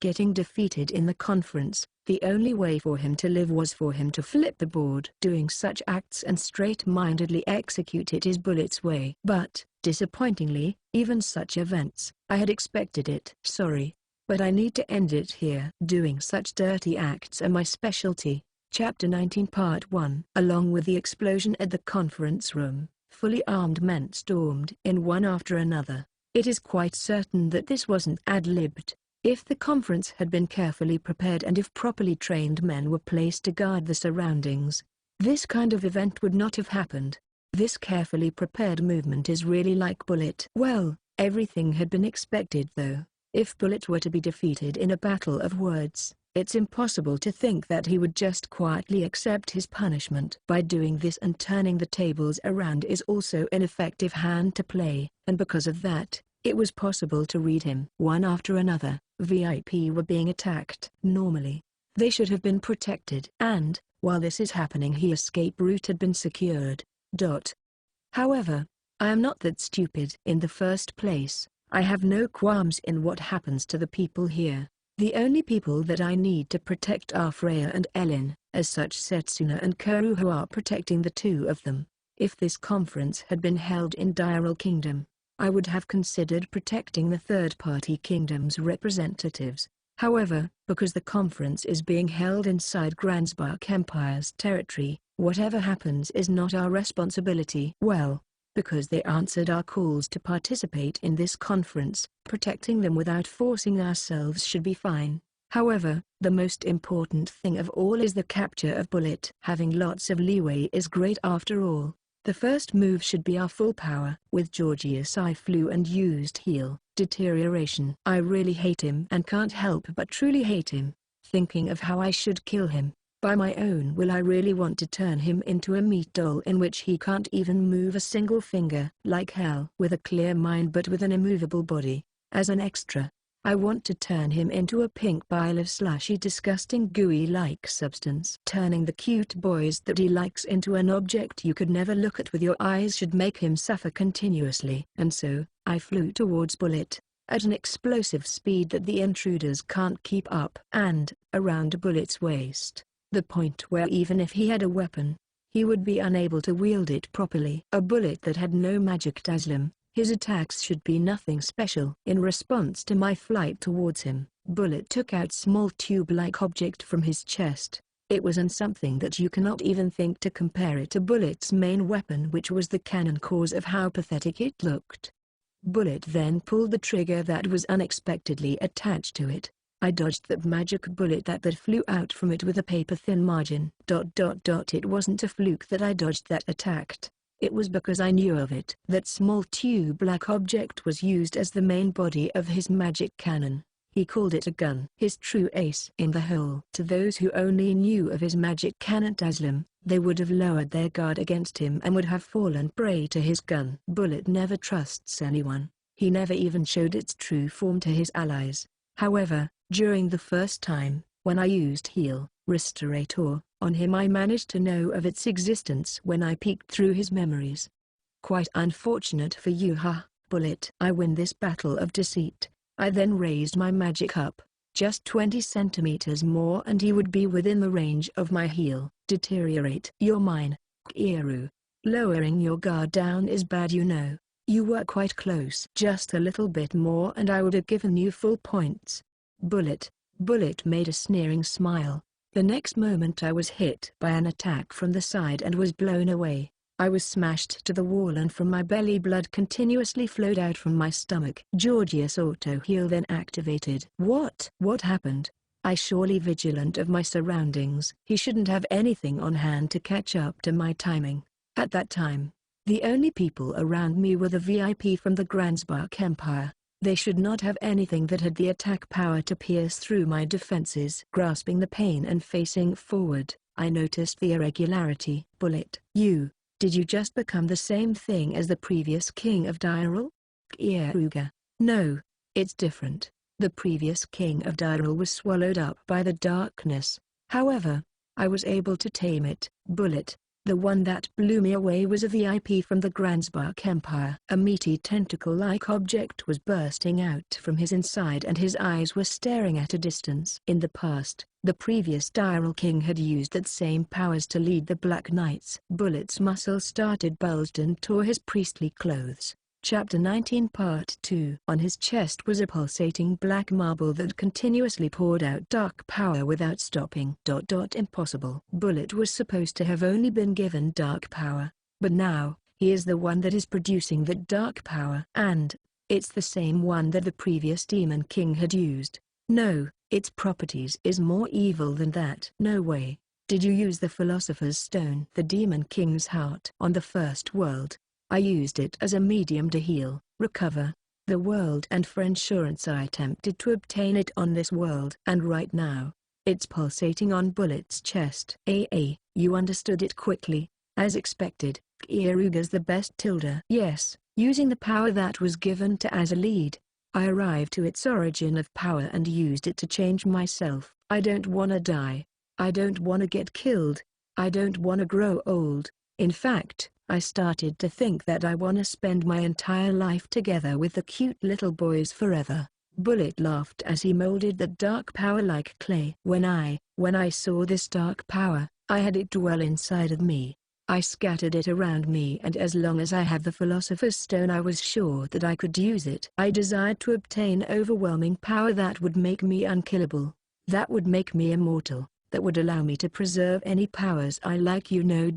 Getting defeated in the conference, the only way for him to live was for him to flip the board. Doing such acts and straight-mindedly execute it is Bullet's way. But, disappointingly, even such events, I had expected it. Sorry, but I need to end it here. Doing such dirty acts are my specialty. Chapter 19 Part 1. Along with the explosion at the conference room, fully armed men stormed in one after another. It is quite certain that this wasn't ad-libbed. If the conference had been carefully prepared and if properly trained men were placed to guard the surroundings, this kind of event would not have happened. This carefully prepared movement is really like Bullet. Well, everything had been expected though. If Bullet were to be defeated in a battle of words, it's impossible to think that he would just quietly accept his punishment. By doing this and turning the tables around is also an effective hand to play, and because of that, it was possible to read him. One after another, VIP were being attacked. Normally, they should have been protected. And, while this is happening his escape route had been secured. However, I am not that stupid. In the first place, I have no qualms in what happens to the people here. The only people that I need to protect are Freya and Ellen, as such Setsuna and Keare who are protecting the two of them. If this conference had been held in Diral Kingdom, I would have considered protecting the third-party kingdom's representatives. However, because the conference is being held inside Gransbach Empire's territory, whatever happens is not our responsibility. Well, because they answered our calls to participate in this conference, protecting them without forcing ourselves should be fine. However, the most important thing of all is the capture of Bullet. Having lots of leeway is great after all. The first move should be our full power. With Georgius I flew and used heal, deterioration. I really hate him and can't help but truly hate him, thinking of how I should kill him. By my own will I really want to turn him into a meat doll in which he can't even move a single finger. Like hell. With a clear mind but with an immovable body. As an extra, I want to turn him into a pink pile of slushy disgusting gooey-like substance. Turning the cute boys that he likes into an object you could never look at with your eyes should make him suffer continuously. And so, I flew towards Bullet, at an explosive speed that the intruders can't keep up. And, around Bullet's waist, the point where even if he had a weapon, he would be unable to wield it properly. A bullet that had no magic dazzle. His attacks should be nothing special. In response to my flight towards him, Bullet took out small tube-like object from his chest. It was something that you cannot even think to compare it to Bullet's main weapon, which was the cannon, cause of how pathetic it looked. Bullet then pulled the trigger that was unexpectedly attached to it. I dodged that magic bullet that flew out from it with a paper-thin margin. It wasn't a fluke that I dodged that attacked. It was because I knew of it. That small tube-like object was used as the main body of his magic cannon. He called it a gun. His true ace in the hole. To those who only knew of his magic cannon dazzle, they would have lowered their guard against him and would have fallen prey to his gun. Bullet never trusts anyone. He never even showed its true form to his allies. However, during the first time, when I used heal, Restorator, on him, I managed to know of its existence when I peeked through his memories. Quite unfortunate for you, Bullet. I win this battle of deceit. I then raised my magic up, just 20 centimeters more, and he would be within the range of my heal. Deteriorate. You're mine, Keare. Lowering your guard down is bad, you know. You were quite close. Just a little bit more and I would have given you full points. Bullet made a sneering smile. The next moment I was hit by an attack from the side and was blown away. I was smashed to the wall and from my belly blood continuously flowed out from my stomach. Georgius auto-heal then activated. What happened? I surely vigilant of my surroundings. He shouldn't have anything on hand to catch up to my timing. At that time, the only people around me were the VIP from the Gransbach Empire. They should not have anything that had the attack power to pierce through my defenses. Grasping the pain and facing forward, I noticed the irregularity. Bullet. Did you just become the same thing as the previous king of Dyrel? Keare. No, it's different. The previous king of Dyrel was swallowed up by the darkness. However, I was able to tame it. Bullet. The one that blew me away was a VIP from the Gransbach Empire. A meaty tentacle-like object was bursting out from his inside and his eyes were staring at a distance. In the past, the previous Dyrel king had used that same powers to lead the Black Knights. Bullet's muscles started bulged and tore his priestly clothes. Chapter 19 Part 2. On his chest was a pulsating black marble that continuously poured out dark power without stopping. Impossible. Bullet was supposed to have only been given dark power, but now, he is the one that is producing that dark power. And, it's the same one that the previous Demon King had used. No, its properties is more evil than that. No way. Did you use the Philosopher's Stone? The Demon King's heart. On the first world, I used it as a medium to heal, recover the world, and for insurance I attempted to obtain it on this world. And right now, it's pulsating on Bullet's chest. You understood it quickly, as expected. Kearuga's the best. Yes, using the power that was given to as a lead, I arrived to its origin of power and used it to change myself. I don't wanna die. I don't wanna get killed. I don't wanna grow old. In fact, I started to think that I wanna spend my entire life together with the cute little boys forever. Bullet laughed as he molded the dark power like clay. When I saw this dark power, I had it dwell inside of me. I scattered it around me, and as long as I had the Philosopher's Stone I was sure that I could use it. I desired to obtain overwhelming power that would make me unkillable, that would make me immortal, that would allow me to preserve any powers I like, you know.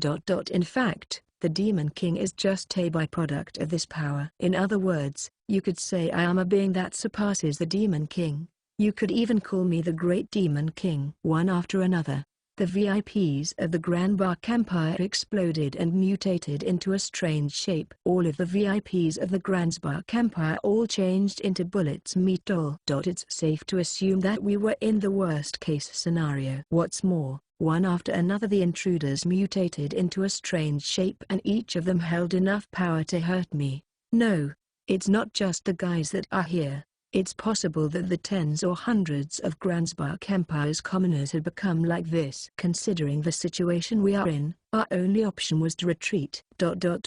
In fact, the Demon King is just a byproduct of this power. In other words, you could say I am a being that surpasses the Demon King. You could even call me the Great Demon King. One after another, the VIPs of the Granbach Empire exploded and mutated into a strange shape. All of the VIPs of the Granbach Empire all changed into Bullet's meat doll. It's safe to assume that we were in the worst case scenario. What's more, one after another the intruders mutated into a strange shape, and each of them held enough power to hurt me. No, it's not just the guys that are here. It's possible that the tens or hundreds of Granbach Empire's commoners had become like this. Considering the situation we are in, our only option was to retreat.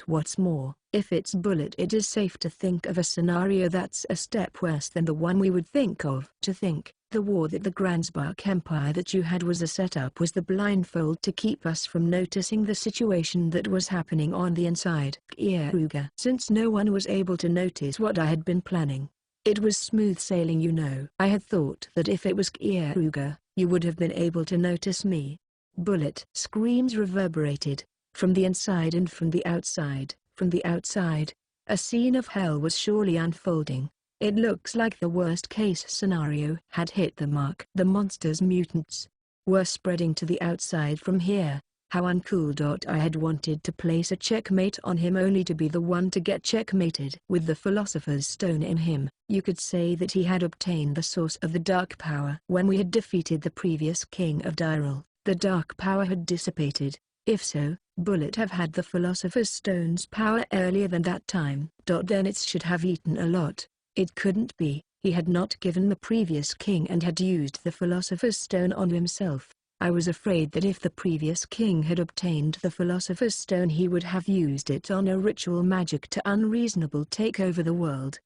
What's more, if it's Bullet, it is safe to think of a scenario that's a step worse than the one we would think of. To think, the war that the Granbach Empire that you had was a setup, was the blindfold to keep us from noticing the situation that was happening on the inside. Keare. Since no one was able to notice what I had been planning, it was smooth sailing, you know. I had thought that if it was Keare, you would have been able to notice me. Bullet. Screams reverberated, from the inside and from the outside. From the outside, a scene of hell was surely unfolding. It looks like the worst case scenario had hit the mark. The monsters, mutants, were spreading to the outside from here. How uncool. I had wanted to place a checkmate on him only to be the one to get checkmated. With the Philosopher's Stone in him, you could say that he had obtained the source of the dark power. When we had defeated the previous king of Dyrel, the dark power had dissipated. If so, Bullet have had the Philosopher's Stone's power earlier than that time. Then it should have eaten a lot. It couldn't be. He had not given the previous king and had used the Philosopher's Stone on himself. I was afraid that if the previous king had obtained the Philosopher's Stone he would have used it on a ritual magic to unreasonable take over the world.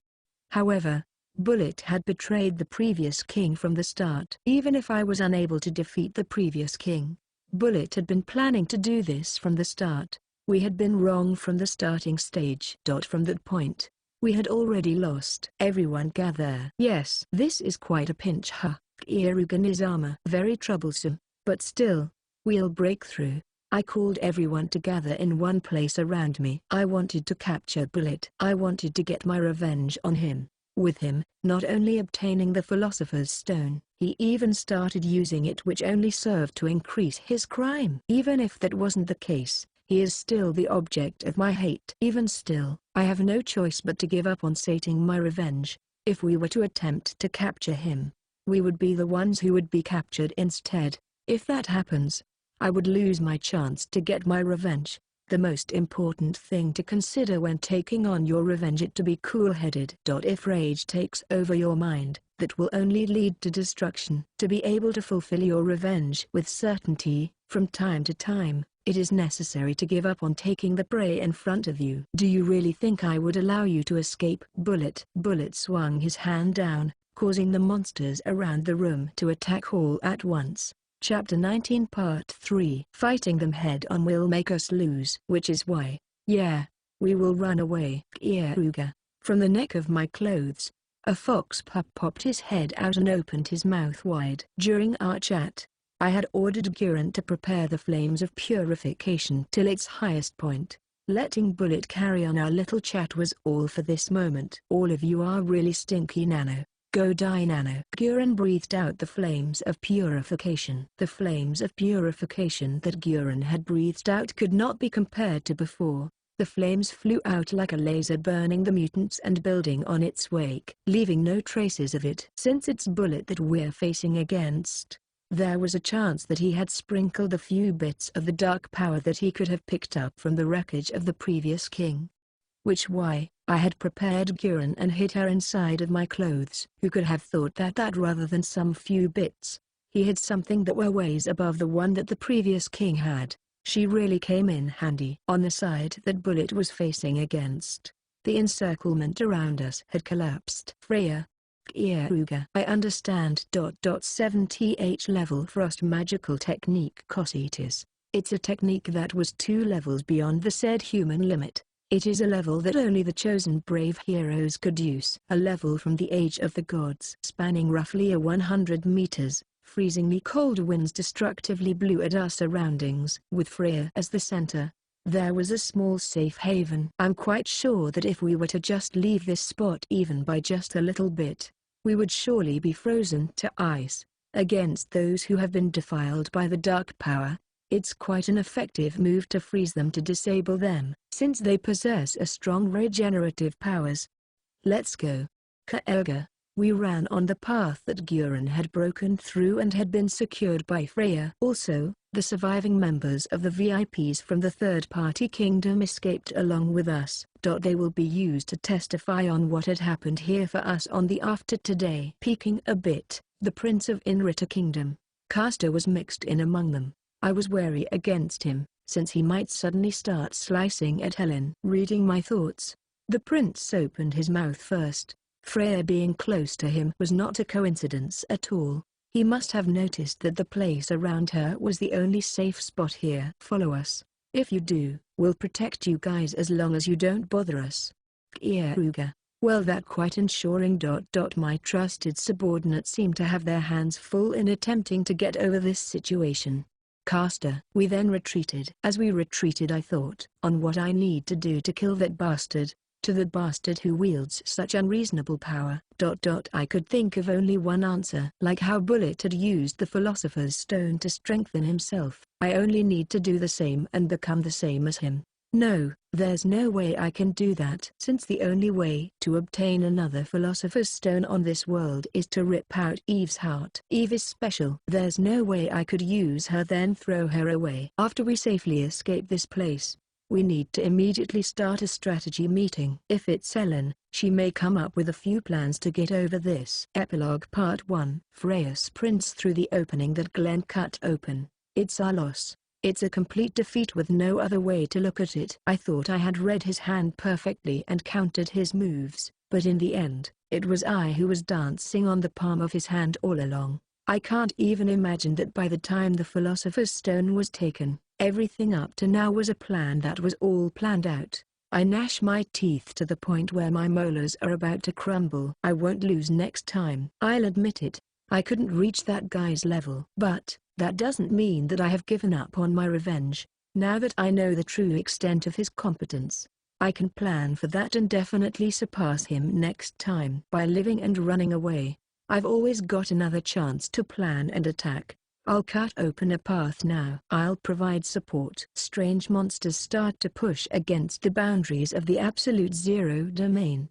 However, Bullet had betrayed the previous king from the start. Even if I was unable to defeat the previous king, Bullet had been planning to do this from the start. We had been wrong from the starting stage. From that point, we had already lost. Everyone gather. Yes, this is quite a pinch. Keare armor. Very troublesome. But still, we'll break through. I called everyone to gather in one place around me. I wanted to capture Bullet. I wanted to get my revenge on him. With him, not only obtaining the Philosopher's Stone, he even started using it, which only served to increase his crime. Even if that wasn't the case, he is still the object of my hate. Even still, I have no choice but to give up on sating my revenge. If we were to attempt to capture him, we would be the ones who would be captured instead. If that happens, I would lose my chance to get my revenge. The most important thing to consider when taking on your revenge is to be cool-headed. If rage takes over your mind, that will only lead to destruction. To be able to fulfill your revenge with certainty, from time to time, it is necessary to give up on taking the prey in front of you. Do you really think I would allow you to escape? Bullet swung his hand down, causing the monsters around the room to attack all at once. Chapter 19 Part 3 Fighting them head-on will make us lose. Which is why, yeah, we will run away. Keare. From the neck of my clothes, a fox pup popped his head out and opened his mouth wide. During our chat, I had ordered Keare to prepare the flames of purification till its highest point. Letting Bullet carry on our little chat was all for this moment. All of you are really stinky, Nano. Go die, Nano. Keare breathed out the flames of purification. The flames of purification that Keare had breathed out could not be compared to before. The flames flew out like a laser, burning the mutants and building on its wake, leaving no traces of it. Since it's Bullet that we're facing against, there was a chance that he had sprinkled a few bits of the dark power that he could have picked up from the wreckage of the previous king. Which why, I had prepared Keare and hid her inside of my clothes. Who could have thought that rather than some few bits, he had something that were ways above the one that the previous king had. She really came in handy. On the side that Bullet was facing against, the encirclement around us had collapsed. Freya. Keare. I understand. 7th level frost magical technique. Cositis. It's a technique that was 2 levels beyond the said human limit. It is a level that only the chosen brave heroes could use. A level from the age of the gods, spanning roughly 100 meters. Freezingly cold winds destructively blew at our surroundings. With Freya as the center, there was a small safe haven. I'm quite sure that if we were to just leave this spot even by just a little bit, we would surely be frozen to ice. Against those who have been defiled by the dark power, it's quite an effective move to freeze them to disable them, since they possess a strong regenerative powers. Let's go. Keare. We ran on the path that Keare had broken through and had been secured by Freya. Also, the surviving members of the VIPs from the third-party kingdom escaped along with us. They will be used to testify on what had happened here for us on the after today. Peeking a bit, the Prince of Inrita Kingdom, Keare, was mixed in among them. I was wary against him, since he might suddenly start slicing at Helen. Reading my thoughts, the prince opened his mouth first. Freya being close to him was not a coincidence at all. He must have noticed that the place around her was the only safe spot here. Follow us. If you do, we'll protect you guys as long as you don't bother us. Keare. Well, that quite ensuring. My trusted subordinates seem to have their hands full in attempting to get over this situation. Keare. We then retreated. As we retreated, I thought on what I need to do to kill that bastard. To the bastard who wields such unreasonable power. I could think of only one answer. Like how Bullet had used the Philosopher's Stone to strengthen himself, I only need to do the same and become the same as him. No, there's no way I can do that. Since the only way to obtain another Philosopher's Stone on this world is to rip out Eve's heart. Eve is special. There's no way I could use her then throw her away. After we safely escape this place, we need to immediately start a strategy meeting. If it's Helen, she may come up with a few plans to get over this. Epilogue Part 1. Freya sprints through the opening that Glenn cut open. It's our loss. It's a complete defeat with no other way to look at it. I thought I had read his hand perfectly and counted his moves, but in the end, it was I who was dancing on the palm of his hand all along. I can't even imagine that by the time the Philosopher's Stone was taken, everything up to now was a plan that was all planned out. I gnash my teeth to the point where my molars are about to crumble. I won't lose next time. I'll admit it, I couldn't reach that guy's level. But that doesn't mean that I have given up on my revenge. Now that I know the true extent of his competence, I can plan for that and definitely surpass him next time. By living and running away, I've always got another chance to plan and attack. I'll cut open a path now. I'll provide support. Strange monsters start to push against the boundaries of the absolute zero domain.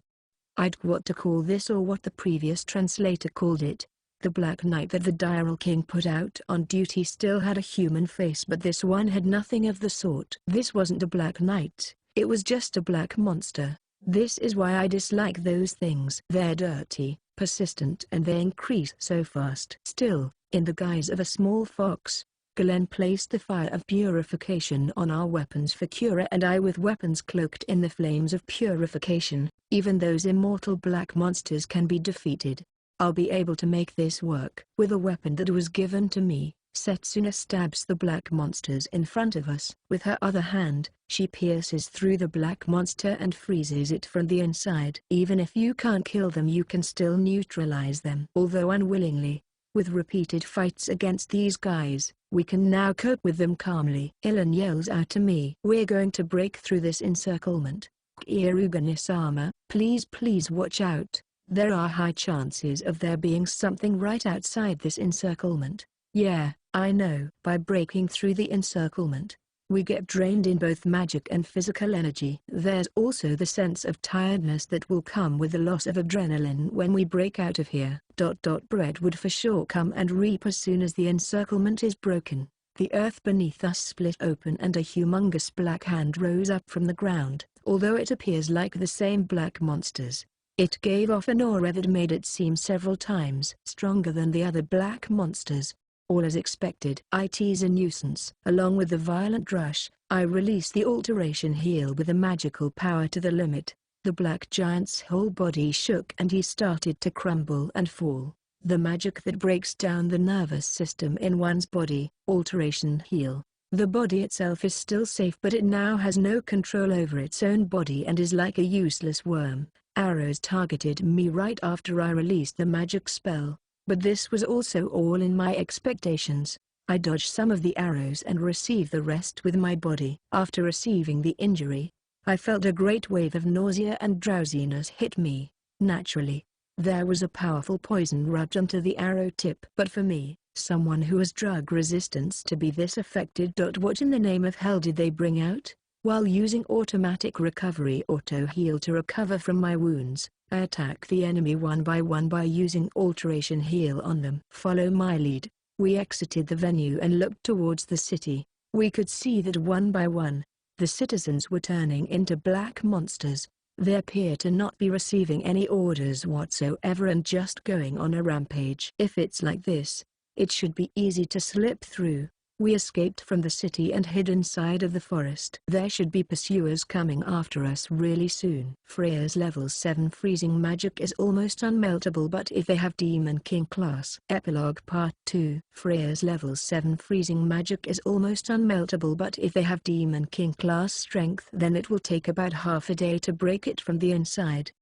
I'd what to call this, or what the previous translator called it. The Black Knight that the Diral King put out on duty still had a human face, but this one had nothing of the sort. This wasn't a Black Knight, it was just a black monster. This is why I dislike those things. They're dirty, persistent, and they increase so fast. Still, in the guise of a small fox, Glenn placed the fire of purification on our weapons for Keare and I, with weapons cloaked in the flames of purification. Even those immortal black monsters can be defeated. I'll be able to make this work. With a weapon that was given to me, Setsuna stabs the black monsters in front of us. With her other hand, she pierces through the black monster and freezes it from the inside. Even if you can't kill them, you can still neutralize them. Although unwillingly, with repeated fights against these guys, we can now cope with them calmly. Helen yells out to me, "We're going to break through this encirclement. Keare-sama, please watch out. There are high chances of there being something right outside this encirclement." Yeah, I know. By breaking through the encirclement, we get drained in both magic and physical energy. There's also the sense of tiredness that will come with the loss of adrenaline when we break out of here. Bread would for sure come and reap as soon as the encirclement is broken. The earth beneath us split open and a humongous black hand rose up from the ground. Although it appears like the same black monsters, it gave off an aura that made it seem several times stronger than the other black monsters. All as expected. It's a nuisance. Along with the violent rush, I release the alteration heal with a magical power to the limit. The black giant's whole body shook and he started to crumble and fall. The magic that breaks down the nervous system in one's body, alteration heal. The body itself is still safe, but it now has no control over its own body and is like a useless worm. Arrows targeted me right after I released the magic spell, but this was also all in my expectations. I dodged some of the arrows and received the rest with my body. After receiving the injury, I felt a great wave of nausea and drowsiness hit me. Naturally, there was a powerful poison rubbed onto the arrow tip. But for me, someone who has drug resistance, to be this affected. What in the name of hell did they bring out? While using automatic recovery auto-heal to recover from my wounds, I attack the enemy one by one by using alteration heal on them. Follow my lead. We exited the venue and looked towards the city. We could see that one by one, the citizens were turning into black monsters. They appear to not be receiving any orders whatsoever and just going on a rampage. If it's like this, it should be easy to slip through. We escaped from the city and hid inside of the forest. There should be pursuers coming after us really soon. Freya's level 7 freezing magic is almost unmeltable, but if they have Demon King class. Epilogue Part 2. Freya's level 7 freezing magic is almost unmeltable, but if they have Demon King class strength, then it will take about half a day to break it from the inside.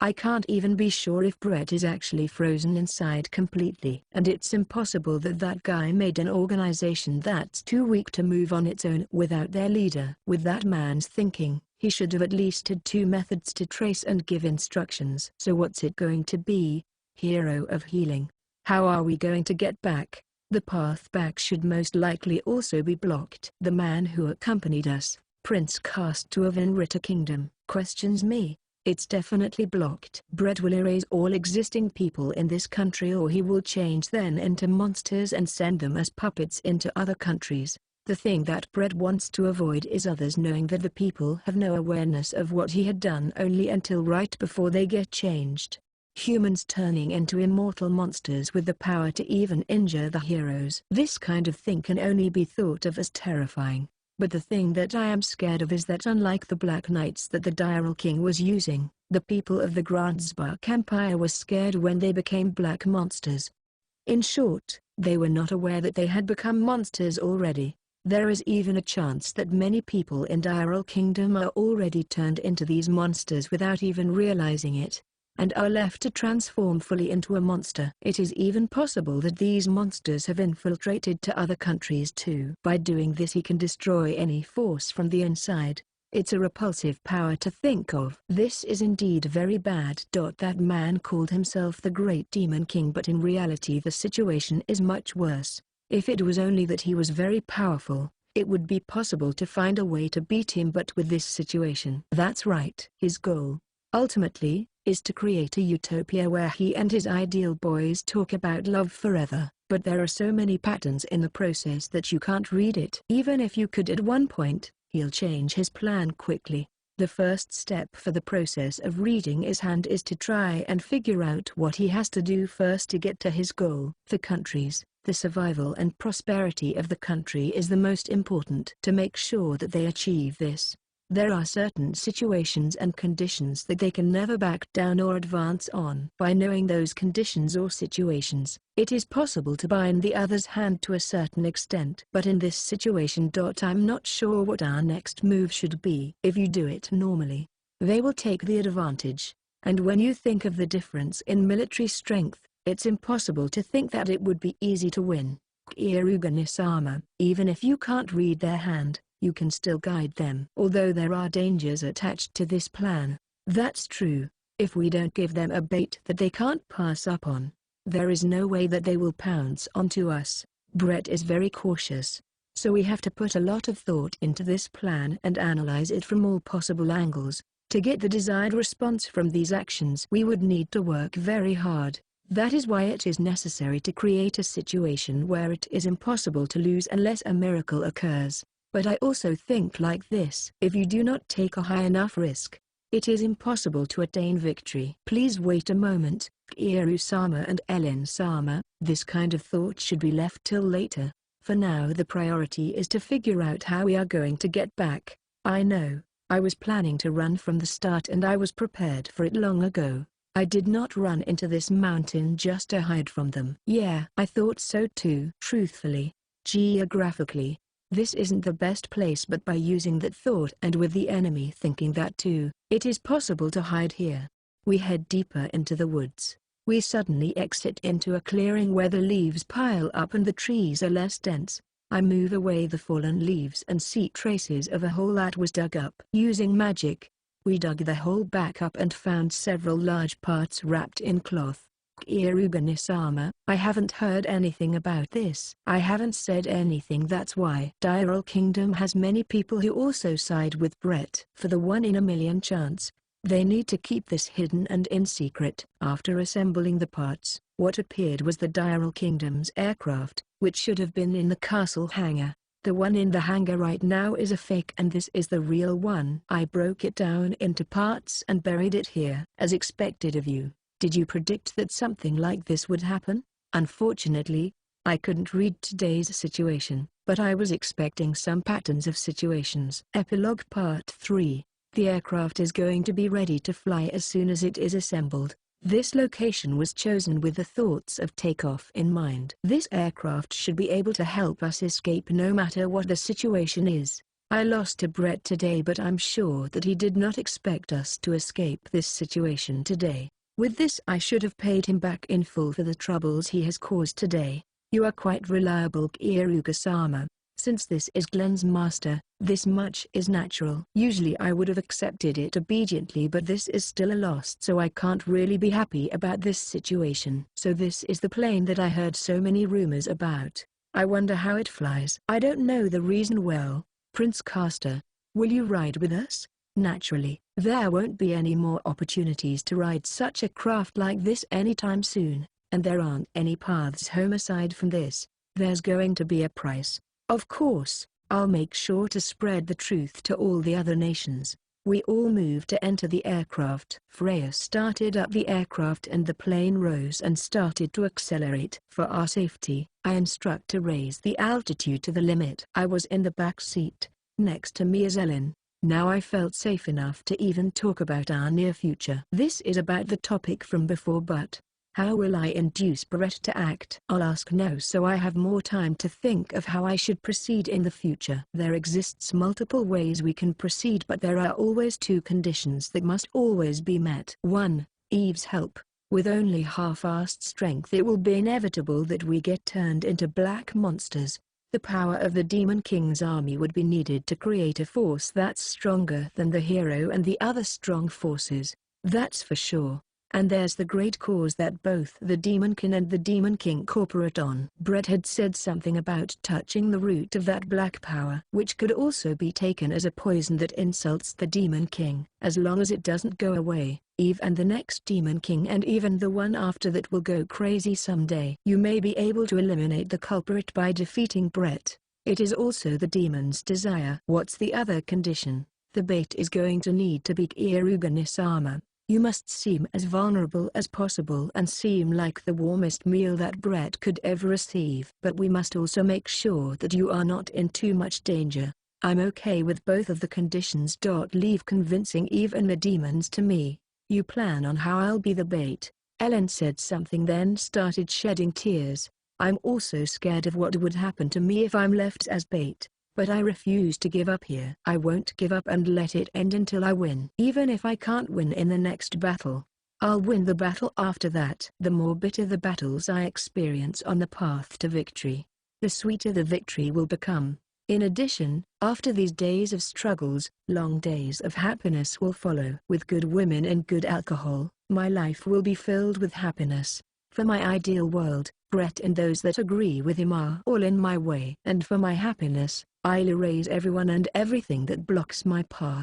I can't even be sure if Brett is actually frozen inside completely. And it's impossible that that guy made an organization that's too weak to move on its own without their leader. With that man's thinking, he should have at least had 2 methods to trace and give instructions. So what's it going to be? Hero of healing. How are we going to get back? The path back should most likely also be blocked. The man who accompanied us, Prince Castu of Enritta Kingdom, questions me. It's definitely blocked. Brett will erase all existing people in this country, or he will change them into monsters and send them as puppets into other countries. The thing that Brett wants to avoid is others knowing that the people have no awareness of what he had done only until right before they get changed. Humans turning into immortal monsters with the power to even injure the heroes. This kind of thing can only be thought of as terrifying. But the thing that I am scared of is that unlike the Black Knights that the Diral King was using, the people of the Grandspark Empire were scared when they became black monsters. In short, they were not aware that they had become monsters already. There is even a chance that many people in Diral Kingdom are already turned into these monsters without even realizing it, and are left to transform fully into a monster. It is even possible that these monsters have infiltrated to other countries too. By doing this, he can destroy any force from the inside. It's a repulsive power to think of. This is indeed very bad. That man called himself the Great Demon King, but in reality the situation is much worse. If it was only that he was very powerful, it would be possible to find a way to beat him, but with this situation, that's right. His goal, ultimately, is to create a utopia where he and his ideal boys talk about love forever. But there are so many patterns in the process that you can't read it. Even if you could at one point, he'll change his plan quickly. The first step for the process of reading his hand is to try and figure out what he has to do first to get to his goal. For countries, the survival and prosperity of the country is the most important. To make sure that they achieve this, there are certain situations and conditions that they can never back down or advance on. By knowing those conditions or situations, it is possible to bind the other's hand to a certain extent. But in this situation, I'm not sure what our next move should be. If you do it normally, they will take the advantage. And when you think of the difference in military strength, it's impossible to think that it would be easy to win. Kieruganisama, even if you can't read their hand, you can still guide them. Although there are dangers attached to this plan, that's true. If we don't give them a bait that they can't pass up on, there is no way that they will pounce onto us. Brett is very cautious, so we have to put a lot of thought into this plan and analyze it from all possible angles. To get the desired response from these actions, we would need to work very hard. That is why it is necessary to create a situation where it is impossible to lose unless a miracle occurs. But I also think like this: if you do not take a high enough risk, it is impossible to attain victory. Please wait a moment, Kieru-sama and Ellen-sama, this kind of thought should be left till later. For now the priority is to figure out how we are going to get back. I know, I was planning to run from the start and I was prepared for it long ago. I did not run into this mountain just to hide from them. Yeah, I thought so too. Truthfully, geographically, This isn't the best place, but by using that thought and with the enemy thinking that too, it is possible to hide here. We head deeper into the woods. We suddenly exit into a clearing where the leaves pile up and the trees are less dense. I move away the fallen leaves and see traces of a hole that was dug up. Using magic, we dug the hole back up and found several large parts wrapped in cloth. Keare, I haven't heard anything about this. I haven't said anything, that's why. Diral Kingdom has many people who also side with Brett. For the 1 in a million chance, they need to keep this hidden and in secret. After assembling the parts, what appeared was the Diral Kingdom's aircraft, which should have been in the castle hangar. The one in the hangar right now is a fake and this is the real one. I broke it down into parts and buried it here. As expected of you, did you predict that something like this would happen? Unfortunately, I couldn't read today's situation, but I was expecting some patterns of situations. Epilogue Part 3. The aircraft is going to be ready to fly as soon as it is assembled. This location was chosen with the thoughts of takeoff in mind. This aircraft should be able to help us escape no matter what the situation is. I lost to Brett today, but I'm sure that he did not expect us to escape this situation today. With this, I should have paid him back in full for the troubles he has caused today. You are quite reliable, Keare. Since this is Glenn's master, this much is natural. Usually I would have accepted it obediently, but this is still a loss, so I can't really be happy about this situation. So this is the plane that I heard so many rumors about. I wonder how it flies. I don't know the reason well. Prince Caster, will you ride with us? Naturally, there won't be any more opportunities to ride such a craft like this anytime soon, and there aren't any paths home aside from this. There's going to be a price. Of course, I'll make sure to spread the truth to all the other nations. We all moved to enter the aircraft. Freya started up the aircraft and the plane rose and started to accelerate. For our safety, I instruct to raise the altitude to the limit. I was in the back seat. Next to me is Ellen. Now I felt safe enough to even talk about our near future. This is about the topic from before, but how will I induce Brett to act? I'll ask now so I have more time to think of how I should proceed in the future. There exists multiple ways we can proceed, but there are always 2 conditions that must always be met. 1. Eve's help. With only half-assed strength, it will be inevitable that we get turned into black monsters. The power of the Demon King's army would be needed to create a force that's stronger than the hero and the other strong forces. That's for sure. And there's the great cause that both the Demon King and the Demon King cooperate on. Brett had said something about touching the root of that black power, which could also be taken as a poison that insults the Demon King. As long as it doesn't go away, Eve and the next Demon King and even the one after that will go crazy someday. You may be able to eliminate the culprit by defeating Brett. It is also the demon's desire. What's the other condition? The bait is going to need to be Keare. You must seem as vulnerable as possible and seem like the warmest meal that Brett could ever receive. But we must also make sure that you are not in too much danger. I'm okay with both of the conditions. Leave convincing Eve and the demons to me. You plan on how I'll be the bait. Ellen said something then started shedding tears. I'm also scared of what would happen to me if I'm left as bait. But I refuse to give up here. I won't give up and let it end until I win. Even if I can't win in the next battle, I'll win the battle after that. The more bitter the battles I experience on the path to victory, the sweeter the victory will become. In addition, after these days of struggles, long days of happiness will follow. With good women and good alcohol, my life will be filled with happiness. For my ideal world, Brett and those that agree with him are all in my way. And for my happiness, I'll erase everyone and everything that blocks my path.